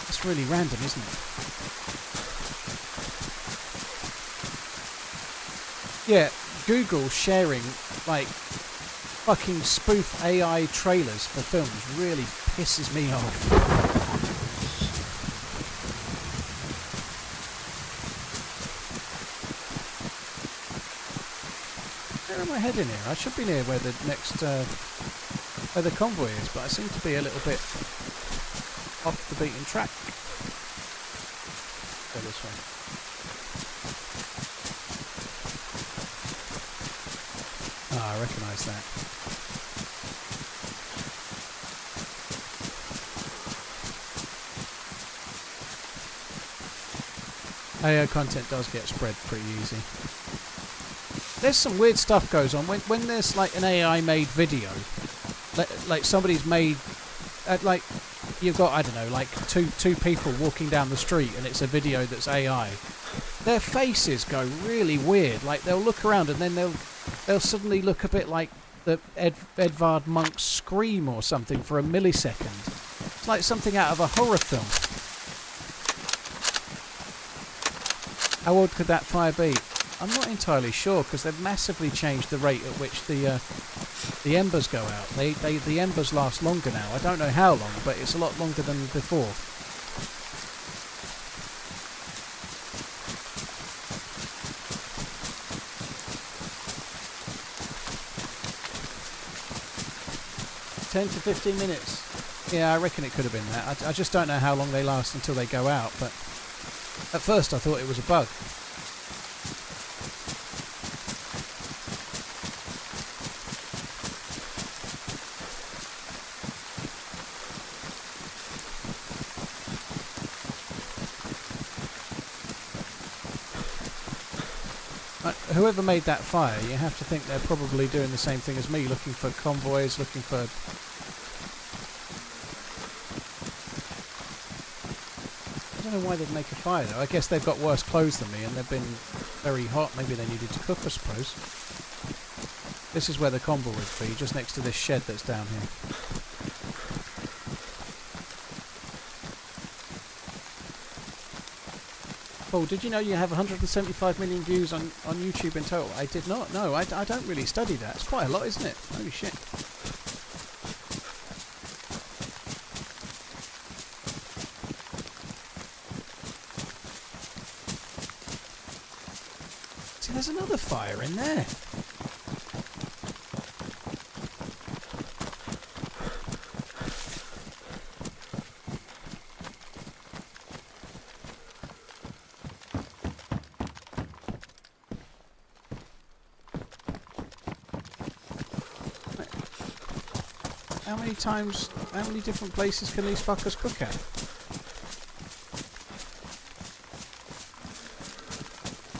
B: That's really random, isn't it? Yeah, Google sharing like fucking spoof AI trailers for films really pisses me off. Where am I heading here? I should be near where the next where the convoy is, but I seem to be a little bit off the beaten track. Go this way. Ah, I recognise that. AI content does get spread pretty easy. There's some weird stuff goes on when there's like an AI made video, like somebody's made, like you've got, I don't know, like two people walking down the street and it's a video that's AI. Their faces go really weird. Like they'll look around and then they'll suddenly look a bit like the Edvard Munch's Scream or something for a millisecond. It's like something out of a horror film. How old could that fire be? I'm not entirely sure because they've massively changed the rate at which the embers go out. The embers last longer now. I don't know how long, but it's a lot longer than before. $10 to 15 minutes. Yeah, I reckon it could have been that. I just don't know how long they last until they go out, but at first I thought it was a bug. Whoever made that fire, you have to think they're probably doing the same thing as me, looking for convoys, looking for... I don't know why they'd make a fire though. I guess they've got worse clothes than me and they've been very hot. Maybe they needed to cook, I suppose. This is where the convoy would be, just next to this shed that's down here. Oh, did you know you have 175 million views on YouTube in total? I did not. No, I don't really study that. It's quite a lot, isn't it? Holy shit. See, there's another fire in there. How many different places can these fuckers cook at?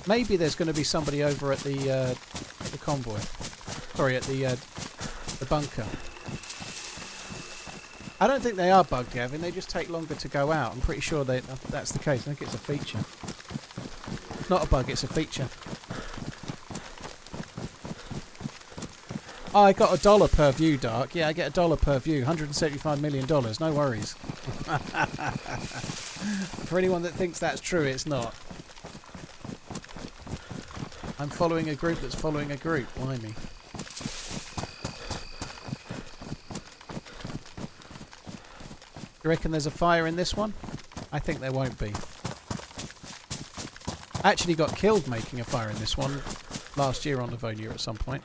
B: Maybe there's going to be somebody over at the convoy. Sorry, at the bunker. I don't think they are bugged, Gavin. They just take longer to go out. I'm pretty sure that's the case. I think it's a feature. It's not a bug, it's a feature. Oh, I got $1 per view, Dark. Yeah, I get $1 per view. $175 million. No worries. For anyone that thinks that's true, it's not. I'm following a group that's following a group. Why me? You reckon there's a fire in this one? I think there won't be. I actually got killed making a fire in this one last year on Livonia at some point.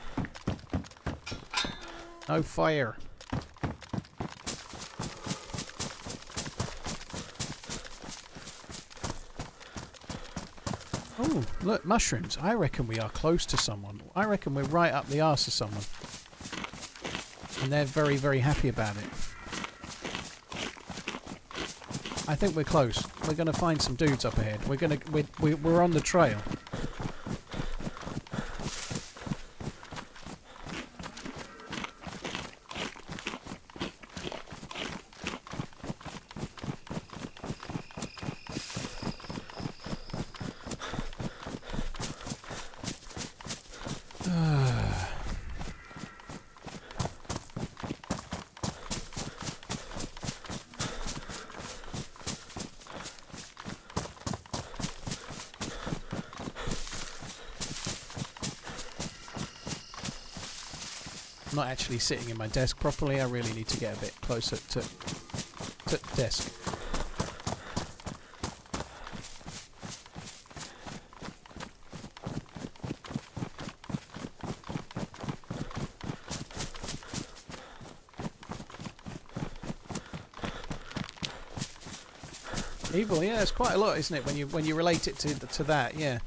B: No fire. Oh, look, mushrooms. I reckon we are close to someone. I reckon we're right up the arse of someone. And they're very, very happy about it. I think we're close. We're going to find some dudes up ahead. We're on the trail. I'm not actually sitting in my desk properly. I really need to get a bit closer to desk. Evil, yeah, it's quite a lot, isn't it? When you relate it to that, yeah.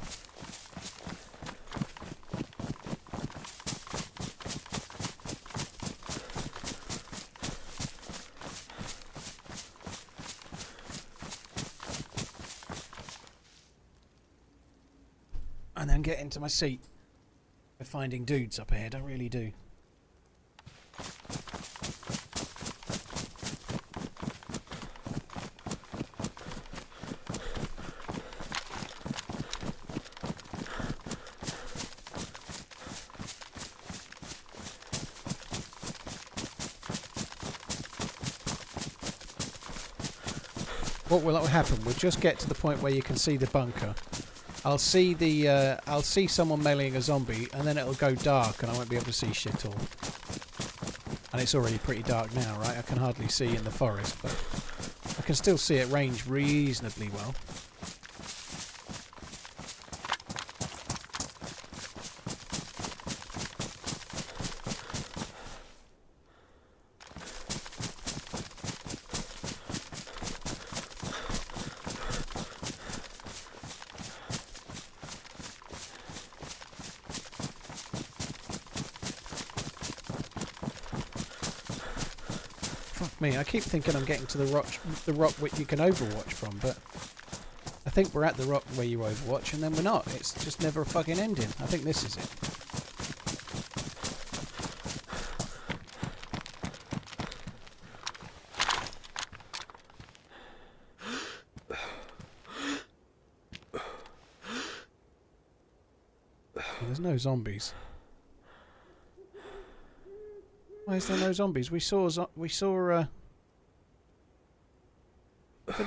B: And then get into my seat for finding dudes up ahead. I really do. What will happen? We'll just get to the point where you can see the bunker. I'll see someone meleeing a zombie, and then it'll go dark, and I won't be able to see shit all. And it's already pretty dark now, right? I can hardly see in the forest, but I can still see at range reasonably well. Me, I keep thinking I'm getting to the rock which you can overwatch from, but I think we're at the rock where you overwatch, and then we're not. It's just never a fucking ending. I think this is it. There's no zombies. Why is there no zombies? We saw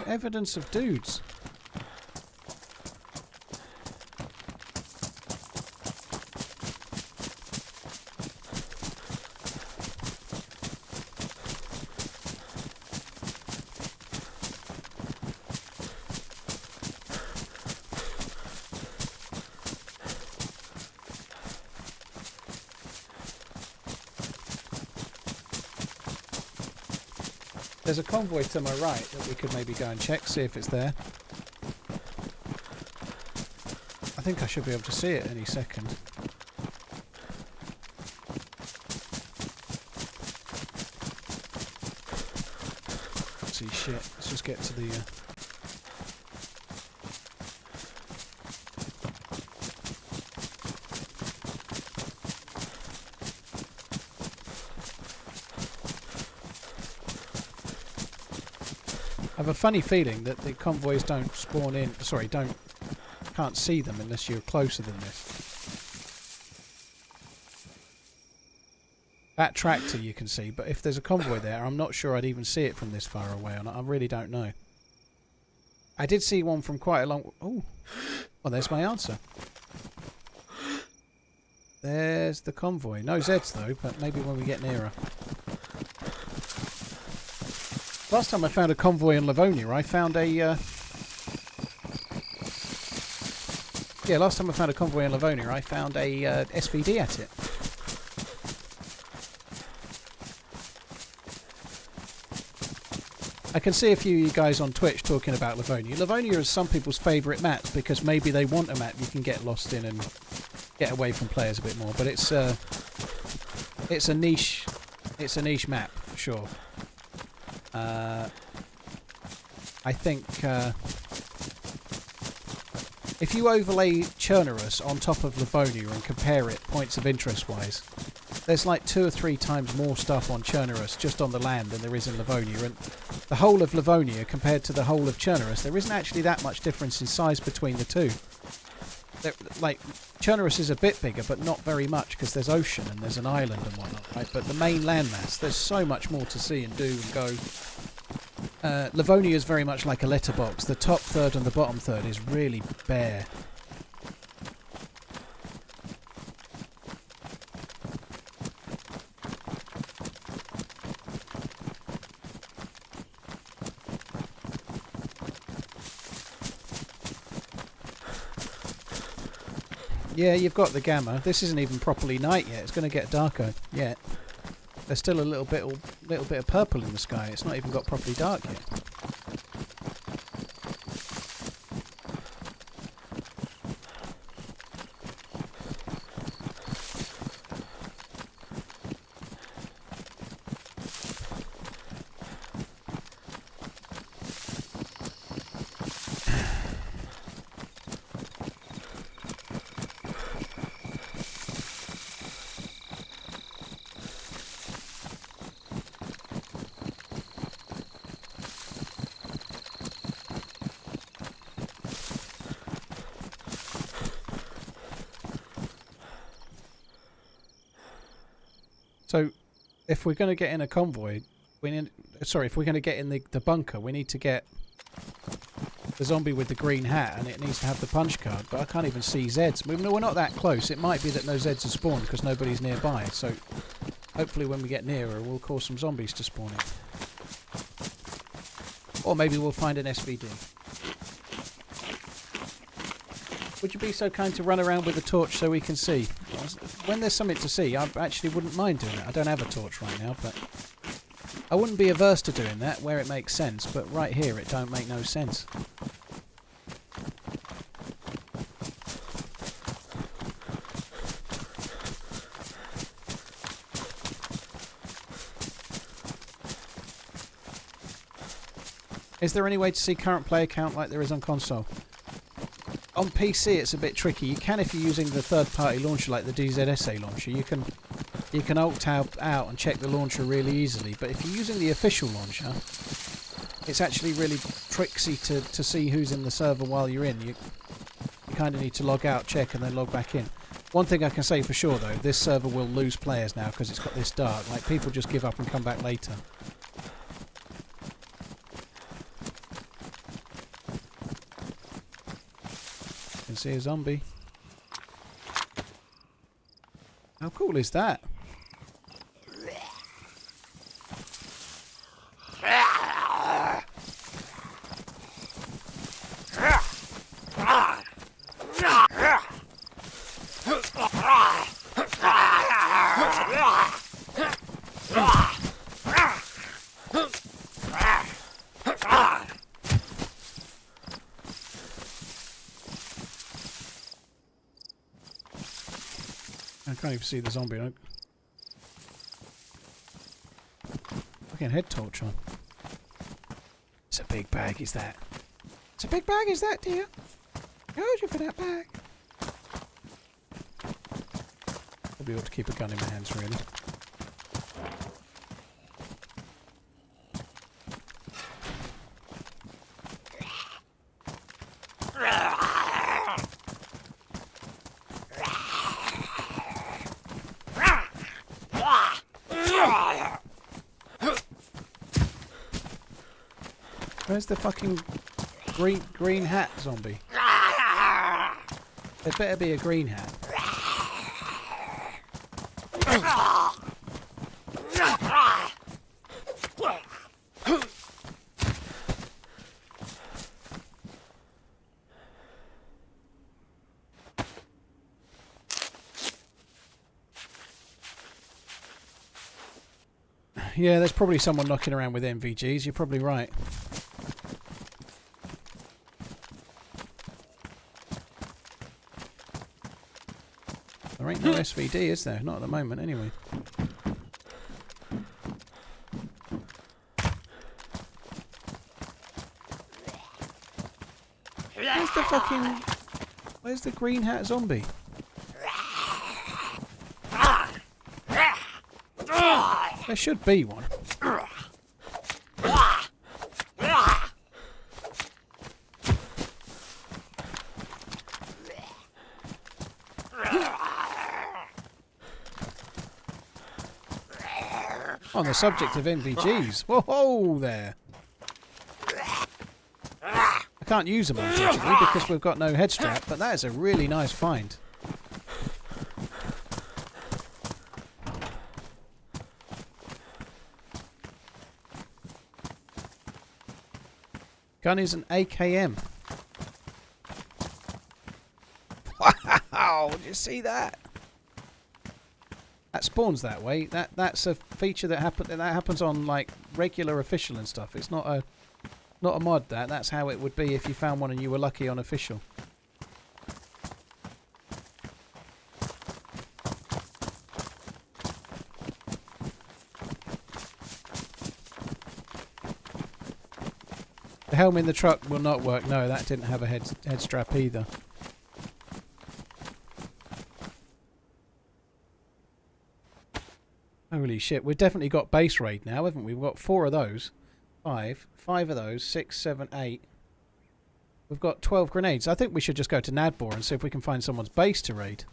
B: evidence of dudes. There's a convoy to my right that we could maybe go and check, see if it's there. I think I should be able to see it any second. See shit. Let's just get to the... I have a funny feeling that the convoys don't spawn in. Sorry, can't see them unless you're closer than this. That tractor you can see, but if there's a convoy there, I'm not sure I'd even see it from this far away. I really don't know. I did see one from quite a long... Oh, well, there's my answer. There's the convoy. No Zeds though, but maybe when we get nearer. Last time I found a convoy in Livonia, I found a... last time I found a convoy in Livonia, I found a SVD at it. I can see a few of you guys on Twitch talking about Livonia. Livonia is some people's favourite map because maybe they want a map you can get lost in and get away from players a bit more. But it's a niche map for sure. I think if you overlay Chernerus on top of Livonia and compare it points of interest wise, there's like 2 or 3 times more stuff on Chernerus just on the land than there is in Livonia, and the whole of Livonia compared to the whole of Chernerus, there isn't actually that much difference in size between the two. Like, Chernerus is a bit bigger, but not very much, because there's ocean and there's an island and whatnot, right? But the main landmass, there's so much more to see and do and go. Livonia is very much like a letterbox. The top third and the bottom third is really bare. Yeah, you've got the gamma. This isn't even properly night yet. It's going to get darker yet. There's still a little bit of purple in the sky. It's not even got properly dark yet. So, if we're going to get in a convoy, if we're going to get in the bunker, we need to get the zombie with the green hat, and it needs to have the punch card. But I can't even see Zeds. We're not that close. It might be that no Zeds are spawned because nobody's nearby. So, hopefully, when we get nearer, we'll cause some zombies to spawn in. Or maybe we'll find an SVD. Would you be so kind to run around with a torch so we can see? When there's something to see, I actually wouldn't mind doing it. I don't have a torch right now, but I wouldn't be averse to doing that where it makes sense, but right here it don't make no sense. Is there any way to see current player count like there is on console? On PC it's a bit tricky. You can if you're using the third-party launcher like the DZSA launcher. You can alt-tab out and check the launcher really easily. But if you're using the official launcher, it's actually really tricksy to see who's in the server while you're in. You kind of need to log out, check, and then log back in. One thing I can say for sure though, this server will lose players now because it's got this dark. Like, people just give up and come back later. See a zombie. How cool is that? I can't even see the zombie. Fucking head torch on. It's a big bag, is that? It's a big bag, is that, dear? I owed you for that bag. Probably ought to keep a gun in my hands, really. Where's the fucking green hat zombie? There better be a green hat. Yeah, there's probably someone knocking around with MVGs. You're probably right. There ain't no SVD, is there? Not at the moment, anyway. Where's the fucking... Where's the green hat zombie? There should be one. On the subject of MVGs. Whoa there. I can't use them unfortunately because we've got no head strap, but that is a really nice find. Gun is an AKM. Wow! Wow, did you see that? That spawns that way. That's a feature that happens on like regular official and stuff. It's not a mod. That's how it would be if you found one and you were lucky on official. The helm in the truck will not work. No, that didn't have a head strap either. Holy shit, we've definitely got base raid now, haven't we? We've got 4 of those. 5 of those. 6, 7, 8. We've got 12 grenades. I think we should just go to Nadbor and see if we can find someone's base to raid.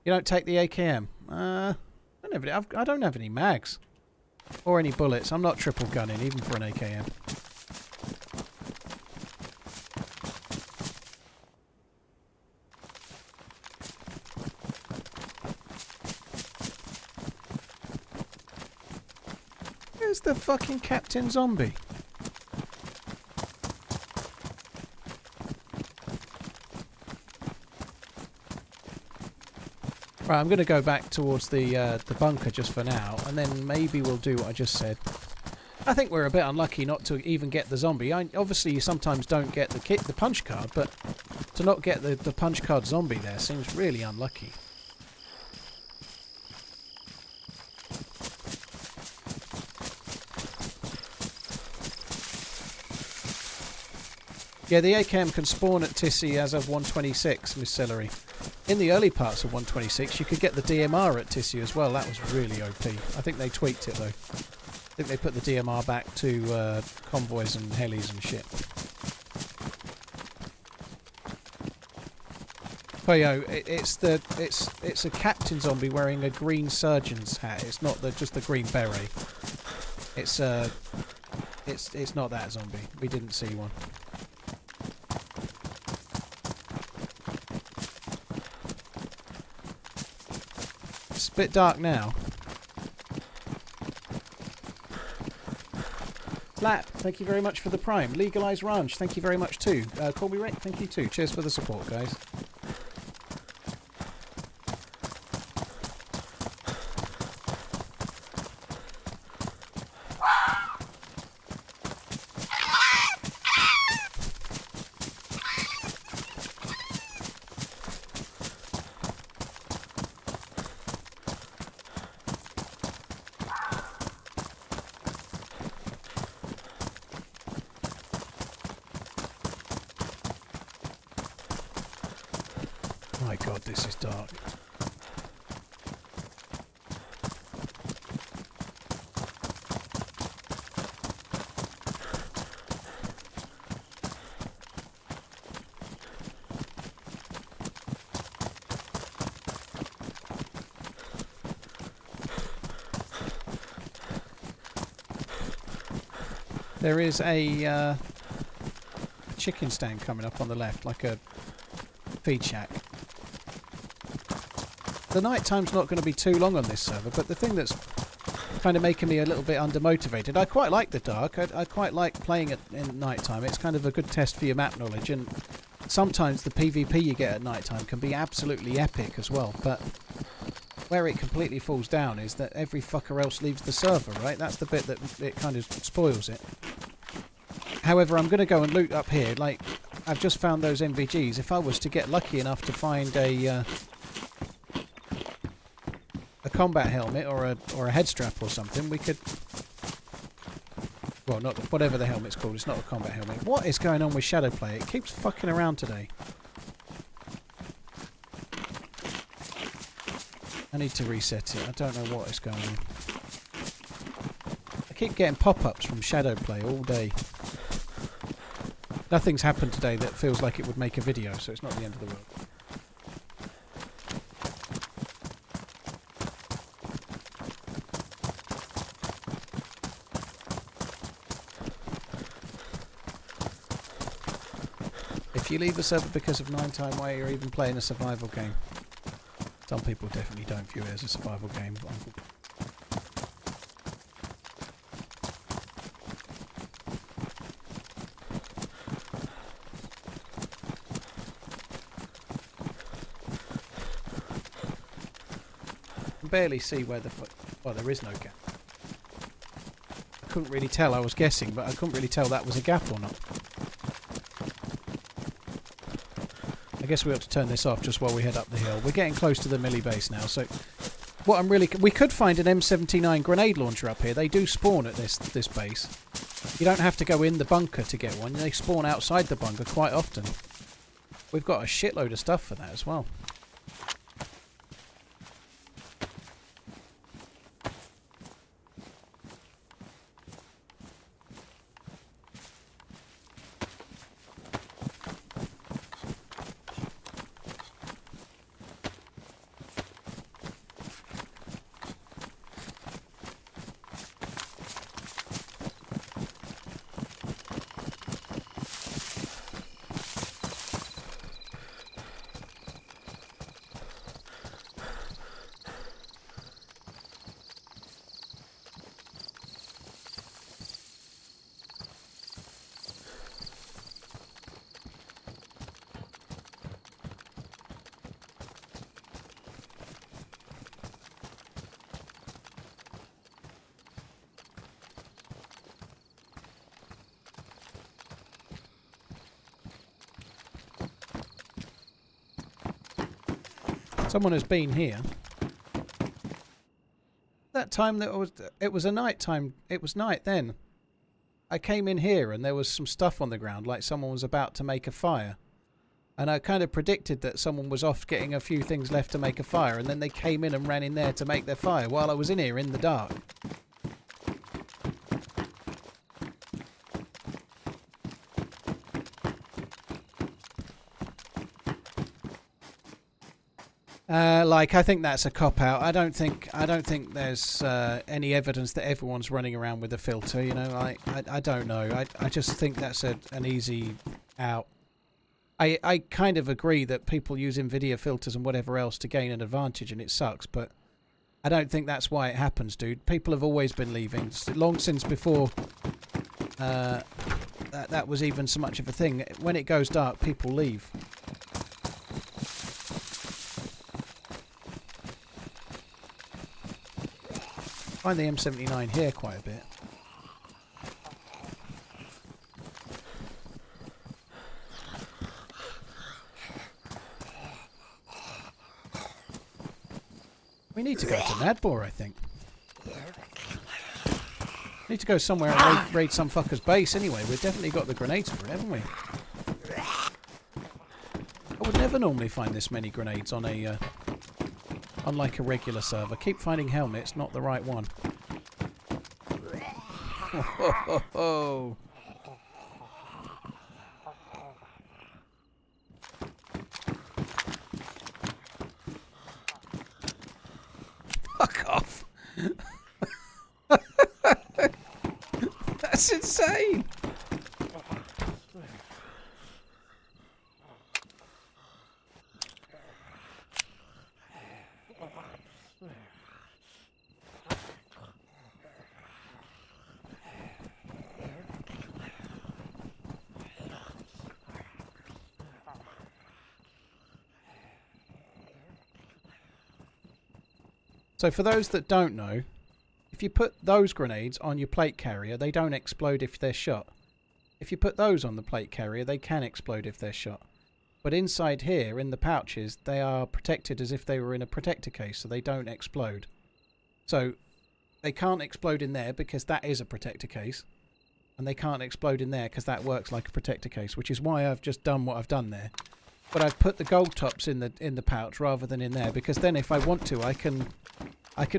B: You don't take the AKM? I don't have any mags. Or any bullets. I'm not triple gunning, even for an AKM. Where's the fucking Captain Zombie? Right, I'm going to go back towards the bunker just for now, and then maybe we'll do what I just said. I think we're a bit unlucky not to even get the zombie. Obviously, you sometimes don't get the punch card, but to not get the punch card zombie there seems really unlucky. Yeah, the AKM can spawn at Tissy as of 126, Miss Celery. In the early parts of 126, you could get the DMR at Tissy as well. That was really OP. I think they tweaked it, though. I think they put the DMR back to convoys and helis and shit. Oh, yo, it's a captain zombie wearing a green surgeon's hat. It's not just the green beret. It's not that zombie. We didn't see one. It's a bit dark now. Slap, thank you very much for the prime. Legalized Ranch, thank you very much too. Call me Rick, thank you too. Cheers for the support, guys. My god, this is dark. There is a chicken stand coming up on the left, like a feed shack. The night time's not going to be too long on this server, but the thing that's kind of making me a little bit undermotivated, I quite like the dark. I quite like playing it in night time. It's kind of a good test for your map knowledge, and sometimes the PvP you get at night time can be absolutely epic as well, but where it completely falls down is that every fucker else leaves the server, right? That's the bit that it kind of spoils it. However, I'm going to go and loot up here. Like, I've just found those NVGs. If I was to get lucky enough to find a combat helmet or a head strap or something, we could, well, not whatever the helmet's called. It's not a combat helmet. What is going on with Shadowplay? It keeps fucking around today. I need to reset it. I don't know what is going on. I keep getting pop-ups from Shadowplay all day. Nothing's happened today that feels like it would make a video, so it's not the end of the world. If you leave the server because of 9-time way or even playing a survival game, some people definitely don't view it as a survival game. barely see where the... Well, there is no gap. I couldn't really tell. I was guessing, but I couldn't really tell that was a gap or not. I guess we ought to turn this off just while we head up the hill. We're getting close to the Millie base now, so... What I'm really... We could find an M79 grenade launcher up here. They do spawn at this base. You don't have to go in the bunker to get one. They spawn outside the bunker quite often. We've got a shitload of stuff for that as well. Someone has been here. That time that it was a night time. It was night then. I came in here and there was some stuff on the ground, like someone was about to make a fire. And I kind of predicted that someone was off getting a few things left to make a fire, and then they came in and ran in there to make their fire while I was in here in the dark. Like, I think that's a cop-out. I don't think there's any evidence that everyone's running around with a filter, you know. I don't know. I just think that's an easy out. I kind of agree that people use NVIDIA filters and whatever else to gain an advantage, and it sucks, but I don't think that's why it happens, dude. People have always been leaving, long since before that was even so much of a thing. When it goes dark, people leave. I find the M79 here quite a bit. We need to go to Nadbor, I think. Need to go somewhere and raid some fucker's base anyway. We've definitely got the grenades for it, haven't we? I would never normally find this many grenades on a... unlike a regular server. Keep finding helmets, not the right one. Oh. Fuck off. That's insane. So for those that don't know, if you put those grenades on your plate carrier, they don't explode if they're shot. If you put those on the plate carrier, they can explode if they're shot. But inside here, in the pouches, they are protected as if they were in a protector case, so they don't explode. So they can't explode in there because that is a protector case. And they can't explode in there because that works like a protector case, which is why I've just done what I've done there. But I've put the gold tops in the pouch rather than in there, because then if I want to, I can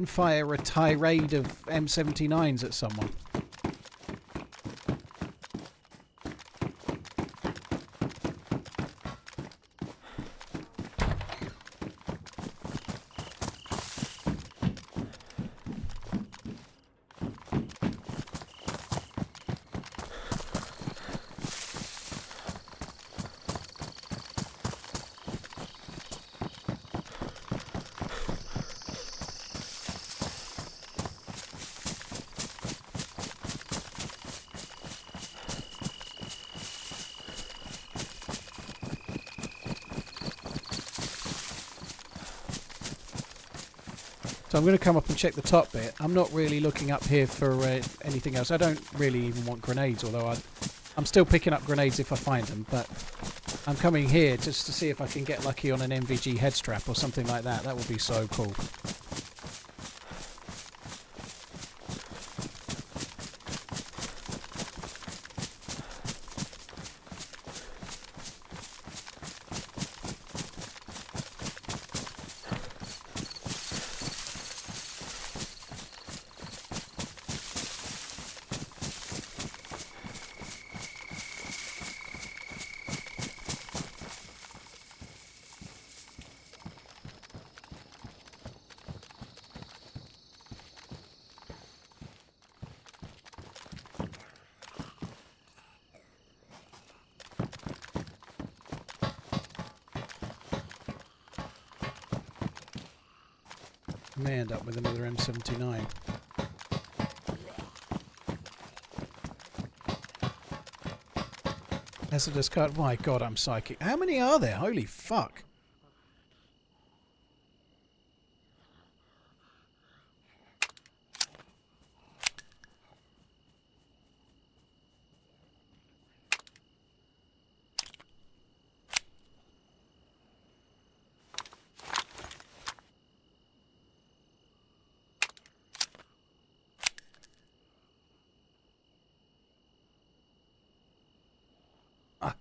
B: fire a tirade of M79s at someone. So I'm going to come up and check the top bit. I'm not really looking up here for anything else. I don't really even want grenades, although I'm still picking up grenades if I find them. But I'm coming here just to see if I can get lucky on an MVG head strap or something like that. That would be so cool. May end up with another M79. Hazardous cut. My god, I'm psychic. How many are there? Holy fuck.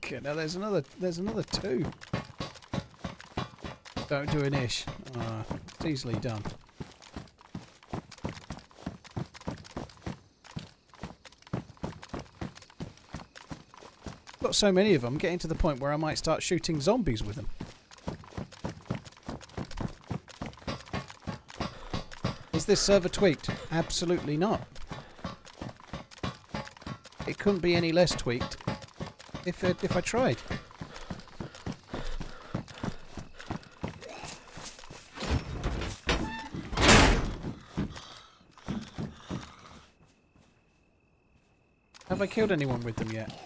B: Okay, now there's another two. Don't do an ish. It's easily done. Got so many of them, getting to the point where I might start shooting zombies with them. Is this server tweaked? Absolutely not. It couldn't be any less tweaked if I tried. Have I killed anyone with them yet?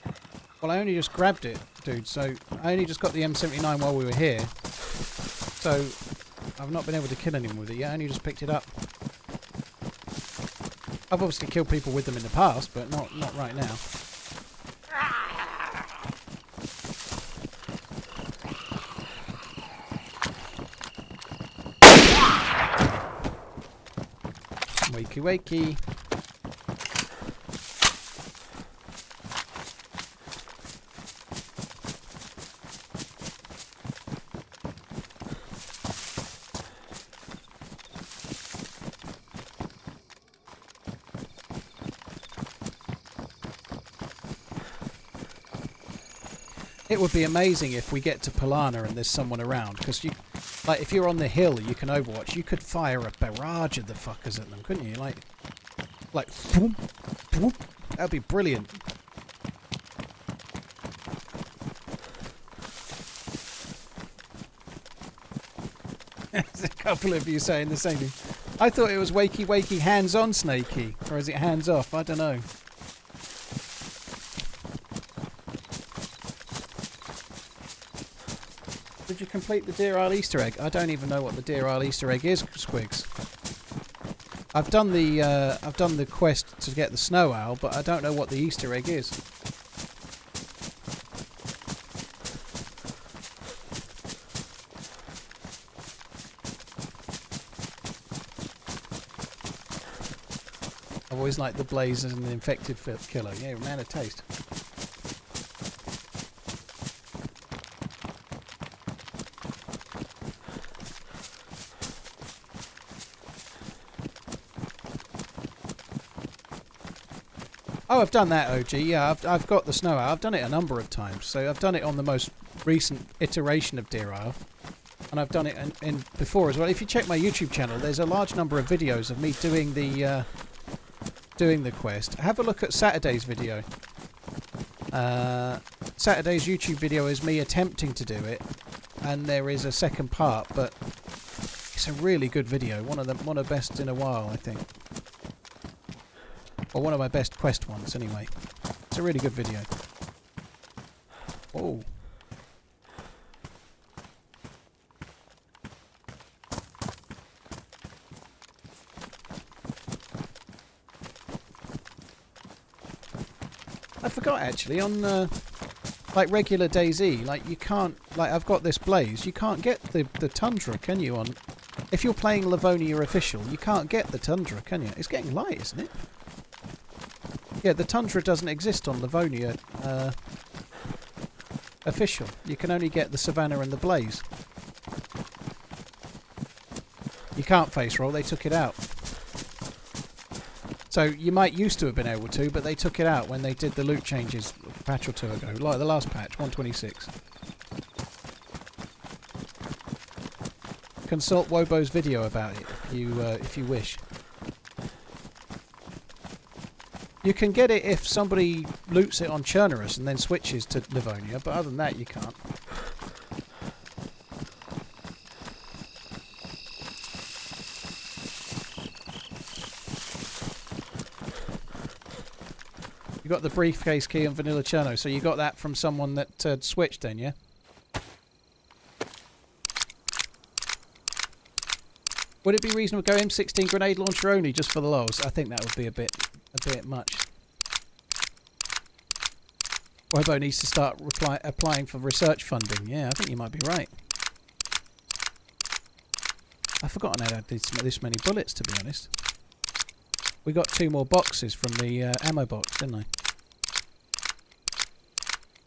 B: Well, I only just grabbed it, dude, so I only just got the M79 while we were here. So I've not been able to kill anyone with it yet, I only just picked it up. I've obviously killed people with them in the past, but not right now. Wakey wakey. It would be amazing if we get to Polana and there's someone around, because you, like, if you're on the hill, you can Overwatch. You could fire a barrage of the fuckers at them, couldn't you? Like, whoop, whoop. That'd be brilliant. There's a couple of you saying the same thing. I thought it was wakey wakey hands on Snakey, or is it hands off? I don't know. Did you complete the Deer Isle Easter egg? I don't even know what the Deer Isle Easter egg is, Squigs. I've done the quest to get the snow owl, but I don't know what the Easter egg is. I've always liked the blaze as an infected killer. Yeah, man of taste. Oh, I've done that, OG. Yeah, I've got the snow owl. I've done it a number of times. So I've done it on the most recent iteration of Deer Isle, and I've done it in before as well. If you check my YouTube channel, there's a large number of videos of me doing the quest. Have a look at Saturday's video. Saturday's YouTube video is me attempting to do it, and there is a second part, but it's a really good video. One of the best in a while, I think. Or one of my best quest ones, anyway. It's a really good video. Oh. I forgot actually, on like regular DayZ, like you can't, like I've got this Blaze, you can't get the Tundra, can you? On if you're playing Livonia official, you can't get the Tundra, can you? It's getting light, isn't it? Yeah, the Tundra doesn't exist on Livonia official. You can only get the Savannah and the Blaze. You can't face roll, they took it out. So you might used to have been able to, but they took it out when they did the loot changes a patch or two ago, like the last patch, 126. Consult Wobo's video about it if you wish. You can get it if somebody loots it on Churnerus and then switches to Livonia, but other than that you can't. You got the briefcase key on Vanilla Cherno, so you got that from someone that switched then, yeah? Would it be reasonable to go M16 grenade launcher only just for the lols? I think that would be a bit much. Wobo needs to start applying for research funding. Yeah, I think you might be right. I've forgotten how to add this many bullets, to be honest. We got 2 more boxes from the ammo box, didn't I?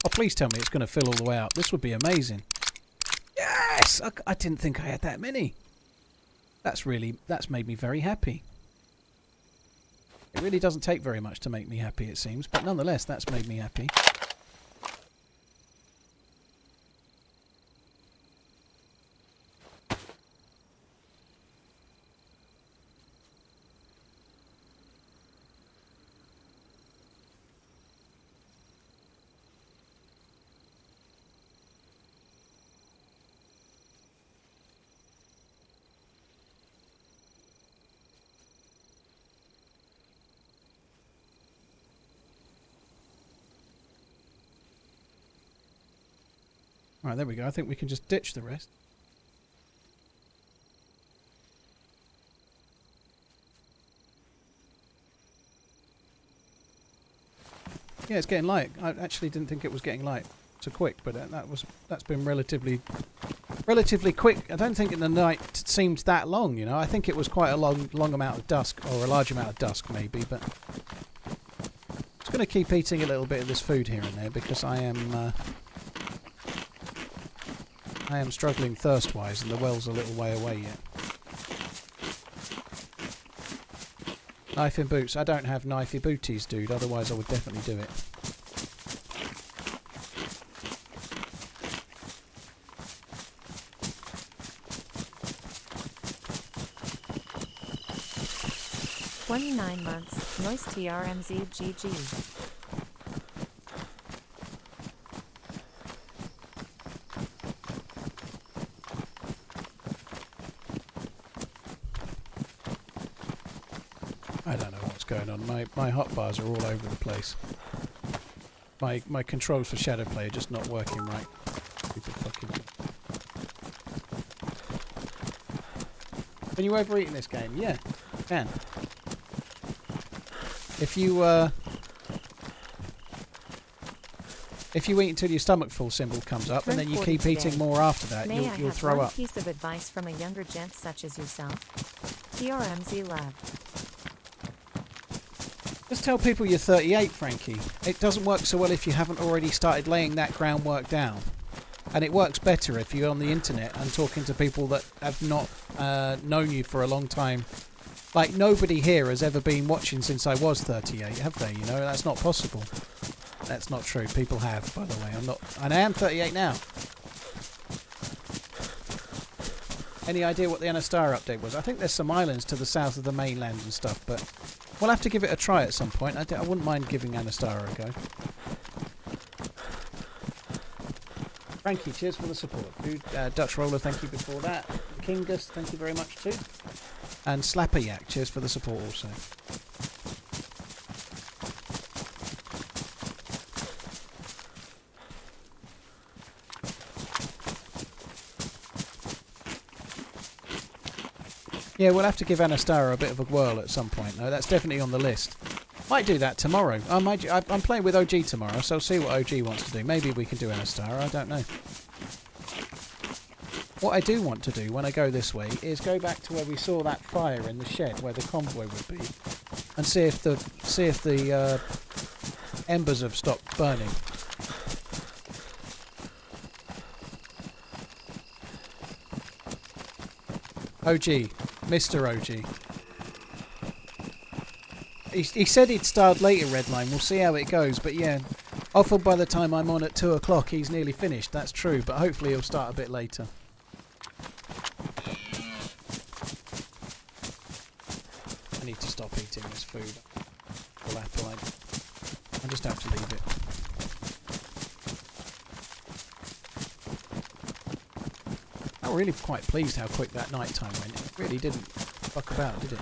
B: Oh, please tell me it's going to fill all the way up. This would be amazing. Yes! I didn't think I had that many. That's made me very happy. It really doesn't take very much to make me happy, it seems, but nonetheless, that's made me happy. Right, there we go. I think we can just ditch the rest. Yeah, it's getting light. I actually didn't think it was getting light so quick, but that's been relatively quick. I don't think the night seemed that long, you know. I think it was quite a long amount of dusk, or a large amount of dusk maybe, but I'm just going to keep eating a little bit of this food here and there because I am struggling thirst-wise, and the well's a little way away yet. Knife in boots. I don't have knifey booties, dude. Otherwise, I would definitely do it.
A: $29 Noise TRMZ GG.
B: I don't know what's going on. My hotbars are all over the place. My controls for Shadowplay are just not working right. Stupid fucking. Can you overeat in this game? Yeah, you can. If you eat until your stomach full symbol comes up, and then you keep eating more after that, you'll throw up.
A: Piece of advice from a younger gent such as yourself. TRMZ Lab.
B: Just tell people you're 38, Frankie. It doesn't work so well if you haven't already started laying that groundwork down. And it works better if you're on the internet and talking to people that have not known you for a long time. Like, nobody here has ever been watching since I was 38, have they? You know, that's not possible. That's not true. People have, by the way. And I am 38 now. Any idea what the Anastar update was? I think there's some islands to the south of the mainland and stuff, but we'll have to give it a try at some point. I wouldn't mind giving Anastar a go. Frankie, cheers for the support. Dude, Dutch Roller, thank you before that. Kingus, thank you very much too. And Slapper Yak, cheers for the support also. Yeah, we'll have to give Anastara a bit of a whirl at some point, though. That's definitely on the list. Might do that tomorrow. I'm playing with OG tomorrow, so I'll see what OG wants to do. Maybe we can do Anastar, I don't know. What I do want to do when I go this way is go back to where we saw that fire in the shed where the convoy would be, and see if the embers have stopped burning. OG, Mr. OG. He said he'd start later, Redline. We'll see how it goes. But yeah, often by the time I'm on at 2 o'clock, he's nearly finished. That's true. But hopefully he'll start a bit later. I need to stop eating this food. I just have to leave it. I'm really quite pleased how quick that night time went. It really didn't fuck about, did it?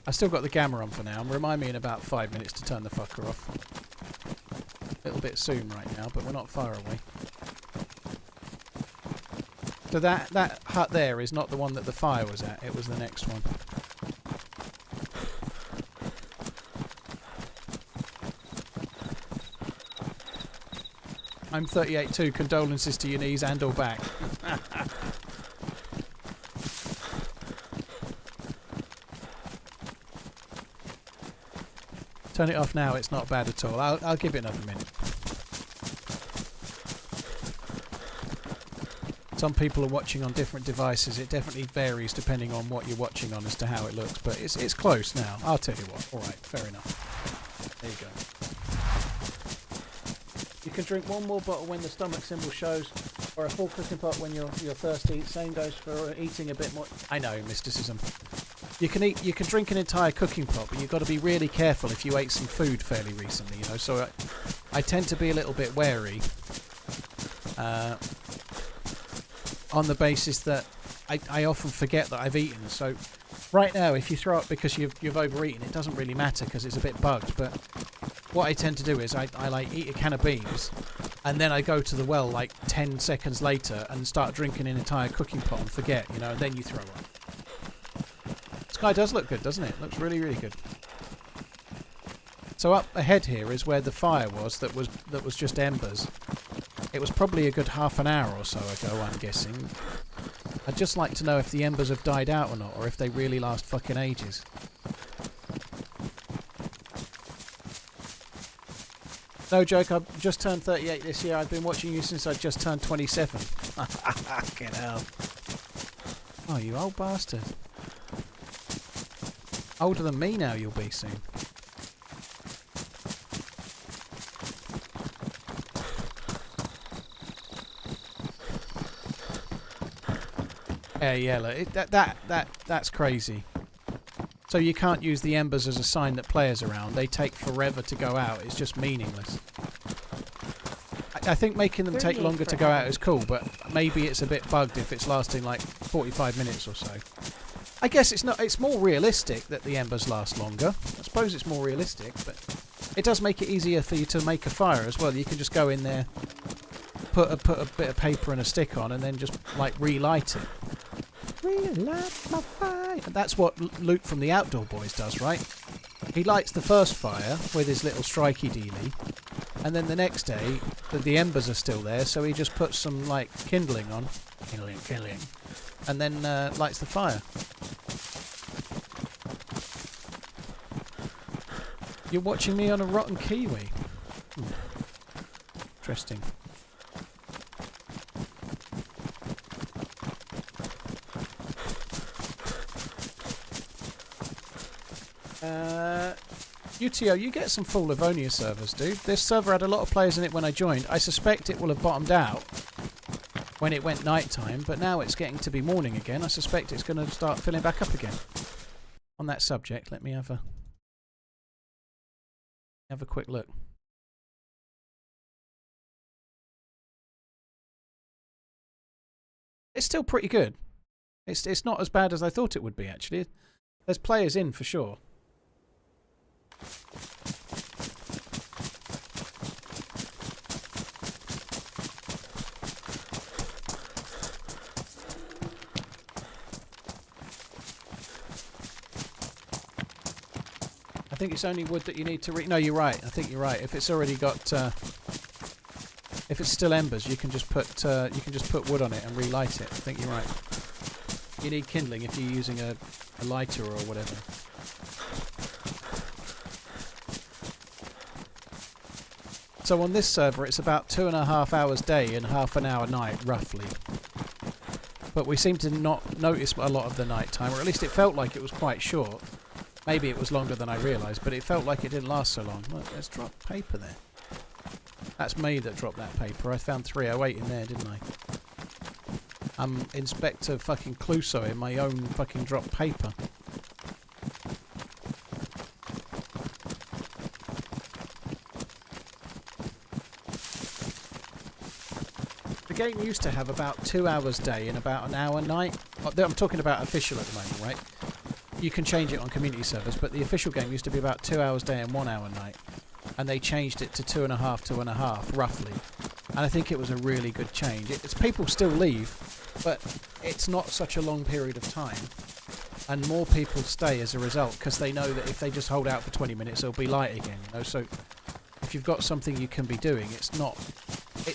B: I still got the gamma on for now. Remind me in about 5 minutes to turn the fucker off. A little bit soon right now, but we're not far away. So that hut there is not the one that the fire was at. It was the next one. I'm 38 too. Condolences to your knees and or back. Turn it off now, it's not bad at all. I'll give it another minute. Some people are watching on different devices. It definitely varies depending on what you're watching on as to how it looks. But it's close now. I'll tell you what. Alright, fair enough. There you go. You can drink one more bottle when the stomach symbol shows, or a full cooking pot when you're thirsty. Same goes for eating a bit more. I know, mysticism. You can drink an entire cooking pot, but you've got to be really careful if you ate some food fairly recently, you know. So I tend to be a little bit wary on the basis that I often forget that I've eaten. So right now, if you throw up because you've overeaten, it doesn't really matter because it's a bit bugged. But what I tend to do is I like eat a can of beans, and then I go to the well like 10 seconds later and start drinking an entire cooking pot and forget, you know, and then you throw up. Sky does look good, doesn't it? Looks really, really good. So up ahead here is where the fire was that was just embers. It was probably a good half an hour or so ago, I'm guessing. I'd just like to know if the embers have died out or not, or if they really last fucking ages. No joke, I've just turned 38 this year. I've been watching you since I just turned 27. Fucking hell. Oh, you old bastard. Older than me now you'll be soon. Yeah, that's crazy. So you can't use the embers as a sign that players are around. They take forever to go out. It's just meaningless. I think making them take longer to go out is cool, but maybe it's a bit bugged if it's lasting like 45 minutes or so. I guess it's not. It's more realistic that the embers last longer. I suppose it's more realistic, but it does make it easier for you to make a fire as well. You can just go in there, put a bit of paper and a stick on, and then just like relight it. Relight my fire. And that's what Luke from the Outdoor Boys does, right? He lights the first fire with his little strikey dealy, and then the next day the embers are still there, so he just puts some like kindling on, kindling, and then lights the fire. You're watching me on a rotten kiwi. Interesting. UTO, you get some full Livonia servers, dude. This server had a lot of players in it when I joined. I suspect it will have bottomed out when it went nighttime, but now it's getting to be morning again. I suspect it's going to start filling back up again. On that subject, let me have a quick look. It's still pretty good. It's not as bad as I thought it would be, actually. There's players in for sure. I think it's only wood that you need to no, you're right. I think you're right. If it's already got... if it's still embers, you can just put wood on it and relight it. I think you're right. You need kindling if you're using a lighter or whatever. So on this server, it's about 2.5 hours day and half an hour night, roughly. But we seem to not notice a lot of the night time, or at least it felt like it was quite short. Maybe it was longer than I realised, but it felt like it didn't last so long. Look, there's dropped paper there. That's me that dropped that paper. I found 308 in there, didn't I? I'm Inspector fucking Clouseau in my own fucking dropped paper. The game used to have about 2 hours day and about an hour night. I'm talking about official at the moment, right? You can change it on community servers, but the official game used to be about 2 hours day and 1 hour night. And they changed it to 2.5, roughly. And I think it was a really good change. People still leave, but it's not such a long period of time. And more people stay as a result, because they know that if they just hold out for 20 minutes, it'll be light again. You know? So if you've got something you can be doing, it's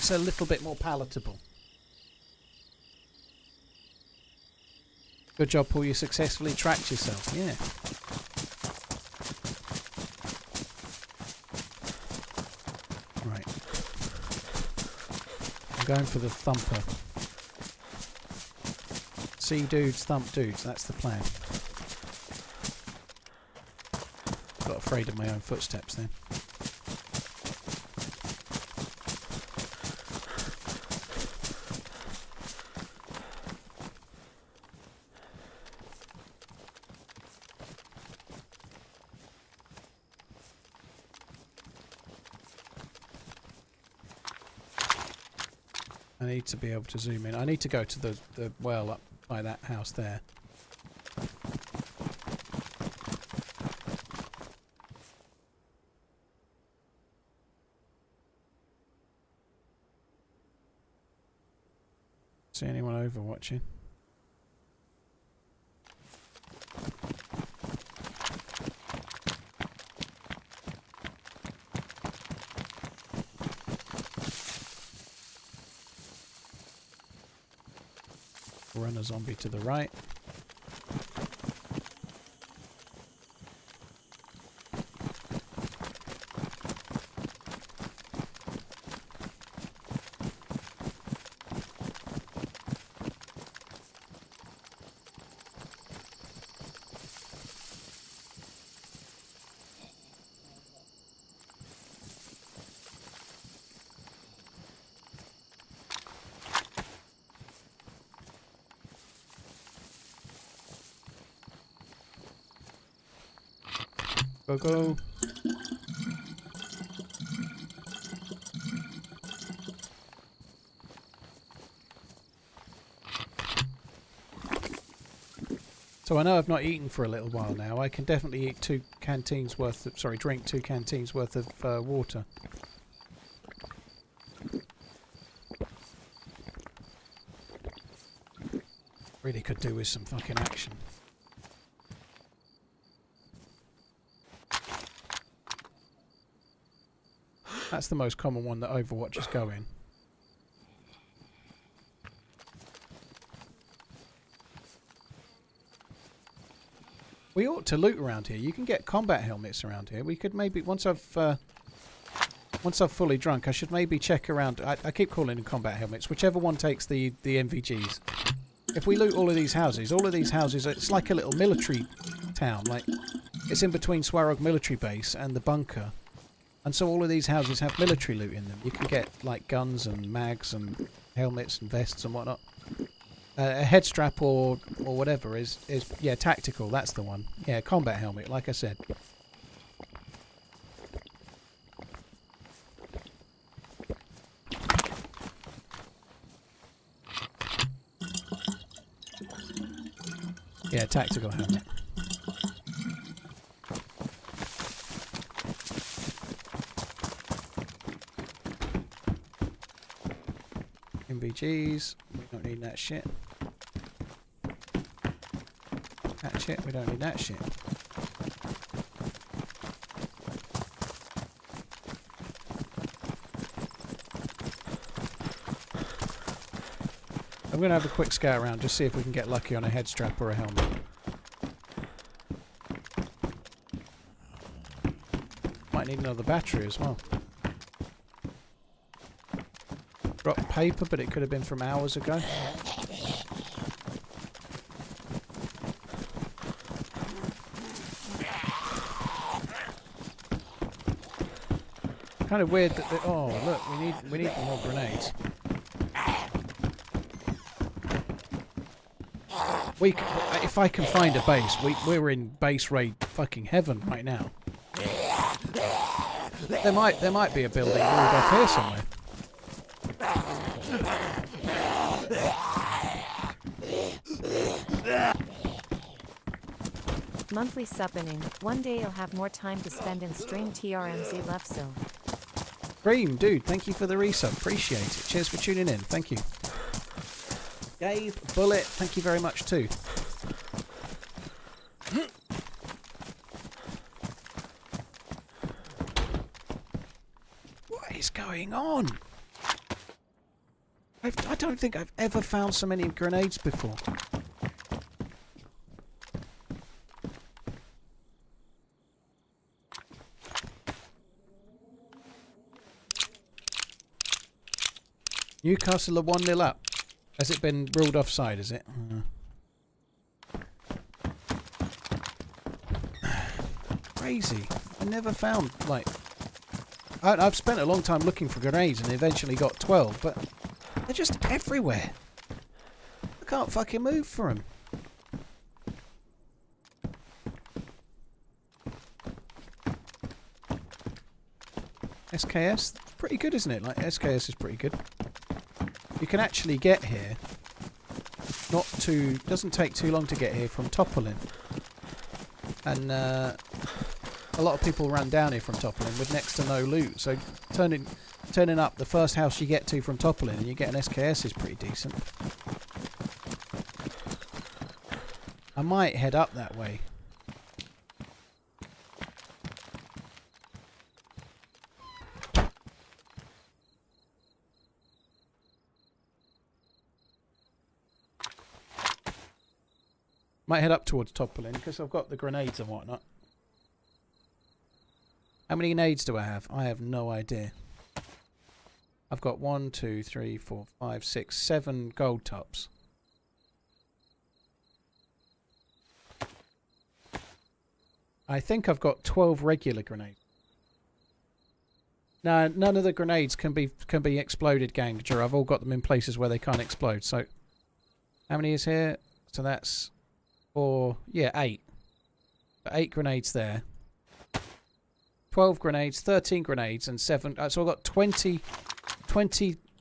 B: a little bit more palatable. Good job, Paul. You successfully tracked yourself. Yeah. Right. I'm going for the thumper. See dudes, thump dudes. That's the plan. Got afraid of my own footsteps then. I need to be able to zoom in. I need to go to the well up by that house there. See anyone over watching? Run a zombie to the right. Go, go. So I know I've not eaten for a little while now. I can definitely eat drink 2 canteens worth of water. Really could do with some fucking action. That's the most common one that Overwatch is going. We ought to loot around here. You can get combat helmets around here. We could maybe once I've fully drunk, I should maybe check around. I keep calling them combat helmets. Whichever one takes the MVGs. If we loot all of these houses, it's like a little military town. Like it's in between Swarog military base and the bunker. And so all of these houses have military loot in them. You can get like guns and mags and helmets and vests and whatnot. A head strap or whatever is yeah, tactical. That's the one. Yeah, combat helmet, like I said. Yeah, tactical helmet. MVGs, we don't need that shit. That shit, we don't need that shit. going to have a quick scout around, just see if we can get lucky on a head strap or a helmet. Might need another battery as well. Dropped paper, but it could have been from hours ago. Kind of weird that oh look, we need more grenades. If I can find a base, we're in base raid fucking heaven right now. There might be a building walled off here somewhere.
A: Monthly subbing. One day you'll have more time to spend in stream. TRMZ love so.
B: Dream, dude, thank you for the resub. Appreciate it. Cheers for tuning in. Thank you. Dave, Bullet, thank you very much too. What is going on? I don't think I've ever found so many grenades before. Newcastle are 1-0 up. Has it been ruled offside, is it? Crazy. I never found, like... I've spent a long time looking for grenades and eventually got 12, but they're just everywhere. I can't fucking move for them. SKS? Pretty good, isn't it? Like, SKS is pretty good. You can actually get here. Doesn't take too long to get here from Topolin. And a lot of people run down here from Topolin with next to no loot. So turning up the first house you get to from Topolin and you get an SKS is pretty decent. I might head up that way. Might head up towards Topolin because I've got the grenades and whatnot. How many nades do I have? I have no idea. I've got 1, 2, 3, 4, 5, 6, 7 gold tops. I think I've got 12 regular grenades. No, none of the grenades can be exploded, gang. I've all got them in places where they can't explode. So, how many is here? So that's 4, yeah, 8. 8 grenades there. 12 grenades, 13 grenades, and 7. So I've got 20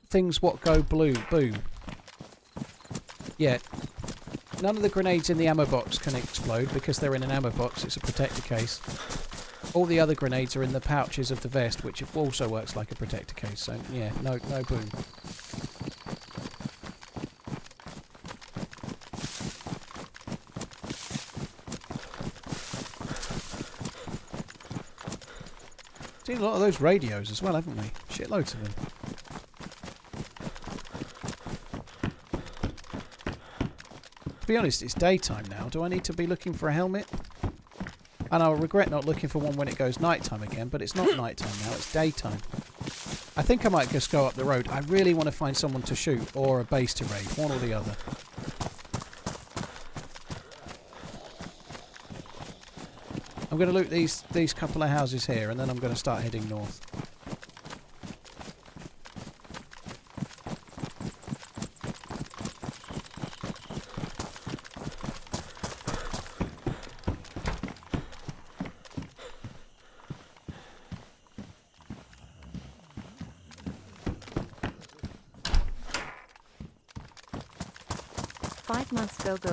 B: things what go blue. Boom. Yeah. None of the grenades in the ammo box can explode because they're in an ammo box. It's a protector case. All the other grenades are in the pouches of the vest, which also works like a protector case. So yeah, no boom. Seen a lot of those radios as well, haven't we? Shitloads of them. To be honest, it's daytime now. Do I need to be looking for a helmet? And I'll regret not looking for one when it goes nighttime again, but it's not nighttime now, it's daytime. I think I might just go up the road. I really want to find someone to shoot or a base to raid, one or the other. I'm going to loot these couple of houses here and then I'm going to start heading north.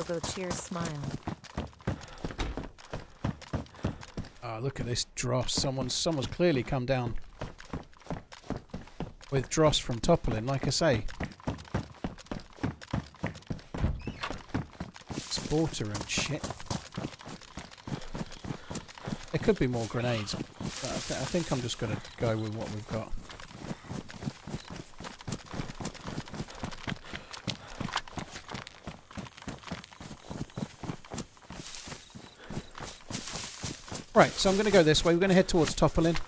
A: Go, cheers, smile.
B: Oh, look at this dross. Someone's clearly come down with dross from Topolin, like I say. Sporter and shit. There could be more grenades, but I think I'm just going to go with what we've got. Right, so I'm going to go this way. We're going to head towards Topolin.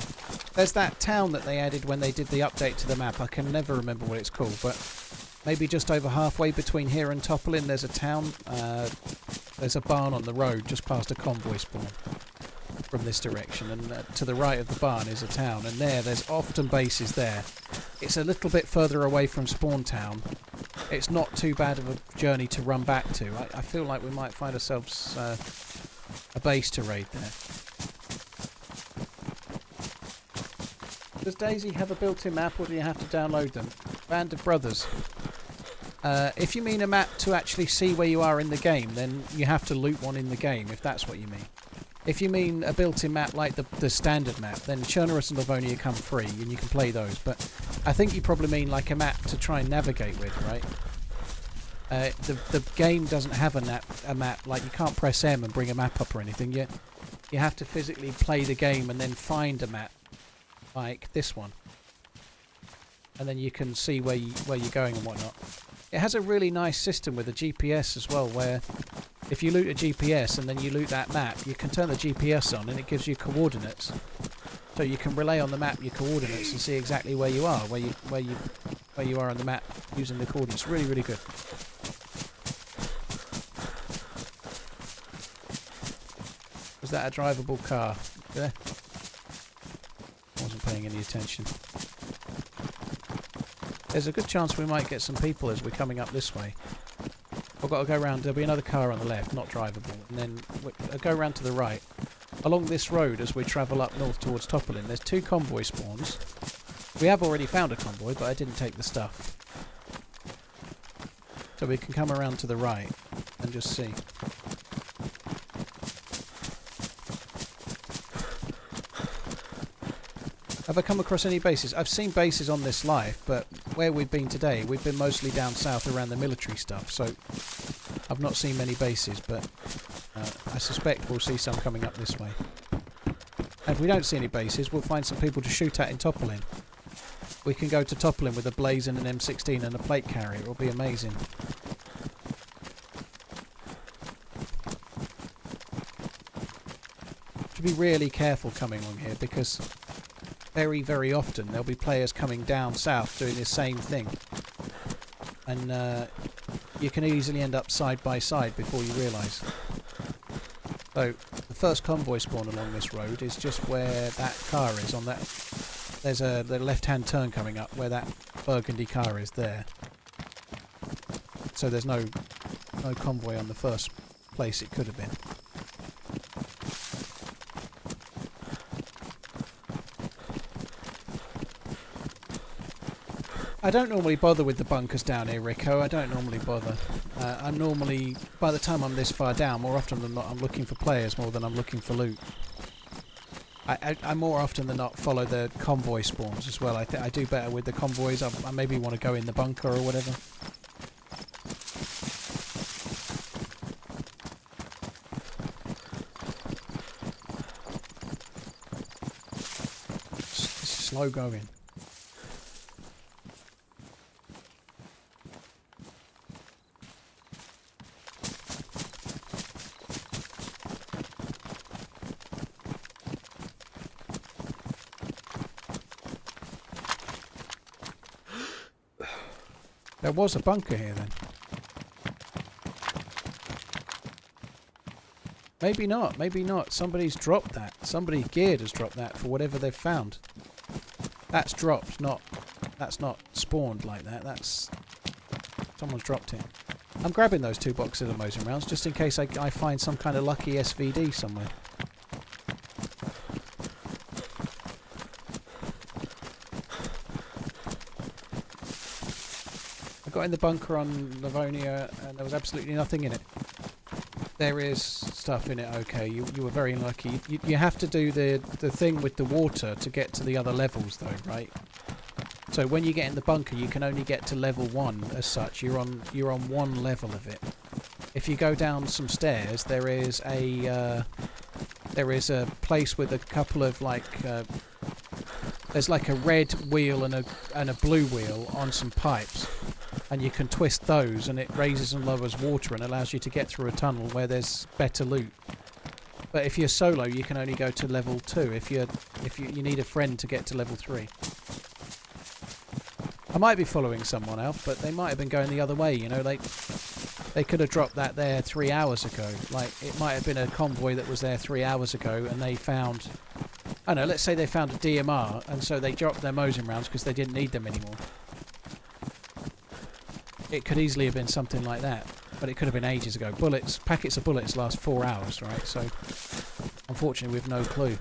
B: There's that town that they added when they did the update to the map. I can never remember what it's called, but maybe just over halfway between here and Topolin, there's a town. There's a barn on the road just past a convoy spawn from this direction, and to the right of the barn is a town, and there's often bases there. It's a little bit further away from Spawn Town. It's not too bad of a journey to run back to. I feel like we might find ourselves a base to raid there. Does DayZ have a built-in map, or do you have to download them? Band of Brothers. If you mean a map to actually see where you are in the game, then you have to loot one in the game, if that's what you mean. If you mean a built-in map like the standard map, then Chernobyl and Livonia come free, and you can play those. But I think you probably mean like a map to try and navigate with, right? The game doesn't have a map, like you can't press M and bring a map up or anything. You have to physically play the game and then find a map, like this one. And then you can see where you're going and whatnot. It has a really nice system with a GPS as well, where if you loot a GPS and then you loot that map, you can turn the GPS on and it gives you coordinates. So you can relay on the map your coordinates and see exactly where you are, where you are on the map using the coordinates. Really, really good. Was that a drivable car? There? I wasn't paying any attention. There's a good chance we might get some people as we're coming up this way. I've got to go around. There'll be another car on the left, not drivable, and then I'll go around to the right. Along this road, as we travel up north towards Topolin, there's 2 convoy spawns. We have already found a convoy, but I didn't take the stuff. So we can come around to the right and just see. Have I come across any bases? I've seen bases on this life, but where we've been today, we've been mostly down south around the military stuff, so I've not seen many bases, but I suspect we'll see some coming up this way. And if we don't see any bases, we'll find some people to shoot at in Topolin. We can go to Topolin with a Blaze and an M16 and a plate carrier. It'll be amazing. To be really careful coming along here, because very, very often there'll be players coming down south doing the same thing, and you can easily end up side by side before you realise. So the first convoy spawn along this road is just where that car is. On that, there's the left-hand turn coming up where that burgundy car is there. So there's no convoy on the first place it could have been. I don't normally bother with the bunkers down here, Rico. I don't normally bother. I'm normally, by the time I'm this far down, more often than not, I'm looking for players more than I'm looking for loot. I more often than not follow the convoy spawns as well. I do better with the convoys. I maybe want to go in the bunker or whatever. It's slow going. There was a bunker here then. Maybe not, maybe not. Somebody's dropped that. Somebody geared has dropped that for whatever they've found. That's dropped, that's not spawned like that. That's... someone's dropped it. I'm grabbing those 2 boxes of Mosin rounds just in case I find some kind of lucky SVD somewhere. I got in the bunker on Livonia and there was absolutely nothing in it. There is stuff in it, okay. You were very unlucky. You have to do the thing with the water to get to the other levels though, right? So when you get in the bunker you can only get to level 1 as such. You're on 1 level of it. If you go down some stairs there is a place with a couple of like there's like a red wheel and a blue wheel on some pipes. And you can twist those and it raises and lowers water and allows you to get through a tunnel where there's better loot. But if you're solo, you can only go to level 2. If you need a friend to get to level 3. I might be following someone else, but they might have been going the other way. You know, they could have dropped that there 3 hours ago. Like it might have been a convoy that was there 3 hours ago, and they found, I don't know, let's say they found a DMR, and so they dropped their Mosin rounds because they didn't need them anymore. It could easily have been something like that, but it could have been ages ago. Packets of bullets last 4 hours, right? So, unfortunately, we've no clue.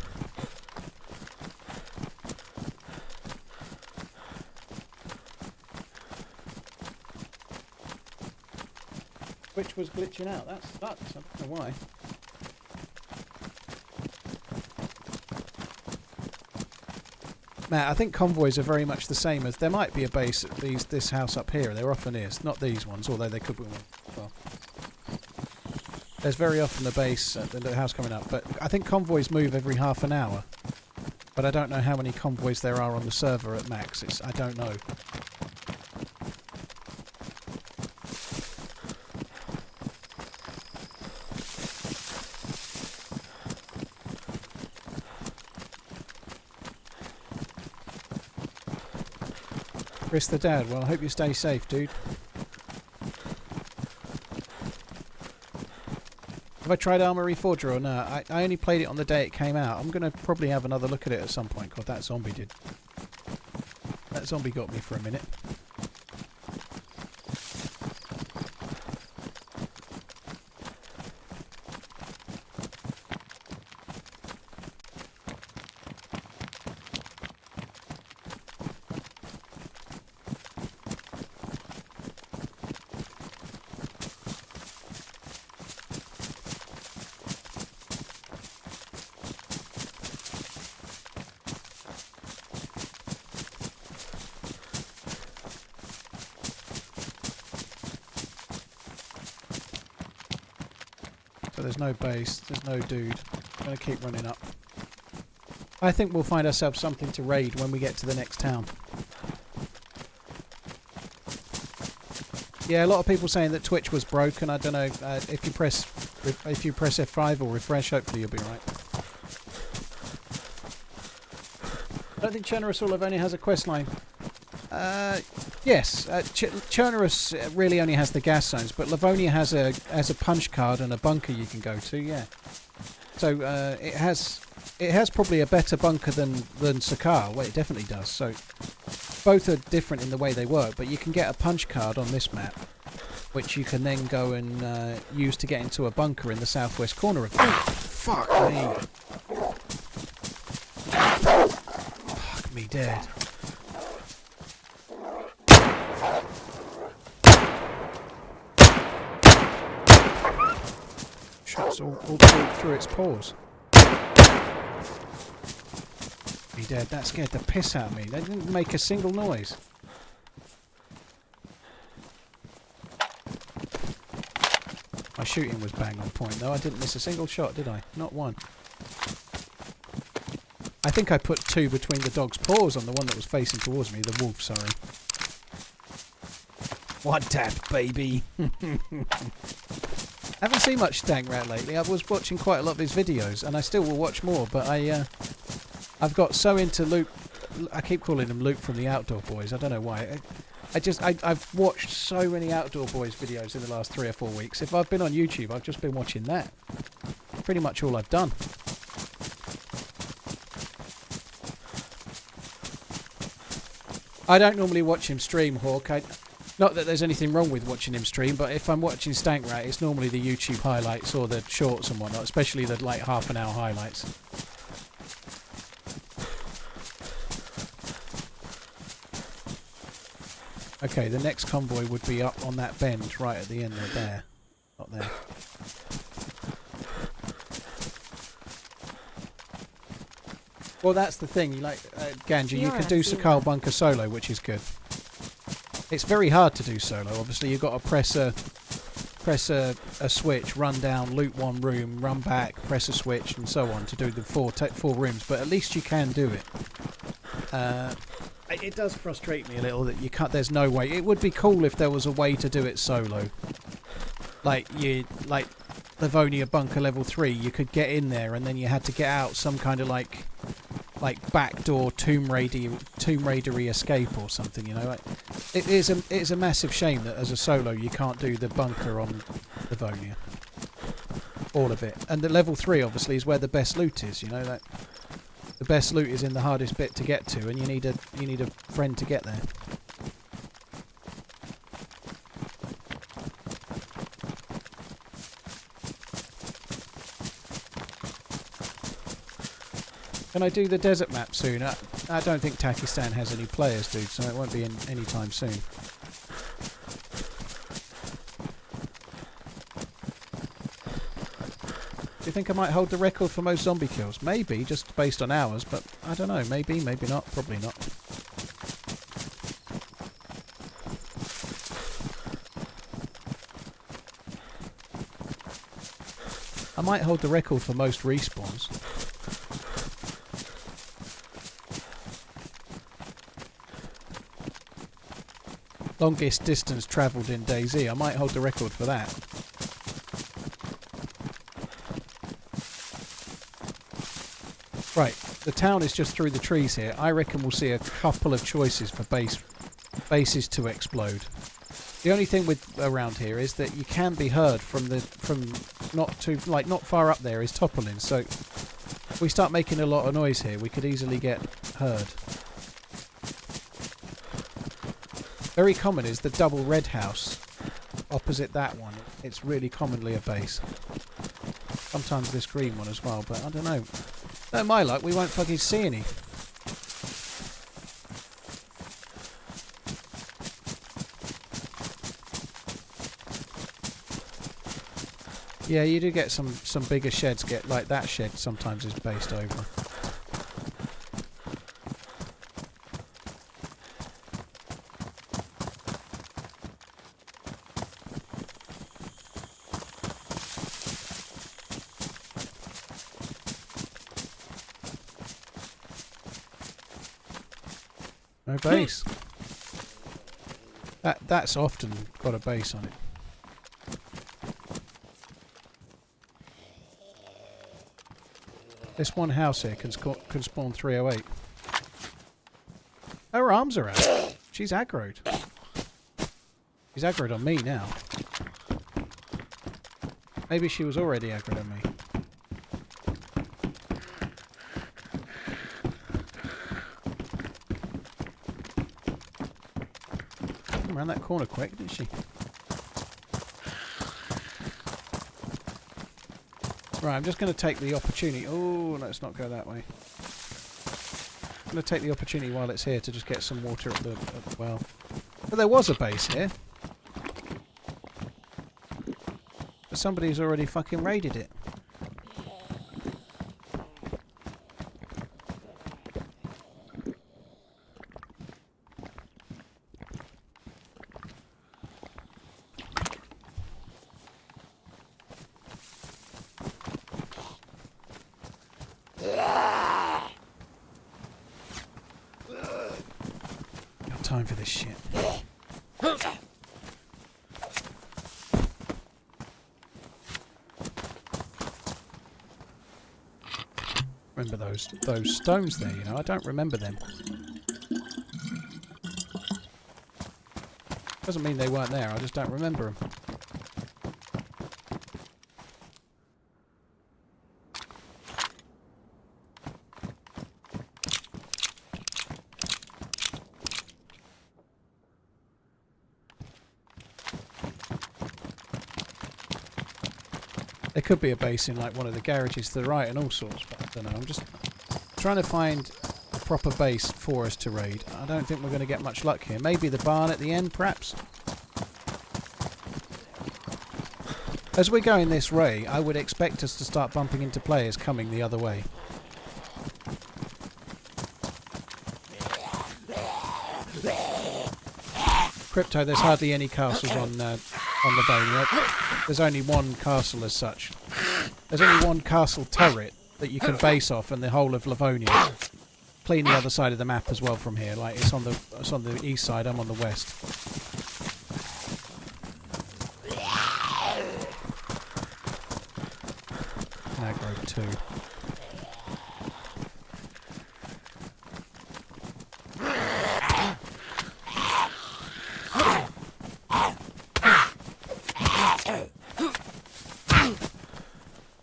B: Which was glitching out. That's nuts. I don't know why. Matt, I think convoys are very much the same as there might be a base at this house up here. There often is. Not these ones, although they could be one. Well, there's very often a base at the house coming up, but I think convoys move every half an hour. But I don't know how many convoys there are on the server at max. I don't know. Chris the Dad, well, I hope you stay safe, dude. Have I tried Armory Forger or no? I only played it on the day it came out. I'm going to probably have another look at it at some point. God, that zombie did. That zombie got me for a minute. So there's no base, there's no dude. I'm going to keep running up. I think we'll find ourselves something to raid when we get to the next town. Yeah, a lot of people saying that Twitch was broken. I don't know if you press F5 or refresh. Hopefully you'll be right. I don't think Chernerus or Livonia has a quest line. Yes, Chernerus really only has the gas zones, but Livonia has a punch card and a bunker you can go to. Yeah, so it has probably a better bunker than Sakhal. Well, it definitely does. So both are different in the way they work, but you can get a punch card on this map, which you can then go and use to get into a bunker in the southwest corner of. Fuck me! Fuck me dead. Shots all through its pores. Be dead. That scared the piss out of me. They didn't make a single noise. My shooting was bang on point though. I didn't miss a single shot, did I? Not one. I think I put 2 between the dog's paws on the one that was facing towards me. The wolf, sorry. One tap, baby. I haven't seen much Stank Rat lately. I was watching quite a lot of his videos, and I still will watch more, but I've got so into Luke. I keep calling him Luke from the Outdoor Boys. I don't know why. I've watched so many Outdoor Boys videos in the last 3 or 4 weeks. If I've been on YouTube, I've just been watching that. Pretty much all I've done. I don't normally watch him stream, Hawk. Not that there's anything wrong with watching him stream, but if I'm watching Stank Rat, it's normally the YouTube highlights or the shorts and whatnot, especially the like half an hour highlights. Okay, the next convoy would be up on that bend right at the end of there. Not there. Well, that's the thing. You like Ganja, you can do Sakhal bunker solo, which is good. It's very hard to do solo. Obviously, you've got to press a switch, run down, loot one room, run back, press a switch, and so on to do the four rooms. But at least you can do it. It does frustrate me a little that you can't. There's no way. It would be cool if there was a way to do it solo. Livonia bunker level 3, you could get in there and then you had to get out some kind of like backdoor Tomb Raider-y escape or something, you know. Like, it is a massive shame that as a solo you can't do the bunker on Livonia. All of it. And the level 3 obviously is where the best loot is, you know. That the best loot is in the hardest bit to get to, and you need a friend to get there. Can I do the desert map soon? I don't think Takistan has any players, dude, so it won't be in any time soon. Do you think I might hold the record for most zombie kills? Maybe, just based on hours, but I don't know. Maybe, maybe not. Probably not. I might hold the record for most respawns. Longest distance travelled in DayZ. I might hold the record for that. Right, the town is just through the trees here. I reckon we'll see a couple of choices for bases to explode. The only thing with around here is that you can be heard from not far up there is Topolin. So if we start making a lot of noise here, we could easily get heard. Very common is the double red house opposite that one. It's really commonly a base. Sometimes this green one as well, but I don't know. No, my luck, we won't fucking see any. Yeah, you do get some bigger sheds get like that shed sometimes is based over. No base. That's often got a base on it. This one house here can spawn 308. Her arms are out. She's aggroed. She's aggroed on me now. Maybe she was already aggroed on me. Around that corner quick, didn't she? Right, I'm just going to take the opportunity. Oh, let's not go that way. I'm going to take the opportunity while it's here to just get some water at the well. But there was a base here. But somebody's already fucking raided it. Time for this shit. Remember those stones there, you know, I don't remember them. Doesn't mean they weren't there, I just don't remember them. There could be a base in like one of the garages to the right and all sorts, but I don't know. I'm just trying to find a proper base for us to raid. I don't think we're going to get much luck here. Maybe the barn at the end, perhaps? As we're going this way, I would expect us to start bumping into players coming the other way. Crypto, there's hardly any castles on Livonia. There's only one castle as such. There's only one castle turret that you can base off in the whole of Livonia. Clean the other side of the map as well from here. Like it's on the east side, I'm on the west. can aggro too.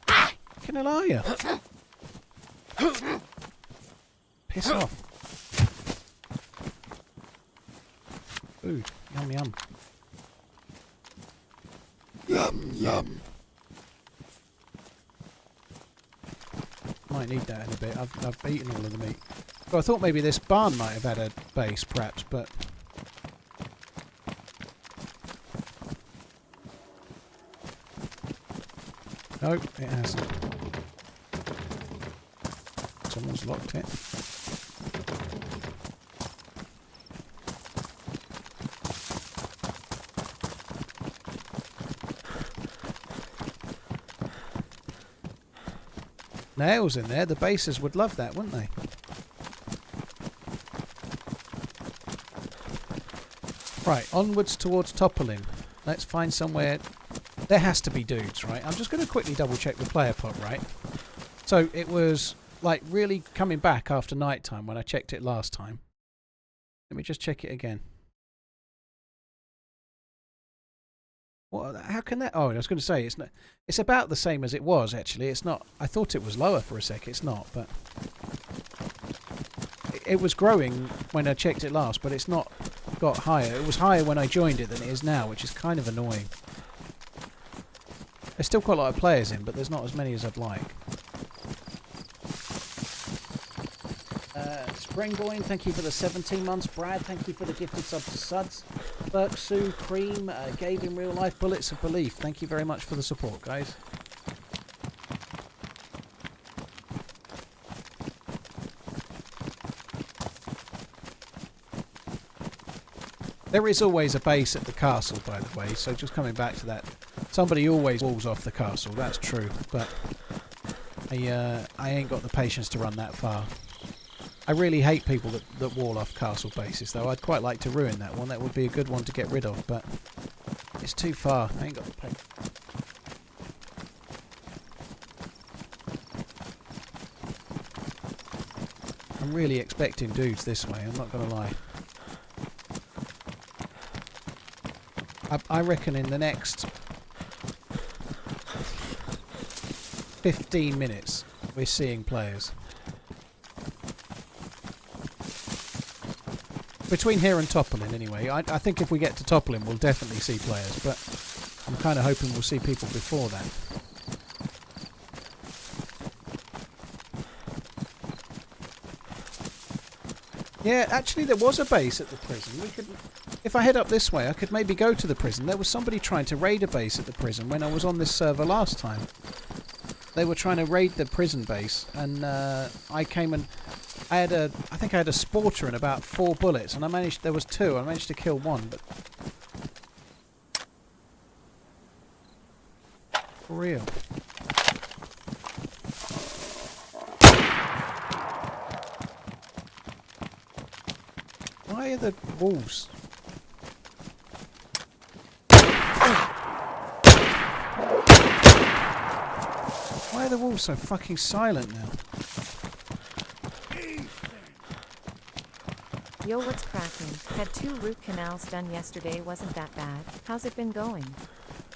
B: Fucking hell are you? Piss off. Food. Yum yum.
C: Yum, yum.
B: Might need that in a bit. I've eaten all of the meat. Well, I thought maybe this barn might have had a base, perhaps, but... No, it hasn't. Someone's locked it. Nails in there. The basers would love that, wouldn't they? Right, onwards towards toppling. Let's find somewhere... There has to be dudes, right? I'm just going to quickly double check the player pot, right? So it was like really coming back after night time when I checked it last time. Let me just check it again. What? How can that? Oh, I was going to say it's not. It's about the same as it was actually. It's not. I thought it was lower for a sec. It's not, but it was growing when I checked it last, but it's not got higher. It was higher when I joined it than it is now, which is kind of annoying. There's still quite a lot of players in, but there's not as many as I'd like. Springboyne, thank you for the 17 months. Brad, thank you for the gifted sub to Suds. Burke, Sue, Cream, gave him real life bullets of belief. Thank you very much for the support, guys. There is always a base at the castle, by the way, so just coming back to that. Somebody always walls off the castle, that's true, but I ain't got the patience to run that far. I really hate people that wall off castle bases, though. I'd quite like to ruin that one. That would be a good one to get rid of, but it's too far. I ain't got the patience. I'm really expecting dudes this way, I'm not going to lie. I reckon in the next 15 minutes we're seeing players. Between here and Toppling, anyway. I think if we get to Toppling, we'll definitely see players, but I'm kind of hoping we'll see people before that. Yeah, actually there was a base at the prison. We could, if I head up this way, I could maybe go to the prison. There was somebody trying to raid a base at the prison when I was on this server last time. They were trying to raid the prison base, and I came and I think I had a sporter and about 4 bullets, and there was 2. I managed to kill 1, but for real. Why are the walls? Why are the walls so fucking silent now?
A: Yo, what's cracking? Had 2 root canals done yesterday, wasn't that bad. How's it been going?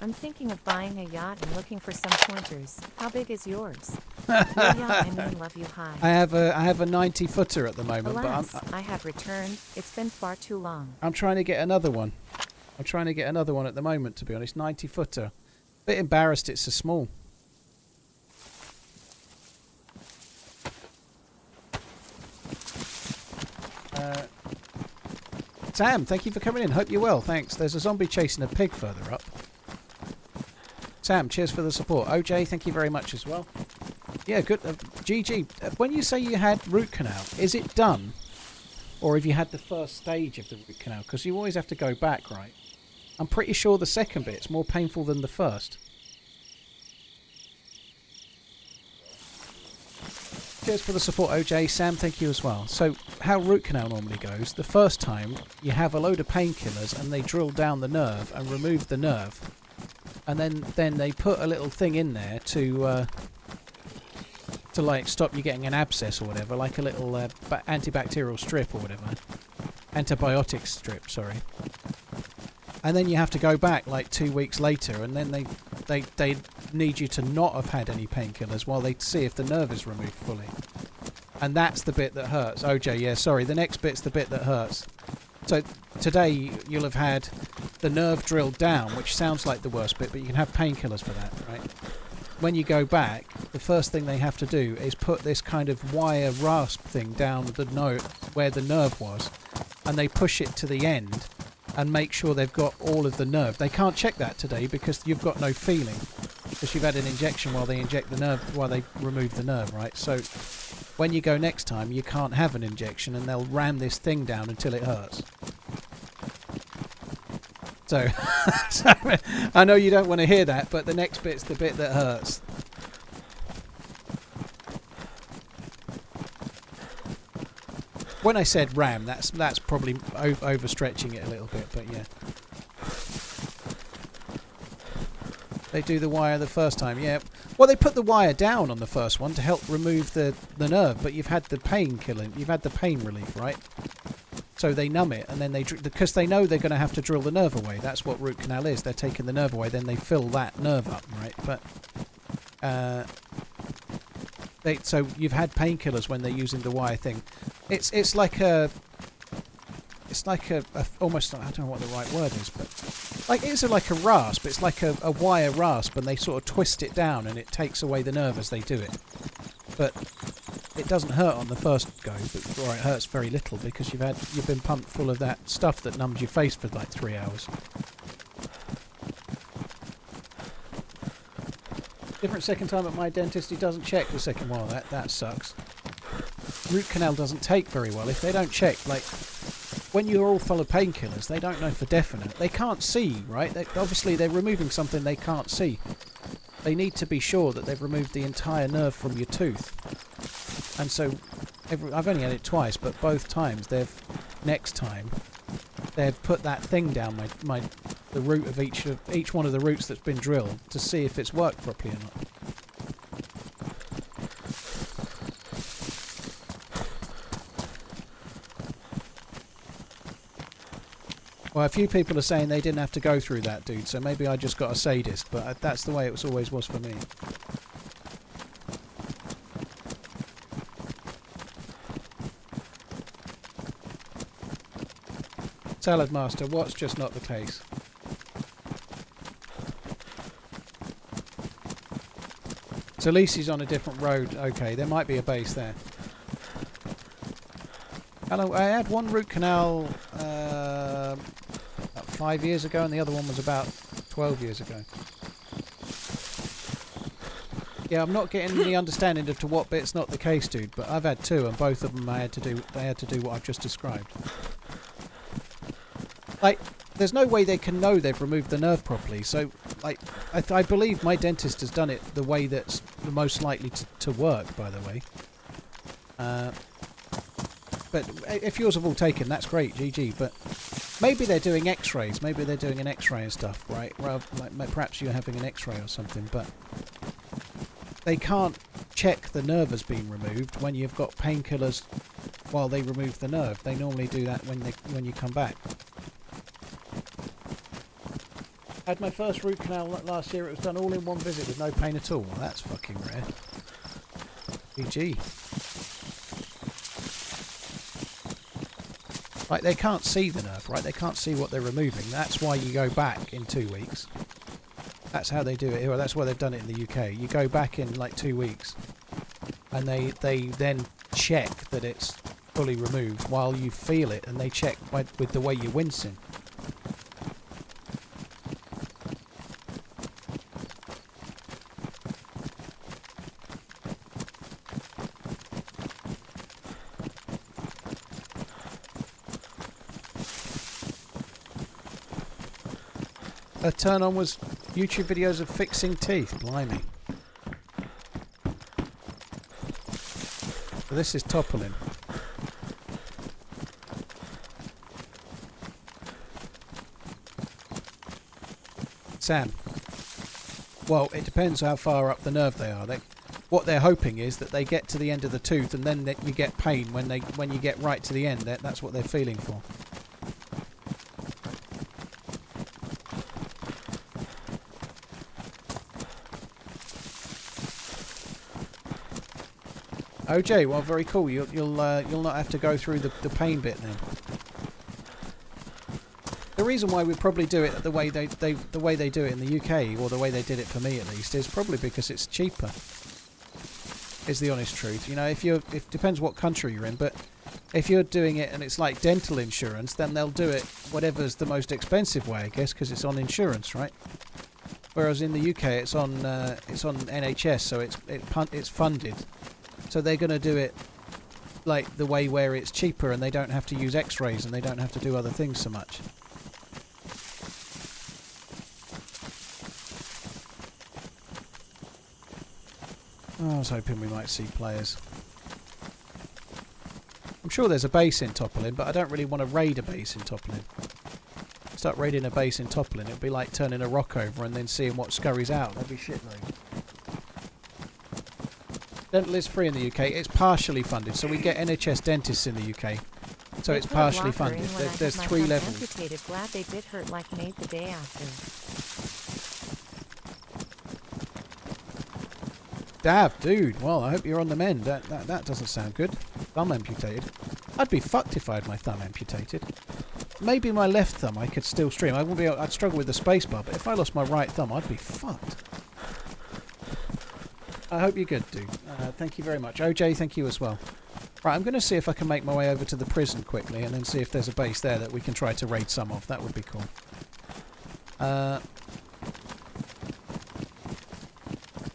A: I'm thinking of buying a yacht and looking for some pointers. How big is yours? Your yacht, I mean, love you, hi.
B: I have a 90 footer at the moment,
A: Alas,
B: but
A: I have returned. It's been far too long.
B: I'm trying to get another one. I'm trying to get another one at the moment, to be honest. 90 footer. Bit embarrassed it's so small. Sam, thank you for coming in. Hope you're well. Thanks. There's a zombie chasing a pig further up. Sam, cheers for the support. OJ, thank you very much as well. Yeah, good. GG, when you say you had root canal, is it done? Or have you had the first stage of the root canal? Because you always have to go back, right? I'm pretty sure the second bit's more painful than the first. Cheers for the support, OJ. Sam, thank you as well. So, how root canal normally goes, the first time you have a load of painkillers and they drill down the nerve and remove the nerve. And then they put a little thing in there to to like stop you getting an abscess or whatever, like a little antibacterial strip or whatever, antibiotic strip, sorry. And then you have to go back like 2 weeks later, and then they need you to not have had any painkillers while they see if the nerve is removed fully. And that's the bit that hurts. OJ, yeah, sorry, the next bit's the bit that hurts. So today you'll have had the nerve drilled down, which sounds like the worst bit, but you can have painkillers for that, right? When you go back, the first thing they have to do is put this kind of wire rasp thing down the note where the nerve was, and they push it to the end and make sure they've got all of the nerve. They can't check that today because you've got no feeling, because you've had an injection while they inject the nerve, while they remove the nerve, right? So when you go next time, you can't have an injection, and they'll ram this thing down until it hurts. So, so I know you don't want to hear that, but the next bit's the bit that hurts. When I said ram, that's probably overstretching it a little bit, but yeah. They do the wire the first time, yeah. Well, they put the wire down on the first one to help remove the nerve, but you've had the pain killing, you've had the pain relief, right? So they numb it, and then because they know they're going to have to drill the nerve away. That's what root canal is. They're taking the nerve away, then they fill that nerve up, right? But so you've had painkillers when they're using the wire thing. It's like almost, I don't know what the right word is, but like it's like a rasp. It's like a wire rasp, and they sort of twist it down, and it takes away the nerve as they do it. But it doesn't hurt on the first go, or it hurts very little because you've been pumped full of that stuff that numbs your face for like 3 hours. Different second time at my dentist. He doesn't check the second one. That sucks. Root canal doesn't take very well if they don't check. Like when you're all full of painkillers, they don't know for definite. They can't see, right? Obviously they're removing something they can't see. They need to be sure that they've removed the entire nerve from your tooth. And so, I've only had it twice, but both times next time, they've put that thing down the root of each one of the roots that's been drilled to see if it's worked properly or not. Well, a few people are saying they didn't have to go through that, dude, so maybe I just got a sadist, but that's the way it always was for me. Salad Master, what's just not the case? So Lisi's on a different road. Okay, there might be a base there. Hello, I had one root canal about 5 years ago, and the other one was about 12 years ago. Yeah, I'm not getting the understanding of to what bit's not the case, dude. But I've had two, and both of them they had to do what I've just described. Like, there's no way they can know they've removed the nerve properly. So, like, I believe my dentist has done it the way that's the most likely to work, by the way. But if yours have all taken, that's great, GG. But maybe they're doing x-rays. Maybe they're doing an x-ray and stuff, right? Well, like, perhaps you're having an x-ray or something. But they can't check the nerve has been removed when you've got painkillers while they remove the nerve. They normally do that when you come back. Had my first root canal last year. It was done all in one visit with no pain at all. Well, that's fucking rare. GG. Like, they can't see the nerve, right? They can't see what they're removing. That's why you go back in 2 weeks. That's how they do it here. That's why they've done it in the UK. You go back in like 2 weeks, and they then check that it's fully removed while you feel it, and they check with the way you're wincing. A turn on was YouTube videos of fixing teeth. Blimey. So this is toppling. Sam. Well, it depends how far up the nerve they are. what they're hoping is that they get to the end of the tooth and then you get pain when you get right to the end. That's what they're feeling for. OJ, well, very cool. You'll not have to go through the pain bit then. The reason why we probably do it the way they do it in the UK, or the way they did it for me at least, is probably because it's cheaper. Is the honest truth. You know, it depends what country you're in, but if you're doing it and it's like dental insurance, then they'll do it whatever's the most expensive way, I guess, because it's on insurance, right? Whereas in the UK, it's on NHS, so it's funded. So they're going to do it like the way where it's cheaper, and they don't have to use X-rays and they don't have to do other things so much. Oh, I was hoping we might see players. I'm sure there's a base in Topolin, but I don't really want to raid a base in Topolin. Start raiding a base in Topolin, it'd be like turning a rock over and then seeing what scurries out. That'd be shitload. Dental is free in the UK. It's partially funded, so we get NHS dentists in the UK. So it's partially funded. There's 3 levels.
A: Amputated. Glad they did hurt like Nate the day after.
B: Dav, dude. Well, I hope you're on the mend. That doesn't sound good. Thumb amputated. I'd be fucked if I had my thumb amputated. Maybe my left thumb I could still stream. I'd struggle with the spacebar, but if I lost my right thumb, I'd be fucked. I hope you're good, dude. Thank you very much. OJ, thank you as well. Right, I'm going to see if I can make my way over to the prison quickly and then see if there's a base there that we can try to raid some of. That would be cool.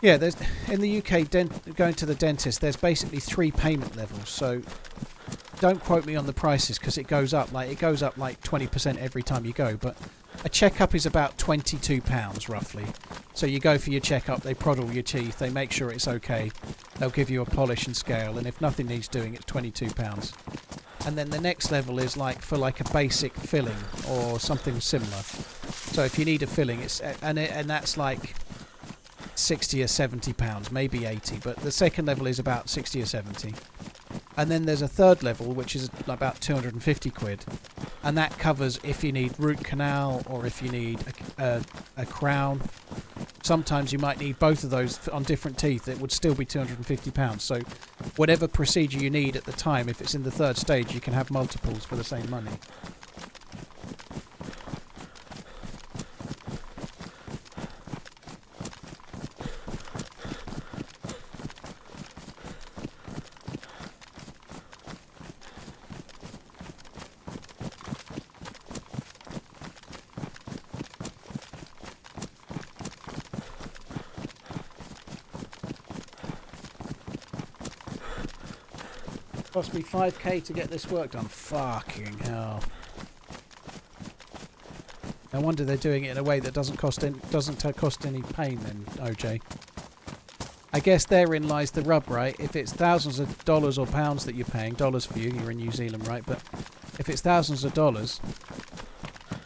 B: Yeah, there's in the UK, going to the dentist, there's basically 3 payment levels. So don't quote me on the prices because it goes up like 20% every time you go. But a checkup is about £22 roughly. So you go for your checkup, they prod all your teeth, they make sure it's okay, they'll give you a polish and scale, and if nothing needs doing, it's £22. And then the next level is like for like a basic filling or something similar. So if you need a filling, and that's like 60 or 70 pounds, maybe 80, but the second level is about 60 or 70. And then there's a third level which is about 250 quid, and that covers if you need root canal or if you need a crown. Sometimes you might need both of those on different teeth. It would still be £250. So whatever procedure you need at the time, if it's in the third stage, you can have multiples for the same money. Cost me 5k to get this work done. Fucking hell. No wonder they're doing it in a way that doesn't cost any pain then, OJ. I guess therein lies the rub, right? If it's thousands of dollars or pounds that you're paying, dollars for you, you're in New Zealand, right? But if it's thousands of dollars,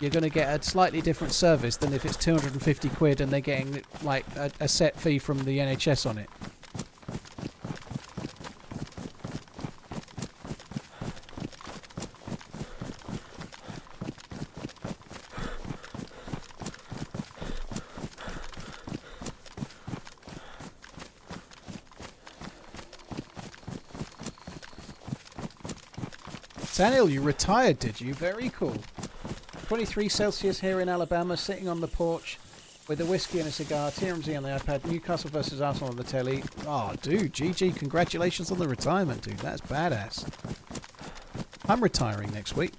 B: you're going to get a slightly different service than if it's 250 quid and they're getting like a set fee from the NHS on it. Daniel, you retired, did you? Very cool. 23 Celsius here in Alabama, sitting on the porch with a whiskey and a cigar, TRMZ on the iPad, Newcastle versus Arsenal on the telly. Oh, dude, GG, congratulations on the retirement, dude. That's badass. I'm retiring next week.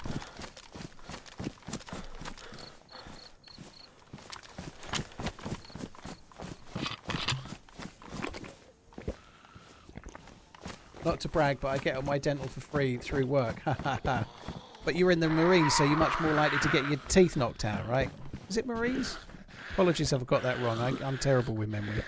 B: Not to brag, but I get on my dental for free through work. But you're in the Marines, so you're much more likely to get your teeth knocked out, right? Is it Marines? Apologies if I've got that wrong. I'm terrible with memory.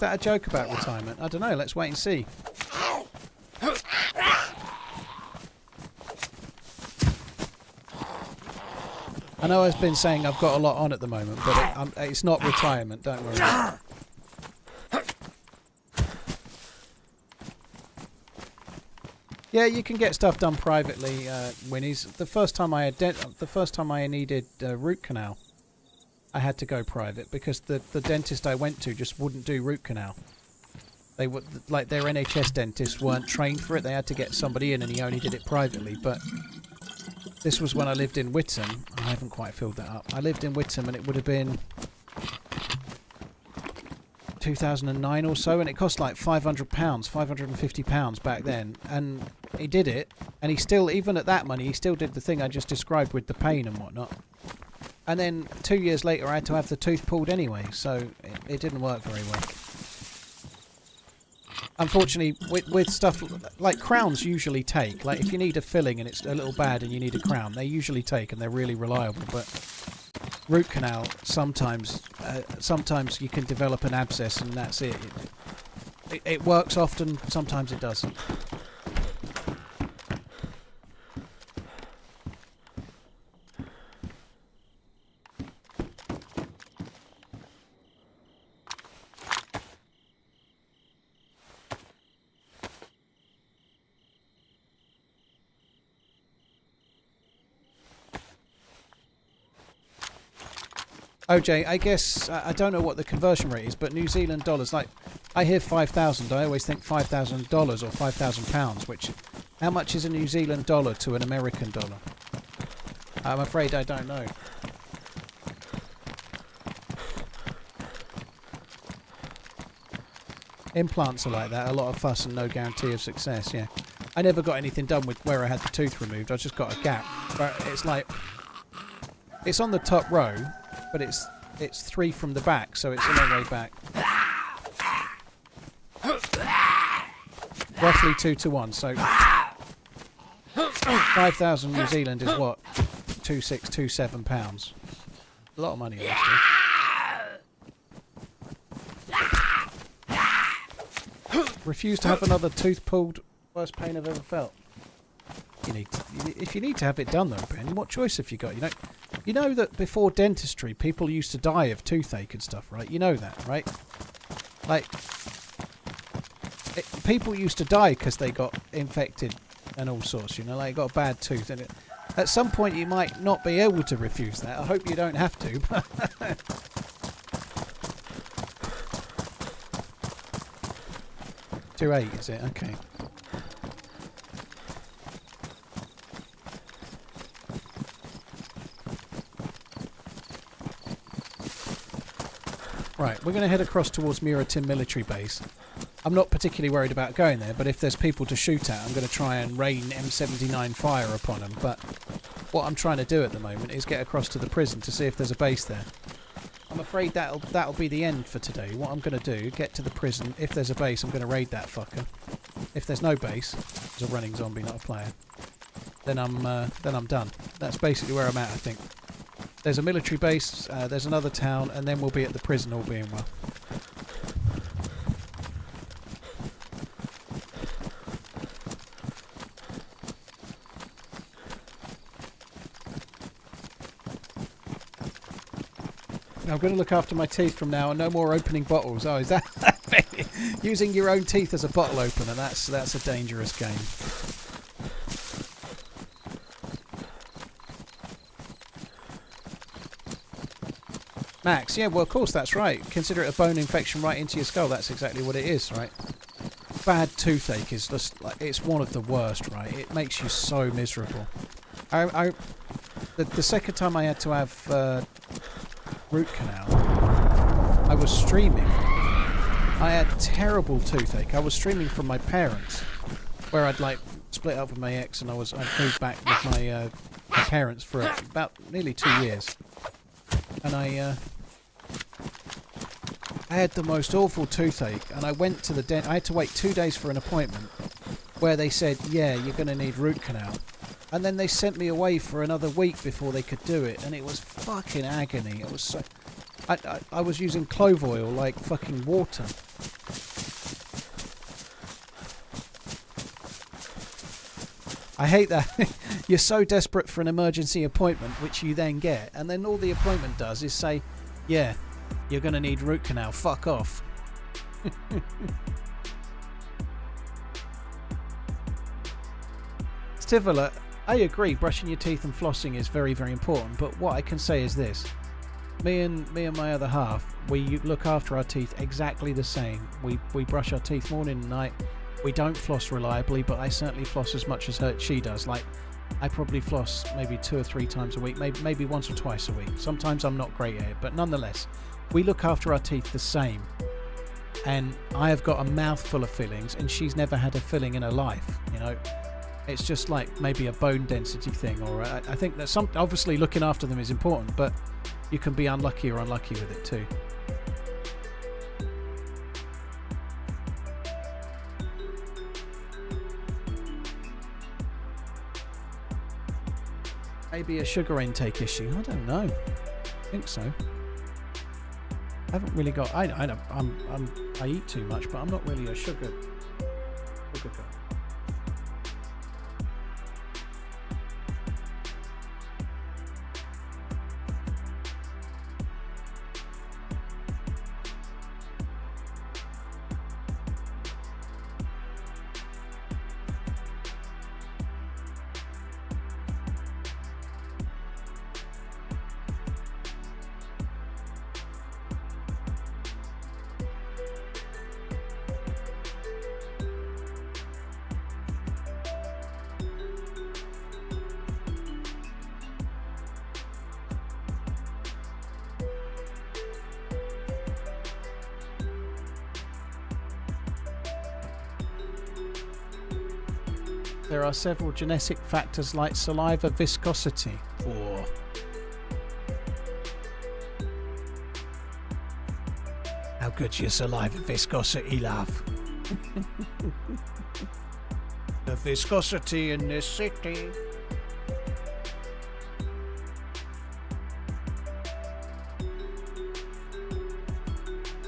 B: Is that a joke about retirement? I don't know. Let's wait and see. I know I've been saying I've got a lot on at the moment, but it's not retirement. Don't worry. Yeah, you can get stuff done privately, Winnie's. The first time I needed root canal, I had to go private because the dentist I went to just wouldn't do root canal. They would, like, their NHS dentists weren't trained for it. They had to get somebody in, and he only did it privately. But this was when I lived in Witham. I haven't quite filled that up. I lived in Witham, and it would have been 2009 or so, and it cost like £500, £550 back then. And he did it, and he still, even at that money, he still did the thing I just described with the pain and whatnot. And then 2 years later, I had to have the tooth pulled anyway, so it didn't work very well. Unfortunately, with stuff like crowns usually take. Like if you need a filling and it's a little bad and you need a crown, they usually take and they're really reliable. But root canal, sometimes you can develop an abscess and that's it. It works often, sometimes it doesn't. OJ, I guess, I don't know what the conversion rate is, but New Zealand dollars, like, I hear 5,000, I always think $5,000 or £5,000, which, how much is a New Zealand dollar to an American dollar? I'm afraid I don't know. Implants are like that, a lot of fuss and no guarantee of success, yeah. I never got anything done with where I had the tooth removed, I just got a gap. But it's like, it's on the top row, but it's 3 from the back, so it's a long way back. Roughly 2 to 1, so 5,000 New Zealand is what? £2,627. A lot of money, actually. Refuse to have another tooth pulled. Worst pain I've ever felt. If you need to have it done though, Ben, what choice have you got? You know that before dentistry, people used to die of toothache and stuff, right? You know that, right? Like, people used to die because they got infected and all sorts, you know, like got a bad tooth. And at some point, you might not be able to refuse that. I hope you don't have to. 2.8, is it? Okay. Right, we're going to head across towards Muratim military base. I'm not particularly worried about going there, but if there's people to shoot at, I'm going to try and rain M79 fire upon them. But what I'm trying to do at the moment is get across to the prison to see if there's a base there. I'm afraid that'll be the end for today. What I'm going to do, get to the prison. If there's a base, I'm going to raid that fucker. If there's no base, it's a running zombie, not a player, then I'm done. That's basically where I'm at, I think. There's a military base, there's another town, and then we'll be at the prison, all being well. I'm going to look after my teeth from now on. No more opening bottles. Oh, is that using your own teeth as a bottle opener? That's a dangerous game. Max, yeah, well, of course, that's right. Consider it a bone infection right into your skull. That's exactly what it is, right? Bad toothache is just like, it's one of the worst, right? It makes you so miserable. The second time I had to have root canal, I was streaming. I had terrible toothache. I was streaming from my parents, where I'd like split up with my ex, and I'd moved back with my parents for about nearly 2 years. And I had the most awful toothache, and I went to the dentist. I had to wait 2 days for an appointment, where they said, yeah, you're going to need root canal. And then they sent me away for another week before they could do it, and it was fucking agony. It was so... I was using clove oil like fucking water. I hate that. You're so desperate for an emergency appointment, which you then get, and then all the appointment does is say, yeah, you're going to need root canal. Fuck off. Stivala, I agree, brushing your teeth and flossing is very, very important, but what I can say is this. Me and my other half, we look after our teeth exactly the same. We brush our teeth morning and night. We don't floss reliably, but I certainly floss as much as she does. Like, I probably floss maybe 2 or 3 times a week, maybe once or twice a week. Sometimes I'm not great at it, but nonetheless, we look after our teeth the same. And I have got a mouthful of fillings, and she's never had a filling in her life, you know. It's just like maybe a bone density thing, or I think that obviously looking after them is important, but you can be unlucky or unlucky with it too. Maybe a sugar intake issue. I don't know. I think so. I haven't really got. I eat too much, but I'm not really a sugar guy. There are several genetic factors like saliva viscosity. Or how good's your saliva viscosity, love? The viscosity in this city.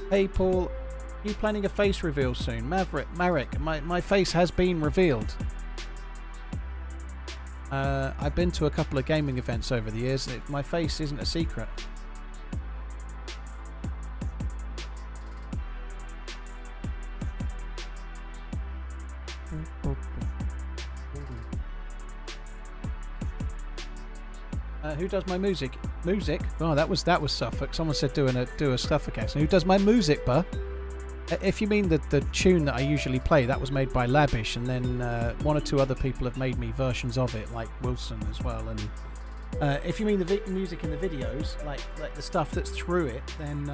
B: Hey Paul, you planning a face reveal soon? Marek, my face has been revealed. I've been to a couple of gaming events over the years. My face isn't a secret. Who does my music? Music? Oh, that was Suffolk. Someone said do a Suffolk accent. Who does my music, buh? If you mean the tune that I usually play, that was made by Labisch, and then 1 or 2 other people have made me versions of it, like Wilson as well. And if you mean the music in the videos, like the stuff that's through it, then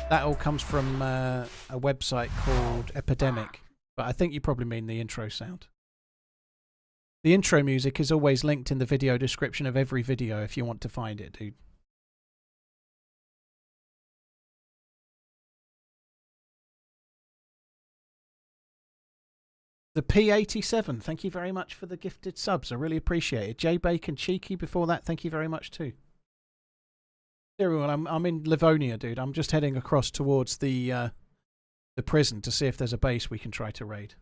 B: that all comes from a website called Epidemic. But I think you probably mean the intro sound. The intro music is always linked in the video description of every video if you want to find it, dude. The P87, thank you very much for the gifted subs. I really appreciate it. J Bacon Cheeky before that, thank you very much too. Everyone, I'm in Livonia, dude. I'm just heading across towards the prison to see if there's a base we can try to raid.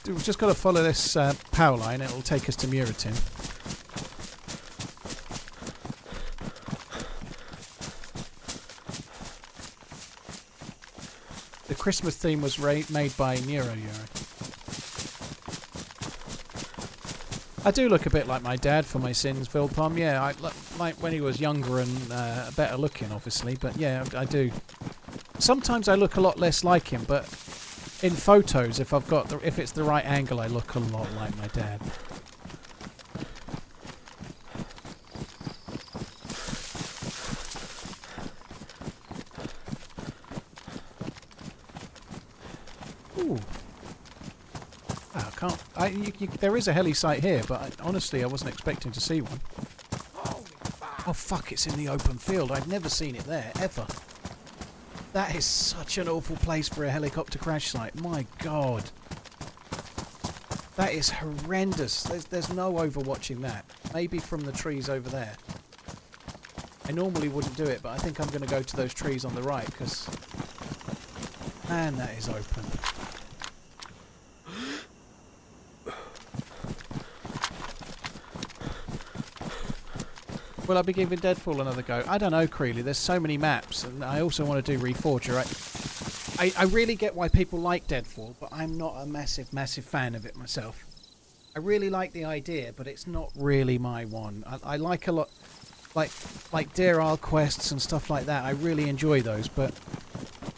B: We've just got to follow this power line. It'll take us to Muratin. The Christmas theme was made by Nero. I do look a bit like my dad for my sins, Vilpom. Yeah, I like when he was younger and better looking, obviously. But yeah, I do. Sometimes I look a lot less like him, but in photos, if it's the right angle, I look a lot like my dad. Ooh. I can't. There is a heli site here, but honestly, I wasn't expecting to see one. Oh fuck! It's in the open field. I've never seen it there ever. That is such an awful place for a helicopter crash site. My God. That is horrendous. There's no overwatching that. Maybe from the trees over there. I normally wouldn't do it, but I think I'm going to go to those trees on the right because, man, that is open. Will I be giving Deadfall another go? I don't know, Creeley. There's so many maps, and I also want to do Reforger. I really get why people like Deadfall, but I'm not a massive fan of it myself. I really like the idea, but it's not really my one. I like a lot, like Deer Isle quests and stuff like that. I really enjoy those, but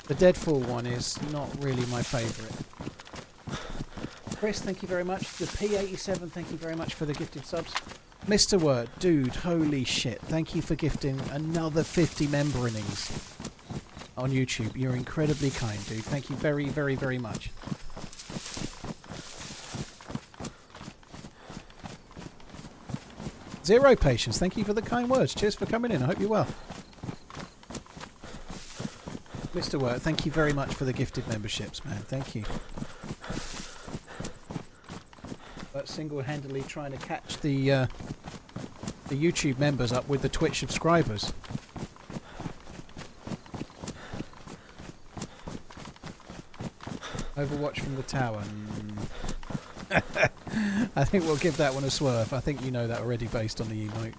B: the Deadfall one is not really my favourite. Chris, thank you very much. The P87, thank you very much for the gifted subs. Mr. Word, dude, holy shit. Thank you for gifting another 50 member innings on YouTube. You're incredibly kind, dude. Thank you very, very, very much. Zero Patience, thank you for the kind words. Cheers for coming in. I hope you're well. Mr. Word, thank you very much for the gifted memberships, man. Thank you. But single-handedly trying to catch the YouTube members up with the Twitch subscribers. Overwatch from the tower. I think we'll give that one a swerve. I think you know that already based on the emote.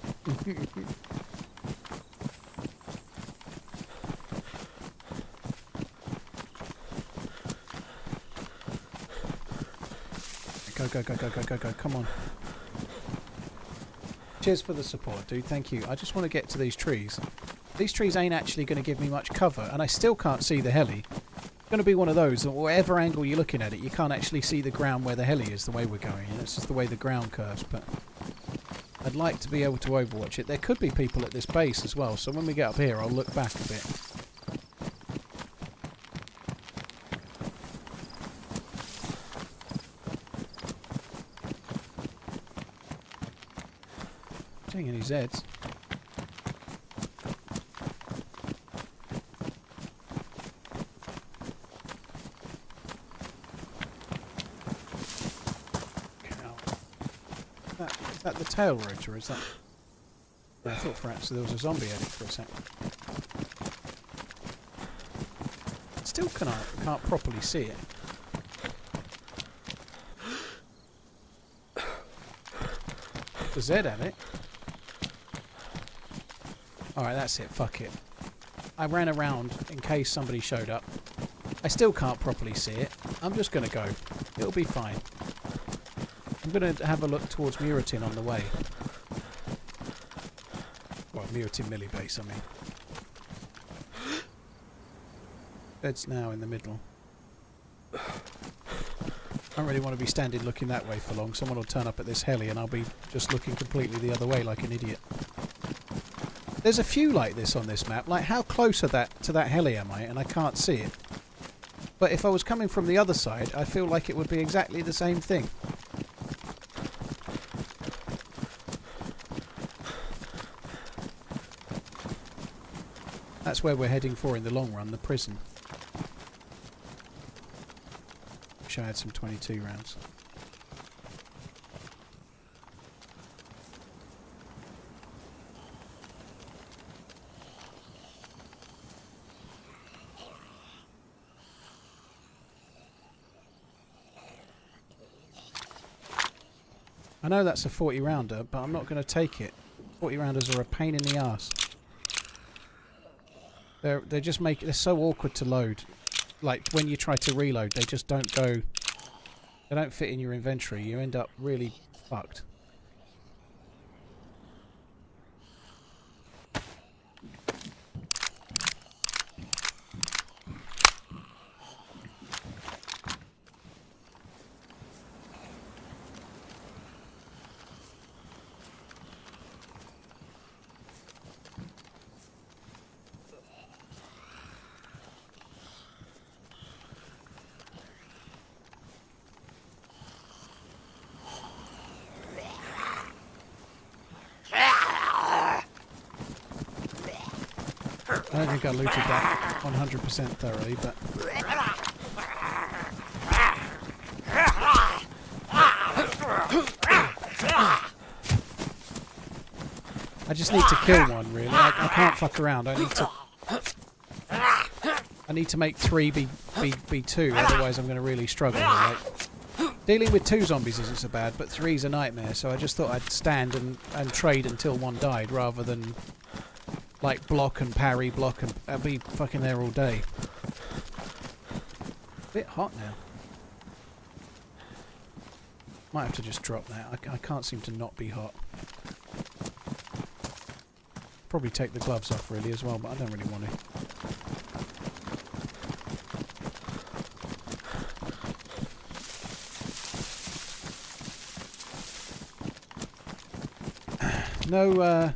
B: Go. Come on. Cheers for the support, dude. Thank you. I just want to get to these trees. These trees ain't actually going to give me much cover, and I still can't see the heli. It's going to be one of those, that whatever angle you're looking at it, you can't actually see the ground where the heli is the way we're going. And it's just the way the ground curves, but I'd like to be able to overwatch it. There could be people at this base as well, so when we get up here, I'll look back a bit. Seeing any Zeds. Is that the tail rotor, or is that... I thought perhaps there was a zombie edit for a sec. Still can't properly see it. The Z at it. Alright, that's it. Fuck it. I ran around in case somebody showed up. I still can't properly see it. I'm just going to go. It'll be fine. I'm going to have a look towards Muritin on the way. Well, Muritin Millie Base, I mean. Bed's now in the middle. I don't really want to be standing looking that way for long. Someone will turn up at this heli and I'll be just looking completely the other way like an idiot. There's a few like this on this map. Like, how close to that heli am I? And I can't see it. But if I was coming from the other side, I feel like it would be exactly the same thing. That's where we're heading for in the long run, the prison. Wish I had some 22 rounds. I know that's a 40 rounder, but I'm not going to take it. 40 rounders are a pain in the ass. They just make they're so awkward to load. Like when you try to reload, they just don't go. They don't fit in your inventory. You end up really fucked. I don't think I looted that 100% thoroughly, but... just need to kill one, really. I can't fuck around. I need to make 3 be 2, otherwise I'm going to really struggle. Like, dealing with 2 zombies isn't so bad, but 3's a nightmare, so I just thought I'd stand and trade until one died, rather than, like, block and parry, block and... I'd be fucking there all day. A bit hot now. Might have to just drop that. I can't seem to not be hot. Probably take the gloves off, really, as well, but I don't really want to. No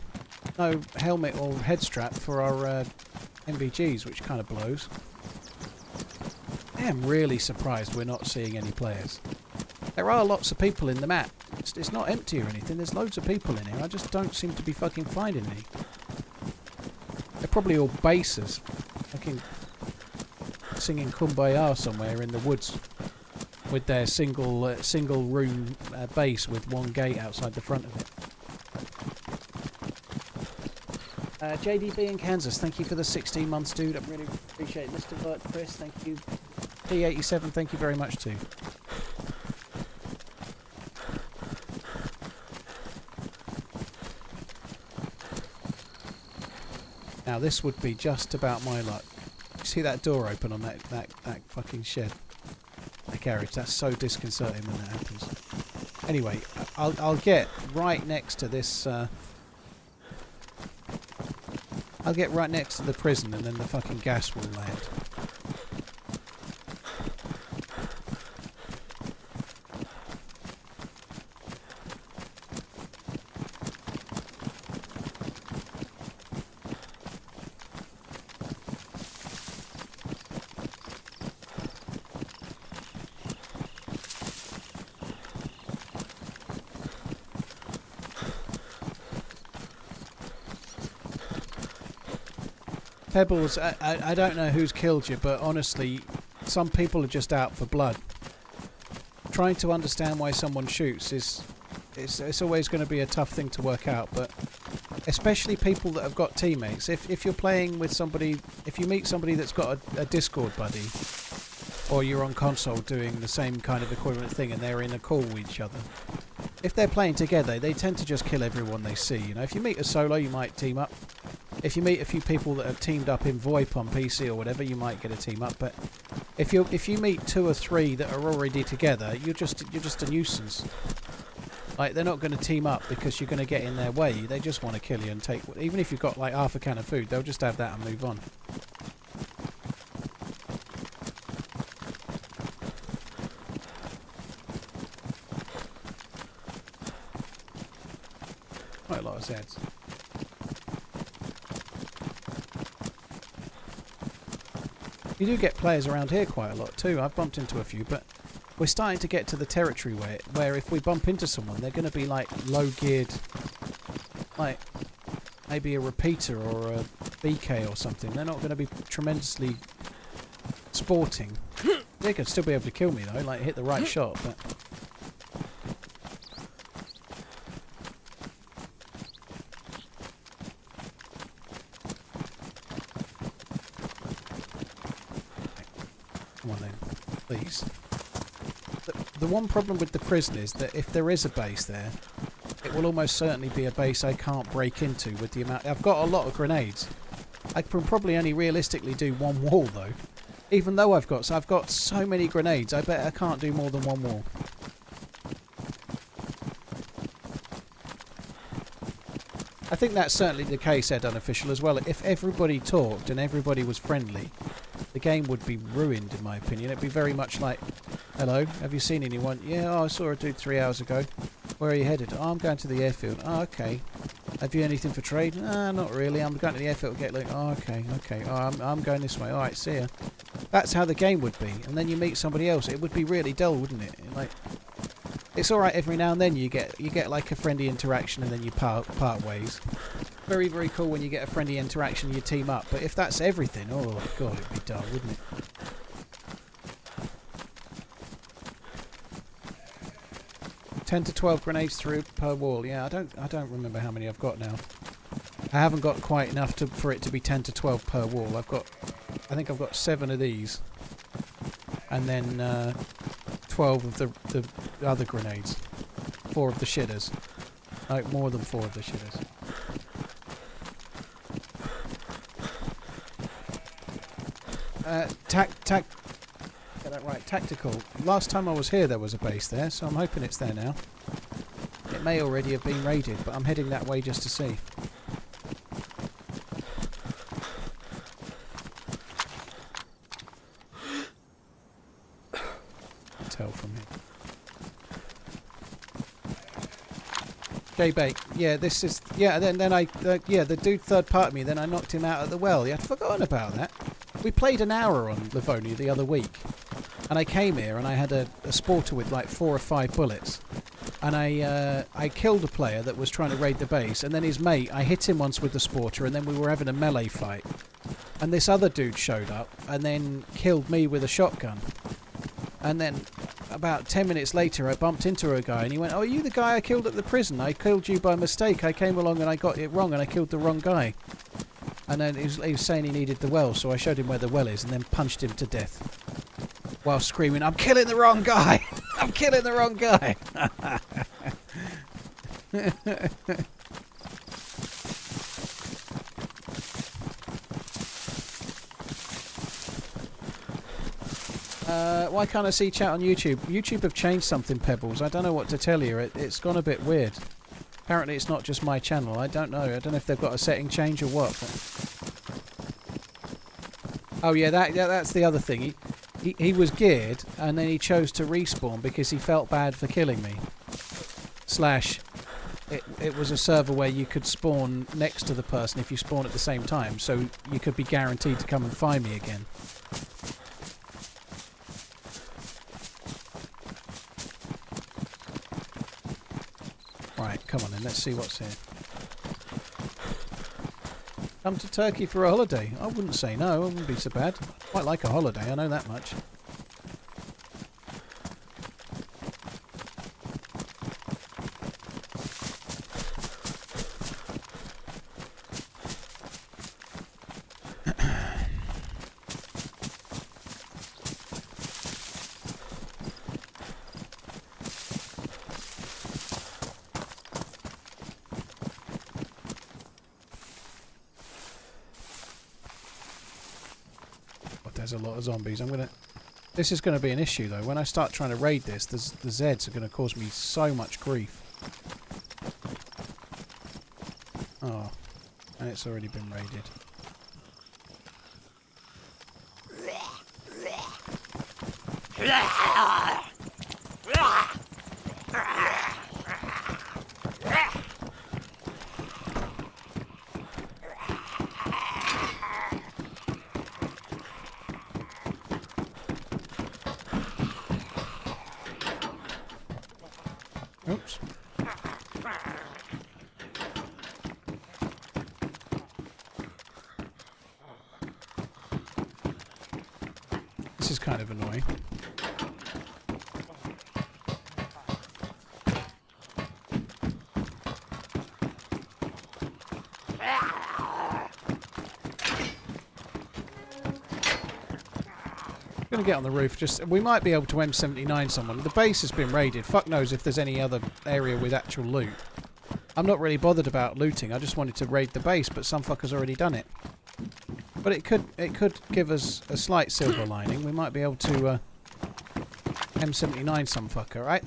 B: helmet or head strap for our MVGs, which kind of blows. I am really surprised we're not seeing any players. There are lots of people in the map. It's not empty or anything. There's loads of people in here. I just don't seem to be fucking finding any. They're probably all basers. Fucking singing Kumbaya somewhere in the woods with their single room base with one gate outside the front of it. JDB in Kansas, thank you for the 16 months, dude. I really appreciate it. Mr. Vert, Chris, thank you. P87, thank you very much, too. Now, this would be just about my luck. See that door open on that fucking shed? That garage, that's so disconcerting when that happens. Anyway, I'll get right next to this... I'll get right next to the prison and then the fucking gas will land. Pebbles, I don't know who's killed you, but honestly, some people are just out for blood. Trying to understand why someone shoots it's always going to be a tough thing to work out, but especially people that have got teammates. If you're playing with somebody, if you meet somebody that's got a Discord buddy, or you're on console doing the same kind of equivalent thing and they're in a call with each other, if they're playing together, they tend to just kill everyone they see. You know, if you meet a solo, you might team up. If you meet a few people that have teamed up in VoIP on PC or whatever, you might get a team up. But if you meet 2 or 3 that are already together, you're just a nuisance. Like, they're not going to team up because you're going to get in their way. They just want to kill you and take... Even if you've got like half a can of food, they'll just have that and move on. Quite a lot of Zeds. You do get players around here quite a lot too. I've bumped into a few, but we're starting to get to the territory where if we bump into someone, they're going to be like low-geared, like maybe a repeater or a BK or something. They're not going to be tremendously sporting. They could still be able to kill me though, like hit the right shot, but... Come on then, please. The one problem with the prison is that if there is a base there, it will almost certainly be a base I can't break into with the amount... I've got a lot of grenades. I can probably only realistically do one wall though. Even though I've got so many grenades, I bet I can't do more than one wall. I think that's certainly the case, Ed Unofficial, as well. If everybody talked and everybody was friendly, the game would be ruined, in my opinion. It'd be very much like, hello, have you seen anyone? Yeah, oh, I saw a dude 3 hours ago. Where are you headed? Oh, I'm going to the airfield. Oh, okay. Have you anything for trade? Nah, not really. I'm going to the airfield to get loot. Oh, okay, okay. Oh, I'm going this way. All right, see ya. That's how the game would be. And then you meet somebody else. It would be really dull, wouldn't it? Like, it's all right every now and then you get like a friendly interaction and then you part ways. Very, very cool when you get a friendly interaction and you team up. But if that's everything, oh god, it'd be dull, wouldn't it? $10 to 12 grenades through per wall. Yeah, I don't remember how many I've got now. I haven't got quite enough for it to be 10 to 12 per wall. I think I've got 7 of these, and then 12 of the other grenades, 4 of the shitters, like more than 4 of the shitters. Get that right. Tactical. Last time I was here, there was a base there, so I'm hoping it's there now. It may already have been raided, but I'm heading that way just to see. Tell from here. J-Bait. Yeah, this is... Yeah, then I... the dude third parted me, then I knocked him out at the well. I'd forgotten about that. We played an hour on Livonia the other week. And I came here and I had a sporter with like 4 or 5 bullets. And I killed a player that was trying to raid the base. And then his mate, I hit him once with the sporter and then we were having a melee fight. And this other dude showed up and then killed me with a shotgun. And then about 10 minutes later I bumped into a guy and he went, "Oh, are you the guy I killed at the prison? I killed you by mistake. I came along and I got it wrong and I killed the wrong guy." And then he was saying he needed the well, so I showed him where the well is and then punched him to death. While screaming, "I'm killing the wrong guy! I'm killing the wrong guy!" Why can't I see chat on YouTube? YouTube have changed something, Pebbles. I don't know what to tell you. It's gone a bit weird. Apparently it's not just my channel. I don't know. I don't know if they've got a setting change or what. Oh yeah, that's the other thing. He was geared and then he chose to respawn because he felt bad for killing me. Slash, it was a server where you could spawn next to the person if you spawn at the same time, so you could be guaranteed to come and find me again. Right, come on then, let's see what's here. Come to Turkey for a holiday? I wouldn't say no, it wouldn't be so bad. Quite like a holiday, I know that much. There's a lot of zombies. This is going to be an issue though. When I start trying to raid this, the Zeds are going to cause me so much grief. Oh, and it's already been raided. Oops. This is kind of annoying. Gonna get on the roof. We might be able to M79 someone. The base has been raided. Fuck knows if there's any other area with actual loot. I'm not really bothered about looting. I just wanted to raid the base, but some fucker's already done it. But it could give us a slight silver lining. We might be able to M79 some fucker. I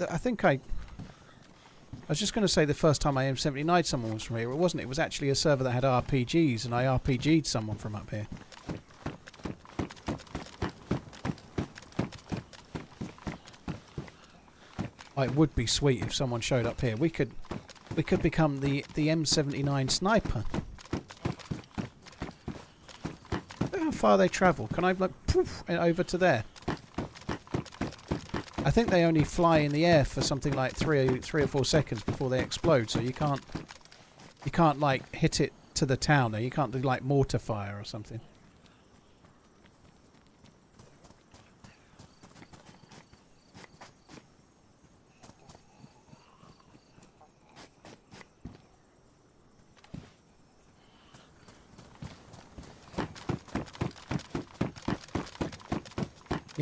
B: was just going to say the first time I M79'd someone was from here. It wasn't. It was actually a server that had RPGs, and I RPG'd someone from up here. It would be sweet if someone showed up here. We could become the M79 sniper. Look how far they travel. Can I like poof over to there? I think they only fly in the air for something like 3 or 4 seconds before they explode. So you can't like hit it to the town. Or you can't do like mortar fire or something.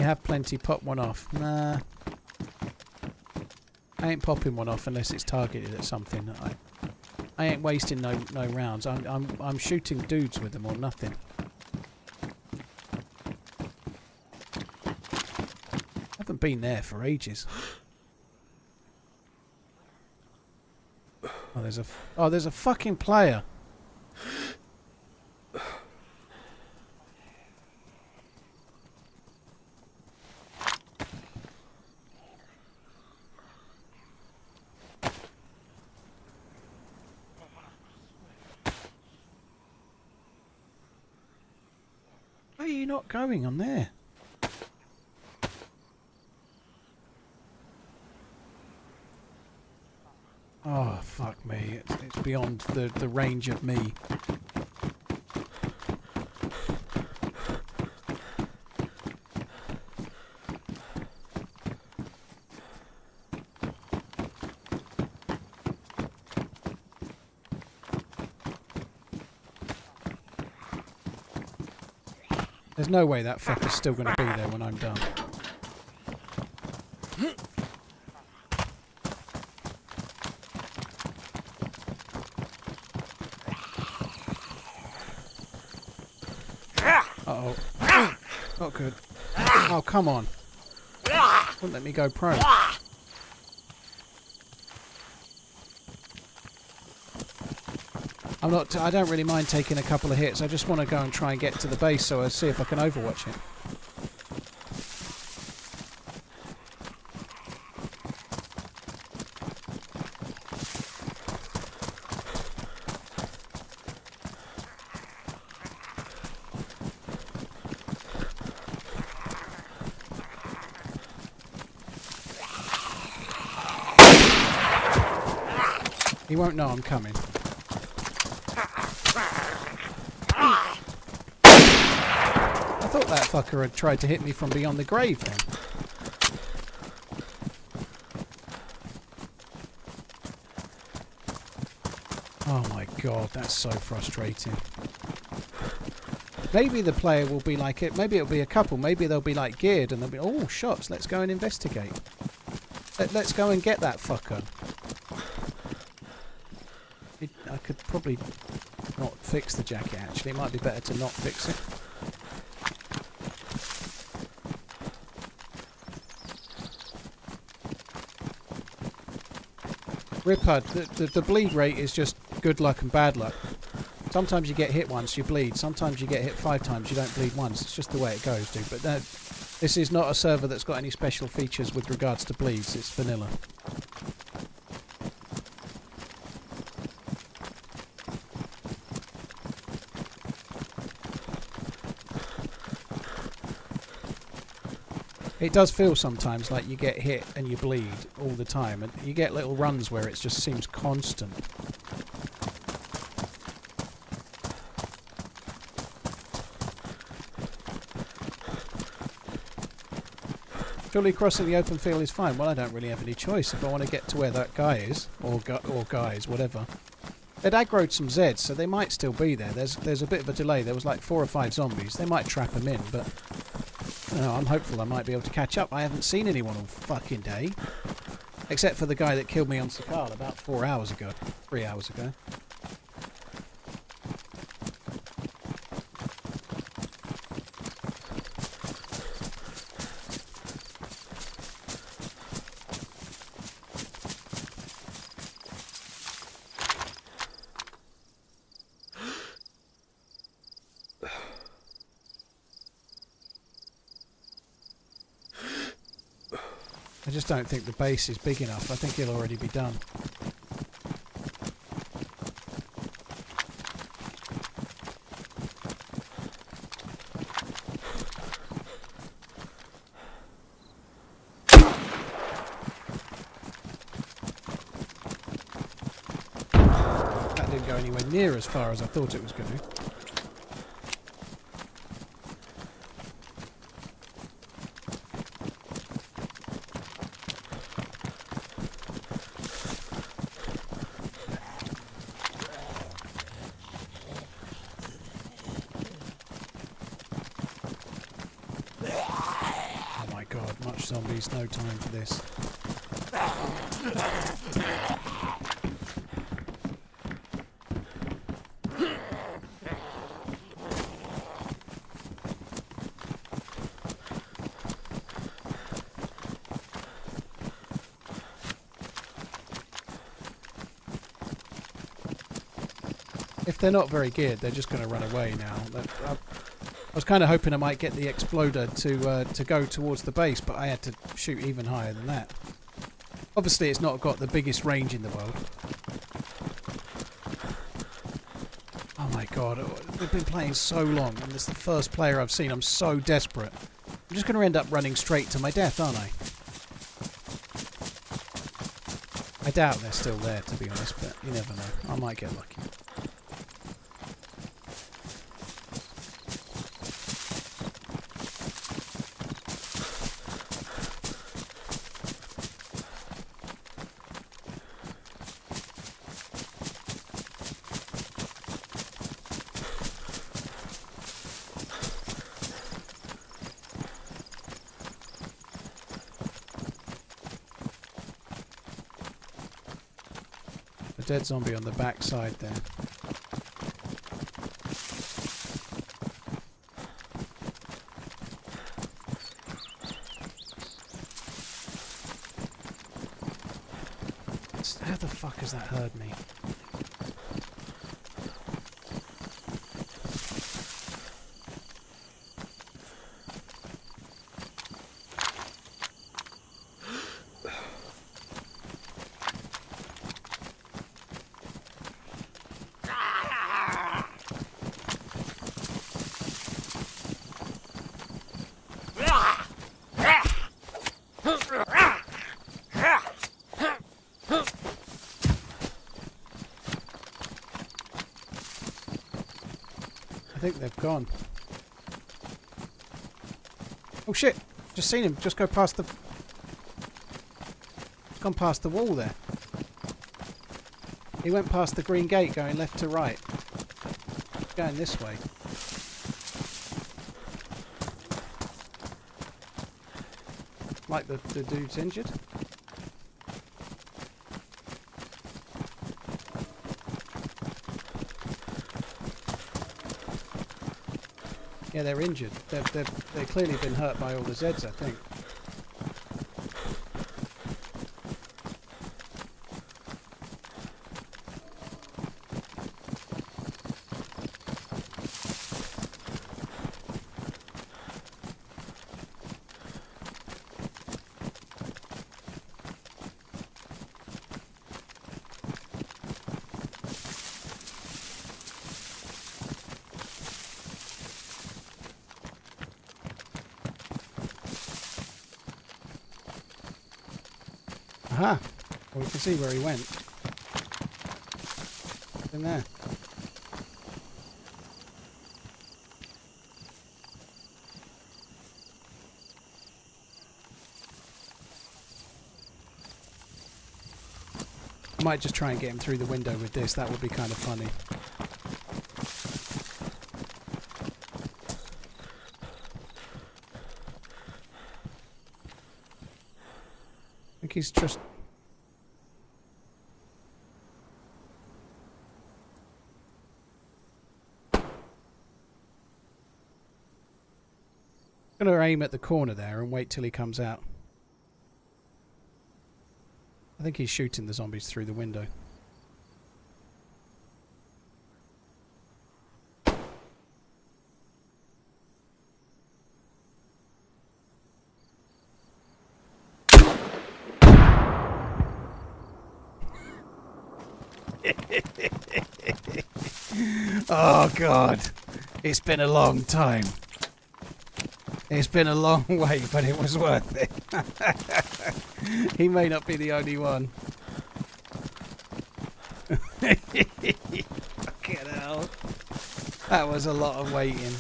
B: have plenty. Pop one off. Nah. I ain't popping one off unless it's targeted at something. I ain't wasting no rounds. I'm shooting dudes with them or nothing. Haven't been there for ages. Oh, there's a fucking player. Why are you not going on there? Oh, fuck me. It's beyond the range of me. There's no way that fucker's still going to be there when I'm done. Uh-oh. Not good. Oh, come on. Wouldn't let me go prone. I don't really mind taking a couple of hits. I just want to go and try and get to the base so I see if I can overwatch it. He won't know I'm coming. I thought that fucker had tried to hit me from beyond the grave then. Oh my god, that's so frustrating. Maybe the player will be like it. Maybe it'll be a couple. Maybe they'll be like geared and they'll be, oh, shots. Let's go and investigate. Let's go and get that fucker. I could probably not fix the jacket actually. It might be better to not fix it. Ripper, the bleed rate is just good luck and bad luck. Sometimes you get hit once, you bleed. Sometimes you get hit 5 times, you don't bleed once. It's just the way it goes, dude. But this is not a server that's got any special features with regards to bleeds. It's vanilla. It does feel sometimes like you get hit and you bleed all the time, and you get little runs where it just seems constant. Surely crossing the open field is fine. Well, I don't really have any choice if I want to get to where that guy is, or guys, whatever. They'd aggroed some Zeds, so they might still be there. There's a bit of a delay. There was like 4 or 5 zombies. They might trap them in, but I'm hopeful I might be able to catch up. I haven't seen anyone all fucking day. Except for the guy that killed me on Sakhal about 4 hours ago. 3 hours ago. I just don't think the base is big enough. I think he'll already be done. That didn't go anywhere near as far as I thought it was going to. god, much zombies, no time for this. If they're not very geared, they're just going to run away now. I was kind of hoping I might get the exploder to go towards the base, but I had to shoot even higher than that. Obviously, it's not got the biggest range in the world. Oh my god, we've been playing so long, and this is the first player I've seen. I'm so desperate. I'm just going to end up running straight to my death, aren't I? I doubt they're still there, to be honest, but you never know. I might get lucky. Dead zombie on the back side there. How the fuck has that heard me? I think they've gone. Oh shit! Just seen him. Just go past the... Gone past the wall there. He went past the green gate going left to right. Going this way. Like the dude's injured. Yeah, they're injured. They've clearly been hurt by all the Zeds, I think. Aha! Well, we can see where he went. In there. I might just try and get him through the window with this. That would be kind of funny. I think he's just... I'm going to aim at the corner there and wait till he comes out. I think he's shooting the zombies through the window. Oh God, it's been a long time. It's been a long wait, but it was worth it. He may not be the only one. Fucking hell. That was a lot of waiting.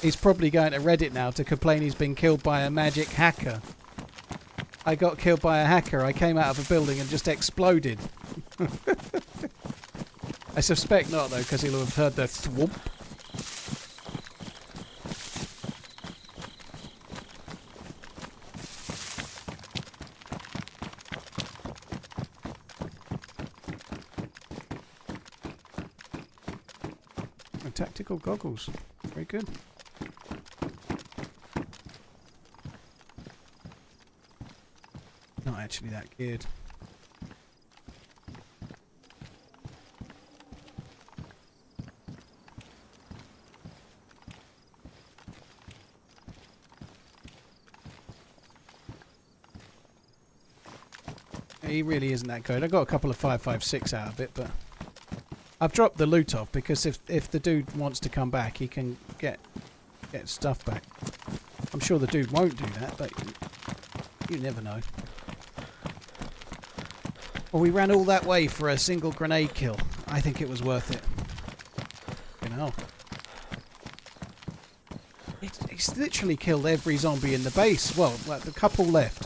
B: He's probably going to Reddit now to complain he's been killed by a magic hacker. I got killed by a hacker. I came out of a building and just exploded. I suspect not, though, because he'll have heard the thwomp. Tactical goggles. Very good. Not actually that good. He really isn't that good. I got a couple of 5.56 out of it, but I've dropped the loot off because if the dude wants to come back, he can get stuff back. I'm sure the dude won't do that, but you never know. Well, we ran all that way for a single grenade kill. I think it was worth it. You know. It's literally killed every zombie in the base. Well, the couple left.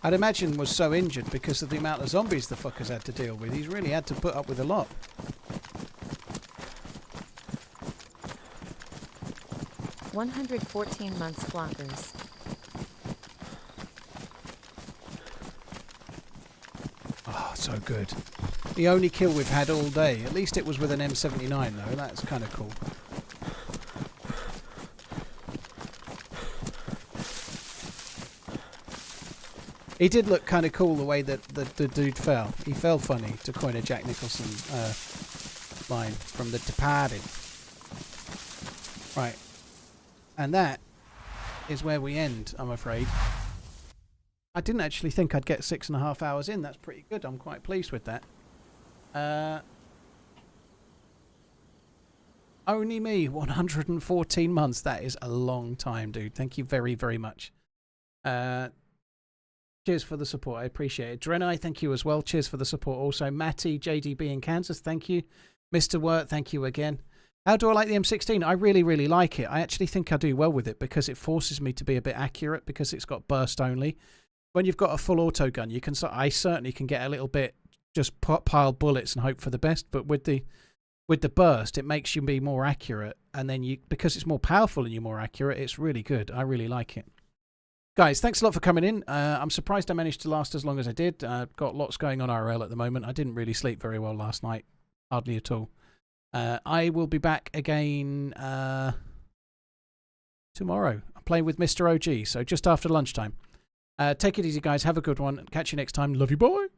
B: I'd imagine was so injured because of the amount of zombies the fuckers had to deal with. He's really had to put up with a lot.
A: $114 months flockers.
B: Oh, so good. The only kill we've had all day. At least it was with an M79 though. That's kind of cool. He did look kind of cool the way that the dude fell. He fell funny, to coin a Jack Nicholson line from The Departed. Right. And that is where we end, I'm afraid. I didn't actually think I'd get 6.5 hours in. That's pretty good. I'm quite pleased with that. Only me, 114 months. That is a long time, dude. Thank you very, very much. Cheers for the support. I appreciate it. Drenai, thank you as well. Cheers for the support also. Matty, JDB in Kansas, thank you. Mr. Wirt, thank you again. How do I like the M16? I really, really like it. I actually think I do well with it because it forces me to be a bit accurate because it's got burst only. When you've got a full auto gun, you can. I certainly can get a little bit just pile bullets and hope for the best. But with the burst, it makes you be more accurate, and then because it's more powerful and you're more accurate, it's really good. I really like it. Guys, thanks a lot for coming in. I'm surprised I managed to last as long as I did. I've got lots going on IRL at the moment. I didn't really sleep very well last night. Hardly at all. I will be back again tomorrow. I'm playing with Mr. OG, so just after lunchtime. Take it easy, guys. Have a good one. Catch you next time. Love you, bye.